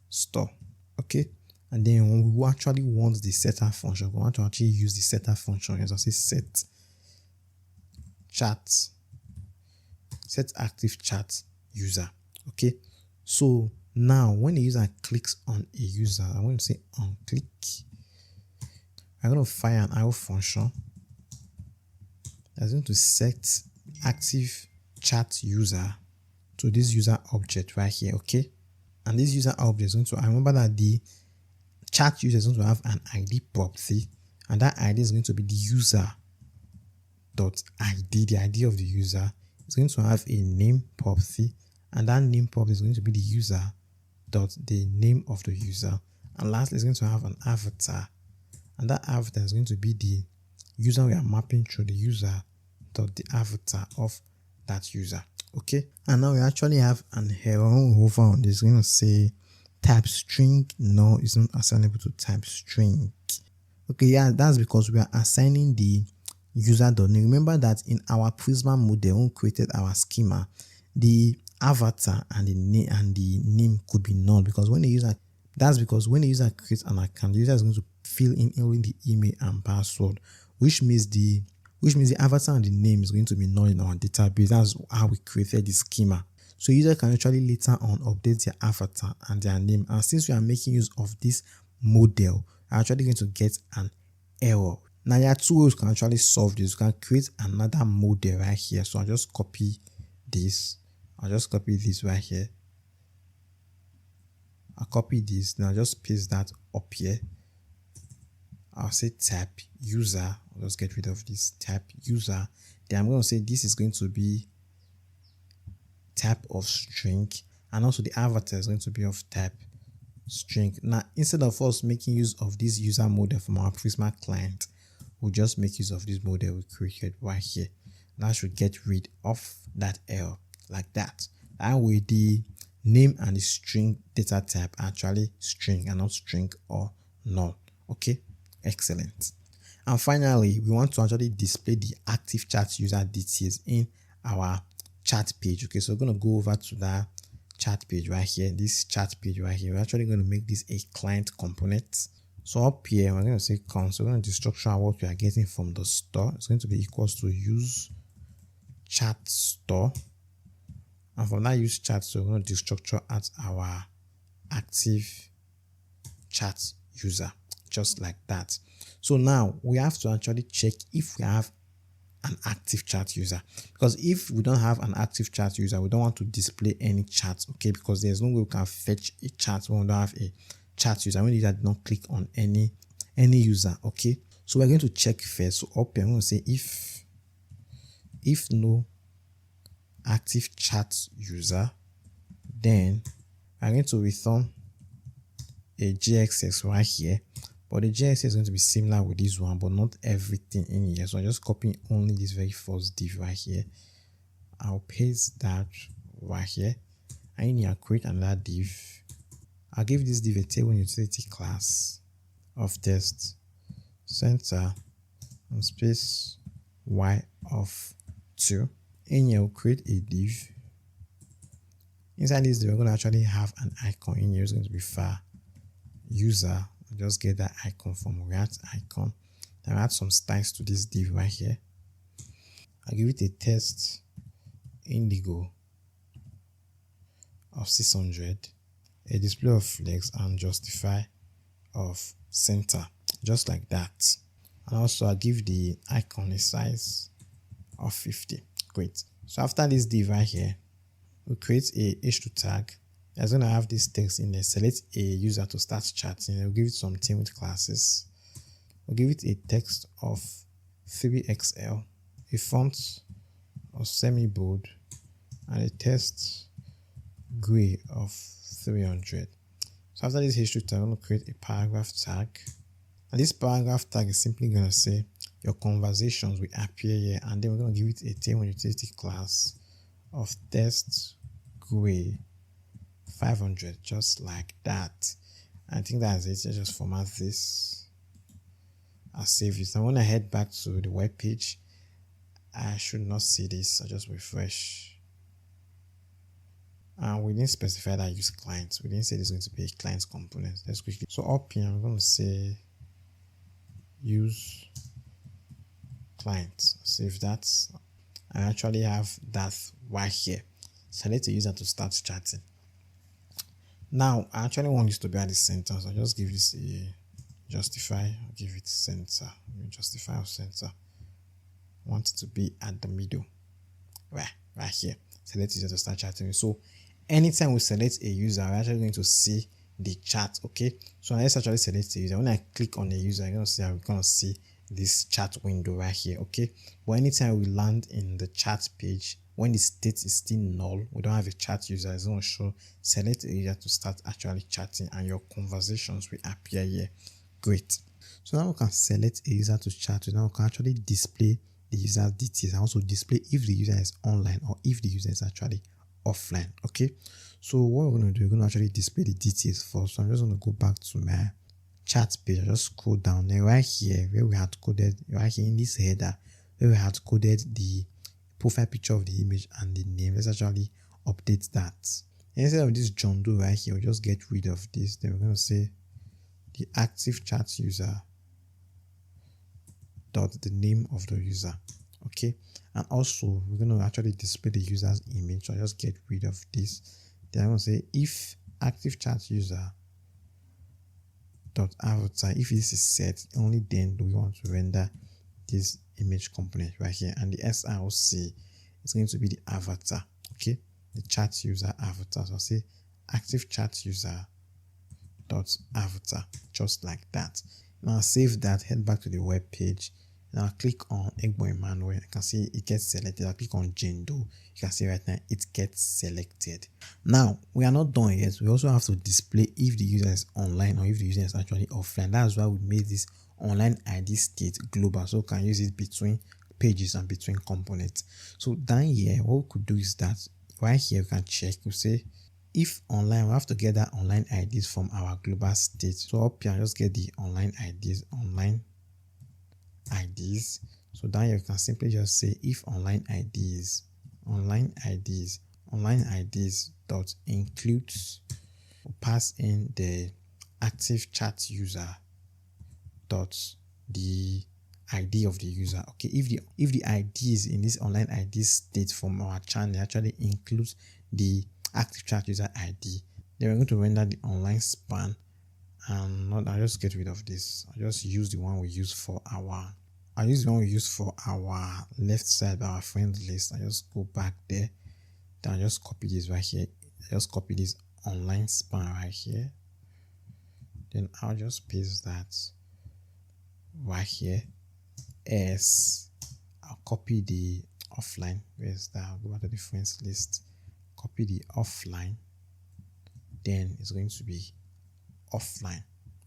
store. Okay. And then when we actually want the setter function, we want to actually use the setter function. As I say, set active chat user. Okay, so now when the user clicks on a user, I'm going to say on click. I'm going to fire an IO function that's going to set active chat user to this user object right here. Okay, and this user object is going to, I remember that the chat user is going to have an ID property, and that ID is going to be the user dot ID, the ID of the user. It's going to have a name property, and that name property is going to be the user dot the name of the user. And lastly, it's going to have an avatar, and that avatar is going to be the user we are mapping through, the user dot the avatar of that user. Okay, and now we actually have an error over on this. It's going to say type string no is not assignable to type string. Okay, yeah, that's because we are assigning the user.name. Remember that in our Prisma model, when we created our schema, the avatar and the name could be null, because when the user creates an account, the user is going to fill in only the email and password, which means the avatar and the name is going to be null in our database. That's how we created the schema. So user can actually later on update their avatar and their name. And since we are making use of this model, we're actually going to get an error. Now there are two ways you can actually solve this. You can create another model right here. So I'll just copy this. Right here. I'll copy this. Now just paste that up here. I'll say type user. I'll just get rid of this type user. Then I'm going to say this is going to be type of string, and also the avatar is going to be of type string. Now instead of us making use of this user model from our Prisma client, we'll just make use of this model we created right here. That should get rid of that error like that. That way the name and the string data type are actually string and not string or null. Okay, excellent. And finally, we want to actually display the active chat user details in our chat page. Okay, so we're going to go over to that chat page right here. This chat page right here, we're actually going to make this a client component. So up here, we're going to say console. We're going to destructure what we are getting from the store. It's going to be equals to use chat store. And from that use chat store, we're going to destructure at our active chat user, just like that. So now we have to actually check if we have an active chat user, because if we don't have an active chat user, we don't want to display any chat. Okay, because there's no way we can fetch a chat when we don't have a chat user, when the user did not click on any user. Okay, so we're going to check first. So up here, I'm going to say if no active chat user, then I'm going to return a JXX right here. But the JSX is going to be similar with this one, but not everything in here. So I'm just copying only this very first div right here. I'll paste that right here. And in here, I'll create another div. I'll give this div a Tailwind utility class of test center and space y of 2. In here, we'll create a div. Inside this div, we're going to actually have an icon. In here, it's going to be far user. Just get that icon from React icon. Then I'll add some styles to this div right here. I'll give it a test indigo of 600, a display of flex, and justify of center, just like that. And also I'll give the icon a size of 50. Great. So after this div right here, we'll create a h2 tag. It's going to have this text in there. Select a user to start chatting. We'll give it some Tailwind classes. We'll give it a text of 3XL, a font of semi-bold, and a text gray of 300. So after this history tag, I'm going to create a paragraph tag. And this paragraph tag is simply going to say your conversations will appear here. And then we're going to give it a Tailwind utility class of text gray 500, just like that. I think that's it. I just format this. I'll save it. I want to head back to the web page. I should not see this. I'll just refresh. And we didn't specify that use client. We didn't say this is going to be a client component. Let's quickly. So up here, I'm going to say use client. So if that's, I actually have that right here. Select a user to start chatting. Now, I actually want this to be at the center. So I'll just give this a justify. I'll give it center. Justify of center. I want it to be at the middle. Right here. Select user to start chatting. So anytime we select a user, we're actually going to see the chat. Okay. So let's actually select a user. When I click on the user, I'm going to see this chat window right here. Okay. But anytime we land in the chat page, when the state is still null, we don't have a chat user, it's going to show select a user to start actually chatting and your conversations will appear here. Great. So now we can select a user to chat with. Now we can actually display the user's details and also display if the user is online or if the user is actually offline. Okay. So what we're going to do, we're going to actually display the details first. So I'm just going to go back to my chat page. I just scroll down there right here where we had coded, right here in this header, where we had coded the profile picture of the image and the name. Let's actually update that. Instead of this John Doe right here, we'll just get rid of this. Then we're going to say the active chat user dot the name of the user. Okay. And also we're going to actually display the user's image. So I'll just get rid of this. Then I'm going to say if active chat user dot avatar, if this is set, only then do we want to render this image component right here, and the SRC is going to be the avatar. Okay, the chat user avatar. So I'll say active chat user dot avatar, just like that. Now I'll save that, head back to the web page. Now I'll click on Egbo Emmanuel. I can see it gets selected. I'll click on Jendo. You can see right now it gets selected. Now we are not done yet. We also have to display if the user is online or if the user is actually offline. That's why we made this online ID state global, so we can use it between pages and between components. So down here, what we could do is that right here we can check. We say if online, we have to get that online IDs from our global state. So up here, just get the online IDs. So down here, you can simply just say if online IDs dot includes, pass in the active chat user dot the ID of the user. Okay, if the IDs in this online ID state from our channel actually includes the active chat user ID, then we're going to render the online span. And I'll just get rid of this. I'll just use the one we use for our left side, our friend list. I just go back there. Then I just copy this right here. I just copy this online span right here. Then I'll just paste that right here. As I'll copy the offline. Where's that? I'll go back to the friends list. Copy the offline. Then it's going to be offline,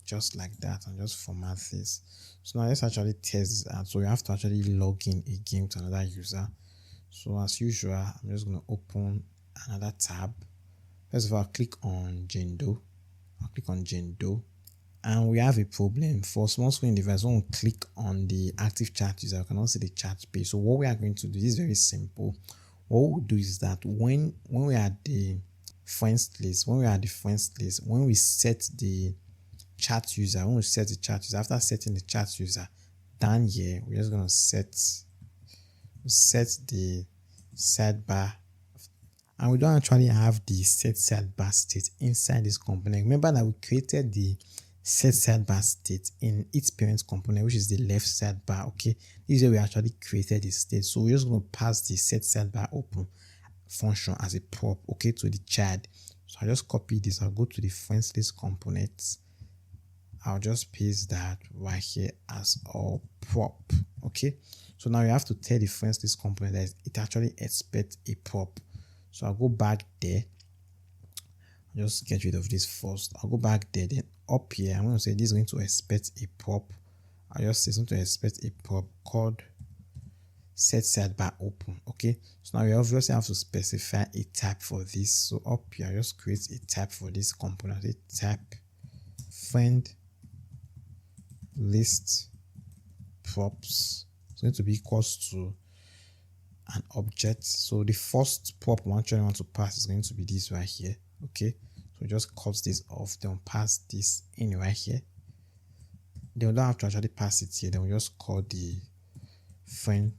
just like that, and just format this. So now let's actually test this out. So we have to actually log in again to another user. So as usual, I'm just going to open another tab. First of all, I'll click on Jendo. And we have a problem. For small screen device, when we click on the active chat user, we cannot see the chat page. So what we are going to do is very simple. What we'll do is that when we are at the friends list, when we set the chat user, after setting the chat user, down here, we're just going to set the sidebar. And we don't actually have the set sidebar state inside this component. Remember that we created the set sidebar state in its parent component, which is the left sidebar. Okay, this is where we actually created the state. So we're just going to pass the set sidebar open function as a prop, okay, to the child. So I'll just copy this. I'll go to the friends list components. I'll just paste that right here as a prop. Okay, so now you have to tell the friends list component that it actually expects a prop. So I'll go back there. I'll just get rid of this first. I'll go back there. Then up here, I'm going to say this is going to expect a prop. I'll just say it's going to expect a prop called set sidebar open. Okay, so now we obviously have to specify a type for this. So up here, I just create a type for this component. A type friend list props. It's going to be equals to, an object. So the first prop we actually want to pass is going to be this right here. Okay, so just cut this off, then pass this in right here. Then we don't have to actually pass it here, then we just call the friend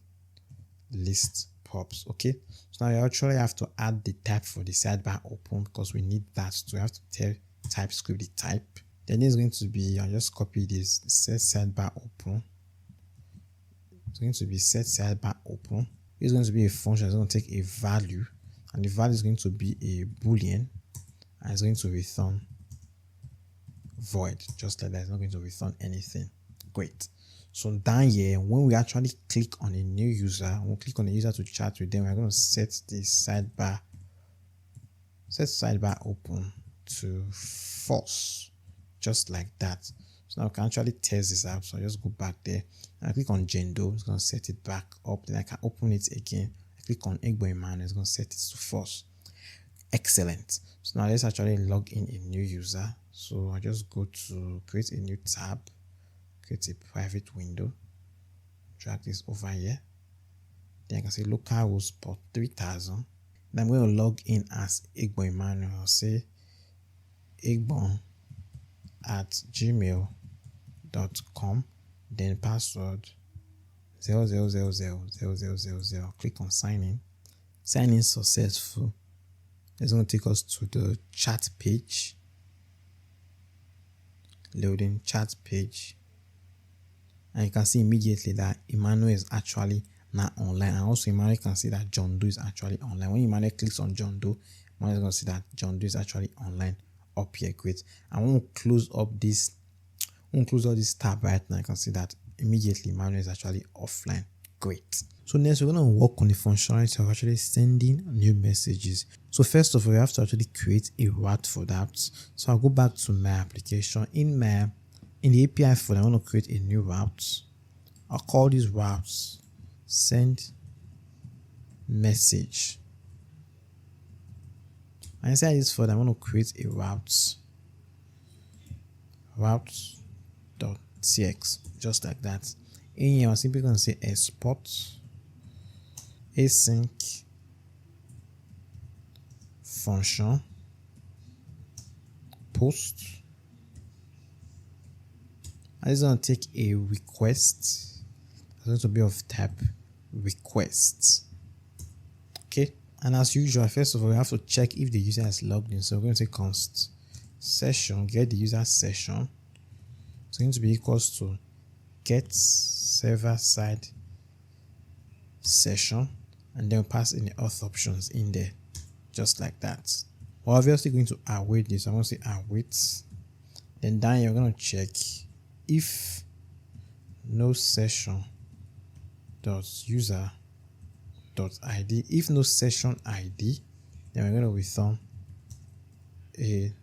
list props. Okay, so now you actually have to add the type for the sidebar open because we need that. So we have to tell TypeScript the type. Then it's going to be, I'll just copy this, set sidebar open. It's going to be set sidebar open. It's going to be a function. It's going to take a value, and the value is going to be a boolean, and it's going to return void, just like that. It's not going to return anything. Great. So down here, when we actually click on a new user, we'll click on the user to chat with them. We're going to set the sidebar open to false, just like that. So now I can actually test this out. So I just go back there and I click on Gendo. It's going to set it back up. Then I can open it again. I click on Egboiman. It's going to set it to false. Excellent. So now let's actually log in a new user. So I just go to create a new tab, create a private window, drag this over here. Then I can say localhost port 3000. Then I'm going to log in as Egboiman. I'll say egbon@gmail.com, then password 00000000. Click on sign in. Sign in successful. It's going to take us to the chat page. Loading chat page. And you can see immediately that Emmanuel is actually now online. And also Emmanuel can see that John Doe is actually online. When Emmanuel clicks on John Doe, Emmanuel is going to see that John Doe is actually online up here. Great. I want to close up this. I want to close all this tab right now. I can see that immediately Emmanuel is actually offline. Great. So next we're going to work on the functionality of actually sending new messages. So first of all, we have to actually create a route for that. So I'll go back to my application. In the API folder, I want to create a new route. I'll call these routes send message. And inside this folder, I want to create a route.txt, just like that. In here, I'm simply going to say export async function post. And it's going to take a request. It's going to be of type request. Okay. And as usual, first of all, we have to check if the user is logged in. So we're going to say const session, get the user session. It's going to be equals to get server side session, and then pass in the auth options in there, just like that. We're obviously going to await this. I'm going to say await. Then down here, we're going to check if no session dot user dot id. If no session id, then we're going to return a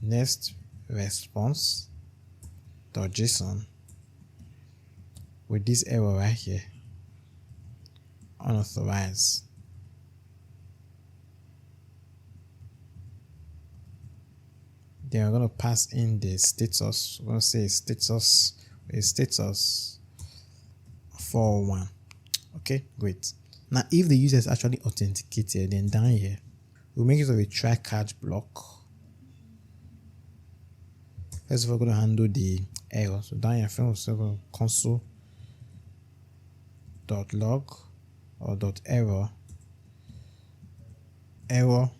next response dot json with this error right here, unauthorized. Then we're going to pass in the status. We're going to say status 401. Okay, great. Now if the user is actually authenticated, then down here we'll make use of a try catch block. First of all, we're going to handle the error. So down here, we're console.log or .error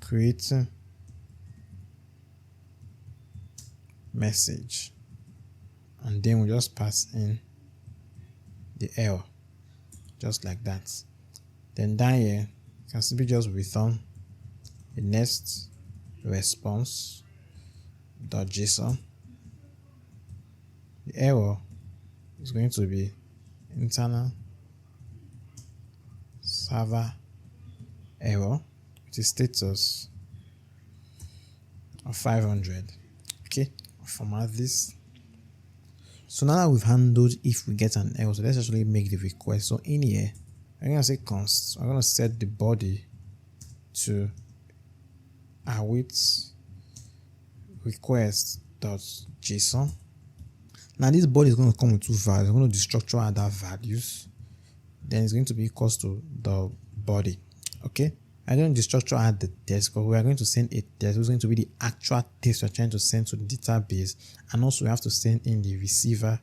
create message, and then we just pass in the error, just like that. Then down here, you can simply just return the next response.json. The error is going to be internal server error with a status of 500. Okay, format this. So now that we've handled if we get an error, so let's actually make the request. So in here, I'm going to say const. I'm going to set the body to await request.json. Now this body is going to come with two values. I'm going to destructure other values. Then it's going to be equals to the body. Okay. I'm going to destructure add the text because we are going to send a text. It's going to be the actual text we're trying to send to the database, and also we have to send in the receiver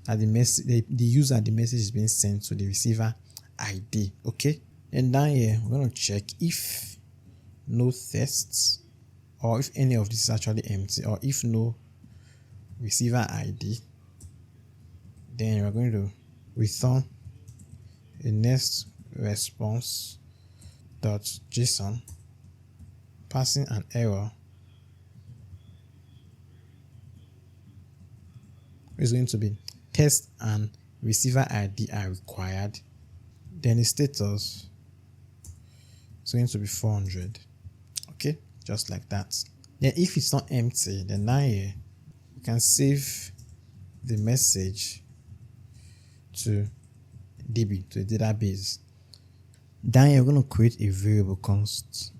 that the user the message is being sent to the receiver ID. Okay. And down here we're going to check if no tests, or if any of this is actually empty, or if no receiver ID, then we're going to return a next response .json passing an error is going to be test and receiver ID are required. Then the status is going to be 400. Okay, just like that. Then if it's not empty, then now here we can save the message to DB, to the database. Then you're going to create a variable const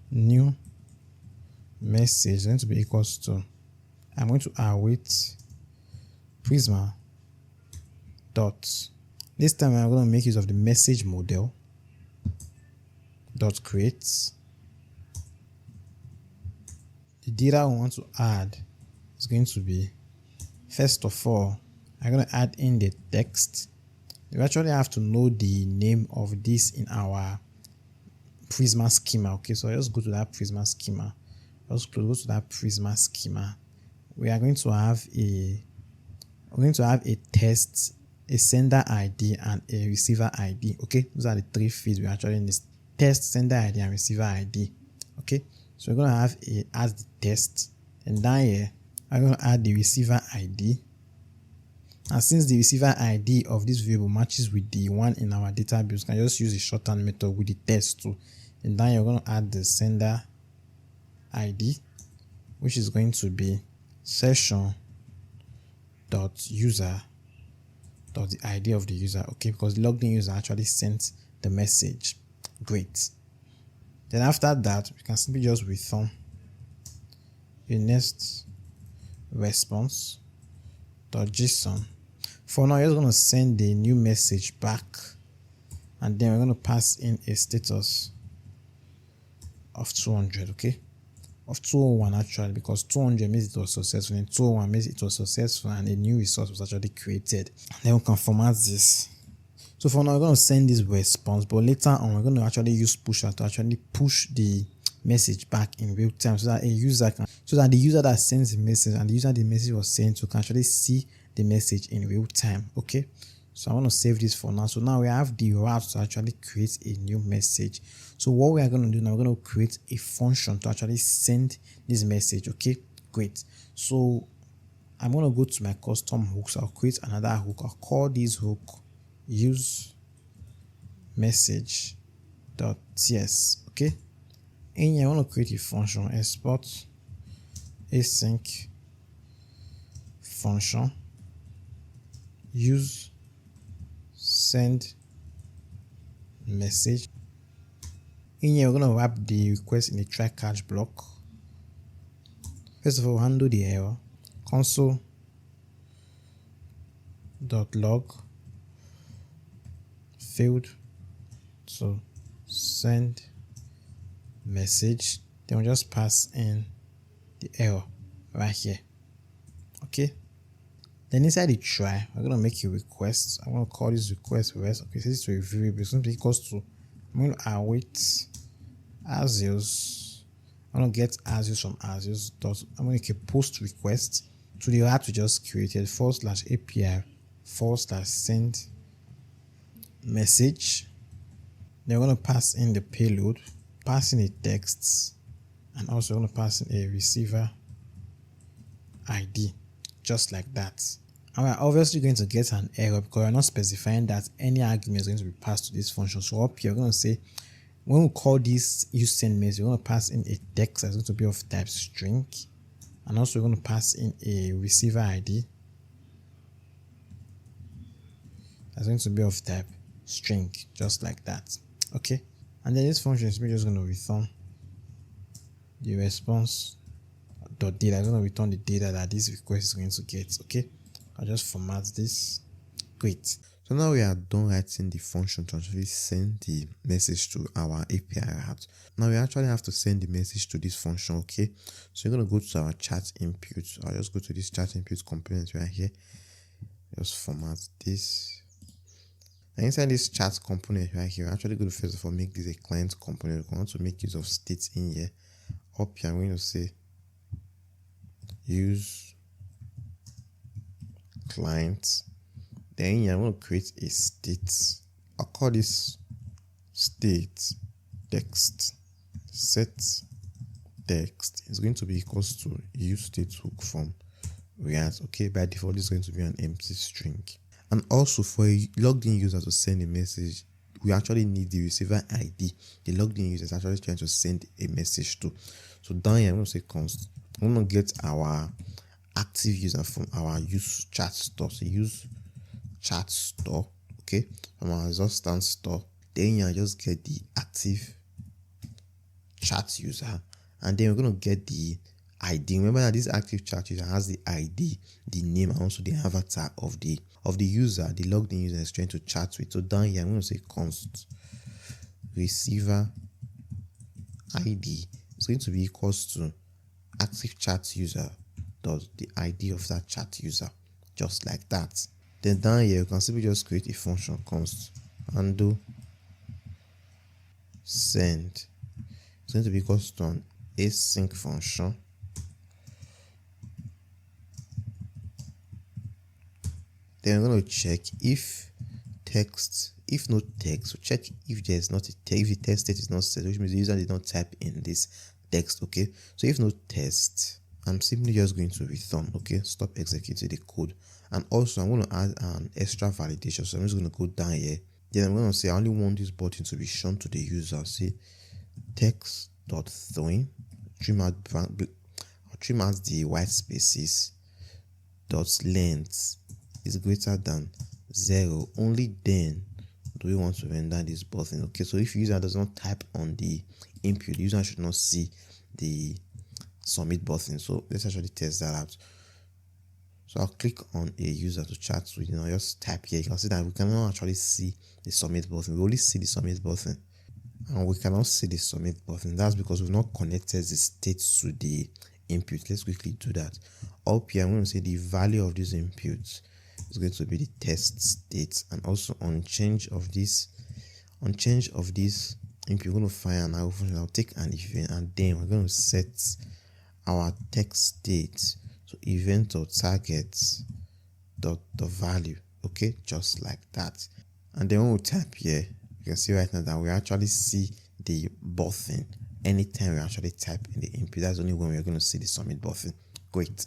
new message is going to be equals to, I'm going to await Prisma dot, this time I'm going to make use of the message model dot create. The data we want to add is going to be, first of all, I'm going to add in the text. We actually have to know the name of this in our Prisma schema. Okay, so let's go to that Prisma schema. Let's go to that Prisma schema. We are going to have a test, a sender ID, and a receiver ID. Okay, those are the three fields we actually need: test, sender ID, and receiver ID. Okay, so we're going to have a add the test, and down here I'm going to add the receiver ID. And since the receiver ID of this variable matches with the one in our database, you can just use a shorthand method with the test too. And then you're going to add the sender ID, which is going to be session.user.the ID of the user. Okay, because the logged in user actually sent the message. Great. Then after that, we can simply just return a next response.json. For now, you're just going to send the new message back, and then we're going to pass in a status of 200. Okay, of 201 actually, because 200 means it was successful and 201 means it was successful and a new resource was actually created. And then we can format this. So for now, we're going to send this response, but later on we're going to actually use pusher to actually push the message back in real time, so that the user that sends the message and the user the message was sent to can actually see the message in real time. Okay, so I want to save this for now. So now we have the route to actually create a new message. So what we are going to do now, we're going to create a function to actually send this message. Okay, great. So I'm going to go to my custom hooks. I'll create another hook. I'll call this hook use message.ts. Okay, and I want to create a function, export async function use send message. In here, we're going to wrap the request in a try catch block. First of all, handle the error. Console.log failed to send message. Then we'll just pass in the error right here. Okay. Then inside the try, we're going to make a request. I'm going to call this request rest. Okay, so this is a variable. It's going to be equals to, I'm going to await Azios. I'm going to get Azios from Azios. I'm going to make a post request to the route we just created, /API/send message. Then we're going to pass in the payload, pass in a text, and also we're going to pass in a receiver ID, just like that. And we're obviously going to get an error because we're not specifying that any argument is going to be passed to this function. So up here, we're going to say, when we call this use send message, we're going to pass in a text that's going to be of type string, and also we're going to pass in a receiver ID that's going to be of type string, just like that. Okay, and then this function is just going to return the response dot data. It's going to return the data that this request is going to get. Okay, I'll just format this. Great. So now we are done writing the function to actually send the message to our API route. Now we actually have to send the message to this function, okay? So you're going to go to our chat input. I'll just go to this chat input component right here. Just format this. And inside this chat component right here, we're actually going to first of all make this a client component. We want to make use of states in here. Up here, I'm going to say use client. Then I'm going to create a state. I'll call this state text set text. It's going to be equals to use state hook from React. Okay, by default, it's going to be an empty string. And also for a logged in user to send a message, we actually need the receiver ID. The logged in user is actually trying to send a message to. So down here, I'm going to say const. I'm going to get our active user from our use chat store. So use chat store, okay, from our Zustand store. Then you just get the active chat user, and then we're going to get the ID. Remember that this active chat user has the ID, the name, and also the avatar of the user, the logged in user is trying to chat with. So down here, I'm going to say const receiver ID. It's going to be equals to active chat user dot the ID of that chat user, just like that. Then down here, you can simply just create a function const undo send. It's going to be equals to an async function. Then we're going to check if text, if no text, so check if there's not a text, if the text state is not set, which means the user did not type in this text, okay? So if no text, I'm simply just going to return, okay? Stop executing the code. And also I'm going to add an extra validation. So I'm just going to go down here. Then I'm going to say I only want this button to be shown to the user. Say text.throwing, trim out the white spaces, dot length is greater than 0. Only then do we want to render this button. Okay, so if user does not type on the input, the user should not see the submit button. So let's actually test that out. So I'll click on a user to chat with, I'll just type here. You can see that we cannot actually see the submit button. We only see the submit button, and we cannot see the submit button. That's because we've not connected the state to the input. Let's quickly do that. Up here, I'm going to say the value of this input is going to be the test state, and also on change of this input, we're going to find an arrow function. I'll take an event, and then we're going to set our text state. So event or target dot the value, okay, just like that. And then when we type here, you can see right now that we actually see the button anytime we actually type in the input. That's only when we're going to see the submit button. Great.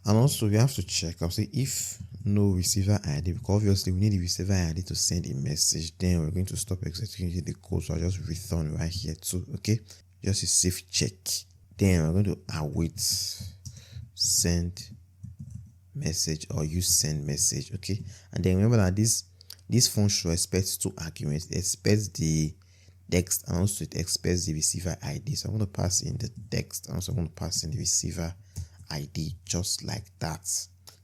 And also we have to check, I'll say if no receiver ID, because obviously we need the receiver ID to send a message. Then we're going to stop executing the code. So I'll just return right here too, okay, just a safe check. Then we're going to await send message or use send message, okay. And then remember that this function expects two arguments. It expects the text, and also it expects the receiver ID. So I'm going to pass in the text, and also I'm going to pass in the receiver ID, just like that.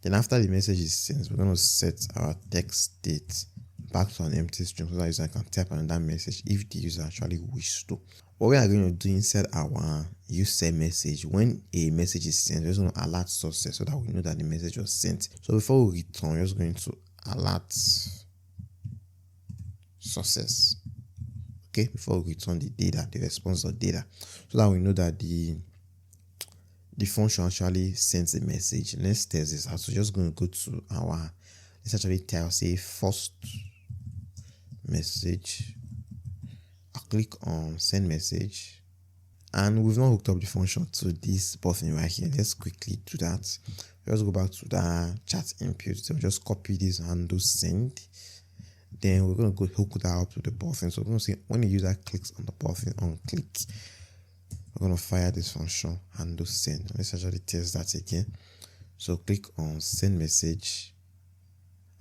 Then after the message is sent, we're going to set our text state back to an empty string so that user can type another message if the user actually wishes to. What we are going to do inside our use send message, when a message is sent, we're just going to alert success so that we know that the message was sent. So before we return, we're just going to alert success, okay, before we return the data, the response of data, so that we know that the function actually sends a message. Let's test this out. So just going to go to our, let's actually tell, say first message. I'll click on send message, and we've not hooked up the function to this button right here. Let's quickly do that. Let's go back to the chat input. So just copy this and do send. Then we're going to go hook that up to the button. So we're going to say when the user clicks on the button on click, we're going to fire this function and do send. Let's actually test that again. So click on send message,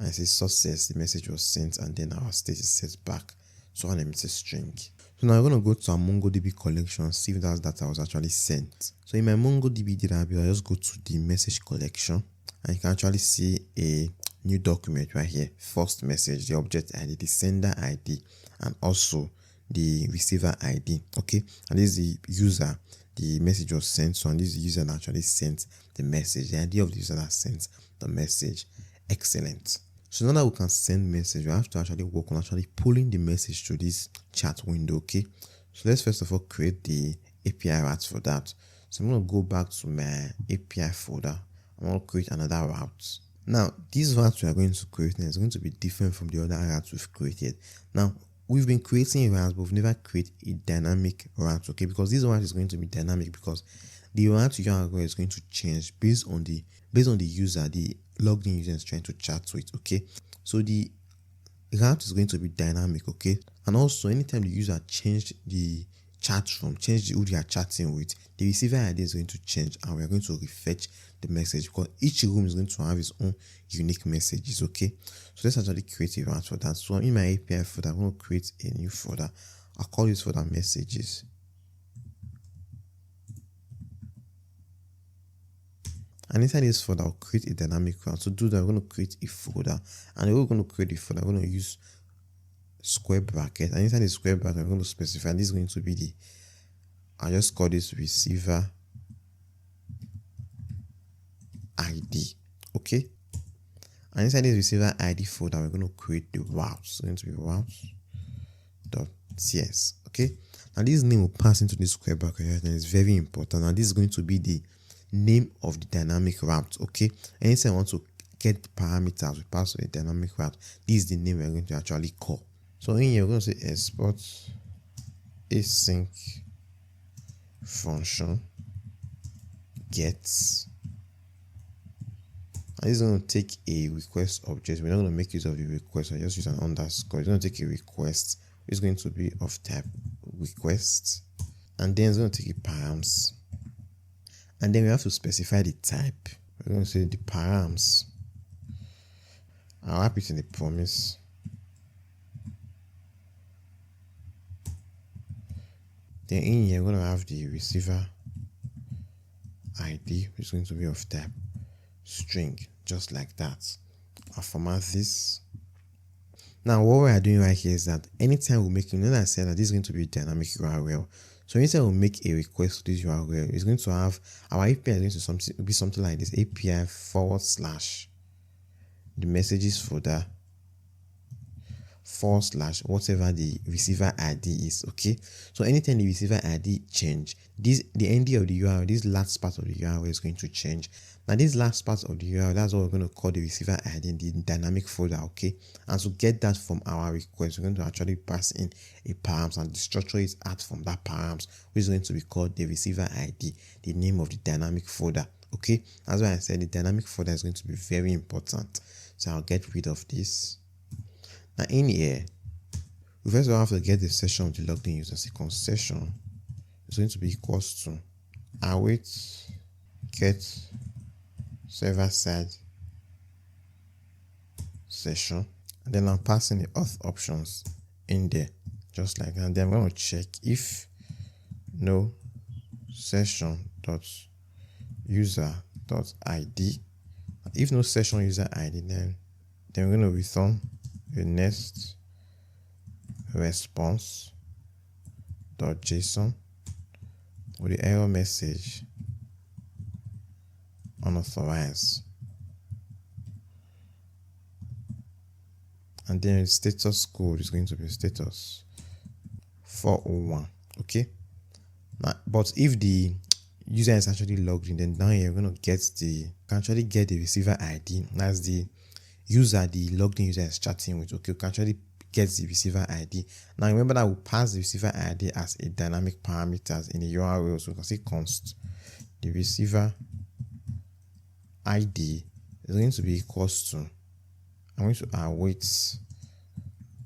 and it says success, the message was sent, and then our state is set back to an empty string. So now we're going to go to our MongoDB collection, see if that data was actually sent. So in my MongoDB database, I just go to the message collection, and you can actually see a new document right here. First message, the object ID, the sender ID, and also the receiver ID. Okay, and this is the user the message was sent to, and this is the user that actually sent the message, the ID of the user that sent the message. Excellent. So now that we can send message, we have to actually work on actually pulling the message to this chat window. Okay, so let's first of all create the API route for that. So I'm going to go back to my API folder. I'm going to create another route. Now, this route we are going to create now is going to be different from the other routes we've created. Now, we've been creating routes, but we've never created a dynamic route, okay? Because this route is going to be dynamic because the route URL is going to change based on the user, the logged in user is trying to chat with, okay? So the route is going to be dynamic, okay? And also, anytime the user changed the chat room, change who they are chatting with, the receiver ID is going to change, and we are going to refetch the message because each room is going to have its own unique messages. Okay, so let's actually create a route for that. So in my API folder, I'm going to create a new folder. I'll call this folder messages. And inside this folder, I'll create a dynamic route. To do that, I'm going to create a folder, and we're going to create a folder. I'm going to use square bracket, and inside the square bracket, I'm going to specify this is going to be the, I'll just call this receiver ID. Okay, and inside this receiver ID folder, we're going to create the routes. It's going to be routes.cs. Okay, now this name will pass into this square bracket, and it's very important. And this is going to be the name of the dynamic route. Okay, anytime I want to get parameters, we pass to a dynamic route. This is the name we're going to actually call. So in here, we're going to say export async function gets, and it's going to take a request object. We're not going to make use of the request. I just use an underscore. It's going to take a request. It's going to be of type request, and then it's going to take a params, and then we have to specify the type. We're going to say the params. I'll wrap it in the promise. Then in here, we're going to have the receiver ID, which is going to be of type string, just like that. I'll format this. Now, what we are doing right here is that anytime we make, I said that this is going to be a dynamic URL. So anytime we make a request to this URL, it's going to have our API is going to be something like this: API / the messages folder / whatever the receiver ID is. Okay, so anytime the receiver ID change, the ND of the URL, this last part of the URL is going to change. Now this last part of the URL, that's what we're going to call the receiver ID in the dynamic folder. Okay, and to get that from our request, we're going to actually pass in a params, and the structure is out from that params, which is going to be called the receiver ID, the name of the dynamic folder. Okay, that's why I said the dynamic folder is going to be very important. So I'll get rid of this. Now in here, we first of all have to get the session of the logged in user. Second session is going to be equals to await get server side session, and then I'm passing the auth options in there, just like that. And then I'm going to check if no session dot user dot ID. If no session user ID, then we're going to return a next response dot JSON with the error message unauthorized, and then status code is going to be status 401. Okay, now, but if the user is actually logged in, then down here we're going to get the receiver ID. That's the user the logged in user is chatting with. Okay, we can actually get the receiver ID. Now remember that we pass the receiver ID as a dynamic parameters in the URL, so we can say const the receiver ID is going to be equals to, I'm going to await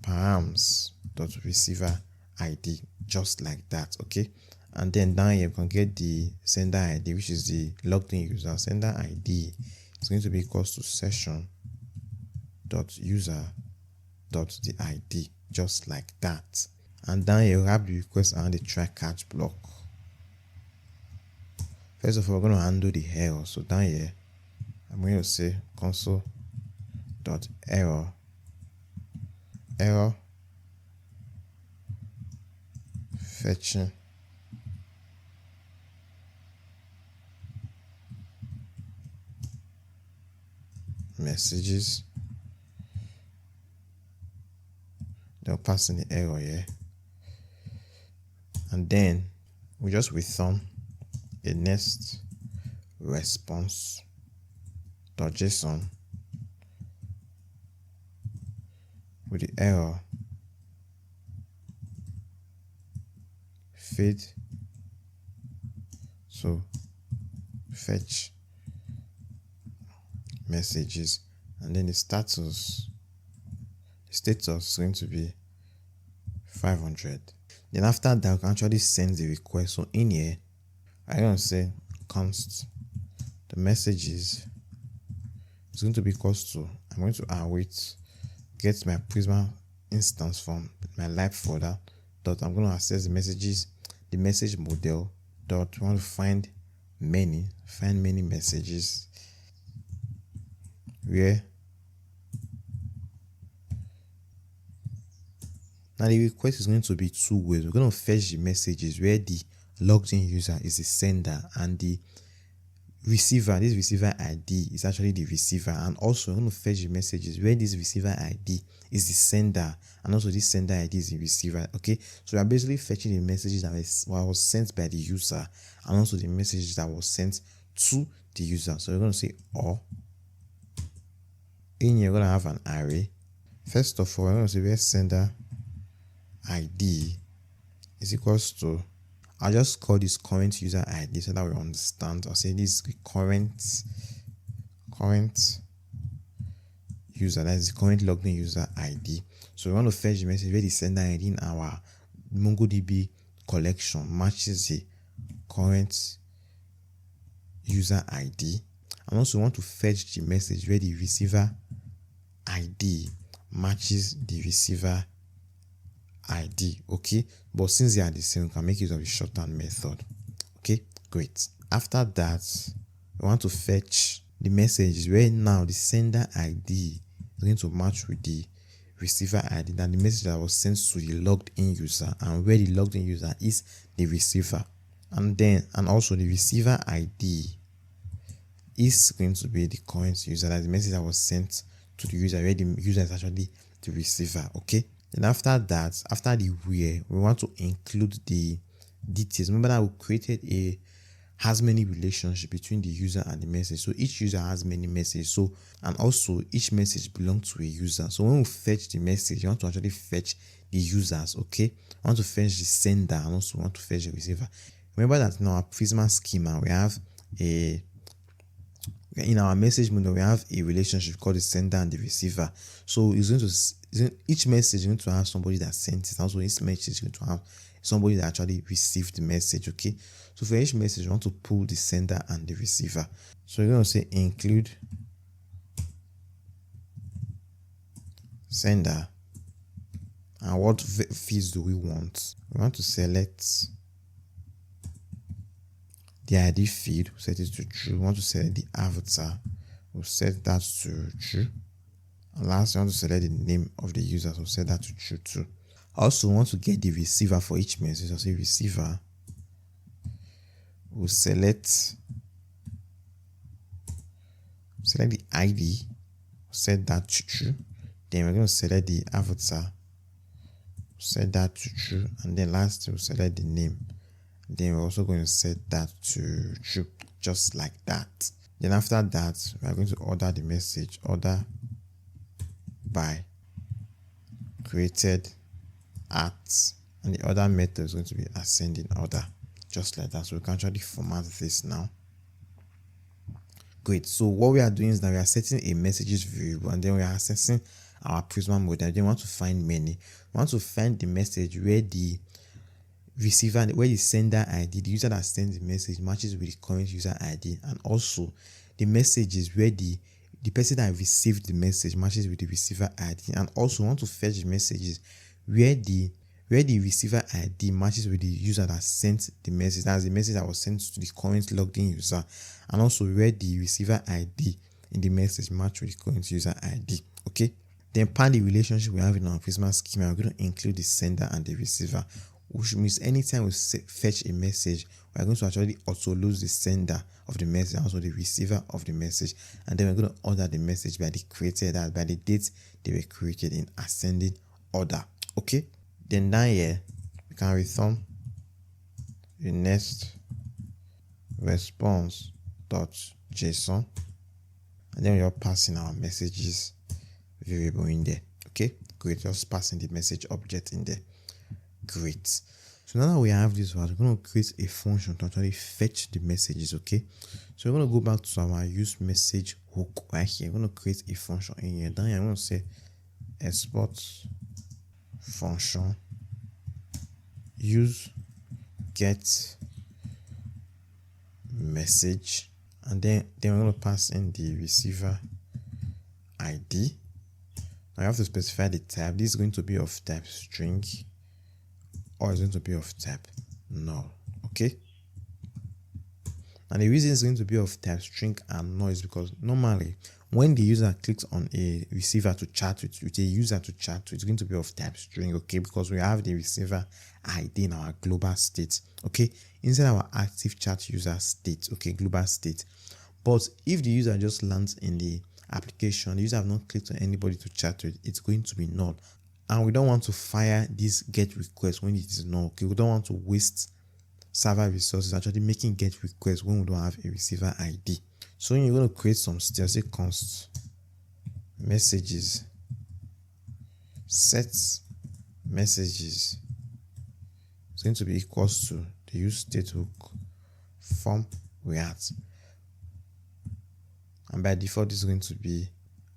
params dot receiver ID, just like that. Okay, and then down here you can get the sender ID, which is the logged in user. Sender ID is going to be equals to session dot user dot the ID, just like that. And down here you have the request and the try catch block. First of all, we're going to handle the error. So down here I'm going to say console.error fetching messages. They'll pass in the error here, and then we just return a next response.json with the error feed, so fetch messages, and then the status is going to be 500. Then after that, we can actually send the request. So in here, I'm going to say const the messages is going to be equals to, I'm going to await get my Prisma instance from my live folder dot, I'm going to access the messages, the message model dot, we want to find many messages where now the request is going to be two ways. We're going to fetch the messages where the logged in user is the sender and the receiver, this receiver ID is actually the receiver, and also we're going to fetch the messages where this receiver ID is the sender and also this sender ID is the receiver. Okay, so we are basically fetching the messages that was sent by the user and also the messages that was sent to the user. So we're going to say or. In here we're going to have an array. First of all, we're going to say where sender ID is equals to, I'll just call this current user ID so that we understand. I'll say this is the current user, that is the current logged in user ID. So we want to fetch the message where the sender ID in our MongoDB collection matches the current user ID, and also want to fetch the message where the receiver ID matches the receiver ID. Okay, but since they are the same, we can make use of the shorthand method. Okay, great. After that, we want to fetch the messages where now the sender ID is going to match with the receiver ID, that the message that was sent to the logged in user, and where the logged in user is the receiver, and also the receiver ID is going to be the current user, that the message that was sent to the user where the user is actually the receiver. Okay, then after that, after the where, we want to include the details. Remember that we created a has many relationship between the user and the message. So each user has many messages. So, and also each message belongs to a user. So when we fetch the message, you want to actually fetch the users. Okay, we want to fetch the sender and also want to fetch the receiver. Remember that in our Prisma schema, we have in our message model, we have a relationship called the sender and the receiver. So it's going to, each message is going to have somebody that sent it. Also, each message is going to have somebody that actually received the message. Okay, so for each message, you want to pull the sender and the receiver. So you're going to say include sender, and what fields do we want? We want to select the ID field, we'll set it to true. We want to select the avatar, we'll set that to true. And last, we want to select the name of the user, so we'll set that to true too. Also, we want to get the receiver for each message. I'll say receiver. We'll select the ID, set that to true. Then we're going to select the avatar, set that to true, and then last we'll select the name. Then we're also going to set that to true, just like that. Then after that, we are going to order the message, order by created at, and the other method is going to be ascending order, just like that. So we can actually format this now. Great. So what we are doing is that we are setting a messages variable, and then we are accessing our Prisma model. Then we want to find many. We want to find the message where the receiver, where the sender ID, the user that sends the message, matches with the current user ID, and also the messages where the person that received the message matches with the receiver ID, and also want to fetch the messages where the receiver ID matches with the user that sent the message, that's the message that was sent to the current logged in user, and also where the receiver ID in the message match with the current user ID. Okay. Then part the relationship we have in our Prisma schema, we're going to include the sender and the receiver, which means anytime we fetch a message, we're going to actually auto load the sender of the message, also the receiver of the message, and then we're going to order the message by the by the date they were created in ascending order. Okay. Then down here we can return the next response.json, and then we're passing our messages variable in there. Okay, great. Just passing the message object in there. Great. So now that we have this, we're going to create a function to actually fetch the messages. Okay, so we're going to go back to our use message hook right here. We're going to create a function in here. Then I'm going to say export function use get message, and then we're going to pass in the receiver ID. Now you have to specify the type. This is going to be of type string, or it's going to be of type null. Okay. And the reason it's going to be of type string and null is because normally when the user clicks on a receiver to chat with a user to chat with, it's going to be of type string. Okay, because we have the receiver ID in our global state. Okay, inside our active chat user state. Okay, global state. But if the user just lands in the application, the user have not clicked on anybody to chat with, it's going to be null, and we don't want to fire this get request when it is null. Okay, we don't want to waste server resources actually making get requests when we don't have a receiver ID. So you're going to create some state, say const messages set messages is going to be equals to the use state hook from React, and by default this is going to be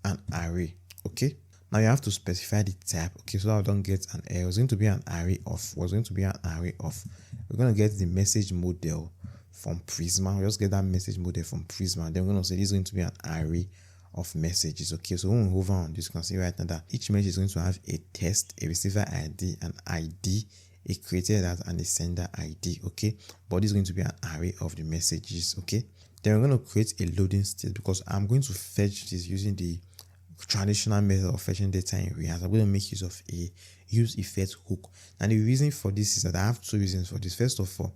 an array. Okay, now you have to specify the type. Okay, so that we don't get an error. It's going to be an array of what's going to be an array of. We're going to get the message model from Prisma. We'll just get that message model from Prisma. Then we're going to say this is going to be an array of messages. Okay, so when we hover on this, you can see right now that each message is going to have a text, a receiver ID, an ID, a created as, and a sender ID. Okay, but this is going to be an array of the messages. Okay, then we're going to create a loading state, because I'm going to fetch this using the traditional method of fetching data in React. I'm going to make use of a use effect hook. And the reason for this is that I have two reasons for this. First of all,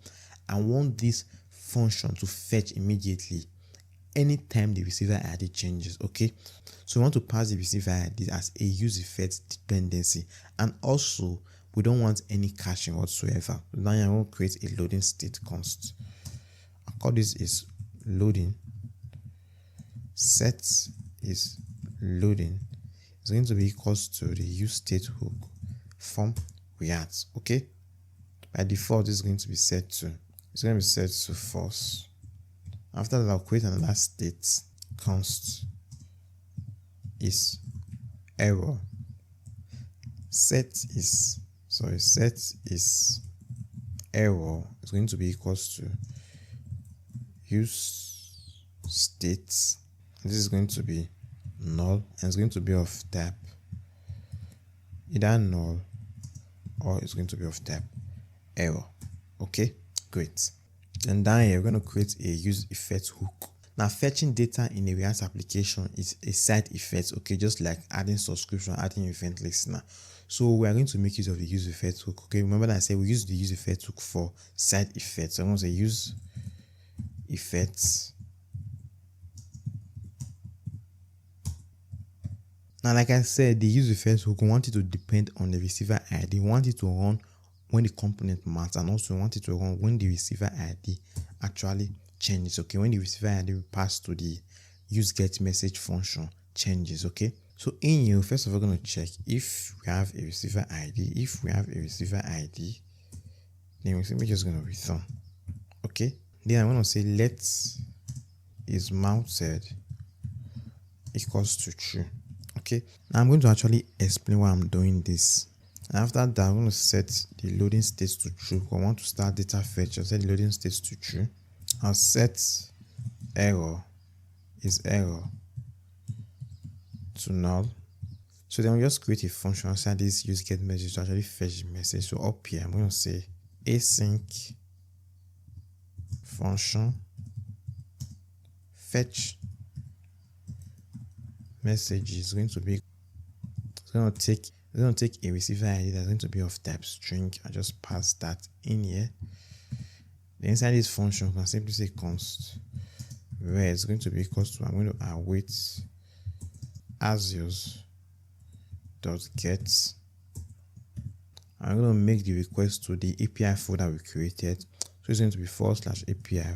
I want this function to fetch immediately anytime the receiver ID changes. Okay, so we want to pass the receiver ID as a use effect dependency, and also we don't want any caching whatsoever. Now I'm going to create a loading state const. I'll call this is loading set is loading is going to be equals to the use state hook from React. Okay, by default this is going to be set to false. After that, I'll create another state const is error set is error is going to be equals to use state. This is going to be null, and it's going to be of type either null or it's going to be of type error. Okay, great. And down here we're going to create a use effect hook. Now fetching data in a React application is a side effect. Okay, just like adding subscription, adding event listener. So we are going to make use of the use effect hook. Okay, remember that I said we use the use effect hook for side effects. So I'm going to say use effects. Now, like I said, the use effect hook, we want it to depend on the receiver ID. We want it to run when the component matters, and also we want it to run when the receiver ID actually changes. Okay, when the receiver ID we pass to the use get message function changes. Okay, so in here, first of all, we're going to check if we have a receiver ID. If we have a receiver ID, then we're simply just going to return. Okay, then I'm going to say let is mounted equals to true. Okay, now I'm going to actually explain why I'm doing this. And after that, I'm going to set the loading state to true. I want to start data fetch. I'll set the loading state to true. I'll set error is error to null. So then we just create a function outside this use get message to actually fetch the message. So up here, I'm going to say async function fetch message is going to be, it's going to take a receiver ID that's going to be of type string. I just pass that in here. Then inside this function, you can simply say const where it's going to be equal to, I'm going to await asios.get. I'm going to make the request to the API folder we created. So it's going to be /API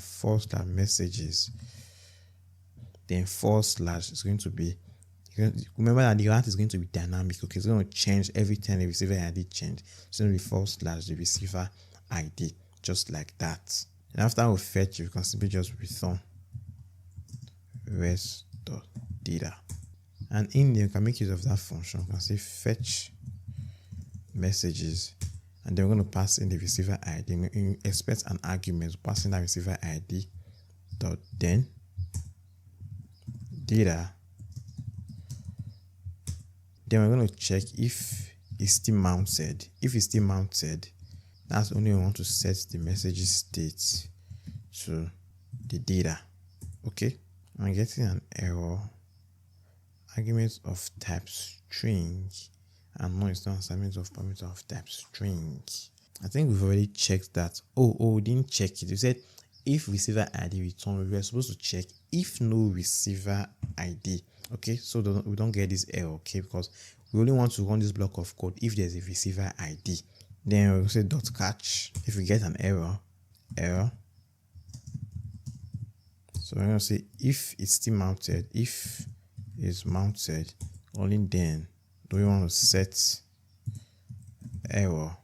/messages. Then / is going to be, remember that the route is going to be dynamic. Okay, it's going to change every time the receiver ID change. It's going to be / the receiver ID, just like that. And after we fetch, you can simply just return res.data. And in there, you can make use of that function. You can say fetch messages, and then we're going to pass in the receiver ID. We expect an argument, passing that receiver ID dot then data. Then we're going to check if it's still mounted. If it's still mounted, that's only we want to set the message state to the data. Okay, I'm getting an error. Argument of type string, and no, it's not assignment of parameter of type string. I think we've already checked that. Oh, we didn't check it. We said if receiver ID return, we were supposed to check if no receiver ID. Okay, so we don't get this error. Okay, because we only want to run this block of code if there's a receiver ID. Then we'll say dot catch if we get an error. So we're going to say if it's still mounted, if it's mounted, only then do we want to set error,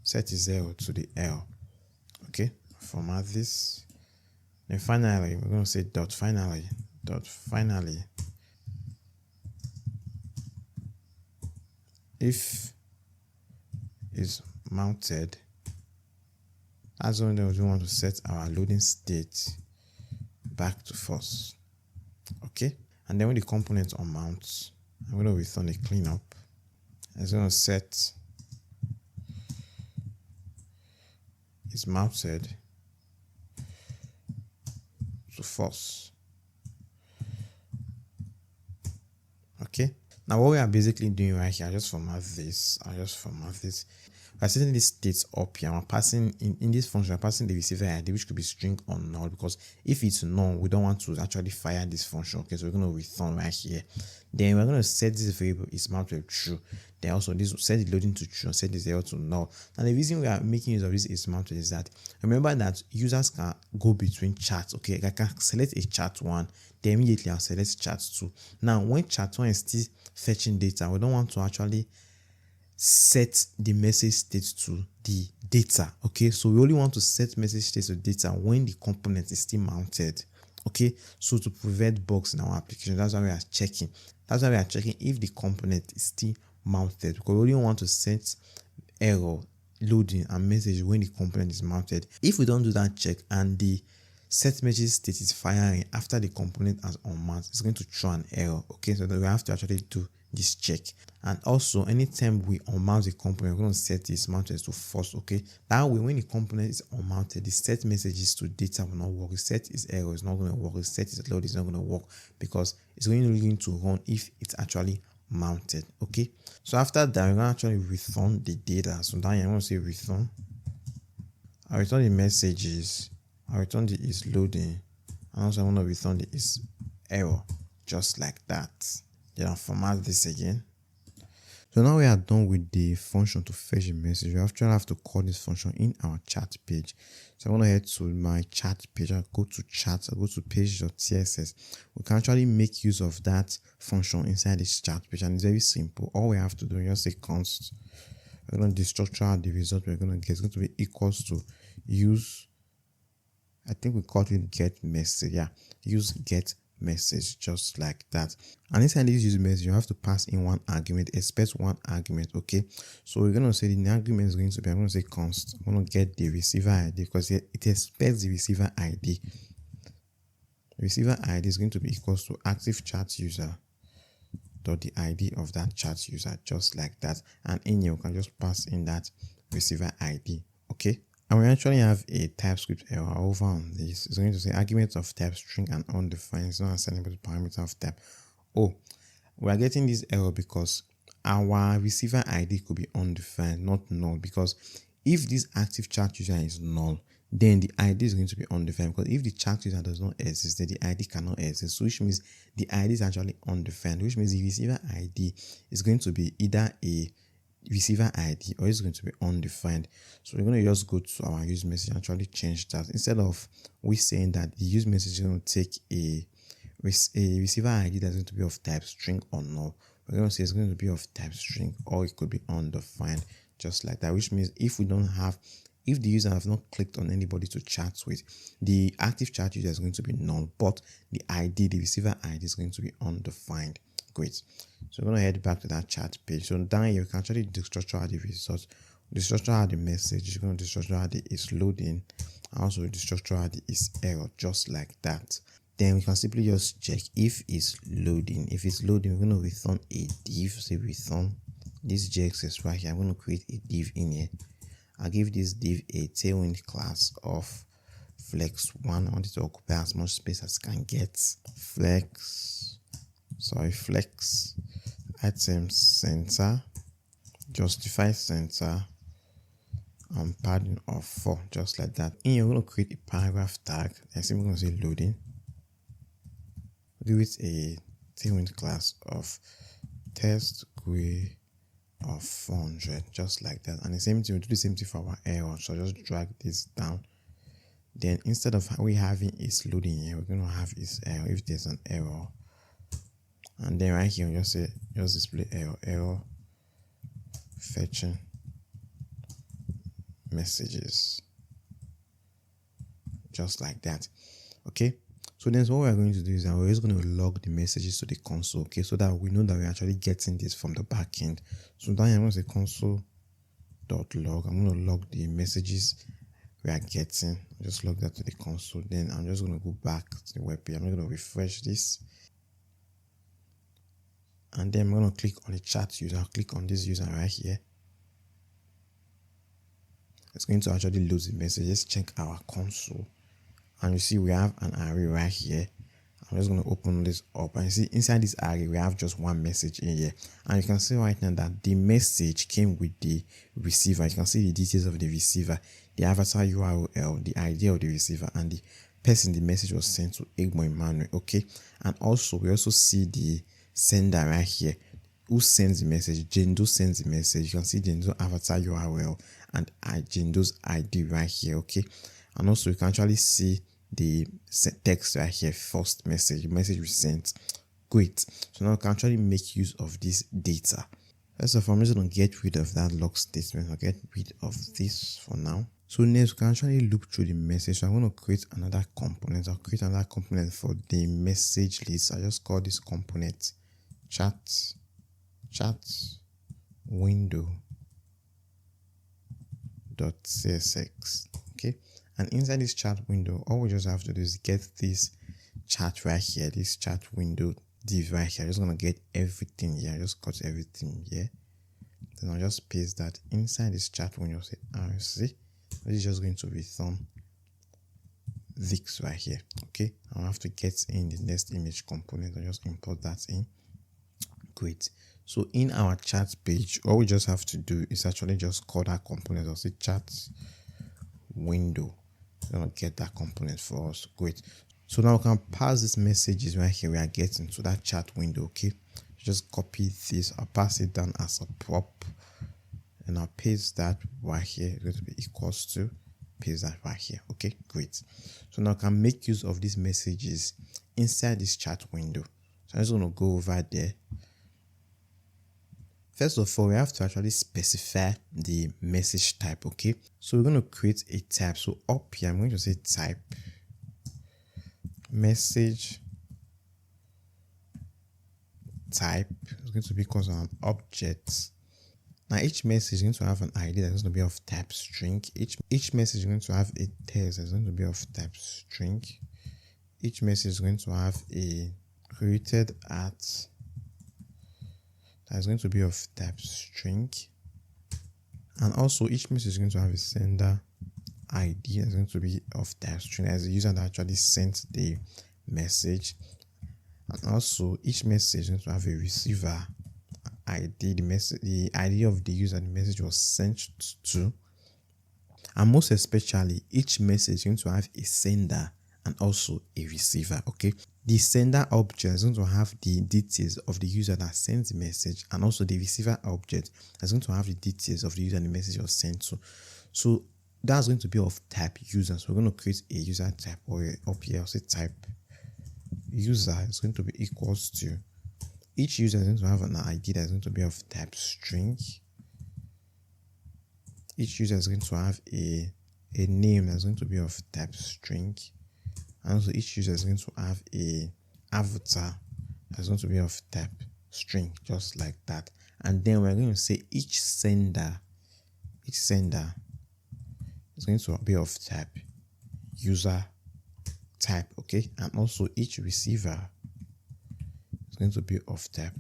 set is 0 to the error. Okay, format this. Then finally, we're going to say dot finally. If is mounted, as long as we want to set our loading state back to false. Okay, and then when the component on mounts, I'm going to return a cleanup. It's going to set is mounted to false. Okay, now what we are basically doing right here, I just format this. By setting these states up here, I'm passing in this function, I'm passing the receiver ID, which could be string or null, because if it's null, we don't want to actually fire this function. Okay, so we're going to return right here. Then we're going to set this variable is mounted true. Then also this set the loading to true and set the 0 to null. And the reason we are making use of this is mounted is that remember that users can go between charts. Okay, I can select a chart 1, then immediately I'll select chart 2. Now when chart 1 is still fetching data, we don't want to actually set the message state to the data. Okay, so we only want to set message state to data when the component is still mounted. Okay, so to prevent bugs in our application, that's why we are checking. That's why we are checking if the component is still mounted, because we only want to set error, loading, and message when the component is mounted. If we don't do that check and the set message state is firing after the component has unmounted, it's going to throw an error. Okay, so we have to actually do this check. And also anytime we unmount the component, we're going to set this mounted to false. Okay, that way when the component is unmounted, the set messages to data will not work. The set is error is not going to work. The set is load is not going to work, because it's going to run if it's actually mounted. Okay, so after that, we're going to actually return the data. So now I'm going to say return. I return the messages, I return the is loading, and also I want to return the is error, just like that. Then I'll format this again. So now we are done with the function to fetch a message. We actually have to call this function in our chat page. So I want to head to my chat page. I go to chat, I go to page.css. We can actually make use of that function inside this chat page, and it's very simple. All we have to do is just say const. We're going to destructure the result we're going to get. It's going to be equals to use, I think we called it get message. Yeah, use get message, just like that. And inside this use message, you have to pass in one argument, expect one argument. Okay, so we're going to say the argument is going to be, I'm going to say const, I'm going to get the receiver ID, because it expects the receiver ID. The receiver ID is going to be equals to active chat user dot the ID of that chat user, just like that. And in here, you can just pass in that receiver ID. Okay, and we actually have a TypeScript error over on this. It's going to say argument of type string and undefined. It's not assignable to parameter of type. Oh, We are getting this error because our receiver ID could be undefined, not null. Because if this active chat user is null, then the ID is going to be undefined. Because if the chat user does not exist, then the ID cannot exist. So which means the ID is actually undefined, which means the receiver ID is going to be either a receiver ID or it's going to be undefined. So we're going to just go to our use message and actually change that. Instead of we saying that the use message is going to take a receiver ID that's going to be of type string or null, we're going to say it's going to be of type string, or it could be undefined, just like that. Which means if the user have not clicked on anybody to chat with, the active chat user is going to be null, but the receiver ID is going to be undefined. Great. So we're going to head back to that chat page. So down here, you can actually destructure the results, destructure the message, you're going to destructure the is loading, also destructure the is error, just like that. Then we can simply just check if it's loading. If it's loading, we're going to return a div. Say return this JXS right here. I'm going to create a div in here. I'll give this div a Tailwind class of flex1. I want it to occupy as much space as it can get. Flex item center, justify center, and padding of 4, just like that. And you're going to create a paragraph tag. I'm simply going to say loading. Give it a Tailwind class of test gray of 400, just like that. And the same thing, we'll do the same thing for our error. So just drag this down. Then instead of we having is loading here, we're going to have is error if there's an error. And then right here, just display error fetching messages, just like that. Okay, so then what we're going to do is that we're just going to log the messages to the console, okay, so that we know that we're actually getting this from the backend. So down here, I'm going to say console.log. I'm going to log the messages we are getting. Just log that to the console. Then I'm just going to go back to the web page. I'm going to refresh this. And then I'm going to click on the chat user. I'll click on this user right here. It's going to actually load the message. Let's check our console. And you see we have an array right here. I'm just going to open this up. And you see inside this array, we have just one message in here. And you can see right now that the message came with the receiver. You can see the details of the receiver, the avatar URL, the ID of the receiver, and the person the message was sent to, Egmo Emmanuel. Okay. And also, we also see the sender right here. Who sends the message? Jendo sends the message. You can see Jendo avatar URL and Jendo's ID right here. Okay. And also you can actually see the text right here, first message, the message we sent. Great. So now we can actually make use of this data. First of all, I'm just going to get rid of that log statement. I'll get rid of this for now. So next, we can actually loop through the message. So I'm going to create another component. I'll create another component for the message list. I just call this component chat window .csx. Okay. And inside this chat window, all we just have to do is get this chat right here, this chat window div right here. I'm just going to get everything here. Just cut everything here. Then I'll just paste that inside this chat window. Say RC. This is just going to return this right here. Okay. I'll have to get in the next image component. I'll just import that in. Great. So in our chat page, all we just have to do is actually just call that component. I'll say chat window. I'm going to get that component for us. Great. So now we can pass these messages right here we are getting to that chat window. Okay. Just copy this. I'll pass it down as a prop. And I'll paste that right here. It's going to be equals to, paste that right here. Okay. Great. So now I can make use of these messages inside this chat window. So I'm just going to go over there. First of all, we have to actually specify the message type, okay? So we're going to create a type. So up here, I'm going to say type message type. It's going to be equal to an object. Now each message is going to have an ID that's going to be of type string. Each message is going to have a text that's going to be of type string. Each message is going to have a created at is going to be of type string, and also each message is going to have a sender ID that's going to be of type string as the user that actually sent the message. And also each message is going to have a receiver ID, the ID of the user the message was sent to. And most especially, each message is going to have a sender and also a receiver. Okay, the sender object is going to have the details of the user that sends the message, and also the receiver object is going to have the details of the user the message was sent to. So that's going to be of type user. So we're going to create a user type, or up here I'll say type user is going to be equals to, each user is going to have an ID that is going to be of type string. Each user is going to have a name that's going to be of type string, and also each user is going to have a avatar that's going to be of type string, just like that. And then we're going to say each sender is going to be of type user type. Okay, and also each receiver is going to be of type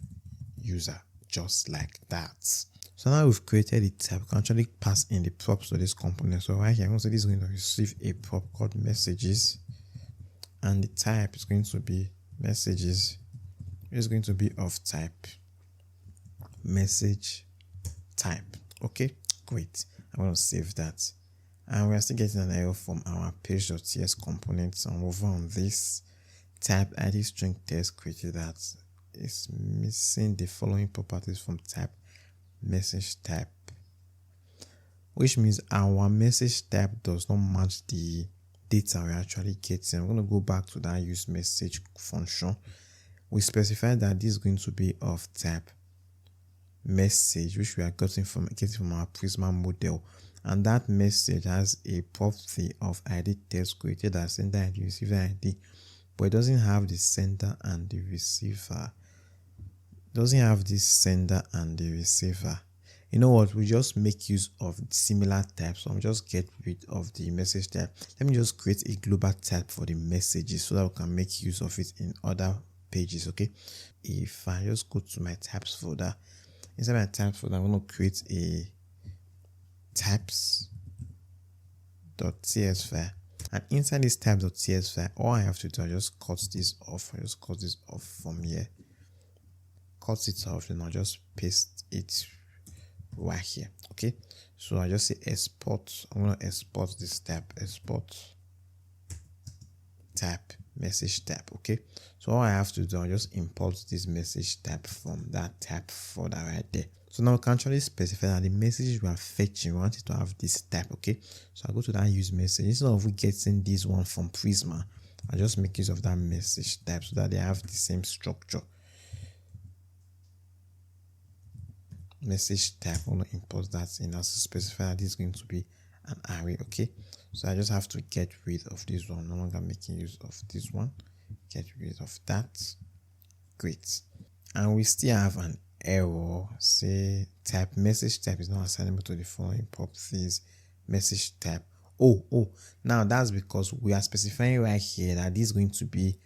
user, just like that. So now we've created a type, we can actually pass in the props to this component. So right here, I'm going to say this is going to receive a prop called messages, and the type is going to be messages. It's going to be of type message type. Okay, great. I'm going to save that. And we are still getting an error from our page.ts components. And over on this type ID string test created that is missing the following properties from type message type, which means our message type does not match the data we're actually getting. I'm going to go back to that use message function. We specify that this is going to be of type message, which we are getting from our Prisma model, and that message has a property of ID text created as sender ID, receiver ID, but it doesn't have the sender and the receiver. Doesn't have this sender and the receiver. You know what, we just make use of similar types. So I'm just get rid of the message type. Let me just create a global type for the messages so that we can make use of it in other pages. Okay, if I just go to my types folder, inside my types folder I'm going to create a types.ts file, and inside this types.ts file, all I have to do, I just cut this off. From here, cut it off, and I'll just paste it right here. Okay, so I just say export. I'm going to export this type, export type message type. Okay, so all I have to do, I'll just import this message type from that type folder right there. So now we can actually specify that the messages we are fetching, we want it to have this type. Okay, so I go to that use message. Instead of we getting this one from Prisma, I just make use of that message type so that they have the same structure. Message type, I want to import that in as to specify that this is going to be an array. Okay, so I just have to get rid of this one, no longer making use of this one, get rid of that. Great. And we still have an error, say type message type is not assignable to the following properties. Message type, now that's because we are specifying right here that this is going to be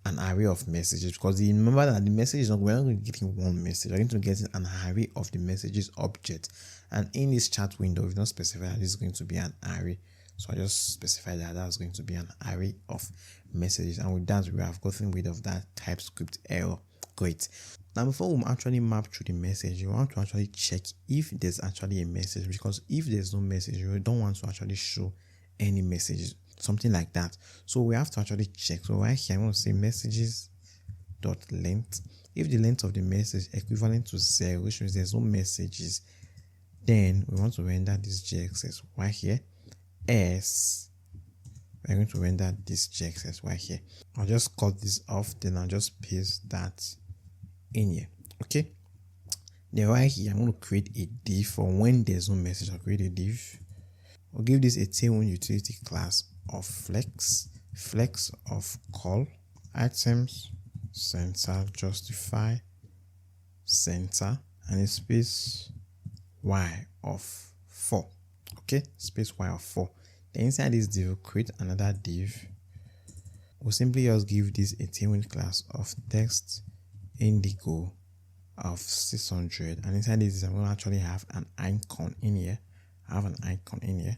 an array of messages, because remember that the message is not, we're not going to be getting one message, we're going to be getting an array of the messages object. And in this chat window, we've not specified that this is going to be an array, so I just specify that that's going to be an array of messages. And with that, we have gotten rid of that TypeScript error. Great. Now before we actually map through the message, you want to actually check if there's actually a message, because if there's no message, you don't want to actually show any messages, something like that. So we have to actually check. So right here, I'm going to say messages.length. If the length of the message is equivalent to 0, which means there's no messages, then we want to render this JXS right here. We're going to render this JXS right here. I'll just cut this off, then I'll just paste that in here. Okay, then right here, I'm going to create a div for when there's no message. I'll create a div. I'll give this a Tailwind utility class of flex of call, items, center, justify, center, and a space y of 4. Okay, space y of 4. Then inside this div, we'll create another div. We'll simply just give this a Tailwind class of text indigo of 600, and inside this I'm going to actually have an icon in here. I have an icon in here.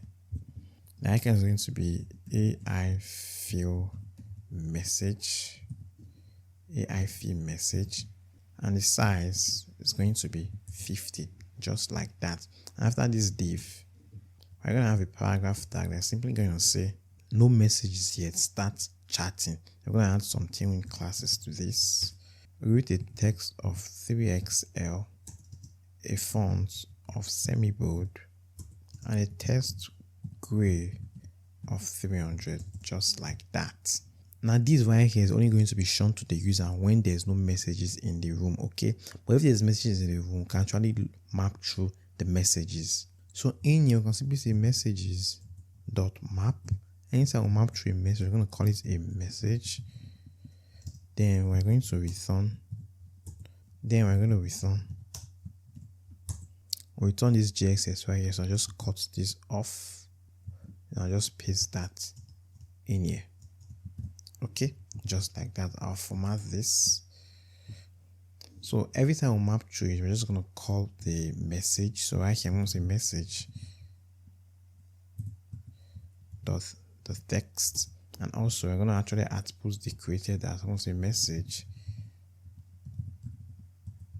The icon is going to be AI fill message, AIF message, and the size is going to be 50, just like that. After this div, we're going to have a paragraph tag that's simply going to say no messages yet, start chatting. We're going to add some Tailwind classes to this. We write a text of 3XL, a font of semi-bold, and a text gray of 300, just like that. Now this right here is only going to be shown to the user when there's no messages in the room, okay? But if there's messages in the room, we can actually map through the messages. So in here, we can simply say messages.map. Anytime we map through a message, we're going to call it a message. Then we're going to return. Return this JXS right here. So I'll just cut this off. And I'll just paste that in here. Okay, just like that. I'll format this. So every time we map through it, we're just going to call the message. So right here, I'm going to say message dot the text, and also we're going to actually output the created as. I'm going to say message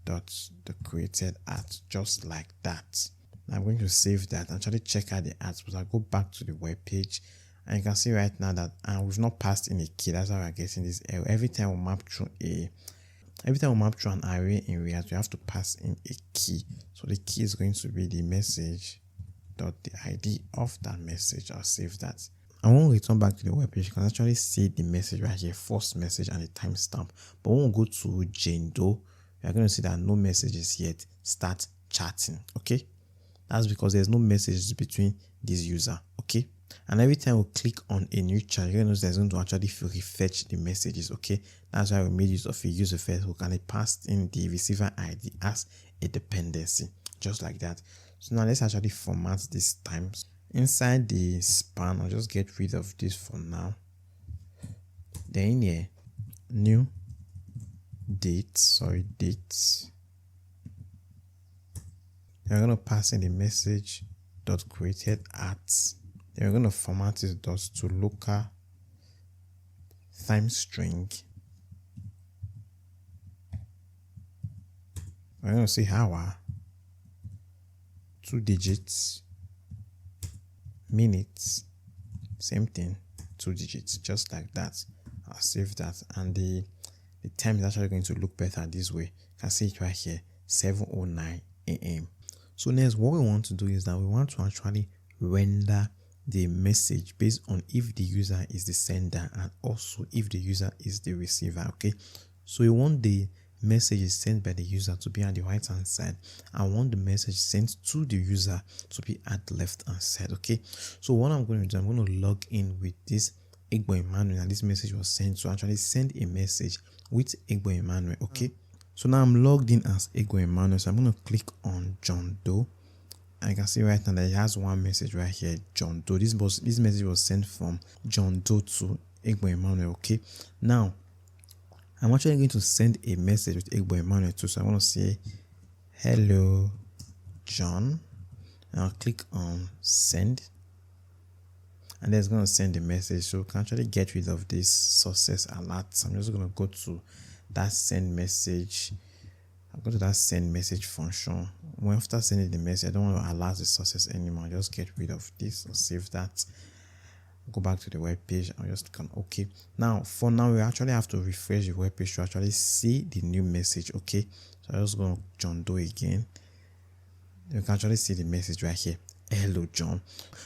dot the created at, just like that. Now I'm going to save that and actually check out the output. I'll go back to the web page. And you can see right now that we've not passed in a key. That's how we're getting this error. Every time we map through an array in React, we have to pass in a key. So the key is going to be the message dot the ID of that message. I'll save that. And when we return back to the web page, you can actually see the message right here, first message and the timestamp. But when we go to Jendo, we are going to see that no messages yet, start chatting. Okay, that's because there's no messages between this user. Okay. And every time we click on a new chat, you're going to notice there's going to actually refetch the messages. Okay, that's why we made use of a user first who can pass in the receiver ID as a dependency, just like that. So now let's actually format this times inside the span. I'll just get rid of this for now. Then here, new dates. You're going to pass in the message dot created at. Then we're going to format this dot to local time string. We're going to say hour, 2 digits, minutes, same thing, 2 digits, just like that. I'll save that, and the time is actually going to look better this way. You can see it right here, 7:09 a.m. So next, what we want to do is that we want to actually render the message based on if the user is the sender and also if the user is the receiver. Okay, so you want the message sent by the user to be at the right hand side. I want the message sent to the user to be at the left hand side. Okay, so what I'm going to do, I'm going to log in with this Egbo Emmanuel, and this message was sent to actually send a message with Egbo Emmanuel. Okay, so now I'm logged in as Egbo Emmanuel, so I'm going to click on John Doe. I can see right now that it has one message right here, John Doe. This message was sent from John Doe to Egbo Emmanuel. Okay, now I'm actually going to send a message with Egbo Emmanuel too. So I want to say hello John, and I'll click on send, and then it's going to send the message. So we can actually get rid of this success alert. So I'm just going to go to that send message. I'll go to that send message function. When after sending the message, I don't want to alert the sources anymore. I'll just get rid of this or save that. Go back to the web page. I'll just click on OK. Now, for now, we actually have to refresh the web page to actually see the new message. Okay, so I'll just go to John Doe again. You can actually see the message right here. Hello John.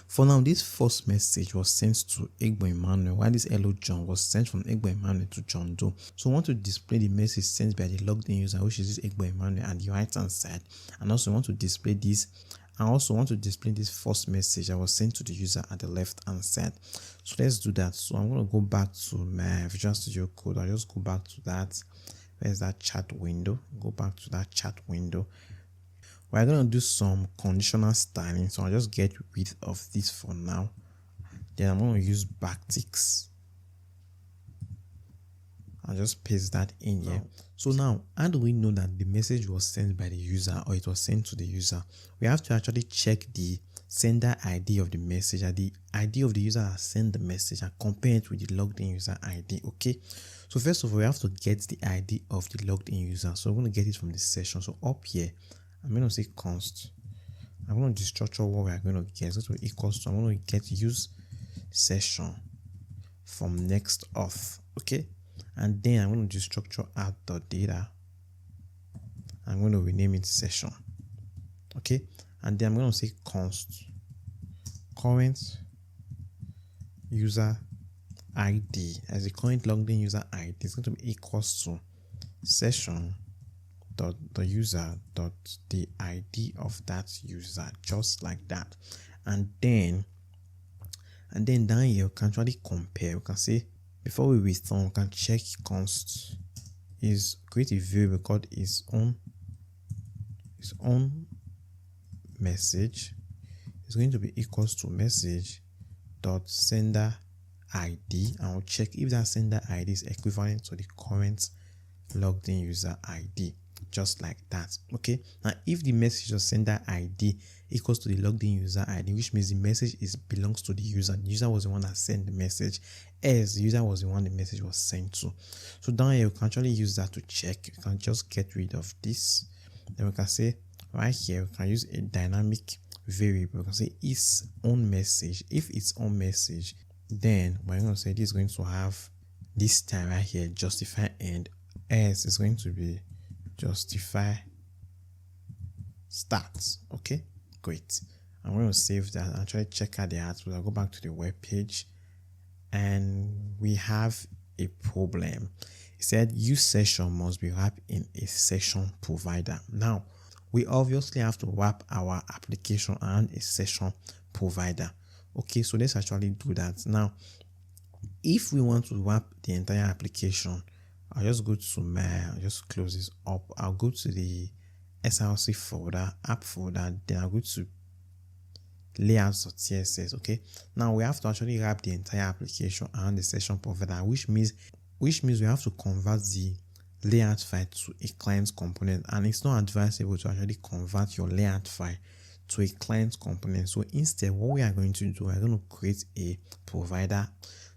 For now, this first message was sent to Egbo Emmanuel, while this hello John was sent from Egbo Emmanuel to John Doe. So we want to display the message sent by the logged in user, which is this Egbo Emmanuel, at the right hand side. And also want to display this. I also want to display this first message that was sent to the user at the left hand side. So let's do that. So I'm going to go back to my Visual Studio Code. I'll just go back to that. Where's that chat window? Go back to that chat window. We're going to do some conditional styling, so I'll just get rid of this for now. Then I'm going to use backticks. I'll just paste that in here. So now, how do we know that the message was sent by the user or it was sent to the user? We have to actually check the sender ID of the message and the ID of the user that sent the message and compare it with the logged in user ID. Okay, so first of all, we have to get the ID of the logged in user. So we're going to get it from this session. So up here, I'm going to say const. I'm going to destructure what we are going to get. So it equals to, I'm going to get use session from NextAuth. Okay, and then I'm going to destructure add.data. I'm going to rename it session. Okay, and then I'm going to say const current user ID as the current logged in user ID is going to be equals to session dot the user dot the ID of that user, just like that. And then down here we can actually compare. We can say before we return, we can check const is create a variable called its own message is going to be equals to message dot sender ID, and we'll check if that sender ID is equivalent to the current logged in user ID, just like that. Okay, now if the message of sender ID equals to the logged in user ID, which means the message belongs to the user was the one that sent the message, as the user was the one the message was sent to. So down here we can actually use that to check. We can just get rid of this, then we can say right here we can use a dynamic variable. We can say its own message. If its own message, then we're going to say this is going to have this time right here justify end, else is going to be justify start. Okay, great. I'm going to save that and try to check out the output. I'll go back to the web page and we have a problem. It said use session must be wrapped in a session provider. Now we obviously have to wrap our application around a session provider. Okay, so let's actually do that. Now if we want to wrap the entire application, I'll just go to I'll just close this up. I'll go to the SRC folder, app folder, then I'll go to layouts.css. Okay, now we have to actually wrap the entire application around the session provider, which means we have to convert the layout file to a client component, and it's not advisable to actually convert your layout file to a client component. So instead, what we are going to do, we're going to create a provider.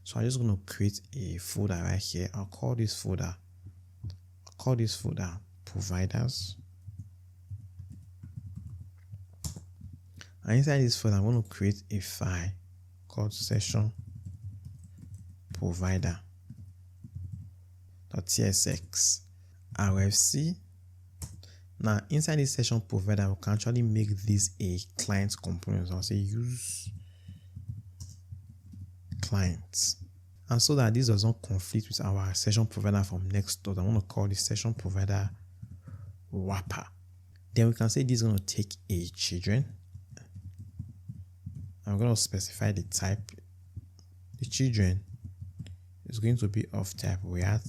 So I'm just going to create a folder right here. I'll call this folder providers. And inside this folder, I'm going to create a file called session provider.tsx rfc. Now inside this session provider, we can actually make this a client component. So I'll say use clients, and so that this does not conflict with our session provider from NextAuth, I want to call this session provider wrapper. Then we can say this is going to take a children. I'm going to specify the type. The children is going to be of type React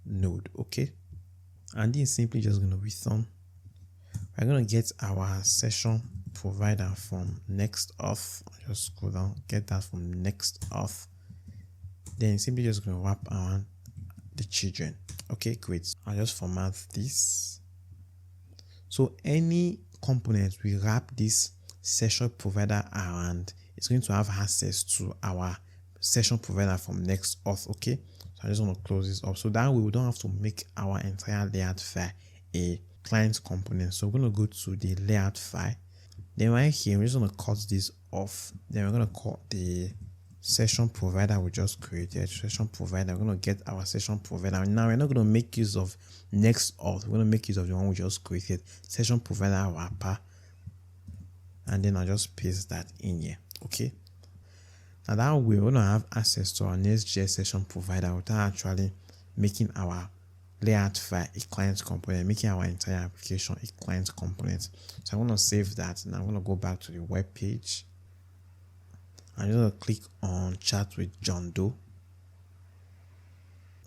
node. Okay, and this is simply just going to return. We're going to get our session provider from NextAuth. Just scroll down, get that from NextAuth. Then simply just going to wrap around the children. Okay, great. I'll just format this. So any component we wrap this session provider around, it's going to have access to our session provider from NextAuth. Okay, so I just want to close this up so that we don't have to make our entire layout file a client component. So we're going to go to the layout file. Then right here, we're just going to cut this off. Then we're going to call the session provider we just created. Session provider, we're going to get our session provider. Now we're not going to make use of NextAuth. We're going to make use of the one we just created, session provider wrapper. And then I'll just paste that in here. Okay. Now that way, we're going to have access to our Next.js session provider without actually making our layout file a client component, making our entire application a client component. So I'm going to save that. Now I'm going to go back to the web page. I'm just going to click on chat with John Doe.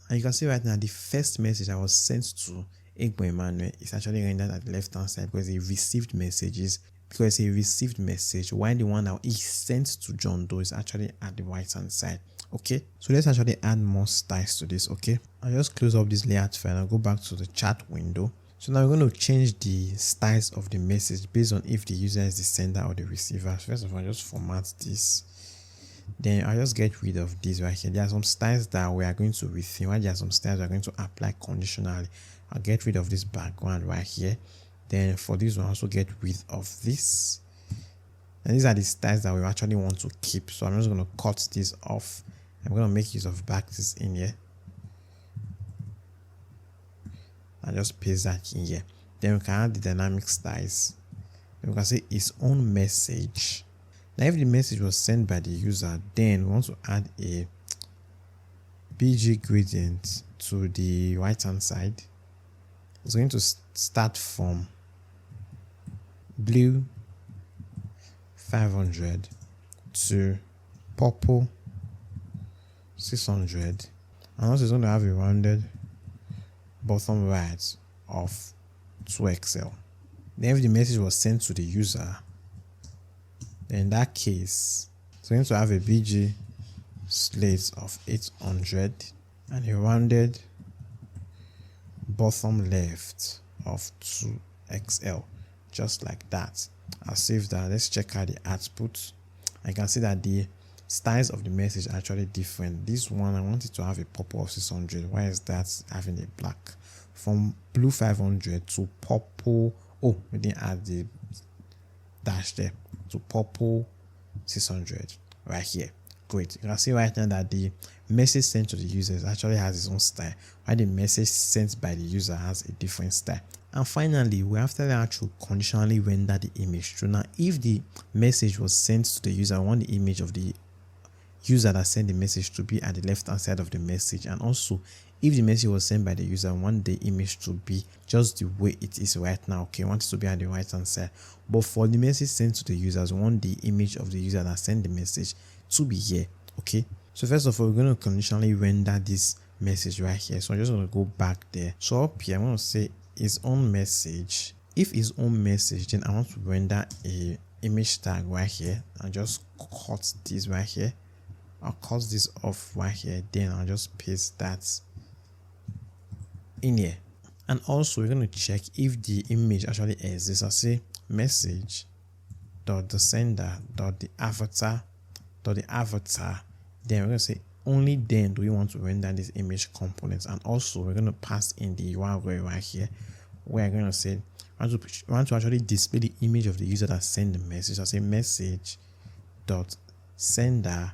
And you can see right now the first message I was sent to Egbo Emmanuel is actually rendered at the left hand side because he received messages. Because he received message, while the one that he sent to John Doe is actually at the right hand side. Okay, so let's actually add more styles to this. Okay, I'll just close up this layout file and I'll go back to the chat window. So now we're going to change the styles of the message based on if the user is the sender or the receiver. So first of all, just format this. Then I'll just get rid of this right here. There are some styles that we are going to retain, while there are some styles we are going to apply conditionally. I'll get rid of this background right here. Then for this one, also get rid of this. And these are the styles that we actually want to keep. So I'm just going to cut this off. I'm going to make use of backtick in here. And just paste that in here. Then we can add the dynamic styles. Then we can say its own message. Now if the message was sent by the user, then we want to add a BG gradient to the right hand side. It's going to start from blue 500 to purple 600, and also it's going to have a rounded bottom right of 2XL. Then if the message was sent to the user, then in that case it's going to have a BG slate of 800 and a rounded bottom left of 2XL, just like that. I'll save that. Let's check out the output. I can see that the styles of the message are actually different. This one, I want it to have a purple of 600. Why is that having a black? From blue 500 to purple, oh, we didn't add the dash there, to purple 600 right here. Great. You can see right now that the message sent to the users actually has its own style, while the message sent by the user has a different style. And finally, we have to actually conditionally render the image. So now if the message was sent to the user, I want the image of the user that sent the message to be at the left hand side of the message. And also if the message was sent by the user, I want the image to be just the way it is right now. Okay, I want it to be at the right hand side. But for the message sent to the users, I want the image of the user that sent the message to be here. Okay, so first of all, we're going to conditionally render this message right here. So I'm just going to go back there. So up here, I'm going to say its own message. If its own message, then I want to render a image tag right here. I'll just cut this right here. I'll cut this off right here. Then I'll just paste that in here. And also we're going to check if the image actually exists. I'll say message dot the sender dot the avatar dot the avatar. Then we're going to say only then do we want to render this image components. And also we're going to pass in the URL right here, where I'm going to say I want to actually display the image of the user that sent the message. I'll say message dot sender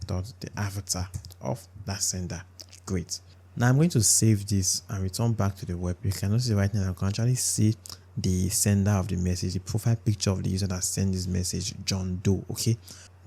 dot the avatar of that sender. Great. Now I'm going to save this and return back to the web. You can notice right now I can actually see the sender of the message, the profile picture of the user that sent this message, John Doe. Okay,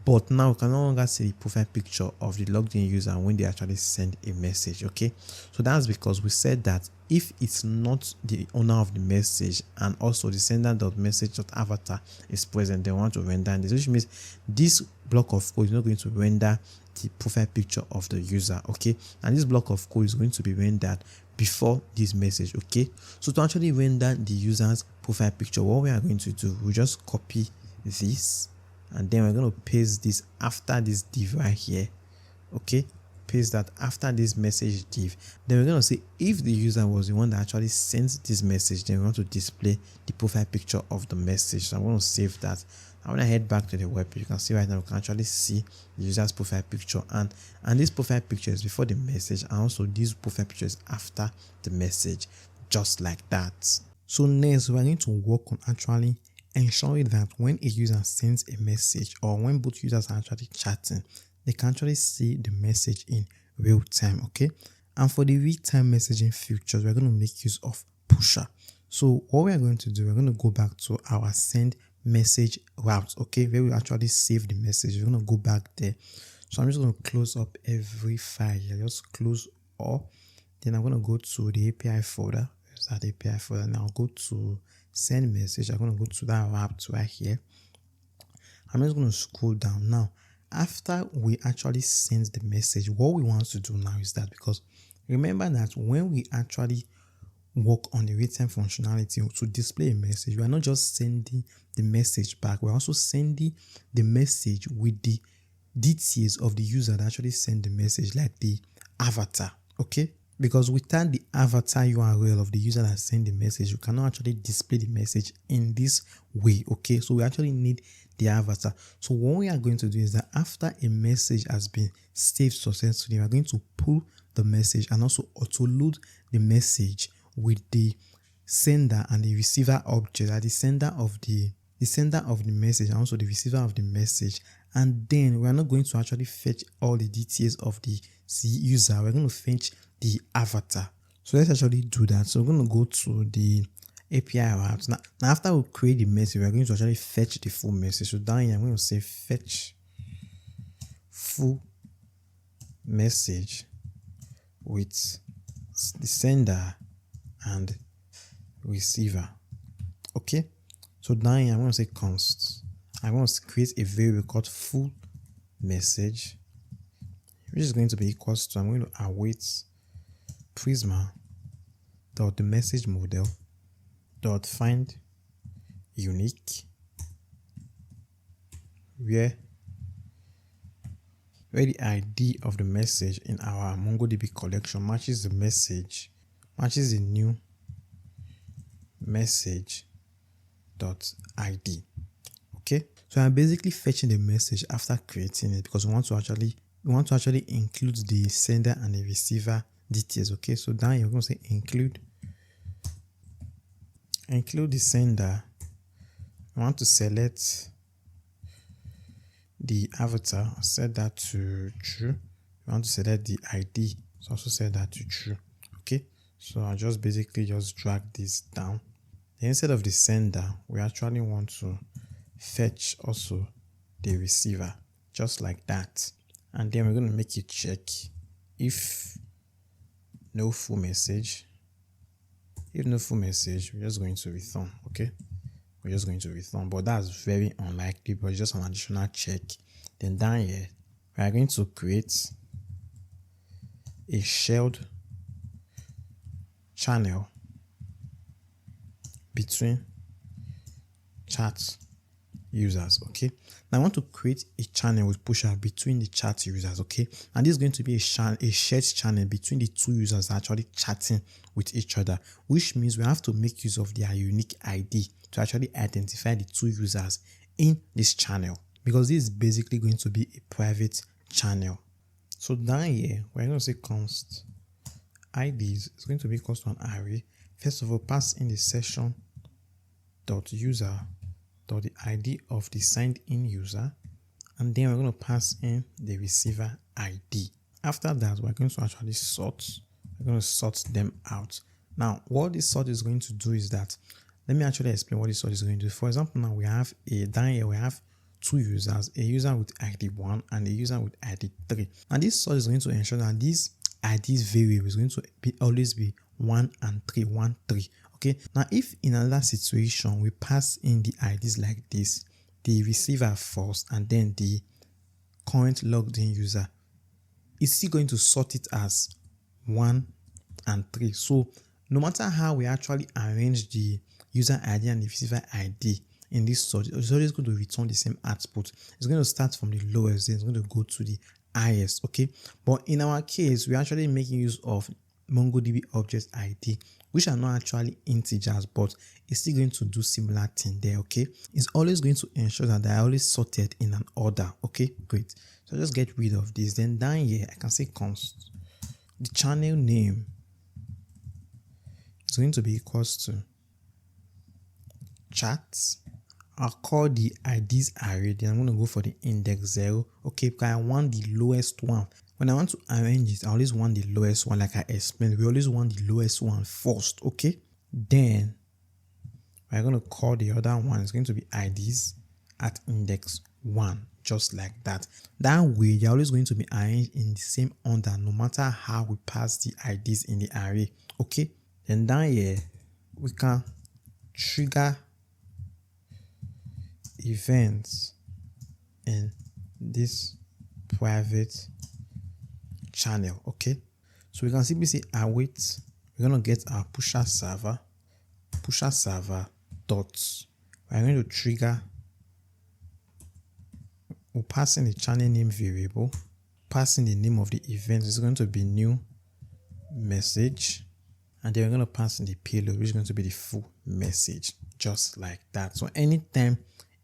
but now we can no longer see the profile picture of the logged in user when they actually send a message. Okay, so that's because we said that if it's not the owner of the message and also the sender.message.avatar is present, they want to render this, which means this block of code is not going to render the profile picture of the user. Okay, and this block of code is going to be rendered before this message. Okay, so to actually render the user's profile picture, what we are going to do, we just copy this and then we're going to paste this after this div right here. Okay, paste that after this message div. Then we're going to say if the user was the one that actually sent this message, then we want to display the profile picture of the message. So I'm going to save that. And when I head back to the web, you can see right now we can actually see the user's profile picture, and this profile picture is before the message, and also this profile picture is after the message, just like that. So next we're going to work on actually ensuring that when a user sends a message or when both users are actually chatting, they can actually see the message in real time. Okay, and for the real-time messaging features, we're going to make use of pusher. So what we are going to do, we're going to go back to our send message route, okay, where we actually save the message. We're going to go back there. So I'm just going to close up every file here. Just close all. Then I'm going to go to the API folder. There's that API folder. Now I'll go to send message. I'm going to go to that route right here. I'm just going to scroll down. Now after we actually send the message, what we want to do now is that, because remember that when we actually work on the real-time functionality to display a message, we are not just sending the message back, we're also sending the message with the details of the user that actually sent the message, like the avatar. Okay, because without the avatar URL of the user that sent the message, you cannot actually display the message in this way. Okay, so we actually need the avatar. So what we are going to do is that after a message has been saved successfully, we are going to pull the message and also auto load the message with the sender and the receiver object at the sender of the message and also the receiver of the message. And then we are not going to actually fetch all the details of the user. We're going to fetch the avatar. So let's actually do that. So we're going to go to the API route. Now after we create the message, we're going to actually fetch the full message. So down here, I'm going to say fetch full message with the sender and receiver. Okay, so down here I'm going to say const. I'm going to create a variable called full message, which is going to be equals to, I'm going to await Prisma dot the message model dot find unique where the ID of the message in our MongoDB collection matches the new message dot ID. Okay, so I'm basically fetching the message after creating it because we want to actually include the sender and the receiver details. Okay, so down here we're going to say include the sender. I want to select the avatar, set that to true. I want to select the ID, so also set that to true. Okay, so I just basically drag this down. Then instead of the sender, we actually want to fetch also the receiver, just like that. And then we're going to make it check if no full message. If no full message, we're just going to return. Okay, we're just going to return, but that's very unlikely, but it's just an additional check. Then down here, we are going to create a shared channel between chat users. Okay, now I want to create a channel with pusher between the chat users. Okay, and this is going to be a shared channel between the two users actually chatting with each other, which means we have to make use of their unique ID to actually identify the two users in this channel, because this is basically going to be a private channel. So down here, we're going to say const IDs is going to be equal to an array. First of all, pass in the session dot user dot the ID of the signed in user, and then we're going to pass in the receiver ID. After that, we're going to actually sort. We're going to sort them out. Now, what this sort is going to do is that, let me actually explain what this sort is going to do. For example, now we have down here we have two users, a user with ID 1 and a user with ID 3. And this sort is going to ensure that these IDs variable is going to always be 1 and 3, 1, 3. Okay, now if in another situation we pass in the IDs like this, the receiver first and then the current logged in user, it's still going to sort it as 1 and 3. So no matter how we actually arrange the user ID and the receiver ID in this sort, it's always going to return the same output. It's going to start from the lowest, then it's going to go to the highest. Okay, but in our case, we're actually making use of MongoDB object ID, which are not actually integers, but it's still going to do similar thing there. Okay, it's always going to ensure that they're always sorted in an order. Okay, great. So just get rid of this. Then down here, I can say const the channel name is going to be equals to chats. I'll call the IDs array. Then I'm going to go for the index 0. Okay, because I want the lowest one. When I want to arrange it, I always want the lowest one, like I explained. We always want the lowest one first. Okay, then we're going to call the other one. It's going to be IDs at index 1, just like that. That way, they're always going to be arranged in the same order, no matter how we pass the IDs in the array. Okay, then down here, we can trigger events in this private channel. Okay, so we can simply say await. We're going to get our pusher server dot. We're going to trigger. We'll pass in the channel name variable, passing the name of the event is going to be new message, and then we're going to pass in the payload, which is going to be the full message, just like that. So anytime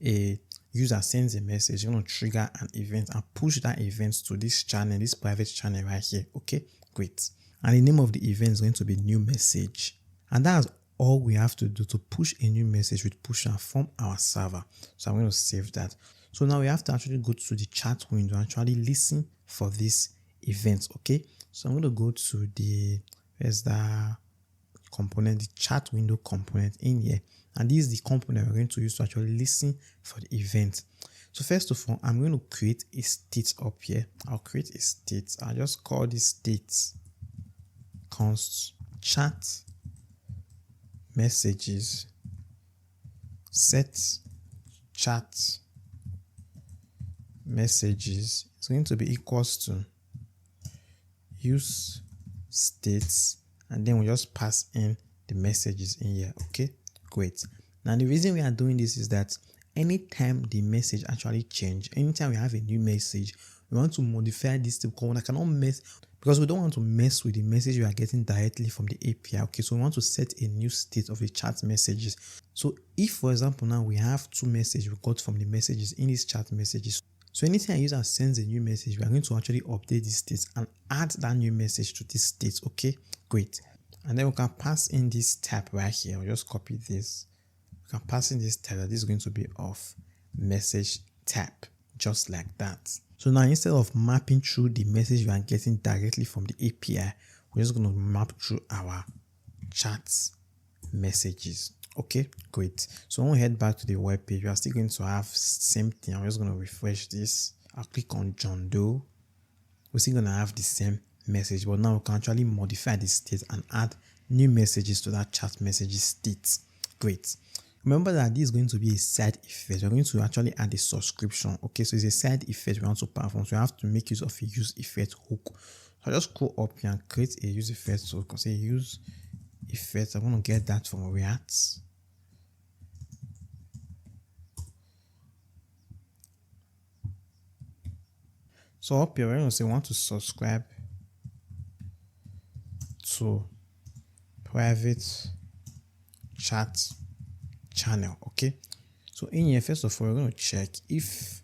a user sends a message, you're going to trigger an event and push that event to this channel, this private channel right here. Okay, great. And the name of the event is going to be new message. And that's all we have to do to push a new message with pusher from our server. So I'm going to save that. So now we have to actually go to the chat window and actually listen for this event. Okay, so I'm going to go to the, where's the component, the chat window component in here. And this is the component we're going to use to actually listen for the event. So first of all, I'm going to create a state up here. I'll create a state. I'll just call this state const chat messages set chat messages is going to be equals to use states, and then we just pass in the messages in here. Okay, great. Now the reason we are doing this is that anytime the message actually change, anytime we have a new message, we want to modify this to I cannot mess, because we don't want to mess with the message we are getting directly from the API. Okay, so we want to set a new state of the chat messages. So if, for example, now we have two messages we got from the messages in these chat messages, so anytime a user sends a new message, we are going to actually update this state and add that new message to this state. Okay, great. And then we can pass in this tab right here. I'll just copy this. We can pass in this tab. This is going to be of message tab, just like that. So now instead of mapping through the message we are getting directly from the API, we're just going to map through our chat messages. Okay, great. So when we head back to the web page, we are still going to have same thing. I'm just going to refresh this. I'll click on John Doe. We're still going to have the same message, but now we can actually modify the state and add new messages to that chat messages state. Great. Remember that this is going to be a side effect. We're going to actually add a subscription. Okay, so it's a side effect we want to perform. So we have to make use of a use effect hook. So I'll just go up here and create a use effect. So we can say use effect. I'm going to get that from React. So up here, we're going to say we want to subscribe to private chat channel. Okay, so in here, first of all, we're going to check if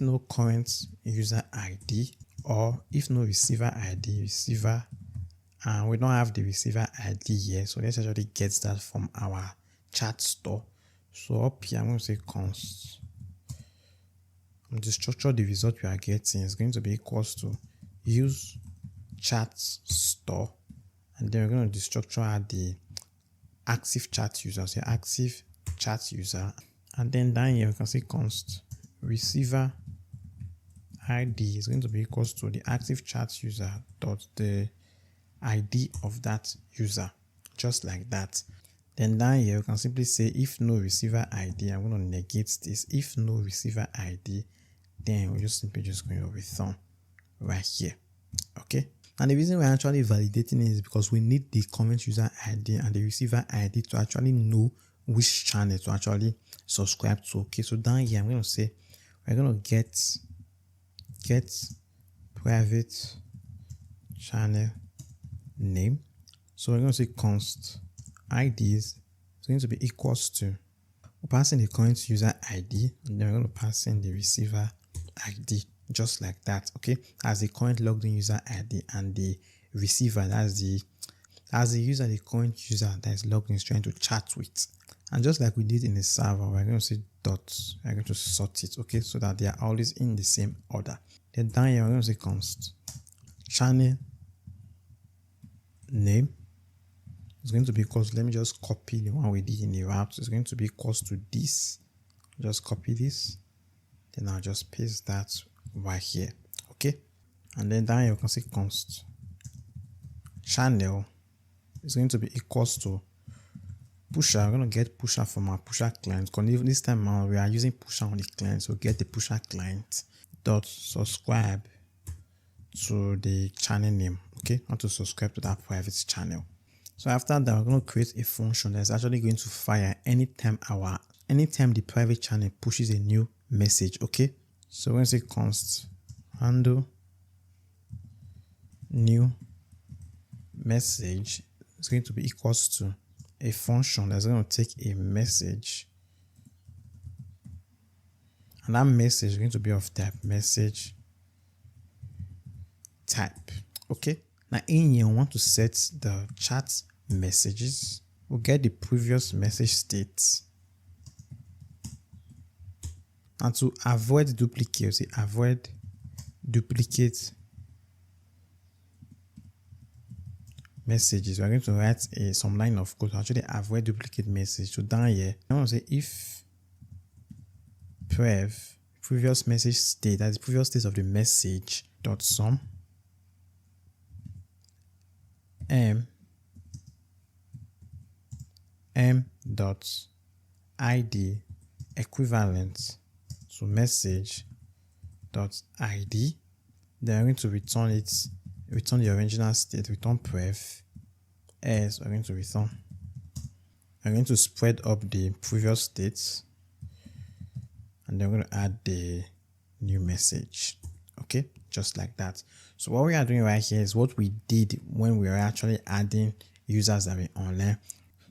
no current user ID or if no receiver ID, and we don't have the receiver ID here, so let's actually get that from our chat store. So up here, I'm going to say const, the structure, the result we are getting is going to be equals to use chat store, and then we're going to destructure add the active chat user. So active chat user, and then down here we can see const receiver ID is going to be equals to the active chat user dot the ID of that user, just like that. Then down here we can simply say if no receiver ID, I'm going to negate this. If no receiver ID, then we're just simply just going to return right here. Okay, and the reason we're actually validating it is because we need the current user ID and the receiver ID to actually know which channel to actually subscribe to. Okay, so down here I'm going to say we're going to get private channel name. So we're going to say const IDs is going to be equals to, we're passing the current user ID, and then we're going to pass in the receiver ID, just like that. Okay, as the current logged in user ID, and the receiver, that's the user, the current user that is logged in is trying to chat with. And just like we did in the server, we're going to say dots, we're going to sort it, okay, so that they are always in the same order. Then down here we're going to say const channel name is going to be equals, let me just copy the one we did in the route. It's going to be equals to this. Just copy this, then I'll just paste that right here. Okay, and then down here you can see const channel is going to be equals to pusher. We're going to get pusher from our pusher client, because this time we are using pusher on the client, so get the pusher client dot subscribe to the channel name. Okay, I want to subscribe to that private channel. So after that, we're going to create a function that's actually going to fire anytime the private channel pushes a new message. Okay, so we're going to say const handle new message is going to be equals to a function that's going to take a message, and that message is going to be of type message type. Okay, now in here we want to set the chat messages. We'll get the previous message state, and to avoid duplicates, avoid duplicate messages, we're going to write some line of code to actually avoid duplicate message. So down here, I want to say if previous message state, that's the previous state of the message dot sum m dot id equivalent to message dot id, then we're going to return the original state, return pref, as we're going to spread up the previous states, and then we're going to add the new message. Okay, just like that. So what we are doing right here is what we did when we were actually adding users that were online.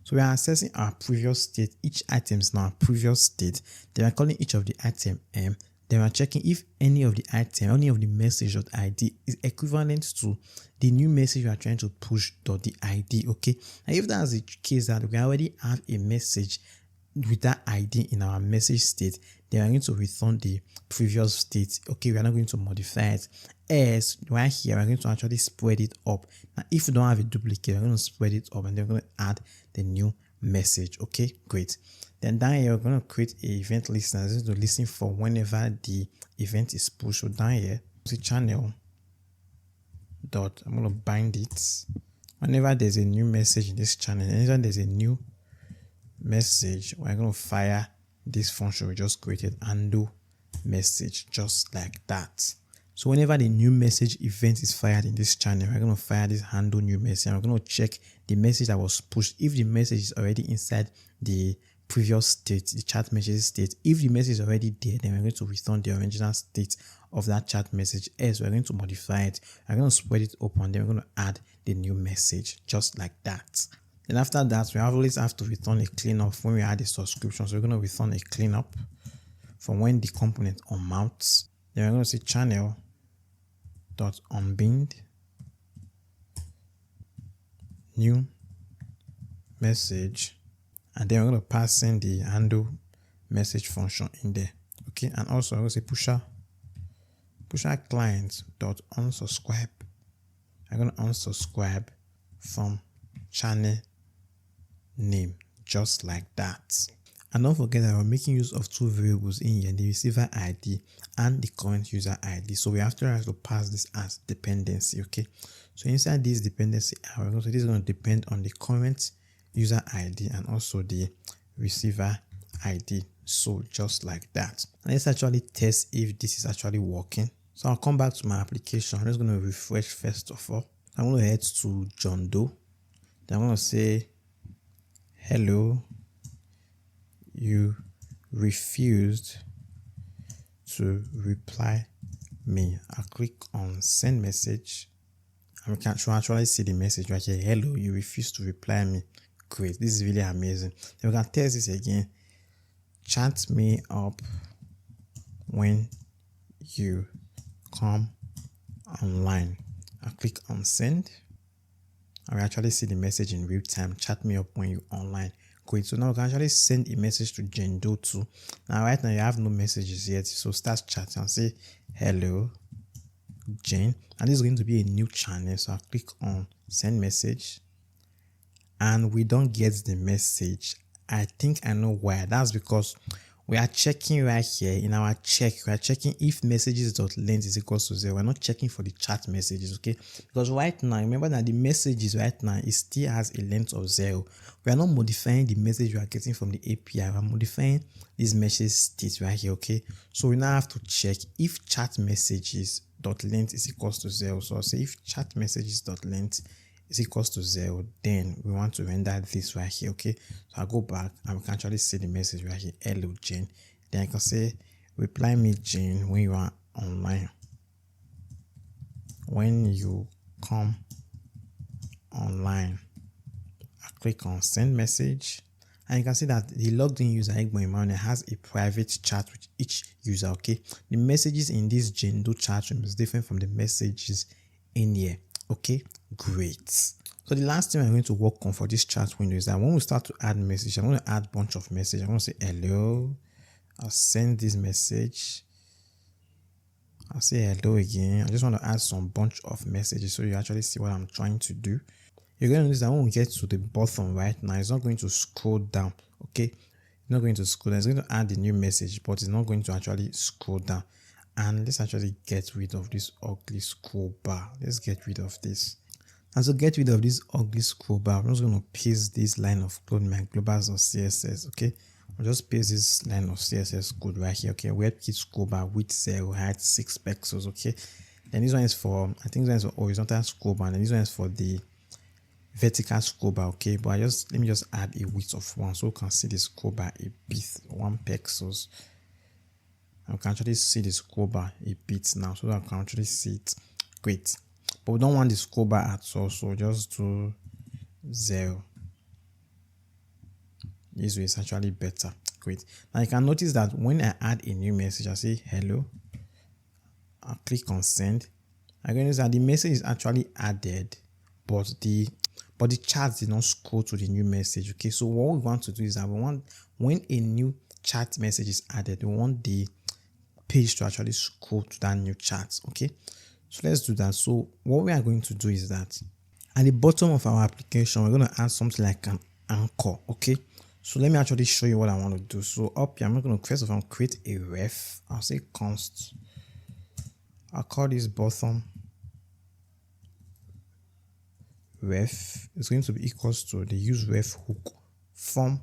So we are accessing our previous state. Each item is now a previous state. Then we're calling each of the item m. Then we're checking if any of the item, any of the message.id is equivalent to the new message we are trying to push .the ID. Okay. And if that's the case that we already have a message with that ID in our message state, then we're going to return the previous state. Okay, we are not going to modify it. As right here, we're going to actually spread it up. Now, if we don't have a duplicate, we're going to spread it up, and then we're going to add the new message. Okay, great. Then down here, we're going to create an event listener. This is to listen for whenever the event is pushed. So down here, see channel dot, I'm going to bind it. Whenever there's a new message in this channel, anytime there's a new message, we're going to fire this function we just created, undo message, just like that. So whenever the new message event is fired in this channel, we're going to fire this handle new message, and we're going to check the message that was pushed. If the message is already inside the previous state, the chat message state, if the message is already there, then we're going to return the original state of that chat message. As we're going to modify it, we're going to spread it up, and then we're going to add the new message, just like that. Then after that, we always have to return a cleanup when we add a subscription. So we're going to return a cleanup from when the component unmounts. Then we're going to say channel dot unbind new message, and then we're going to pass in the handle message function in there. Okay, and also I'm going to say pusher client dot unsubscribe. I'm going to unsubscribe from channel name, just like that. And don't forget that we're making use of two variables in here, the receiver ID and the current user ID. So we have to pass this as dependency. Okay, so inside this dependency, this is going to depend on the current user ID and also the receiver ID. So just like that. And let's actually test if this is actually working. So I'll come back to my application. I'm just going to refresh first of all. I'm going to head to John Doe. Then I'm going to say, hello, you refused to reply me. I'll click on send message, and we can actually see the message right here. Hello, you refused to reply me. Great, this is really amazing. Then we can test this again. Chat me up when you come online. I'll click on send. I will actually see the message in real time. Chat me up when you're online. Great. So now we can actually send a message to Jane Doe too. Now, right now, you have no messages yet. So start chatting and say, hello, Jane. And this is going to be a new channel. So I'll click on send message. And we don't get the message. I think I know why. That's because we are checking right here in our check. We are checking if messages.length is equals to 0. We're not checking for the chat messages, okay? Because right now, remember that the messages right now, it still has a length of 0. We are not modifying the message we are getting from the API. We are modifying this message state right here, okay? So we now have to check if chat messages.length is equals to 0. So I'll say if chat messages.length is equals to 0, then we want to render this right here. Okay, so I'll go back and we can actually see the message right here. Hello, Jane. Then I can say reply me, Jane, when you are online. When you come online. line. I click on send message, and you can see that the logged in user Emmanuel has a private chat with each user. Okay, the messages in this Jendo chat room is different from the messages in here. Okay, great. So the last thing I'm going to work on for this chat window is that when we start to add message, I'm going to add a bunch of messages. I'm going to say hello. I'll send this message. I'll say hello again. I just want to add some bunch of messages so you actually see what I'm trying to do. You're going to notice that when we get to the bottom right now, it's not going to scroll down. Okay, it's not going to scroll down. It's going to add a new message, but it's not going to actually scroll down. And let's actually get rid of this ugly scroll bar. Let's get rid of this. And so get rid of this ugly scroll bar, I'm just going to paste this line of code in my globals of CSS. Okay, I'll just paste this line of CSS code right here. Okay, WebKit scroll bar width 0, height 6 pixels. Okay, and this one is for, I think this one is for horizontal scroll bar, and this one is for the vertical scroll bar. Okay, but let me just add a width of 1 so you can see the scroll bar a bit, 1 pixels. I can actually see the scroll bar a bit now, so that I can actually see it. Great. But we don't want the scroll bar at all, so just do 0. This way is actually better. Great. Now you can notice that when I add a new message, I say hello. I'll click on send. I'm going to notice that the message is actually added, but the chat did not scroll to the new message. Okay, so what we want to do is that we want, when a new chat message is added, we want the page to actually scroll to that new chat. Okay, so let's do that. So what we are going to do is that at the bottom of our application, we're going to add something like an anchor. Okay, so let me actually show you what I want to do. So up here, I'm going to first of all create a ref. I'll say const. I'll call this bottom ref. It's going to be equals to the use ref hook from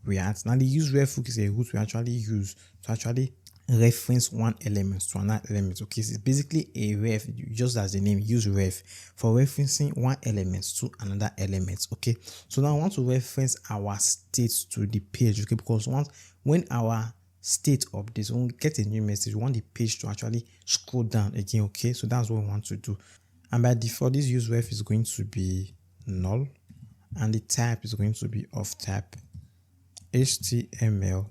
React. Now the use ref hook is a hook we actually use to actually reference one element to another element. Okay, so it's basically a ref, just as the name, use ref for referencing one element to another element. Okay, so now I want to reference our state to the page. Okay, because when our state updates, when we get a new message, we want the page to actually scroll down again. Okay, so that's what we want to do. And by default, this use ref is going to be null, and the type is going to be of type HTML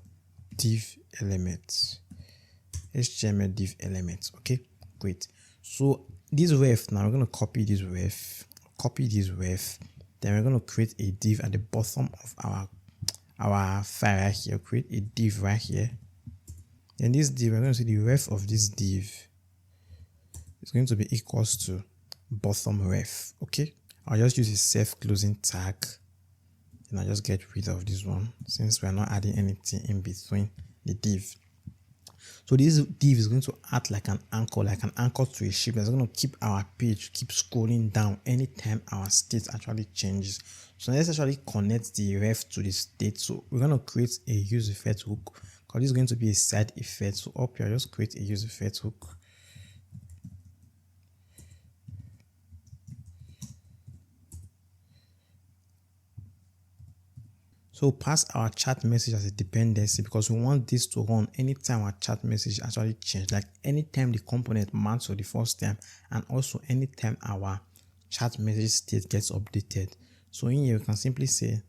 div elements. HTML div elements. Okay, great. So this ref, now we're going to copy this ref, then we're going to create a div at the bottom of our file right here. Create a div right here. Then this div, we're going to see the ref of this div is going to be equals to bottom ref. Okay, I'll just use a self-closing tag, and I'll just get rid of this one since we're not adding anything in between the div. So this div is going to act like an anchor to a ship that's going to keep our page keep scrolling down anytime our state actually changes. So let's actually connect the ref to the state. So we're going to create a use effect hook, because this is going to be a side effect. So up here, just create a use effect hook. So pass our chat message as a dependency, because we want this to run anytime our chat message actually changes, like anytime the component mounts for the first time, and also anytime our chat message state gets updated. So in here, we can simply say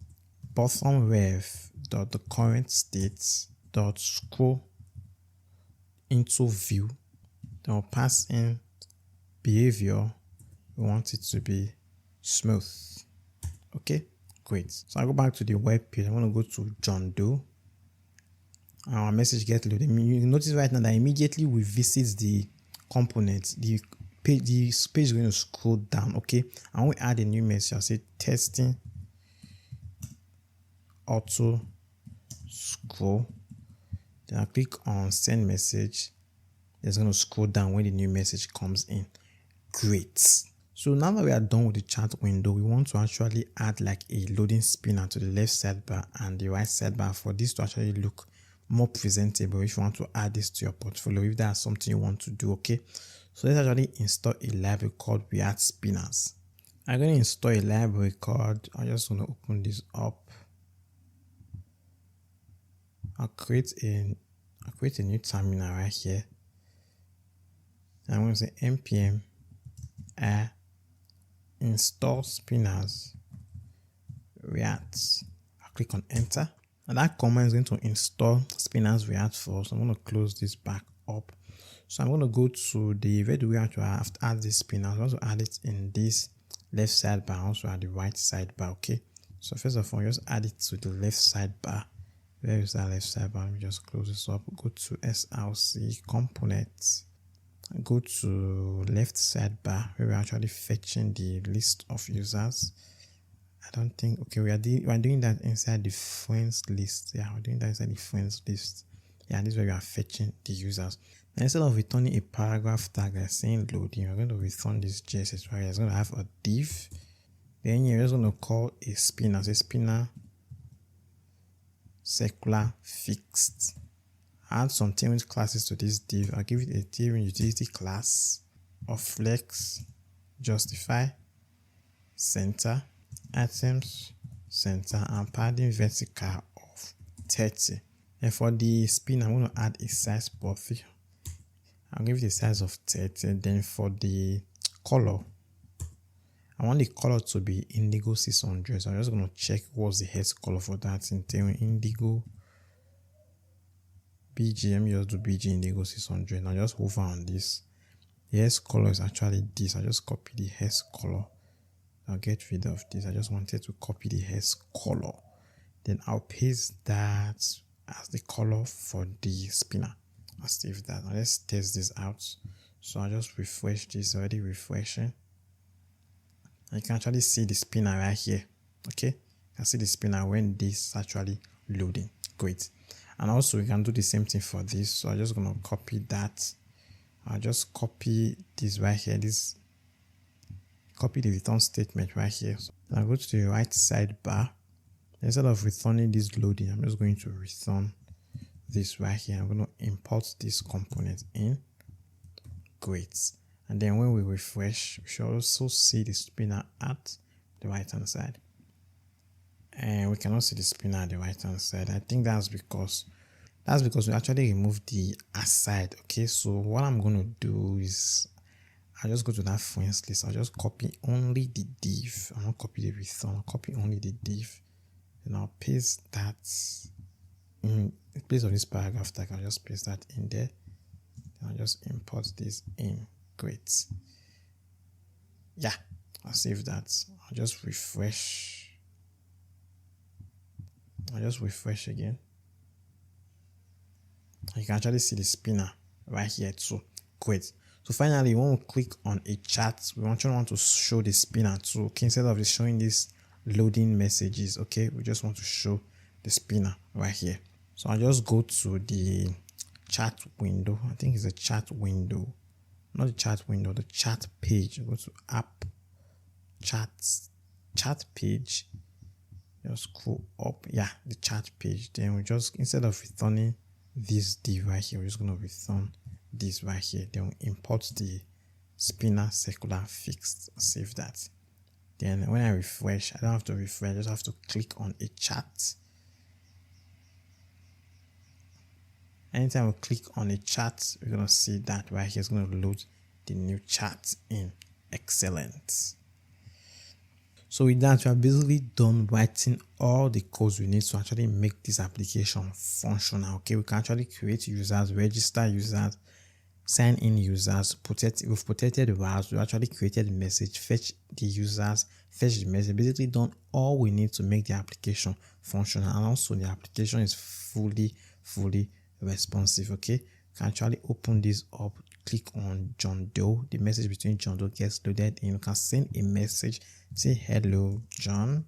bottom ref dot the current state dot scroll into view. Then we'll pass in behavior. We want it to be smooth. Okay. Great. So I go back to the web page. I'm going to go to John Doe. Our message gets loaded. You notice right now that immediately we visit the component, the page is going to scroll down. Okay, and we add a new message. I'll say testing auto scroll. Then I click on send message. It's going to scroll down when the new message comes in. Great. So now that we are done with the chat window, we want to actually add like a loading spinner to the left sidebar and the right sidebar for this to actually look more presentable. If you want to add this to your portfolio, if that's something you want to do. Okay, so let's actually install a library called React Spinners. I'm going to install a library called, I'm just going to open this up. I'll create a new terminal right here. I'm going to say npm install spinners React. I'll click on enter, and that command is going to install spinners React for us. I'm going to close this back up. So I'm going to go to the where do we have to add this spinner. I want to add it in this left sidebar, also at the right sidebar. Okay, so first of all, just add it to the left sidebar. Where is that left sidebar? Let me just close this up. Go to SRC components, go to left sidebar where we're actually fetching the list of users. I don't think, okay, we're doing that inside the friends list. Yeah, we're doing that inside the friends list. Yeah, this is where we are fetching the users. And instead of returning a paragraph tag that's saying loading, we're going to return this JSS right here. It's going to have a div. Then you're just going to call a spinner. So spinner secular fixed. Add some Tailwind classes to this div. I'll give it a Tailwind utility class of flex, justify, center, items, center, and padding vertical of 30. And for the spin, I'm going to add a size buffer. I'll give it a size of 30. Then for the color, I want the color to be indigo 600. So I'm just going to check what's the hex color for that in Tailwind indigo BG. Let me just do BG indigo 600. Now just hover on this. The hex color is actually this. I just copy the hex color. I'll get rid of this. I just wanted to copy the hex color. Then I'll paste that as the color for the spinner. I'll save that. Now let's test this out. So I'll just refresh this, already refreshing. And you can actually see the spinner right here. Okay, you can see the spinner when this is actually loading. Great. And also we can do the same thing for this. So I'm just going to copy that. I'll just copy this right here. Copy the return statement right here. So I'll go to the right sidebar. Instead of returning this loading, I'm just going to return this right here. I'm going to import this component in. Great. And then when we refresh, we should also see the spinner at the right hand side. And we cannot see the spinner at the right hand side. I think that's because we actually removed the aside. Okay, so what I'm going to do is I'll just go to that friends list. I'll just copy only the div. I'll not copy the return. I'll copy only the div. Then I'll paste that in place of this paragraph tag. I'll just paste that in there. Then I'll just import this in. Great. Yeah, I'll save that. I'll just refresh. Again. You can actually see the spinner right here too. Great. So finally, when we click on a chat, we actually want to show the spinner too. Okay, instead of just showing this loading messages, okay, we just want to show the spinner right here. So I'll just go to the chat window. I think it's a chat window, not the chat window, the chat page. Go to Up chat page. Just scroll up. Yeah, the chat page. Then we just, instead of returning this div right here, we're just going to return this right here. Then we import the spinner secular fixed. Save that. Then when I refresh, I don't have to refresh, I just have to click on a chat. Anytime we click on a chat, we're going to see that right here. It's going to load the new chat in. Excellent. So with that, we are basically done writing all the codes we need to actually make this application functional. Okay, we can actually create users, register users, sign in users, we've protected the routes, we actually created the message, fetch the users, fetch the message, basically done all we need to make the application functional. And also the application is fully responsive. Okay, you can actually open this up, click on John Doe. The message between John Doe gets loaded in. You can send a message, say hello John.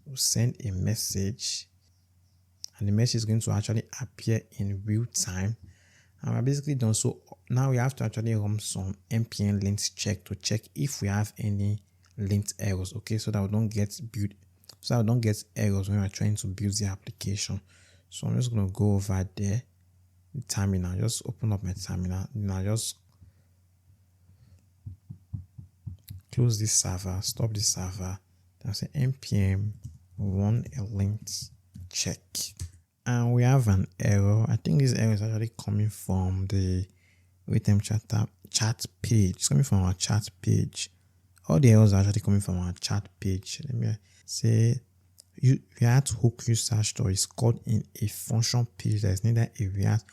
We'll send a message and the message is going to actually appear in real time. And we're basically done. So now we have to actually run some npm lint check to check if we have any lint errors. Okay, so that we don't get errors when we're trying to build the application. So I'm just going to go over there, the terminal, just open up my terminal. Now just close this server, stop this server. Then say npm run a lint check. And we have an error. I think this error is actually coming from the real-time chat page. It's coming from our chat page all the errors are actually coming from our chat page. Let me say React hook use search story is called in a function page that is neither a React.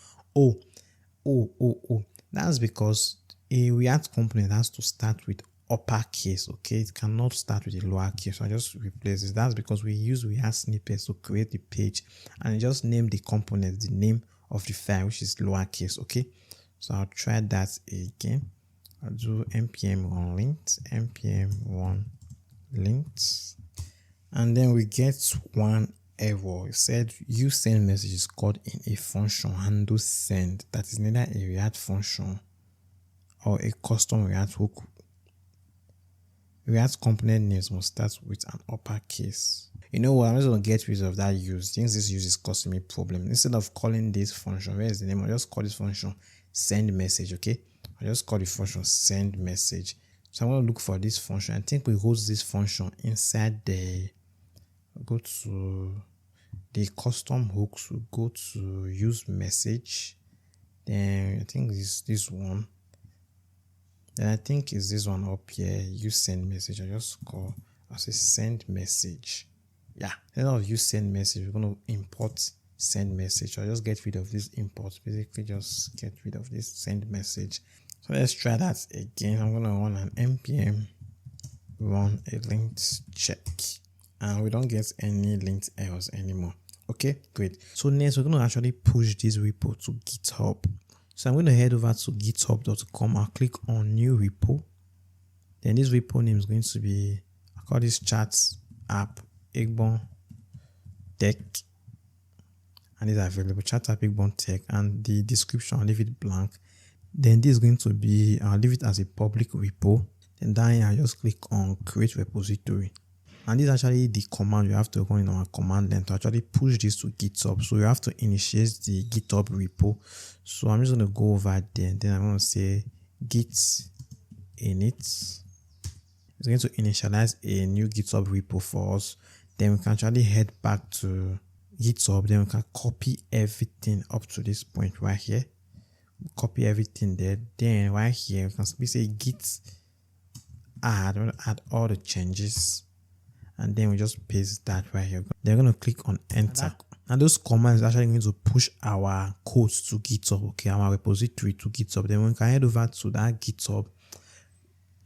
That's because a React component has to start with uppercase. Okay, it cannot start with a lowercase. So I just replace this. That's because we use React snippets to create the page, and I just name the component the name of the file, which is lowercase. Okay, so I'll try that again. I'll do npm run lint, npm run lint, and then we get one error. It said use send message is called in a function handle send that is neither a React function or a custom React hook. React component names must start with an uppercase. You know what? I'm just going to get rid of that use. Since this use is causing me problem. Instead of calling this function, where is the name? I'll just call this function send message. Okay, I'll just call the function send message. So I'm going to look for this function. I think we host this function inside the, go to the custom hooks, we go to use message. Then I think this one. Then I think is this one up here. Use send message. I'll say send message. Yeah, instead of use send message, we're going to import send message. I'll just get rid of this import. Basically, just get rid of this send message. So let's try that again. I'm going to run an npm run a lint check, and we don't get any lint errors anymore. Okay, great. So next, we're going to actually push this repo to GitHub. So I'm going to head over to github.com. I'll click on new repo. Then this repo name is going to be, I call this chat app tech, and these are available, chat app tech, and the description I'll leave it blank. Then this is going to be, I'll leave it as a public repo. Then down here, I just click on create repository. And this is actually the command you have to run in our command line to actually push this to GitHub. So you have to initiate the GitHub repo. So I'm just going to go over there, and then I'm going to say git init. It's going to initialize a new GitHub repo for us. Then we can actually head back to GitHub. Then we can copy everything up to this point right here. Copy everything there. Then right here, we can simply say git add. I'm going to add all the changes. And then we just paste that right here. They're going to click on enter. And those commands are actually going to push our codes to GitHub, okay, our repository to GitHub. Then we can head over to that GitHub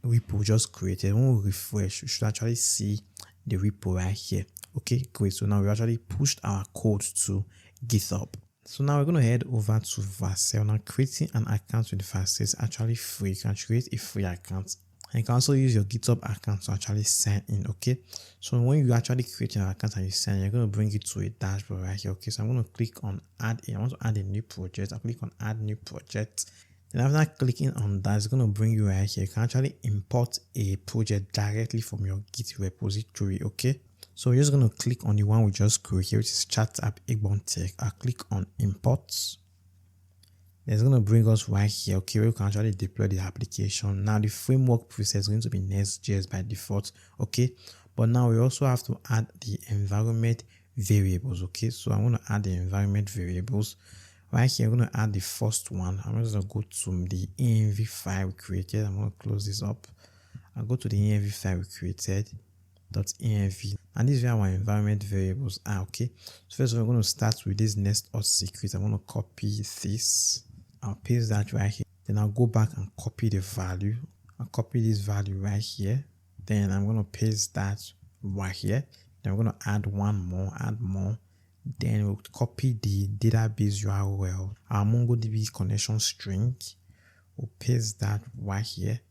repo just created. When we refresh, we should actually see the repo right here. Okay, great. So now we actually pushed our code to GitHub. So now we're going to head over to Vercel. Now creating an account with Vercel is actually free. You can create a free account. And you can also use your GitHub account to actually sign in, okay? So when you actually create an account and you sign in, you're going to bring it to a dashboard right here, okay? So I'm going to click on add. I want to add a new project. I'll click on add new project. Then after clicking on that, it's going to bring you right here. You can actually import a project directly from your Git repository, okay? So we're just going to click on the one we just created, which is chat app tech. I'll click on imports. It's going to bring us right here, okay, where we can actually deploy the application. Now the framework preset is going to be Next.js by default, okay, but now we also have to add the environment variables, okay? So I'm going to add the environment variables right here. I'm going to add the first one. I'm just going to go to the env file we created. I'm going to close this up. I'll go to the env file we created .env, and this is where our environment variables are, okay? So first we're going to start with this NextAuth secret. I'm going to copy this. I'll paste that right here. Then I'll go back and copy the value. I'll copy this value right here. Then I'm going to paste that right here. Then we're going to add one more, add more. Then we'll copy the database URL, our MongoDB connection string. We'll paste that right here.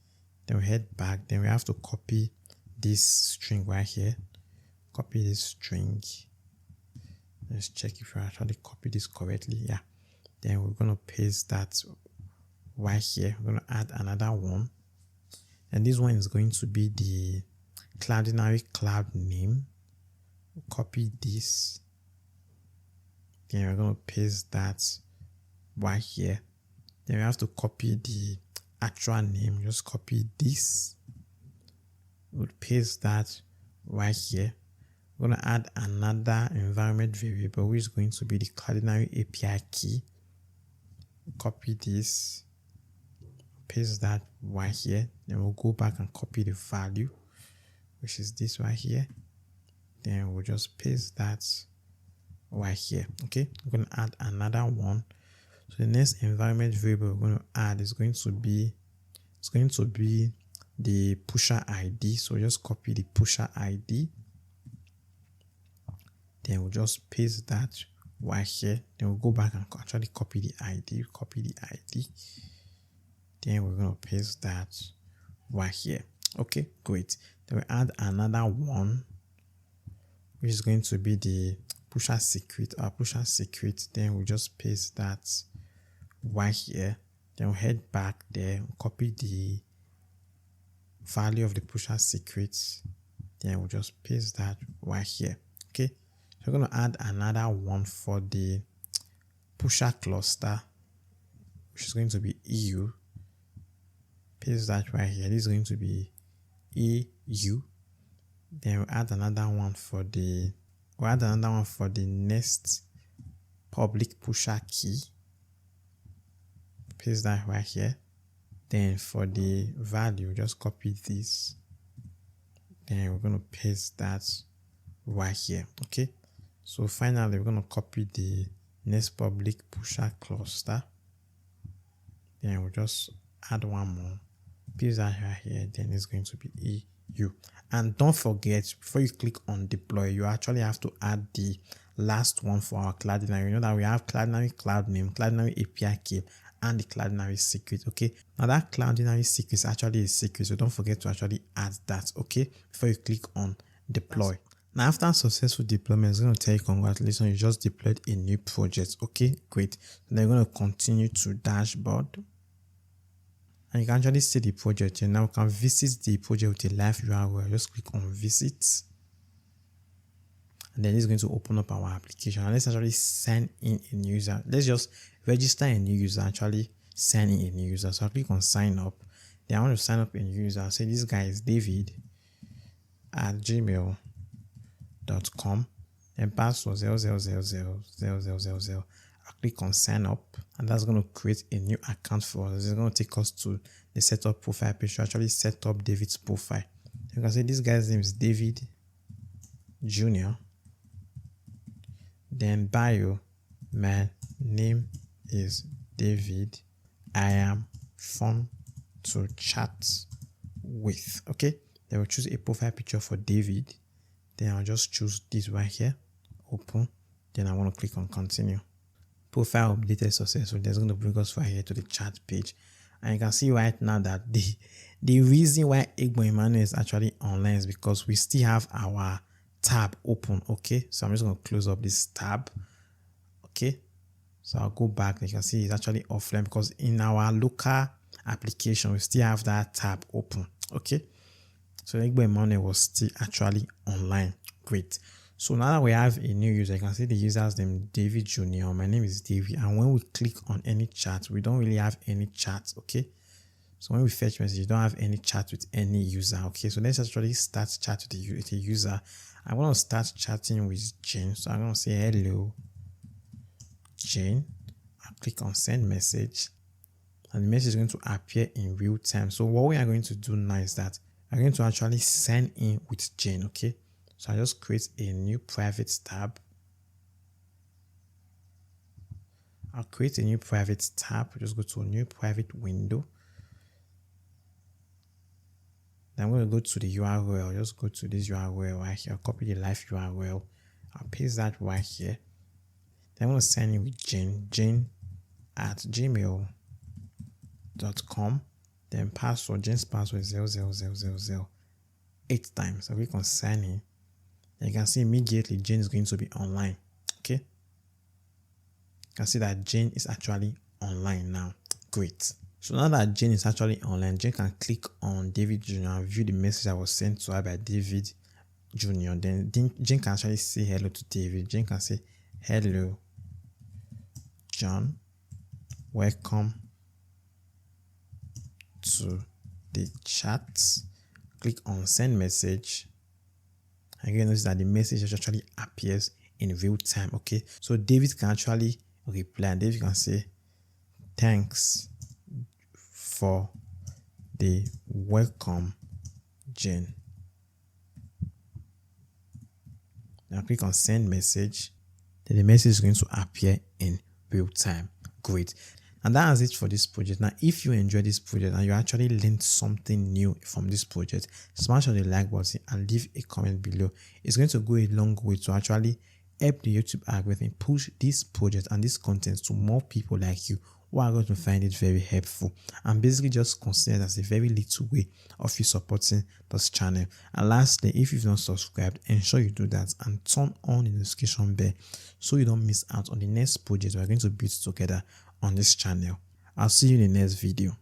Then we head back. Then we have to copy this string right here. Copy this string. Let's check if we actually copy this correctly. Yeah. Then we're going to paste that right here. We're going to add another one. And this one is going to be the Cloudinary cloud name. We'll copy this. Then we're going to paste that right here. Then we have to copy the actual name. Just copy this. We'll paste that right here. We're going to add another environment variable, which is going to be the Cloudinary API key. Copy this, paste that right here. Then we'll go back and copy the value, which is this right here. Then we'll just paste that right here. Okay, we're going to add another one. So the next environment variable we're going to add is going to be the pusher ID. So just copy the pusher ID. Then we'll just paste that right here. Then we'll go back and actually copy the ID. Then we're going to paste that right here. Okay, great. Then we add another one, which is going to be the pusher secret. Then we'll just paste that right here. Then we'll head back there, copy the value of the pusher secrets. Then we'll just paste that right here. Okay, so we're going to add another one for the pusher cluster, which is going to be EU. Paste that right here. This is going to be EU. Then we'll add another one for the next public pusher key. Paste that right here. Then for the value, just copy this. Then we're going to paste that right here. Okay, so finally we're going to copy the next public pusher cluster. Then we'll just add one more, paste that right here. Then it's going to be EU. And don't forget, before you click on deploy, you actually have to add the last one for our Cloudinary. You know that we have Cloudinary cloud name, Cloudinary API key, and the Cloudinary secret. Okay, now that Cloudinary secret is actually a secret, so don't forget to actually add that. Okay, before you click on deploy. Now after successful deployment, it's going to tell you congratulations, you just deployed a new project. Okay, great. So then you're going to continue to dashboard, and you can actually see the project here. Now we can visit the project with a live URL. Just click on visit, and then it's going to open up our application. And let's actually sign in a new user. Let's just register a new user, actually sign in a new user. So I'll click on sign up. Then I want to sign up a new user. I'll say this guy is David at gmail.com. Then password 000000000. I'll click on sign up, and that's going to create a new account for us. It's going to take us to the setup profile page to actually set up David's profile. You can see this guy's name is David Jr. Then bio, my name is David. I am fun to chat with. Okay, then we'll choose a profile picture for David. Then I'll just choose this right here, open. Then I want to click on continue. Profile updated successful. That's going to bring us right here to the chat page, and you can see right now that the reason why Egbo Emmanuel is actually online is because we still have our tab open. Okay, so I'm just going to close up this tab. Okay, so I'll go back. You can see it's actually offline because in our local application we still have that tab open. Okay, so Egbo Emmanuel was still actually online. Great. So now that we have a new user, you can see the user's name David Jr. My name is David, and when we click on any chat, we don't really have any chat. Okay, so when we fetch message, you don't have any chat with any user. Okay, so let's actually start chat with a user. I'm going to start chatting with Jane. So I'm going to say hello Jane. I'll click on send message, and the message is going to appear in real time. So what we are going to do now is that I'm going to actually sign in with Jane. Okay, so I just create a new private tab. I'll create a new private tab. Just go to a new private window. Then I'm going to go to the URL. Just go to this URL right here. I'll copy the live URL. I'll paste that right here. Then I'm going to sign in with Jane. Jane at gmail.com. Then password. Jane's password is 00000 8 times. So click on sign in. And you can see immediately Jane is going to be online. Okay. You can see that Jane is actually online now. Great. So now that Jane is actually online, Jane can click on David Jr. and view the message that was sent to her by David Jr. Then Jane can actually say hello to David. Jane can say, hello, John. Welcome to the chat. Click on send message. And you notice that the message actually appears in real time. Okay, so David can actually reply, and David can say, thanks for the welcome gen. Now click on send message. Then the message is going to appear in real time. Great. And that is it for this project. Now, if you enjoy this project and you actually learned something new from this project, smash on the like button and leave a comment below. It's going to go a long way to actually help the YouTube algorithm push this project and this content to more people like you who are going to find it very helpful, and basically just consider it as a very little way of you supporting this channel. And lastly, if you've not subscribed, ensure you do that and turn on the notification bell so you don't miss out on the next project we're going to build together on this channel. I'll see you in the next video.